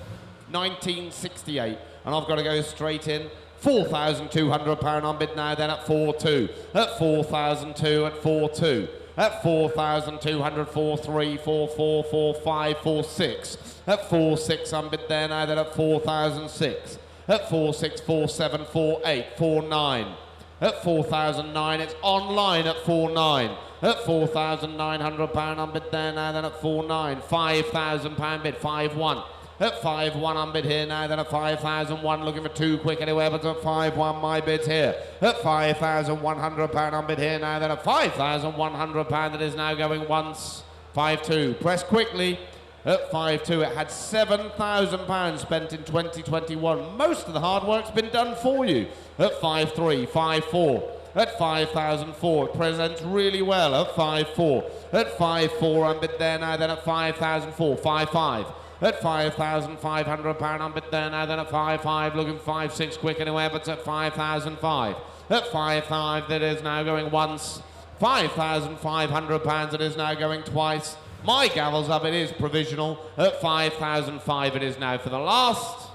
1968, and I've got to go straight in. £4,200 on bid now, then at 4-2. At 4,002, at 4-2. At 4,200, 4-3, 4-4, 4-5, 4-6. At 4-6, I'm bid there now, then at 4,006. At 4-6, 4-7, 4-8, 4-9. At 4,009, it's online at 4-9. At £4,900, I'm bid there now, then at 4-9. £5,000 bid, 5-1. At 5-1, I'm bid here now, then at 5,001, looking for too quick anywhere, but at 5-1, my bid's here. At £5,100, I'm bid here now, then at £5,100, it is now going once. 5-2, press quickly. At 5-2, it had £7,000 spent in 2021. Most of the hard work's been done for you. At 5-3, 5-4. At 5,004, it presents really well. At 5-4. At 5-4, I'm bid there now, then at 5,004, 5-5. At £5,500, I'm bid there now, then at 5-5, looking 5-6 quick anywhere, but at 5,005. At 5-5, that is now going once. £5,500, it is now going twice. My gavel's up, it is provisional. At 5,005, it is now for the last.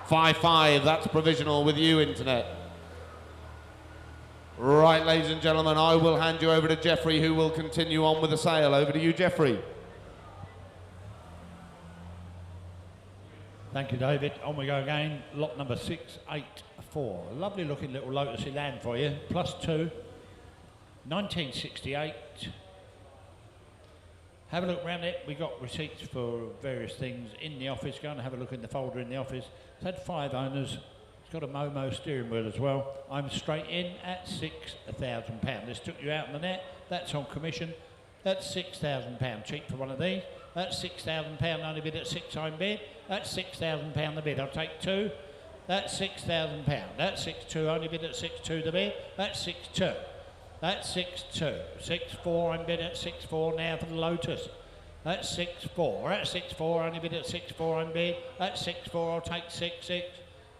5-5, that's provisional with you, Internet. Right, ladies and gentlemen, I will hand you over to Jeffrey, who will continue on with the sale. Over to you, Jeffrey. Thank you, David. On we go again. Lot number 684. A lovely looking little Lotus Elan for you. +2. 1968. Have a look around it. We got receipts for various things in the office. Go and have a look in the folder in the office. It's had 5 owners. It's got a Momo steering wheel as well. I'm straight in at £6,000. This took you out on the net. That's on commission. That's £6,000 cheap for one of these. That's £6,000 only bid at 6 I'm bid. That's £6,000 the bid. I'll take 2. That's £6,000. That's 6-2 only bid at 6-2 the bid. That's 6-2. That's 6-2. 6-4 I'm bid at 6-4 now for the Lotus. That's 6-4. That's 6-4 only bid at 6-4 I'm bid. That's 6-4. I'll take 6-6.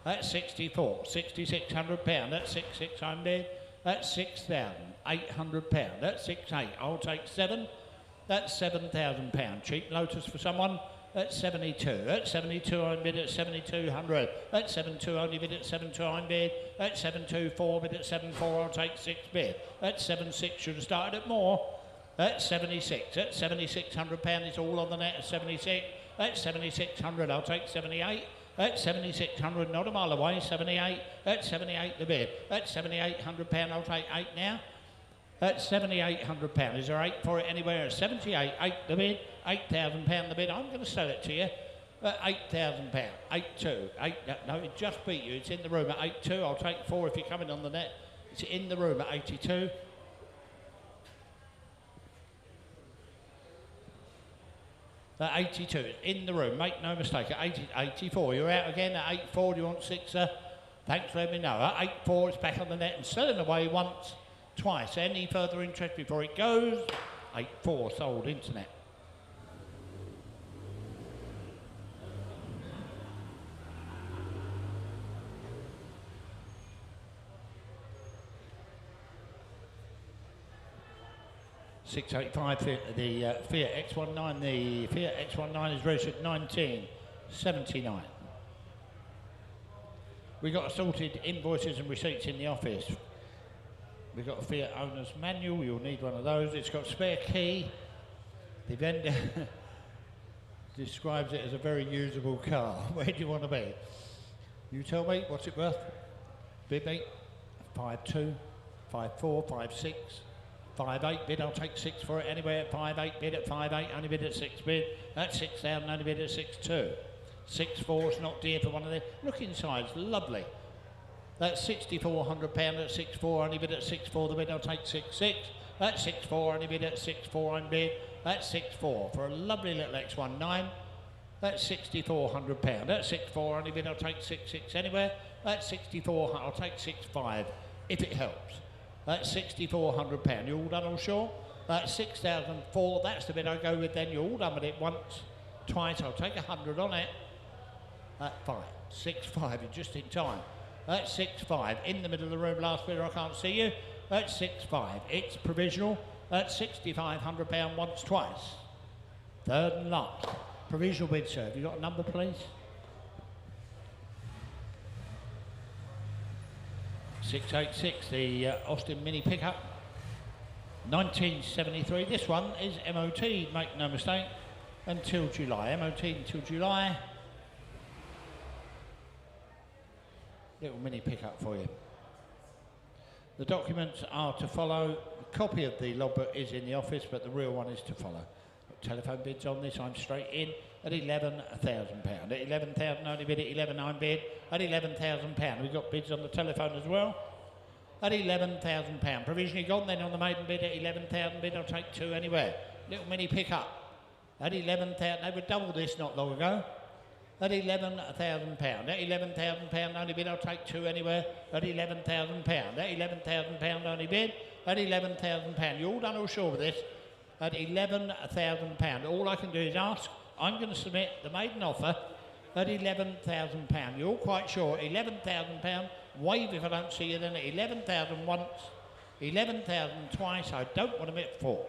That's 64. £6,600. That's 6-6 I'm bid. That's £6,800. That's 6-8. I'll take 7. That's £7,000. Cheap Lotus for someone. That's 72. That's 72 I'm bid at 7,200. That's 72 only bid at 72 I'm bid. That's 724 bid at 74. I'll take 6 bid. That's 76. Should have started at more. That's 76. That's £7,600. It's all on the net at 76. That's 7,600. I'll take 78. That's 7,600. Not a mile away. 78. That's 78 the bid. That's £7,800. I'll take 8 now. That's £7,800. Is there 8 for it anywhere? 78, 8 the bid, £8,000 the bid. I'm going to sell it to you at £8,000. 8-2, 8. No, it just beat you. It's in the room at 8-2. I'll take 4 if you're coming on the net. It's in the room at 82. At 82, it's in the room. Make no mistake. At 84, you're out again at 84. Do you want 6? Thanks for letting me know. At 84, it's back on the net and selling away once. Twice. Any further interest before it goes? 8-4 sold Internet. 685 the Fiat X19. The Fiat X19 is registered 1979. We got assorted invoices and receipts in the office. We've got a Fiat owner's manual. You'll need one of those. It's got a spare key. The vendor describes it as a very usable car. Where do you want to be? You tell me. What's it worth? Bid me. 5.2, 5.4, 5.6. 5.8 bid, I'll take 6 for it anyway at 5.8 bid, at 5.8 only bid at 6 bid, at 6,000 only bid at 6.2. 6.4 is not dear for one of them. Look inside, it's lovely. That's £6,400 at 6.4 only bid at 6.4 the bid, I'll take 6.6. At 6.4 only bid at 6.4 I'm bid, at 6.4 for a lovely little X19. That's £6,400. At 6.4 only bid, I'll take 6.6 anywhere. At 64 I'll take 6.5 if it helps. That's £6,400. You all done, all sure? That's 6,004. That's the bit I go with then. You're all done with it once, twice. I'll take 100 on it. At 5. 6.5. You're just in time. That's 6.5. In the middle of the room, last bidder, I can't see you. That's 6.5. It's provisional. That's £6,500 once, twice. Third and last. Provisional bid, sir. Have you got a number, please? 686, the Austin Mini pickup, 1973. This one is MOT, make no mistake, until July. MOT until July. Little Mini pickup for you. The documents are to follow. A copy of the logbook is in the office, but the real one is to follow. Telephone bids on this, I'm straight in at £11,000. At 11,000 only bid, at 11 I'm bid, at £11,000. We've got bids on the telephone as well. At £11,000. Provisionally gone then on the maiden bid at 11,000 bid, I'll take 2 anywhere. Little Mini pickup. At 11,000, they were double this not long ago. At £11,000. At £11,000 only bid, I'll take 2 anywhere. At £11,000. At £11,000 only bid, at £11,000. You all done all sure with this? At £11,000. All I can do is ask. I'm going to submit the maiden offer at £11,000. You're all quite sure. £11,000. Wave if I don't see you then at 11,000 once, 11,000 twice. I don't want to miss 4.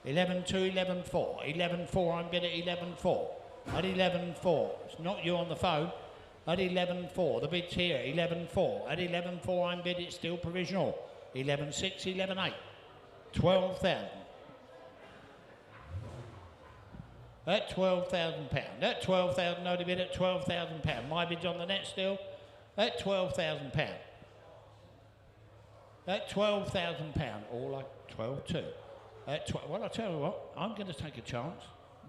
11.2, 11.4. 11.4 I'm bid at 11.4. At 11.4. It's not you on the phone. At 11.4. The bid's here. 11.4. At 11.4 I'm bid. It's still provisional. 11.6, 11.8. 12,000. At £12,000. At 12,000 only bid at £12,000. My bid's on the net still. At £12,000. At £12,000. All like 12.2. Well, I tell you what, I'm going to take a chance.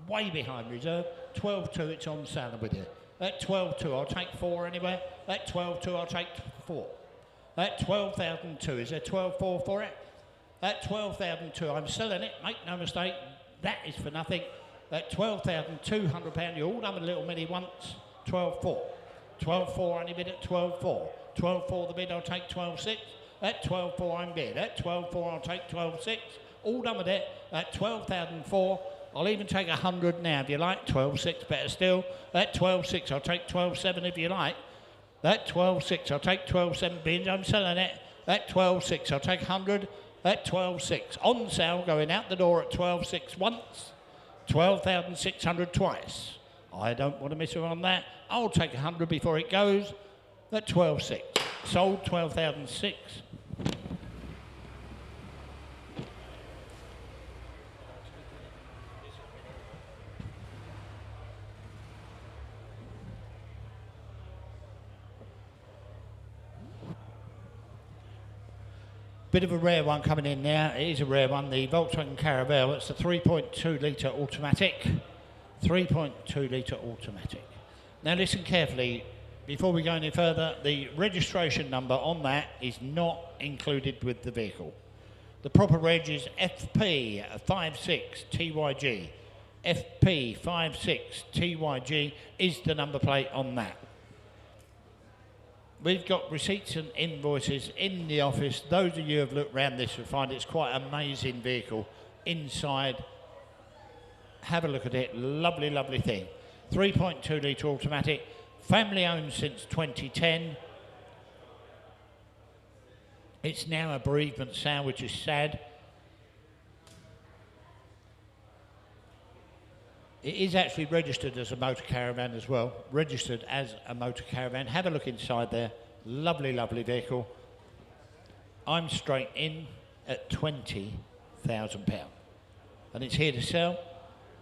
Way behind reserve. 12.2, it's on sale with you. At 12.2, I'll take 4 anyway. At 12.2, I'll take 4. At 12,002, is there 12.4 for it? At 12,002, I'm selling it. Make no mistake, that is for nothing. At £12,200, you're all done with a little Mini once. 12.4. 12.4 only bid at 12.4. 12.4 the bid, I'll take 12.6. At 12.4 I'm bid. At 12.4 I'll take 12.6. All done with it. At 12,004, I'll even take 100 now if you like. 12.6 better still. At 12.6 I'll take 12.7 if you like. At 12.6 I'll take 12.7 bids. I'm selling it. At 12.6 I'll take 100. At 12.6 on sale, going out the door at 12.6 once. 12,600 twice. I don't want to miss her on that. I'll take 100 before it goes. At 12.6. Sold 12,006. Bit of a rare one coming in now. It is a rare one, the Volkswagen Caravelle. It's a 3.2 litre automatic. 3.2 litre automatic. Now listen carefully, before we go any further, the registration number on that is not included with the vehicle. The proper reg is FP56TYG. FP56TYG is the number plate on that. We've got receipts and invoices in the office. Those of you who have looked around this will find it's quite an amazing vehicle inside. Have a look at it. Lovely, lovely thing. 3.2 litre automatic. Family owned since 2010. It's now a bereavement sale, which is sad. It is actually registered as a motor caravan as well. Registered as a motor caravan. Have a look inside there. Lovely, lovely vehicle. I'm straight in at £20,000. And it's here to sell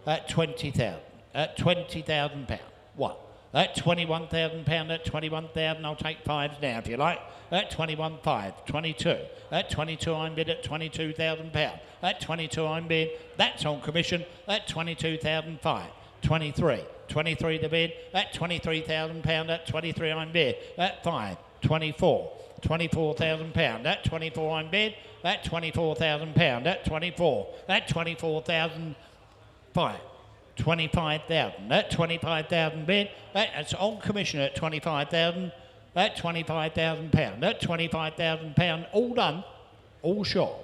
at 20,000. At £20,000. What? At £21,000, at 21,000, I'll take fives now if you like. At 21,500, 22. At 22, I'm bid at £22,000. At 22, I'm bid. That's on commission at 22,500. 23. 23 the bid at £23,000. At 23, I'm bid at 5. 24. £24,000. At 24, I'm bid at £24,000. At 24. At 24,500. 25,000. At 25,000 bid. That's on commission at 25,000. At £25,000. At £25,000. All done. All short.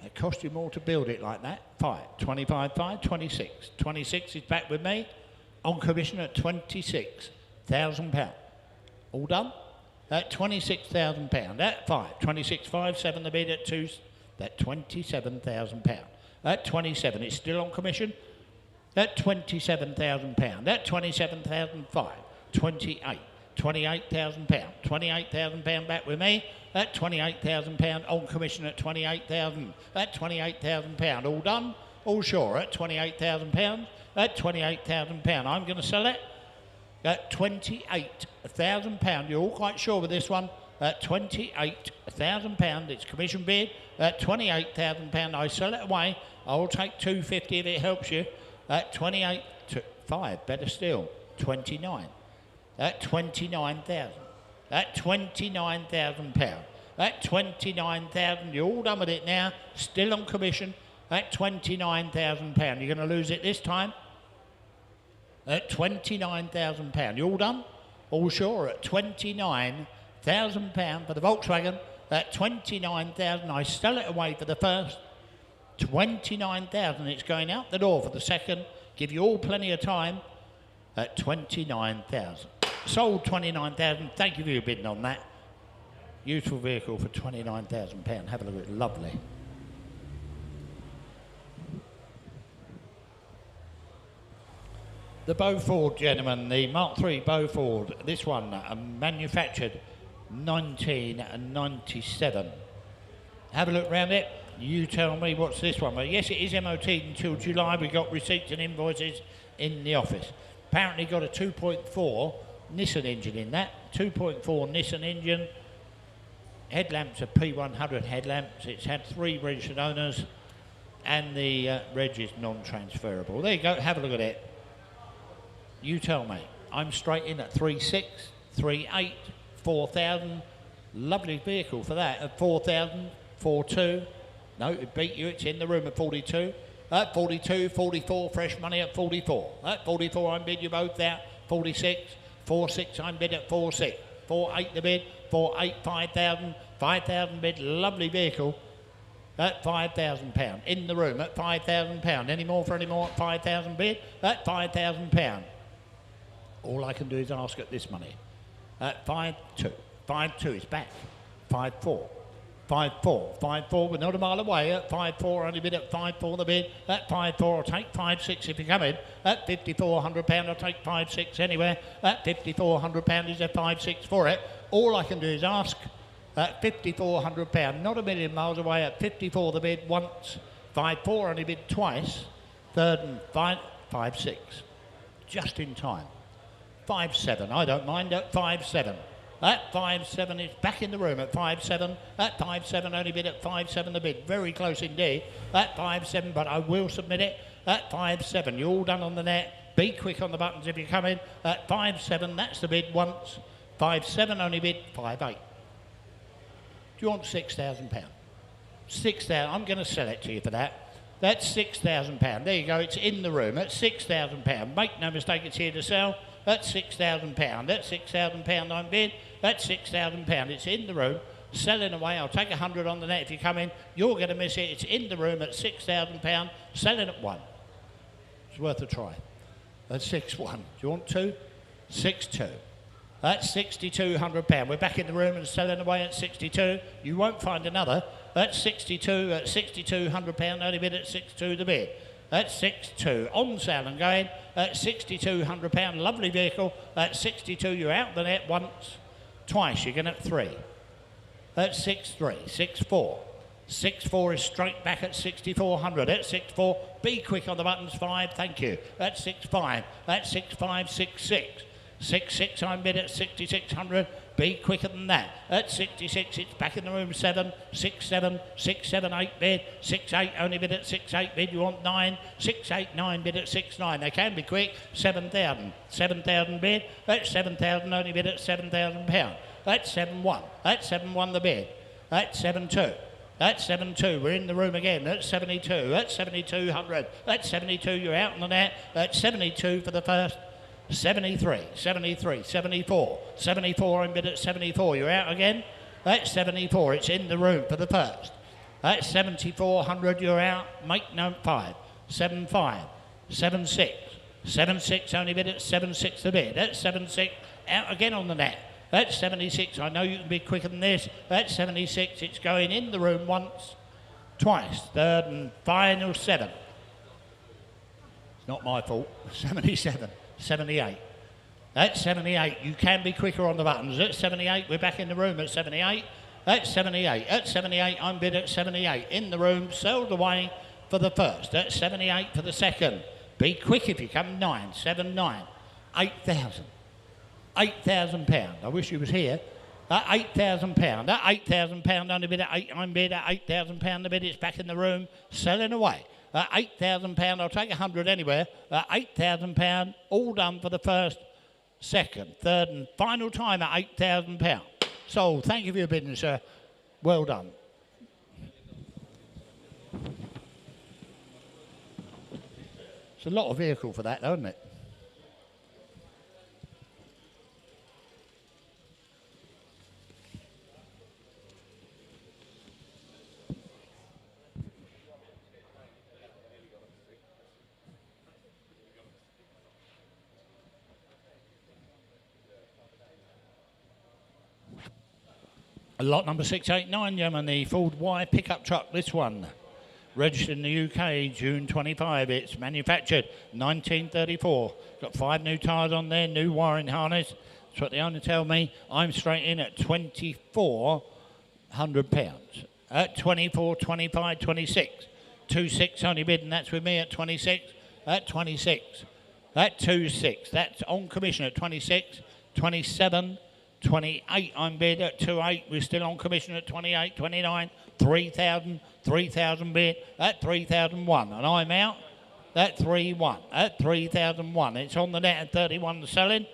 It cost you more to build it like that. 25,500. 26. 26 is back with me. On commission at £26,000. All done. At £26,000. At 5. 26,507 the bid at 2. At £27,000. At 27, it's still on commission. At £27,000. At 27,500. 28. £28,000. £28,000 back with me. At £28,000 on commission at 28,000. At £28,000. All done. All sure. At £28,000. At £28,000. I'm going to sell it at £28,000. You're all quite sure with this one. At £28,000. It's commission bid. At £28,000. I sell it away. I'll take £250 if it helps you. At 28 to 5, better still, 29. At 29,000. At £29,000. At 29,000, you're all done with it now. Still on commission at £29,000. You're going to lose it this time. At £29,000. You all done? All sure at £29,000 for the Volkswagen. At 29,000, I sell it away for the first. 29,000, it's going out the door for the second. Give you all plenty of time at 29,000. Sold 29,000. Thank you for your bidding on that. Useful vehicle for £29,000. Have a look at it. Lovely. The Beaufort, gentlemen, the Mark III Beaufort. This one manufactured 1997. Have a look round it. You tell me what's this one. Well, yes, it is MOT until July. We've got receipts and invoices in the office. Apparently got a 2.4 Nissan engine in that. 2.4 Nissan engine. Headlamps are P100 headlamps. It's had 3 registered owners. And the reg is non-transferable. There you go. Have a look at it. You tell me. I'm straight in at 3.6, 3.8, 4,000. Lovely vehicle for that. At 4,000, 4.2. No, it beat you. It's in the room at 42. At 42, 44, fresh money at 44. At 44, I'm bid you both out. 46, 4.6, I'm bid at 4.6. 4.8 the bid. 4.8, 5,000. 5,000 bid. Lovely vehicle. At £5,000. In the room at £5,000. Any more for any more at 5,000 bid? At £5,000. All I can do is ask at this money. At 5.2. 5.2 is back. 5.4. 5.4. 5.4, we're not a mile away. At 5.4, only bid at 5.4 the bid. At 5.4, I'll take 5.6 if you come in. At £5,400, I'll take 5.6 anywhere. At £5,400 is a 5.6 for it. All I can do is ask at £5,400, not a million miles away. At 54 the bid once. 5.4 only bid twice. Third and 5.6. Just in time. 5.7, I don't mind at 5.7. At 5.7, it's back in the room at 5.7. At 5.7, only bid at 5.7 the bid. Very close indeed. At 5.7, but I will submit it at 5.7. You're all done on the net. Be quick on the buttons if you come in. At 5.7, that's the bid once. 5.7, only bid 5.8. Do you want £6,000? 6,000. I'm going to sell it to you for that. That's £6,000. There you go. It's in the room at £6,000. Make no mistake, it's here to sell. That's £6,000. That's £6,000 I'm bid. That's £6,000. It's in the room. Selling away. I'll take 100 on the net if you come in. You're going to miss it. It's in the room at £6,000. Selling at 1. It's worth a try. At 6.1. Do you want 2? 6.2. That's £6,200. We're back in the room and selling away at 62. You won't find another. At 62, at £6,200, only bid at 6.2 the bid. At 6-2. On sale and going at £6,200. Lovely vehicle. At 62, you're out the net once. Twice, you're going at 3. At 6-3. 6-4. 6-4 is straight back at 6,400. At 6-4, be quick on the buttons. 5, thank you. At 6-5. At 6-5, 6-6. 6-6, I'm bid at 6,600. Be quicker than that. At 66, it's back in the room. 7, 6-7, 6-7, 8 bid. 6-8, only bid at 6-8 bid. You want 9, 6-8, 9 bid at 6-9. They can be quick. 7,000, 7,000 bid. At 7,000, only bid at £7,000. At 7-1, at 7-1 the bid. At 7-2. At 7-2, we're in the room again. At 72, at 7,200. At 72, you're out on the net. At 72 for the first. 73, 73, 74. 74, I'm bid at 74. You're out again. At 74, it's in the room for the first. At 7,400, you're out. Make no 5. 7-5, 7-6. 7-6, only bid at 7-6 the bid. At 7-6, out again on the net. At 76, I know you can be quicker than this. At 76, it's going in the room once, twice, third and final 7. It's not my fault. 77, 78. At 78, you can be quicker on the buttons. At 78, we're back in the room at 78. At 78, at 78, I'm bid at 78. In the room, sold away for the first. At 78 for the second. Be quick if you come. 9, 7, 9. 8,000. £8,000. I wish he was here. At £8,000. At £8,000, only bid at 8. I'm bid at £8,000. The bid, it's back in the room, selling away. At £8,000, I'll take 100 anywhere. At £8,000, all done for the first, second, third, and final time at £8,000. Sold. Thank you for your bidding, sir. Well done. It's a lot of vehicle for that, though, isn't it? Lot number 689, gentlemen, the Ford Y pickup truck, this one. Registered in the UK, June 25. It's manufactured 1934. Got 5 new tyres on there, new wiring harness. That's what the owner tell me. I'm straight in at £2,400. At 24, 25, 26. 26 only bid, and that's with me at 26. At 26. At 26. That's on commission at 26. 27. 28, I'm bid at 28. We're still on commission at 28, 29, 3,000, 3,000 bid at 3,001. And I'm out at 3,1, at 3,001. It's on the net at 31 selling.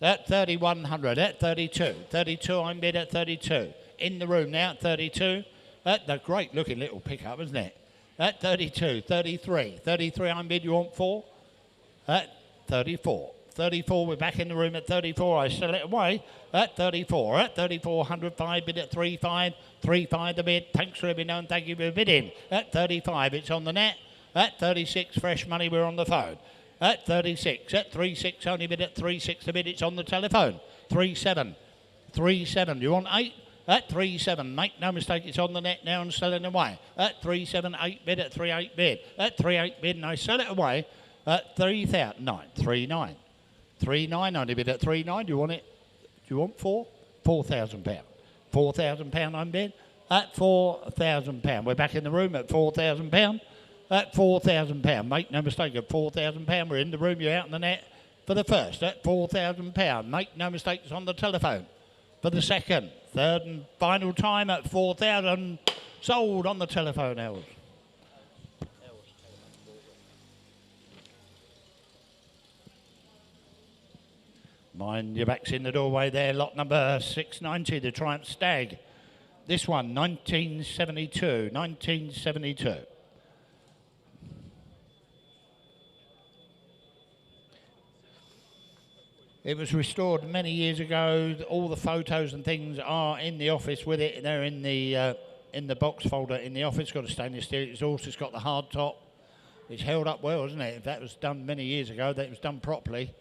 At 3,100, at 32. 32, I'm bid at 32. In the room now at 32. At the great looking little pickup, isn't it? At 32, 33. 33, I'm bid, you want 4? At 34. 34, we're back in the room at 34. I sell it away at 34. At 3,400, 5 bid at 3,5. 3,5 the bid. Thanks for every known. Thank you for bidding. At 35, it's on the net. At 36, fresh money, we're on the phone. At 36, at 3,6, only bid at 3,6 the bid. It's on the telephone. 3,7. 3,7, you want 8? At 3,7, make no mistake, it's on the net now and selling away. At 3,7, 8 bid at 3,8 bid. At 3,8 bid, and I sell it away at 3,000. 9, 3,9. 3,9, only bid at 3,9. Do you want it? Do you want 4? £4,000. £4,000 I'm bid at £4,000. We're back in the room at £4,000. At £4,000. Make no mistake, at £4,000. We're in the room, you're out in the net for the first. At £4,000. Make no mistake, it's on the telephone for the second, third, and final time at 4,000. Sold on the telephone, Els. Mind your backs in the doorway there. Lot number 690, the Triumph Stag. This one, 1972. 1972. It was restored many years ago. All the photos and things are in the office with it. They're in the box folder in the office. It's got a stainless steel exhaust. It's got the hard top. It's held up well, isn't it? If that was done many years ago, that was done properly.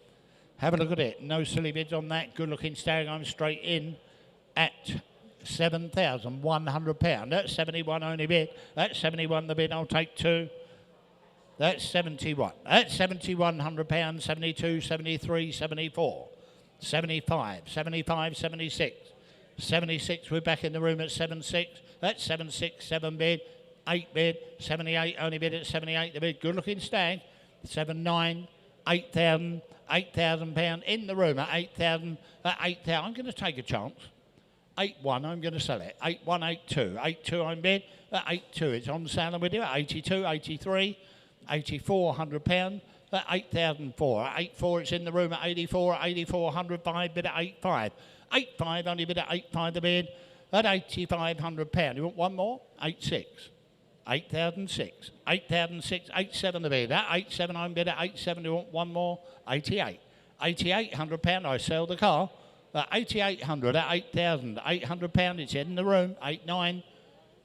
Have a look at it. No silly bids on that. Good looking Stag. I'm straight in at £7,100. At 71 only bid. At 71 the bid. I'll take 2. That's 71. That's £7,100. 72, 73, 74, 75, 75, 76. 76, we're back in the room at 76. That's 76, 7 bid, 8 bid, 78, only bid at 78. The bid, good looking stag. 79, 8,000, £8,000 in the room at 8,000. At 8,000, I'm going to take a chance. 8-1, I'm going to sell it. 8-1, 8-2. 8-2, I'm bid. At 8-2, it's on sale and we do it. 82, 83, 84, £100. At 8,004. At 8-4, it's in the room at 84. At 84, 105, bid at 8-5. 8-5, only bid at 8-5 the bid. At £8,500. You want one more? 8-6. 8,006. 8,006. 8-7 the bid. At 8-7, I'm bid at 8-7. You want one more? 88. 8,800 I sell the car. At 8,800 at 8,000. £800, it's in the room. 8-9.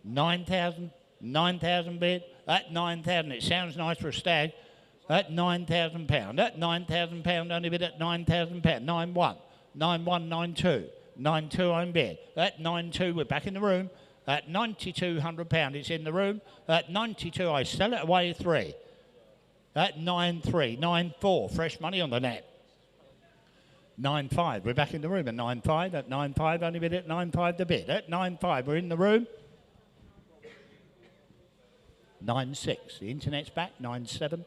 9,000. 9,000 bid. At 9,000, it sounds nice for a stag. At £9,000. At £9,000, only bid at £9,000. 9-1. 9-1, 9-2. 9-2, I'm bid. At 9-2, we're back in the room. At £9,200, it's in the room. At 92, I sell it away 3. At 9-3. 9-4, fresh money on the net. 9-5, we're back in the room at 9-5. At 9-5, only bid at 9-5 the bid. At 9-5, we're in the room. 9-6, the internet's back. 9-7.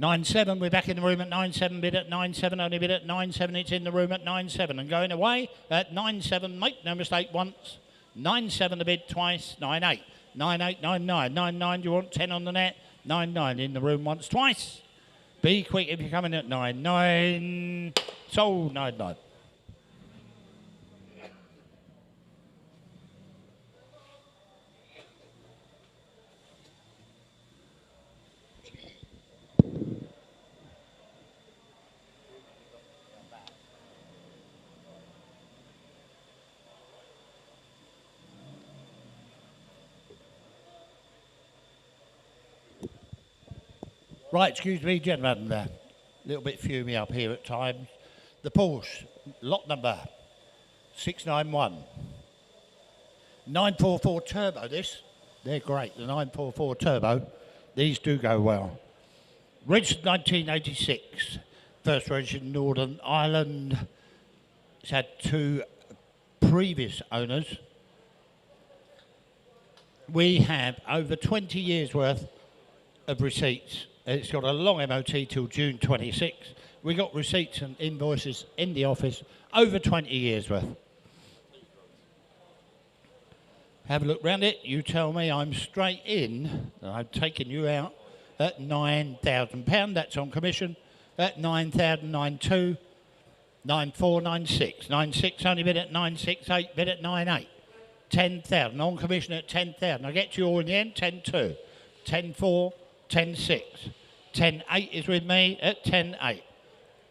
9-7, we're back in the room at 9-7, bid at 9-7, only bid at 9-7, it's in the room at 9-7, and going away at 9-7, make no mistake once, 9-7 the bid twice, 9-8, 9-8, 9-9, 9-9, do you want 10 on the net, 9-9, in the room once, twice, be quick if you're coming at 9-9, sold 9-9. Right, excuse me, gentlemen, a little bit fumey up here at times. The Porsche, lot number 691. 944 Turbo, this. They're great, the 944 Turbo. These do go well. Registered 1986. First registered in Northern Ireland. It's had 2 previous owners. We have over 20 years worth of receipts. It's got a long MOT till June 26. We got receipts and invoices in the office over 20 years worth. Have a look round it. You tell me I'm straight in. I'm taking you out at £9,000. That's on commission. At 9,000, 9,2, 9,4, 9,6. 9,6 only bid at 9,6. Bid at 9,8. 10,000 on commission at 10,000. I get you all in the end. 10,2, 10,4. 10-6. 10-8 is with me at 10-8.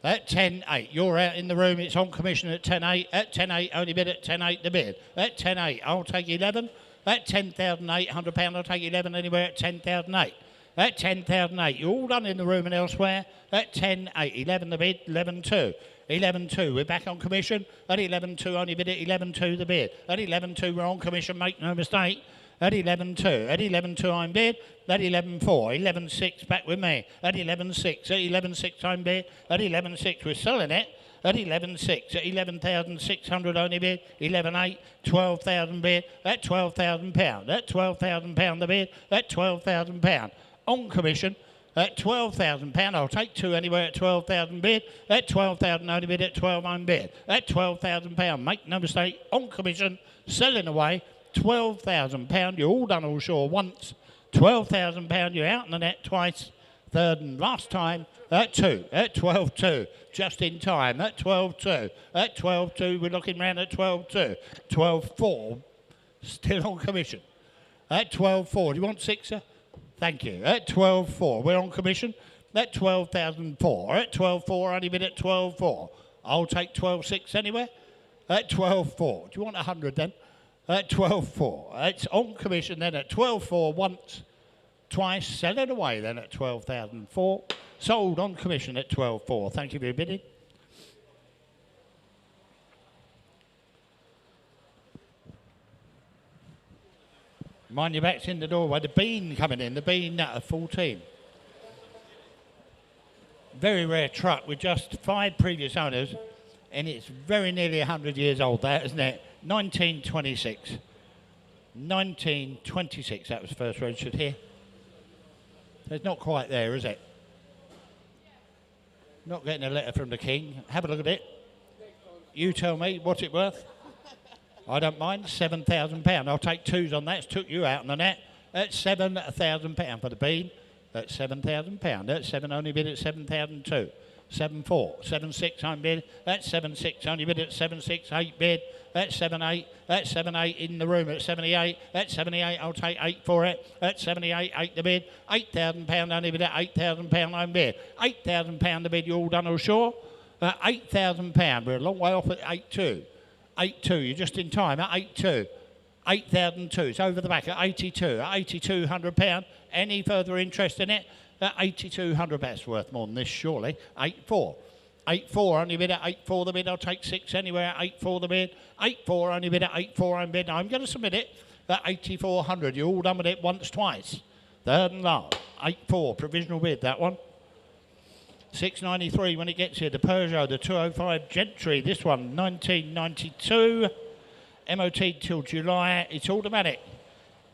At 10-8, you're out in the room. It's on commission at 10-8. At 10-8, only bid at 10-8 the bid. At 10-8, I'll take 11. At £10,800, I'll take 11 anywhere at 10,008. At 10,008, you're all done in the room and elsewhere. At 10-8, 11 the bid, 11-2. 11-2, we're back on commission. At 11-2, only bid at 11-2 the bid. At 11-2, we're on commission, make no mistake. At 11-2. At 11-2, I'm bid. At 11-4. 11-6, back with me. At 11-6. At 11-6, I'm bid. At 11-6, we're selling it. At 11-6. At 11,600, only bid. 11-8. 12,000 bid. At £12,000. At £12,000 the bid. At £12,000. On commission. At £12,000, I'll take 2 anywhere at 12,000 bid. At 12,000, only bid at 12, I'm bid. At £12,000, make no mistake, on commission, selling away. £12,000, you're all done all sure once. £12,000, you're out in the net twice. Third and last time at 2, at 12-2, just in time, at 12-2. At 12-2, we're looking round at 12-2. 12-4, still on commission. At 12-4, do you want 6, Thank you. At 12-4, we're on commission. At 12,004. At 12-4, only bid at 12-4. I'll take 12-6 anywhere. At 12-4. Do you want 100 then? At 12-4. It's on commission then at 12-4 once, twice. Sell it away then at 12,004. Sold on commission at 12-4. Thank you for your bidding. Mind your back's in the doorway. The Bean coming in. The Bean at 14. Very rare truck with just 5 previous owners, and it's very nearly 100 years old, that, isn't it? 1926. 1926, that was first registered here. So it's not quite there, is it? Not getting a letter from the King. Have a look at it. You tell me, what's it worth? I don't mind, £7,000. I'll take 2s on that. It's took you out on the net. That's £7,000 for the Bean. That's £7,000. That's 7 only bid at 7,002. 7,4. 7,6 home bid. That's 7,6 only bid at 7,6. 8 bid. That's 7,8. That's 7,8 in the room at 78. That's 78. I'll take 8 for it. That's 78. 8 the bid. £8,000 only bid at £8,000 home bid. £8,000 the bid. You all done or sure? £8,000. We're a long way off at 8,2. 8,2. You're just in time at 8,2. 8,002. It's over the back at 82. At £8,200. Any further interest in it? At £8,200. That's worth more than this, surely. 8,4. 8,4 only bid at 8,4 the bid. I'll take 6 anywhere at 8,4 the bid. 8,4 only bid at 8,4 I'm bid. I'm going to submit it at 8,400. You're all done with it once, twice. Third and last. 8,4 provisional bid, that one. 693 when it gets here. The Peugeot, the 205 Gentry. This one, 1992. MOT till July. It's automatic.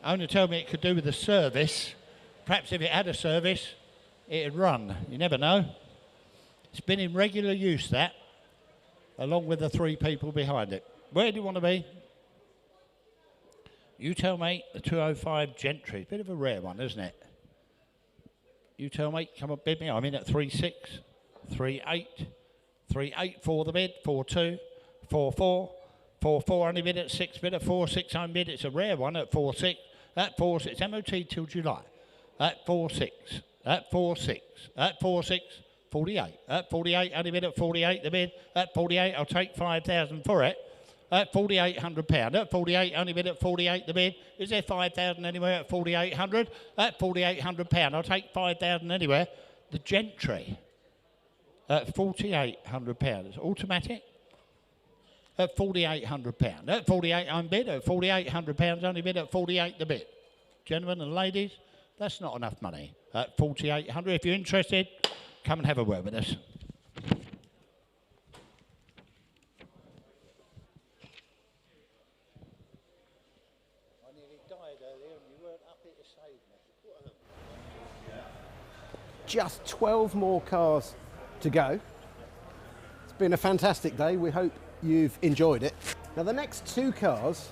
Owner told me it could do with a service. Perhaps if it had a service, it'd run. You never know. It's been in regular use, that, along with the 3 people behind it. Where do you want to be? You tell me. The 205 Gentry. Bit of a rare one, isn't it? You tell me. Come on, bid me. I'm in at 3,6, 3,8, 3,8 for the bid, 4,2, 4,4, 4,4 only bid at 6 bid at 4,6 home bid. It's a rare one at 4,6. At 4,6. MOT till July. At 4,6. At 4,6. At 4,6. 48. At 48 only bid at 48 the bid. At 48 I'll take 5,000 for it. At £4,800. At 48 only bid at 48 the bid. Is there 5,000 anywhere at 4,800? At £4,800. I'll take 5,000 anywhere. The Gentry. At £4,800. It's automatic. At £4,800. At 48 I'm bid. At £4,800 only bid at 48 the bid. Gentlemen and ladies, that's not enough money. At 4,800. If you're interested, come and have a word with us. I nearly died earlier and you weren't up here to save me. Just 12 more cars to go. It's been a fantastic day. We hope you've enjoyed it. Now the next 2 cars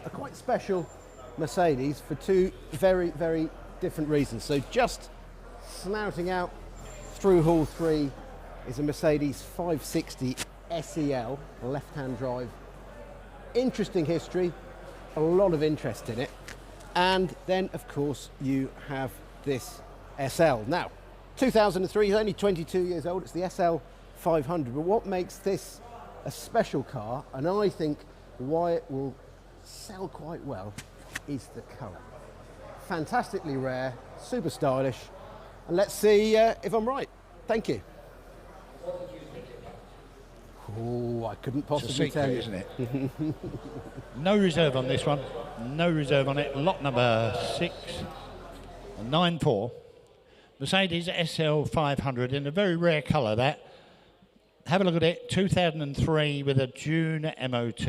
are quite special Mercedes for 2 very, very different reasons. So just snouting out through Hall 3 is a Mercedes 560 SEL, left-hand drive. Interesting history, a lot of interest in it. And then, of course, you have this SL. Now, 2003, is only 22 years old. It's the SL 500. But what makes this a special car, and I think why it will sell quite well, is the colour. Fantastically rare, super stylish, and let's see if I'm right. Thank you. Oh, I couldn't possibly tell you. Isn't it? No reserve on this one. No reserve on it. Lot number 6, 94. Mercedes SL 500 in a very rare colour, that. Have a look at it. 2003 with a June MOT.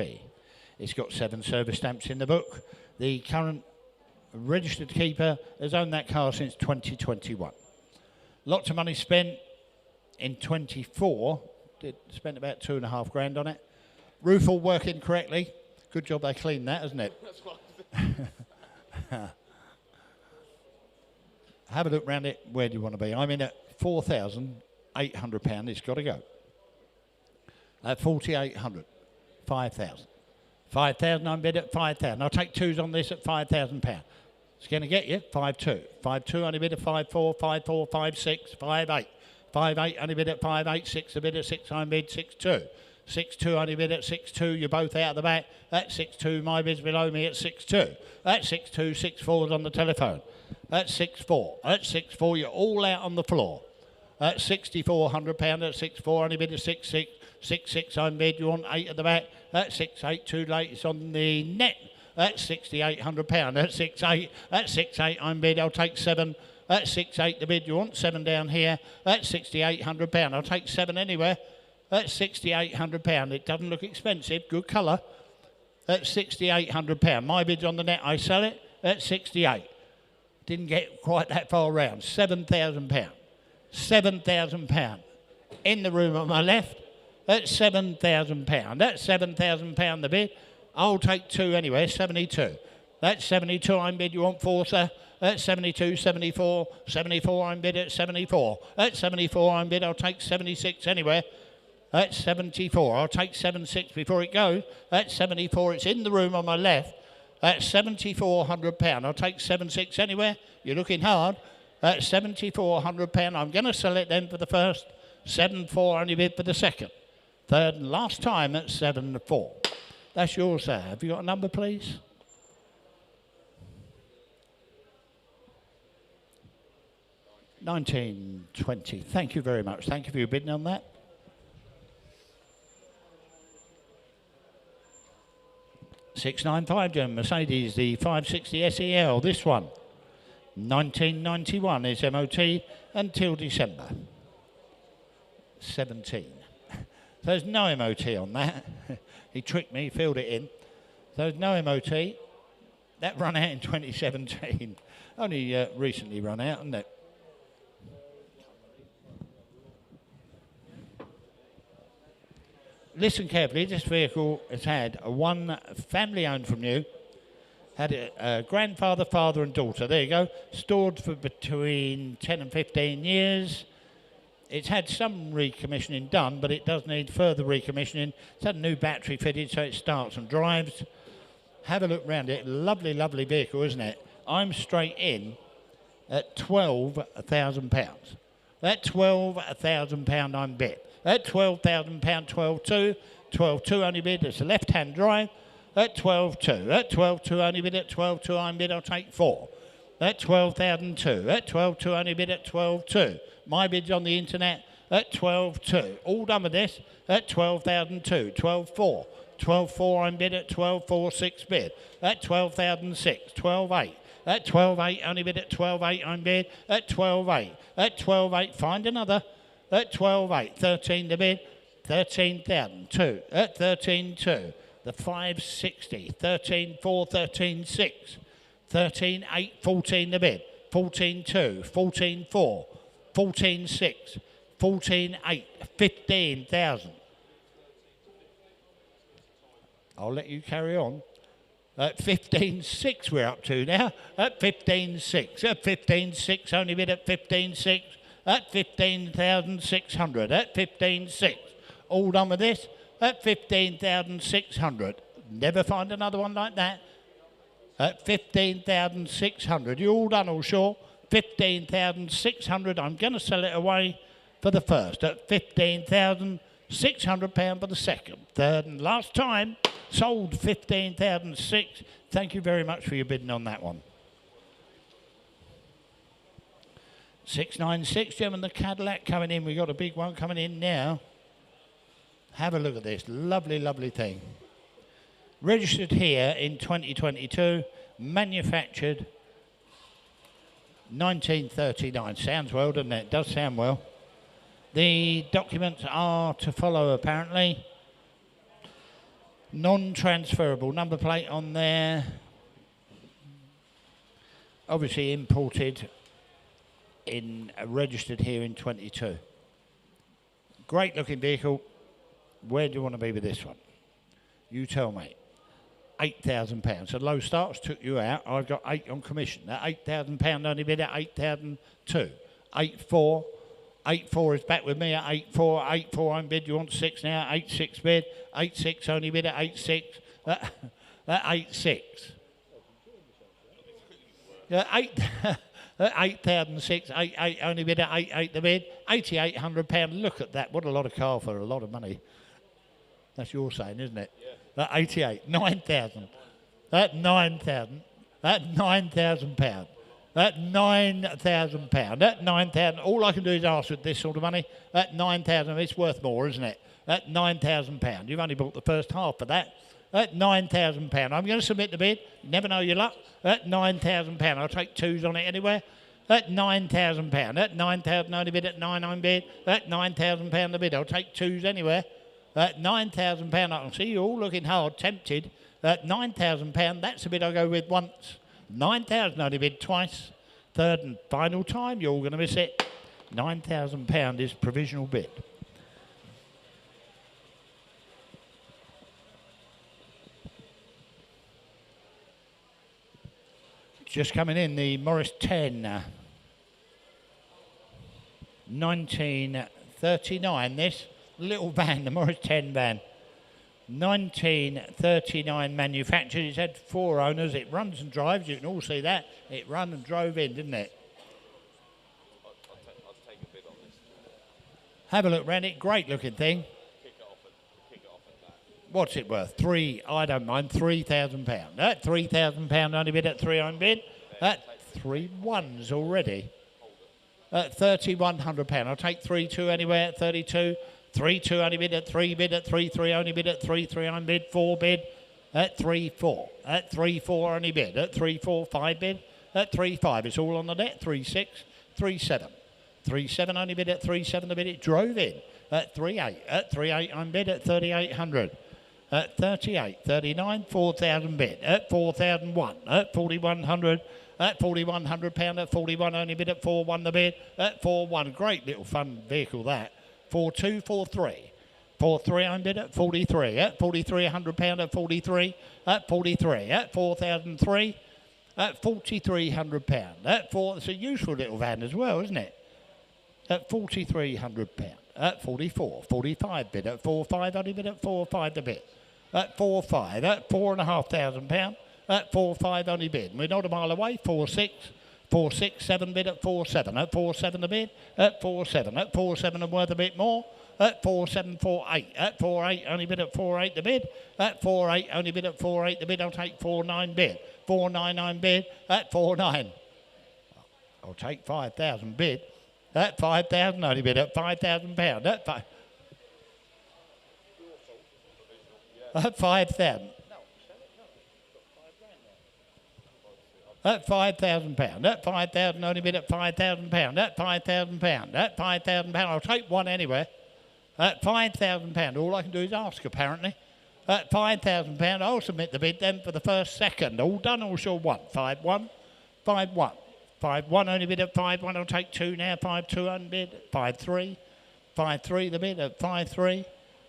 It's got 7 service stamps in the book. The current registered keeper has owned that car since 2021. Lots of money spent in 24. Spent about £2,500 on it. Roof all working correctly. Good job they cleaned that, isn't it? Have a look round it. Where do you want to be? I'm in at £4,800. It's got to go. At 4,800. 5,000. 5,000. I'm bid at 5,000. I'll take 2s on this at £5,000. It's going to get you 5,2. 5,2 only bid at 5,4. 5,4. 5,6. 5,8. 5,8 only bid at 5,8. 6 a bid at 6. I'm bid 6,2. 6,2 only bid at 6,2. You're both out the back. That's 6,2. My bid's below me at 6,2. That's 6,2. 6,4's on the telephone. That's 6,4. That's 6,4. You're all out on the floor. That's £6,400. That's 6,4. Only bid at 6,6. 6,6 I'm bid. You want 8 at the back. That's 6,8. Too late. It's on the net That's £6,800. That's 6.8. That's 6.8. I'm bid. I'll take 7. That's 6.8 the bid. You want 7 down here. That's £6,800. I'll take 7 anywhere. That's £6,800. It doesn't look expensive. Good colour. That's £6,800. My bid's on the net. I sell it. That's 68. Didn't get quite that far round. £7,000. £7,000. In the room on my left. That's £7,000. That's £7,000 the bid. I'll take 2 anyway. 72. That's 72. I'm bid. You want 4, sir? That's 72, 74, 74. I'm bid at 74. That's 74. I'm bid. I'll take 76 anyway. That's 74. I'll take 76 before it goes. That's 74. It's in the room on my left. That's £7,400. I'll take 76 anywhere. You're looking hard. That's £7,400. I'm going to sell it then for the first. 7.4 only bid for the second. Third and last time at 7.4. That's yours, sir. Have you got a number, please? $19.20. Thank you very much. Thank you for your bidding on that. $695, gentlemen. Mercedes, the 560 SEL. This one, 1991 is MOT until December 17. So there's no MOT on that. He tricked me, filled it in. So there's no MOT. That run out in 2017. Only recently run out, hasn't it? Listen carefully, this vehicle has had one family owned from you, had a grandfather, father and daughter, there you go, stored for between 10 and 15 years. It's had some recommissioning done, but it does need further recommissioning. It's had a new battery fitted so it starts and drives. Have a look round it, lovely, lovely vehicle, isn't it? I'm straight in at £12,000. That £12,000 I'm bid. At £12,000, 12.2, 12.2 only bid. It's a left-hand drive. At 12.2, at 12.2 only bid. At 12.2 I'm bid. I'll take 4. At 12,002, at 12.2 only bid. At 12.2. My bid's on the internet at 12.2. All done with this at 12,002, 12.4. 12.4 I'm bid at 12.4, 6 bid. At 12,006, 12.8. At 12.8 only bid. At 12.8 I'm bid. At 12.8. At 12.8 find another. At 12.8, 13 to bid, 13,002. At 13.2, the 560, 13.4, 13.6, 13.8, 14 to bid, 14.2, 14.4, 14.6, 14.8, 15,000. I'll let you carry on. At 15.6 we're up to now. At 15.6, at 15.6 only bid at 15.6. At 15,600, at 15.6. All done with this, at 15,600. Never find another one like that. At 15,600. You all done, all sure? 15,600. I'm going to sell it away for the first. At £15,600 for the second. Third and last time, sold 15,600. Thank you very much for your bidding on that one. 696, gentlemen, the Cadillac coming in. We've got a big one coming in now. Have a look at this. Lovely, lovely thing. Registered here in 2022. Manufactured 1939. Sounds well, doesn't it? Does sound well. The documents are to follow, apparently. Non-transferable number plate on there. Obviously imported registered here in 22. Great looking vehicle. Where do you want to be with this one? You tell me. £8,000. So low starts took you out. I've got 8 on commission. That £8,000 only bid at 8,002. 8.4. 8.4 is back with me at 8.4. 8.4 I'm bid. You want 6 now? 8.6 bid. 8.6 only bid at 8.6. That 8.6. 8. 8,006, 8.8 only bid at 8.8 the bid, £8,800. Look at that, what a lot of car for a lot of money. That's your saying, isn't it? Yeah. That 88, 9,000. That 9,000. That £9,000. That £9,000. That 9,000. All I can do is ask with this sort of money. That 9,000. It's worth more, isn't it? That £9,000. You've only bought the first half of that. at £9,000. I'm going to submit the bid. Never know your luck. At £9,000. I'll take twos on it anywhere. At £9,000. At 9,000 only bid at 9 bid. At £9,000 the bid. I'll take twos anywhere. At £9,000. I can see you all looking hard, tempted. At £9,000. That's the bid I'll go with once. 9,000 only bid twice. Third and final time. You're all going to miss it. £9,000 is provisional bid. Just coming in, the Morris 10. 1939, this little van, the Morris 10 van. 1939 manufactured. It's had 4 owners. It runs and drives. You can all see that. It ran and drove in, didn't it? I'll take a bid on this. Have a look round it. Great looking thing. Kick it off at that. What's it worth? I don't mind, £3,000. That £3,000 only bid at 3 on bid. That 3 ones already. At £3,100. I'll take 3-2 anywhere at 32. 3-2 only bid at 3 bid at 3-3 only bid at 3-3 on bid 4 bid at 3-4 at 3-4 only bid at 3-4 5 bid at 3-5. It's all on the net. 3-6 3-7 3-7 only bid at 3-7 the bid. It drove in at 3-8 at 3-8 on bid at 3,800 at 38 39 4,000 bid at 4,001 at 4,100 at £4,100 at 41 only bid at 4-1 the bid at 4-1. Great little fun vehicle that. 4-2 4-3 4-3 on bid at 43 at 43 £100 at 43 at 43 at 4,003 at £4,300 at 4. It's a useful little van as well, isn't it? At £4,300 at 44 45 bid at 4-5 only bid at 4-5 the bid at 4-5 at £4,500 at 4-5 only bid. We're not a mile away. 4-6 4-6 7 bid at 4-7 at 4-7 the bid at 4-7 at 4-7 and worth a bit more at 4-7 4-8 at 4-8 only bid at 4-8 the bid at 4-8 only bid at 4-8 the bid. I'll take 4-9 bid 4-9 bid at 4-9. I'll take 5,000 bid at 5,000 only bid at £5,000 at 5. At 5,000. At £5,000. At 5,000 only bid at £5,000. At £5,000. At £5,000. I'll take one anywhere. At £5,000. All I can do is ask, apparently. At £5,000. I'll submit the bid then for the first second. All done, all sure one. 5-1. 5-1. 5-1 only bid at 5-1. I'll take 2 now. 5-2 unbid. 5-3. 5-3 the bid at 5-3.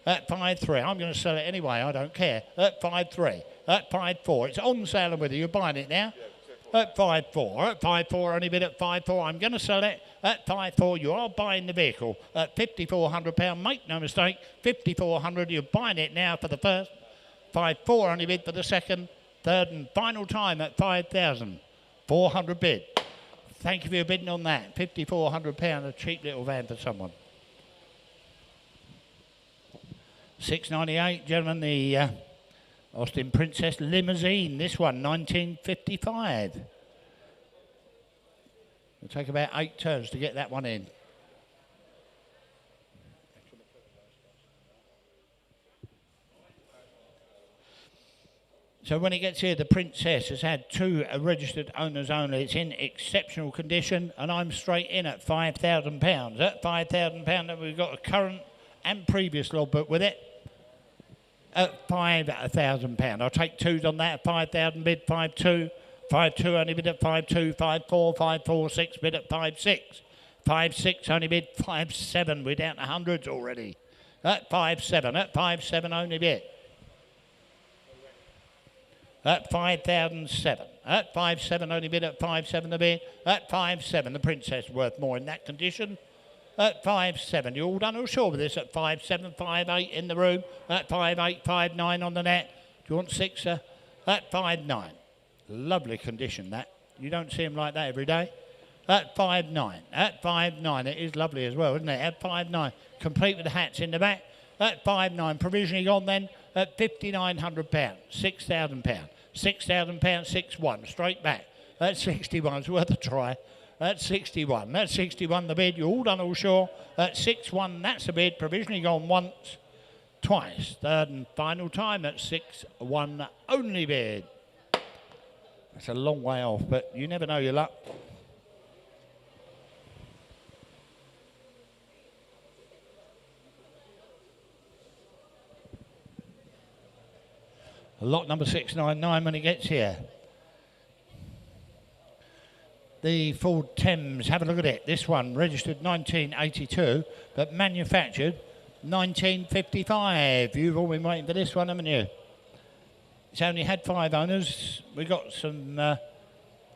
At 5-3. I'm going to sell it anyway. I don't care. At 5-3. At 5-4. It's on sale with you. You're buying it now. At 5-4. At 5-4 only bid at 5-4. I'm going to sell it at 5-4. You are buying the vehicle at £5,400. Make no mistake. £5,400. You're buying it now for the first. 5-4 only bid for the second. Third and final time at 5,400 bid. Thank you for your bidding on that. £5,400. A cheap little van for someone. 698, gentlemen, the Austin Princess Limousine. This one, 1955. It'll take about 8 turns to get that one in. So when it gets here, the Princess has had 2 registered owners only. It's in exceptional condition, and I'm straight in at £5,000. At £5,000, we've got a current and previous logbook with it. At £5,000. I'll take 2s on that. 5,000 bid, 5-2. 5-2 only bid at 5-2. 5-4, 5-4, 6 bid at 5-6. 5-6 only bid 5-7. We're down to hundreds already. At 5-7. At 5-7 only bid. At 5,007. At 5-7 only bid at 5-7 the bid. At 5-7. The Princess worth more in that condition. At 5-7. You all done all sure with this? At 5-7, 5-8 in the room. At 5-8, 5-9 on the net. Do you want 6, sir? At 5-9. Lovely condition, that. You don't see them like that every day. At 5-9. At 5-9. It is lovely as well, isn't it? At 5-9. Complete with the hats in the back. At 5-9. Provisionally gone then at £5,900. £6,000. £6,000, 6-1. Straight back. At 61. It's worth a try. At 61. That's 61 the bid. You're all done all sure. At 6-1, that's the bid. Provisionally gone once. twice. Third and final time at 6-1 only bid. That's a long way off, but you never know your luck. Lot number 699 when it gets here. The Ford Thames, have a look at it. This one registered 1982, but manufactured 1955. You've all been waiting for this one, haven't you? It's only had 5 owners. We got some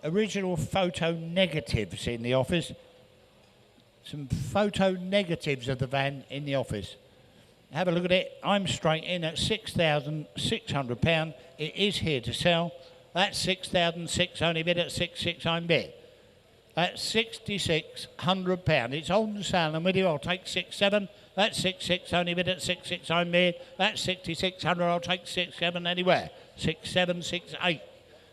original photo negatives in the office. Some photo negatives of the van in the office. Have a look at it. I'm straight in at £6,600. It is here to sell. That's 6,600 only bid at 6,600 I'm bid. That's £6,600. It's on sale and with you. I'll take 6,700. That's 6,600 only bid at 6,600 I'm bid. That's 6,600. I'll take 6,700 anywhere. 6,700, 6,800.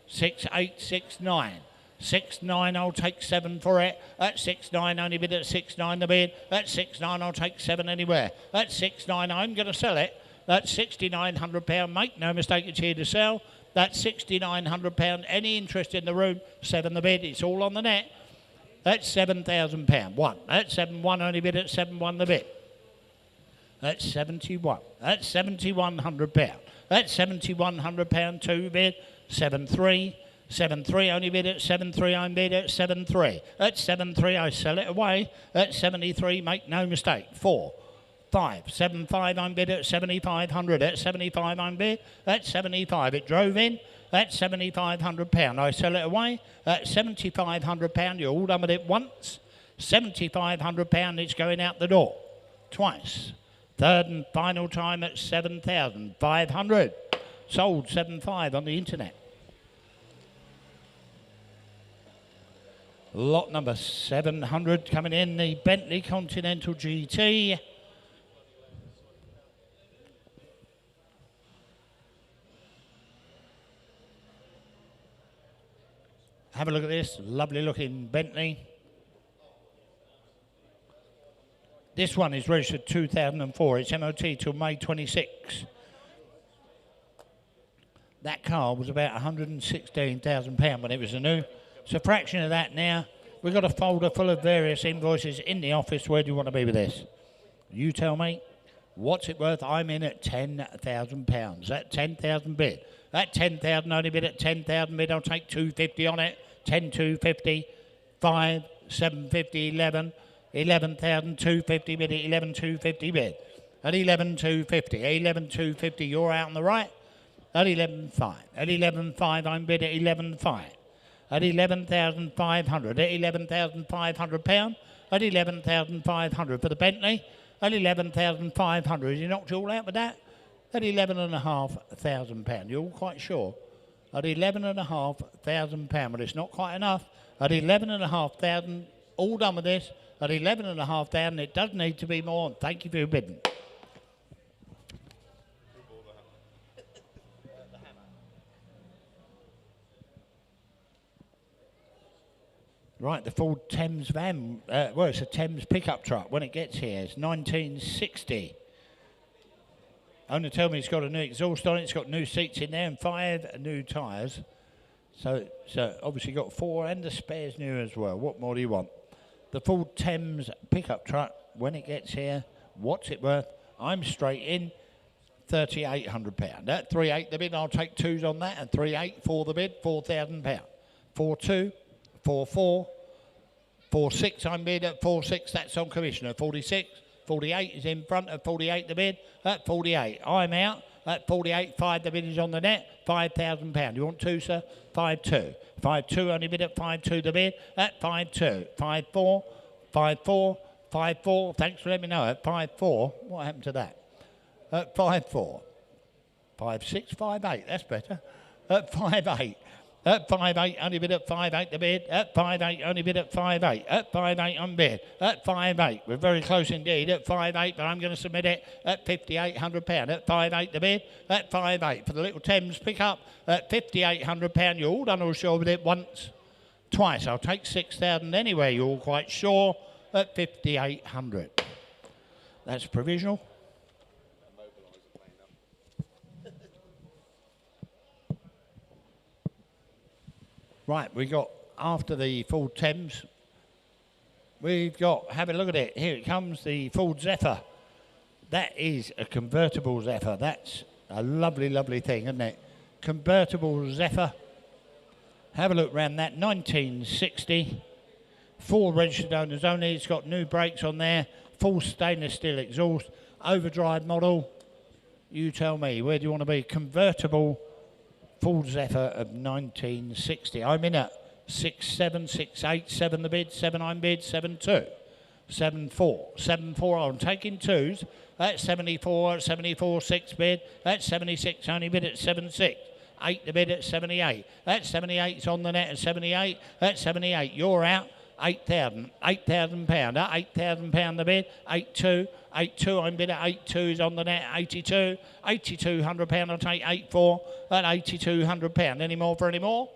6,800, 6,900. 6,900, I'll take 7 for it. That's 6,900, only bid at 6,900 the bid. That's 6,900, I'll take 7 anywhere. That's 6,900, I'm going to sell it. That's £6,900, make no mistake, it's here to sell. That's £6,900, any interest in the room, 7 the bid, it's all on the net. That's £7,000, 1. That's 7,100, only bid at 7,100 the bid. That's 71. That's £7,100. That's £7,100, 2 bid, 7,300. 7,300 only bid at 7,300, I'm bid at 7,300. At 7,300 I sell it away. At 73, make no mistake. 4, 5, 7,500 I'm bid at 7,500. At 75 I'm bid at 75. It drove in at £7,500. I sell it away at £7,500. You're all done with it once. £7,500, it's going out the door. Twice. Third and final time at 7,500. Sold 7,500 on the internet. Lot number 700 coming in, the Bentley Continental GT. Have a look at this, lovely looking Bentley. This one is registered 2004, it's MOT till May 26. That car was about £116,000 when it was new. It's a fraction of that now. We've got a folder full of various invoices in the office. Where do you want to be with this? You tell me. What's it worth? I'm in at £10,000. That 10,000 bid. That 10,000 only bid at 10,000 bid. I'll take 250 on it. 10,250. 5, 750, 11. 11,250 bid at 11,250 bid. At 11,250. 11,250. You're out on the right. At 11,500. At 11,500 I'm bid at 11,500. At 11,500, at £11,500, at 11,500 for the Bentley, at 11,500. You knocked it all out with that? At £11,500. You're all quite sure? At £11,500, but it's not quite enough. At 11,500, all done with this. At 11,500, it does need to be more. Thank you for your bidding. Right, the Ford Thames van, well, it's a Thames pickup truck when it gets here. It's 1960. Owner tell me it's got a new exhaust on it, it's got new seats in there and 5 new tyres. So it's obviously got 4 and the spares new as well. What more do you want? The Ford Thames pickup truck, when it gets here, what's it worth? I'm straight in, £3,800. At 3,800 the bid, I'll take 2s on that, and 3,800 for the bid, £4,000. 4,200. 4,400, 4,600 I'm bid at 4,600, that's on commission at 46, 48 is in front of 48 the bid, at 48 I'm out, at 48, 5 the bid is on the net, £5,000. You want 2 sir? 5,200, 5,200 only bid at 5,200 the bid, at 5,200, 5,400, 5,400, 5,400, thanks for letting me know, at 5,400, what happened to that? At 5,400, 5,600, 5,800, that's better, at 5,800. At 5,800, only bid at 5,800 the bid. At 5,800, only bid at 5,800. At 5,800 on bid. At 5,800, we're very close indeed. At 5,800, but I'm going to submit it at £5,800. At 5,800 the bid. At 5,800 for the little Thames pickup. At £5,800, you're all done all sure with it once. Twice, I'll take 6,000 anyway, you're all quite sure. At £5,800. That's provisional. Right, we got, after the Ford Thames, we've got, have a look at it. Here it comes, the Ford Zephyr. That is a convertible Zephyr. That's a lovely, lovely thing, isn't it? Convertible Zephyr. Have a look around that. 1960. 4 registered owners only. It's got new brakes on there. Full stainless steel exhaust. Overdrive model. You tell me, where do you want to be? Convertible Ford Zephyr of 1960. I'm in at 6-7, 6-8, 7 the bid, 7 I'm bid, 7-2. 7-4, 7-4, I'm taking 2s. That's 74, 74, 6 bid. That's 76, only bid at 7-6. 8 the bid at 78. That's 78's on the net at 78. That's 78, you're out. 8,000, £8,000. £8,000 the bid. 8-2, 8-2, I'm bid at 8-2 is on the net. 82, £8,200, I'll take 8-4 at £8,200. Any more for any more?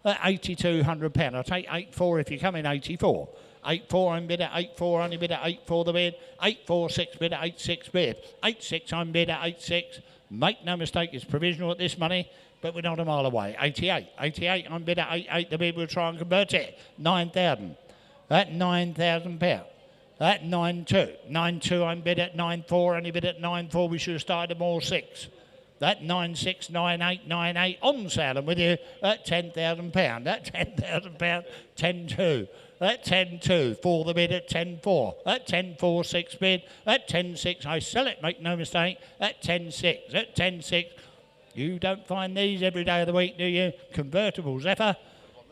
At £8,200, I'll take 8-4 if you come in 84. 8-4, I'm bid at 8-4, only bid at 8-4 the bid. 8-4, 6 bid at 8-6 bid. 8-6, I'm bid at 8-6. Make no mistake, it's provisional at this money, but we're not a mile away. 88, 88, I'm bid at 8-8 the bid. We'll try and convert it. 9,000. At £9,000. At 9-2. 9-2, I'm bid at 9-4, only bid at 9-4. We should have started at more 6. That 9-6, 9-8, 9-8 on sale. I'm with you at £10,000. That £10,000, 10-2. At 10-2, 4 the bid at 10-4. At 10-4, 6 bid. At 10-6, I sell it, make no mistake. At 10-6, at 10-6. You don't find these every day of the week, do you? Convertible Zephyr.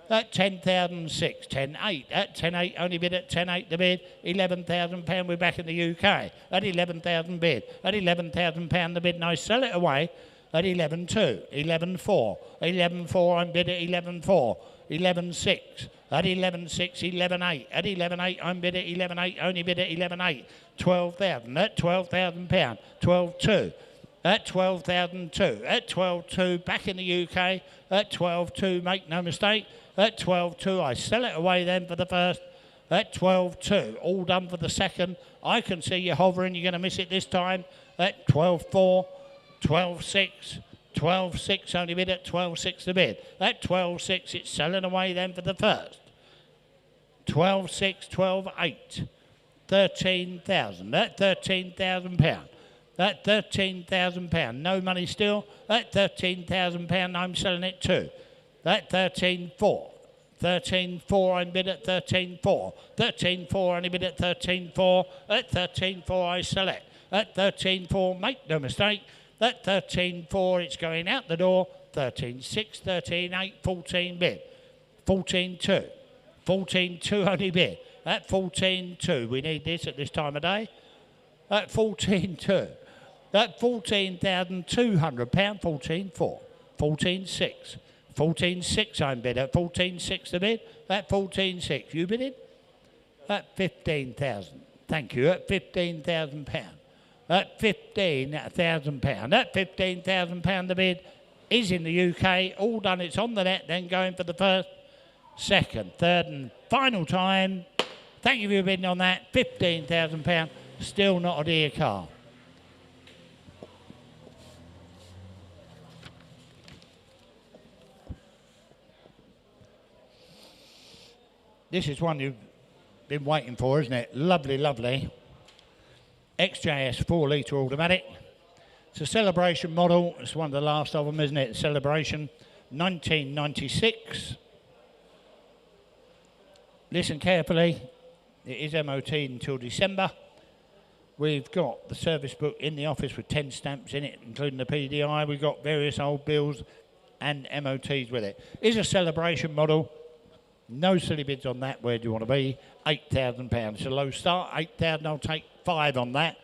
At 10,006, 10-8. At 10-8, only bid at 10-8 the bid. £11,000, we're back in the UK. At 11,000 bid. At £11,000 the bid, and I sell it away at 11-2, 11-4. 11-4, I'm bid at 11-4. 11-6. At 11-6, 11-8. At 11-8, I'm bid at 11-8, only bid at 11-8. 12,000. At £12,000. 12-2. At 12,002. At 12-2, back in the UK. At 12-2, make no mistake. At 12-2, I sell it away then for the first. At 12-2, all done for the second. I can see you hovering, you're going to miss it this time. At 12-4, 12-6. 12-6, only bid at 12-6 the bid. At 12-6, it's selling away then for the first. 12-6, 12-8. 13,000. At £13,000. At £13,000. No money still. At £13,000, I'm selling it too. At 13-4. 13-4, I'm bid at 13-4. 13-4, only bid at 13-4. At 13-4, I sell it. At 13-4, make no mistake. At 13-4, it's going out the door. 13-6, 13-8, 14 bid. 14-2. 14-2, only bid. At 14-2, we need this at this time of day. At 14-2. At £14,200, 14-4. 14-6. 14-6, I'm bid at 14-6 the bid. At 14-6, you bid it? At 15,000. Thank you. At £15,000. At £15,000. At £15,000 the bid is in the UK. All done, it's on the net, then going for the first, second, third and final time. Thank you for your bidding on that. £15,000. Still not a dear car. This is one you've been waiting for, isn't it? Lovely, lovely. XJS 4-litre automatic. It's a Celebration model. It's one of the last of them, isn't it? Celebration 1996. Listen carefully. It is MOT until December. We've got the service book in the office with 10 stamps in it, including the PDI. We've got various old bills and MOTs with it. It's a Celebration model. No silly bids on that. Where do you want to be? £8,000. It's a low start. 8,000. I'll take 5 on that.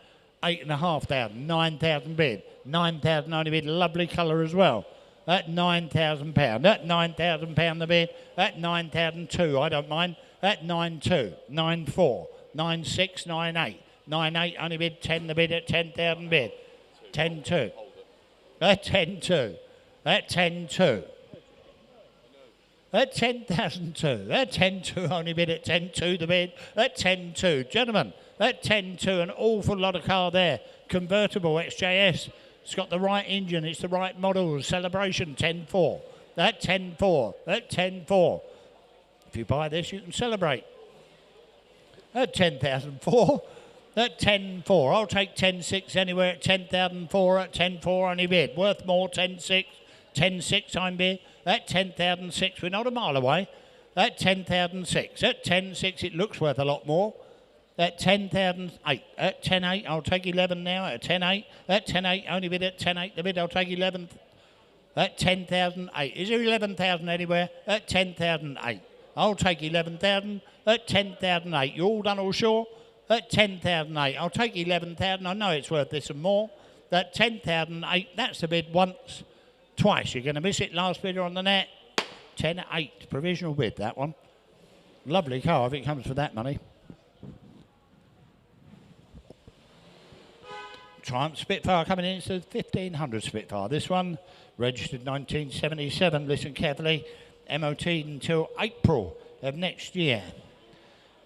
8,500. 9,000 bid. 9,000 only bid. Lovely colour as well. At £9,000. At £9,000 the bid. At 9,002. I don't mind. At 9,2. 9,4. 9,6. 9,8. 9,8 only bid. 10 the bid at 10,000 bid. 10,2. At 10,2. At 10,2. At 10,002. At 10,2 only bid at 10,2 the bid. At 10,2. Gentlemen, at 10,2 an awful lot of car there. Convertible XJS. It's got the right engine. It's the right model. Celebration 10,4. At 10.4. At 10.4. If you buy this, you can celebrate. At 10,004. At 10.4. I'll take 10.6 anywhere at 10,004. At 10.4 only bid. Worth more, 10.6. 10.6 I'm bid. At 10,006. We're not a mile away. At 10,006. At 10.6 it looks worth a lot more. At 10,008. At 10.8 I'll take 11 now. At 10.8. At 10.8 only bid at 10.8. The bid I'll take 11. At 10,008. Is there 11,000 anywhere? At 10,008. I'll take 11,000. At 10,008. You all done all sure? At 10,008. I'll take 11,000. I know it's worth this and more. At 10,008. That's the bid once. Twice. You're going to miss it. Last bidder on the net. 10.8. Provisional bid, that one. Lovely car if it comes for that money. Triumph Spitfire coming in. It's the 1500 Spitfire. This one, registered 1977. Listen carefully. MOT until April of next year.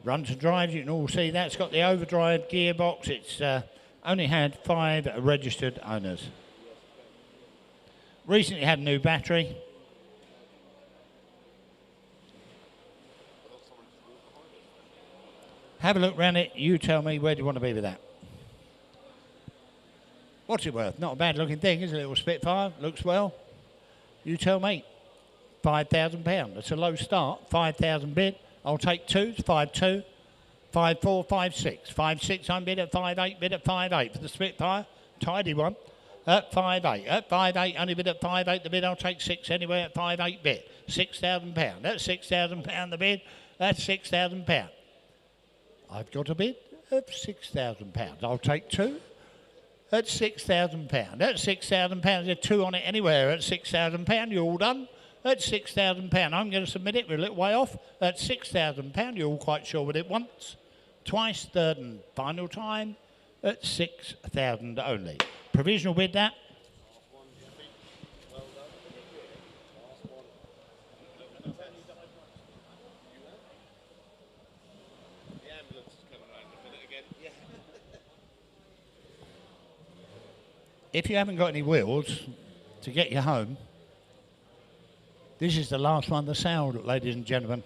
Runs and drives, you can all see that. It's got the overdrive gearbox. It's only had 5 registered owners. Recently had a new battery. Have a look round it. You tell me, where do you want to be with that? What's it worth? Not a bad looking thing, is it? A little Spitfire. Looks well. You tell me. £5,000. That's a low start. 5,000 bid. I'll take 2. It's 5.2. 5.4, 5.6. 5.6 I'm bid at 5.8. Bid at 5.8 for the Spitfire. Tidy one. At 5.8. At 5.8 only bid at 5.8. The bid I'll take 6 anyway at 5.8 bid. £6,000. That's £6,000 the bid. That's £6,000. I've got a bid of £6,000. I'll take 2. At £6,000. That's £6,000. There's 2 on it anywhere at £6,000. You're all done. At £6,000. I'm going to submit it. We're a little way off. At £6,000. You're all quite sure with it once, twice, third and final time. At £6,000 only. Provisional bid that. If you haven't got any wheels to get you home, this is the last one, the sound, ladies and gentlemen.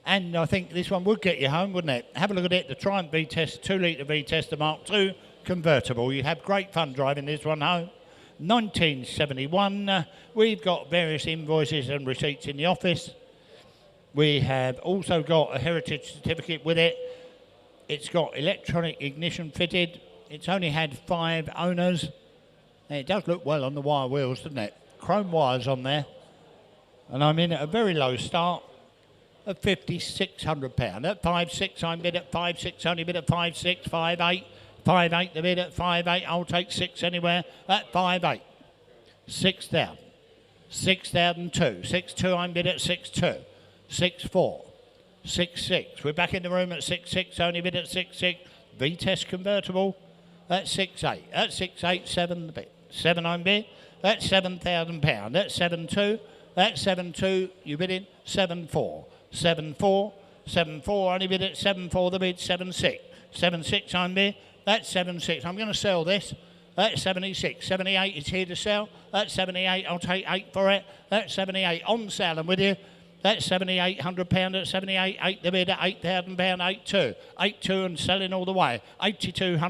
And I think this one would get you home, wouldn't it? Have a look at it, the Triumph V-Test, 2-litre V-Test, the Mark II convertible. You have great fun driving this one home. 1971. We've got various invoices and receipts in the office. We have also got a heritage certificate with it. It's got electronic ignition fitted. It's only had 5 owners. And it does look well on the wire wheels, doesn't it? Chrome wires on there. And I'm in at a very low start of £5,600. At 5.6 I'm bid at 5.6, only bid at 5.6, 5.8. 5.8 the bid at 5.8. I'll take 6 anywhere at 5.8. 6,000. 6,002. 6.2 I'm bid at 6.2. 6.4. 6.6. We're back in the room at 6.6, only bid at 6.6. V-Test convertible at 6.8. At 6.8, 7 the bid. 7 I'm bid. That's £7,000. That's 7.2. That's 7.2. You bid in 7.4. 7.4. 7.4. Only bid at 7.4 the bid. 7.6. 7.6 I'm bid. That's 7.6. I'm going to sell this. That's 76. 78 is here to sell. That's 78. I'll take 8 for it. That's 78. On sale and with you. That's £7,800 at 78. 8 the bid at £8,000. 8.2. 8.2 and selling all the way. £8,200.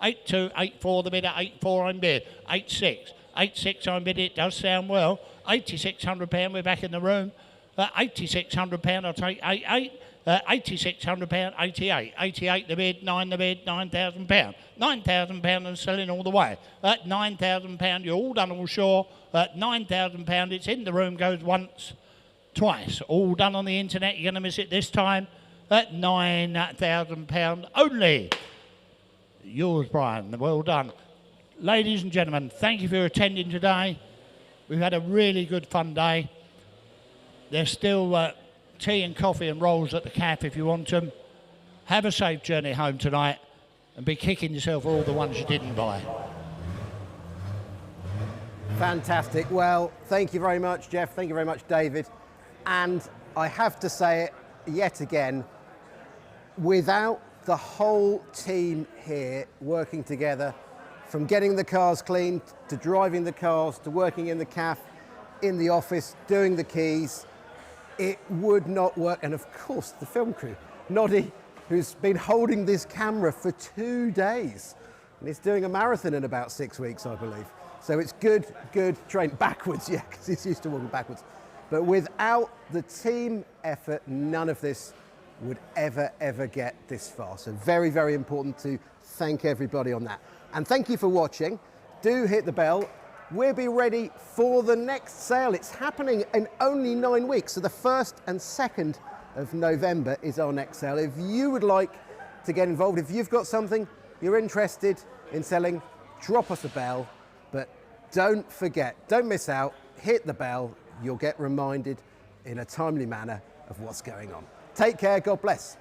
8.2. 8.4 the bid at 8.4 I'm bid. 8.6. 8.6 I'm bid. It does sound well. £8,600. We're back in the room. £8,600. I'll take 8.8. £8,600. 88. 88 the bid. 9 the bid. £9,000. £9,000 and selling all the way. At £9,000. You're all done all sure. At £9,000. It's in the room. Goes once. Twice. All done on the internet. You're going to miss it this time at £9,000 only. Yours, Brian. Well done. Ladies and gentlemen, thank you for attending today. We've had a really good fun day. There's still tea and coffee and rolls at the cafe if you want them. Have a safe journey home tonight and be kicking yourself for all the ones you didn't buy. Fantastic. Well, thank you very much, Jeff. Thank you very much, David. And I have to say it yet again, without the whole team here working together, from getting the cars cleaned to driving the cars to working in the cafe, in the office doing the keys, it would not work. And of course, the film crew, Noddy, who's been holding this camera for 2 days, and he's doing a marathon in about 6 weeks, I believe. So it's good train backwards, yeah, because he's used to walking backwards. But without the team effort, none of this would ever get this far. So very, very important to thank everybody on that. And thank you for watching. Do hit the bell. We'll be ready for the next sale. It's happening in only 9 weeks. So the 1st and 2nd of November is our next sale. If you would like to get involved, if you've got something you're interested in selling, drop us a bell. But don't forget, don't miss out, hit the bell. You'll get reminded in a timely manner of what's going on. Take care, God bless.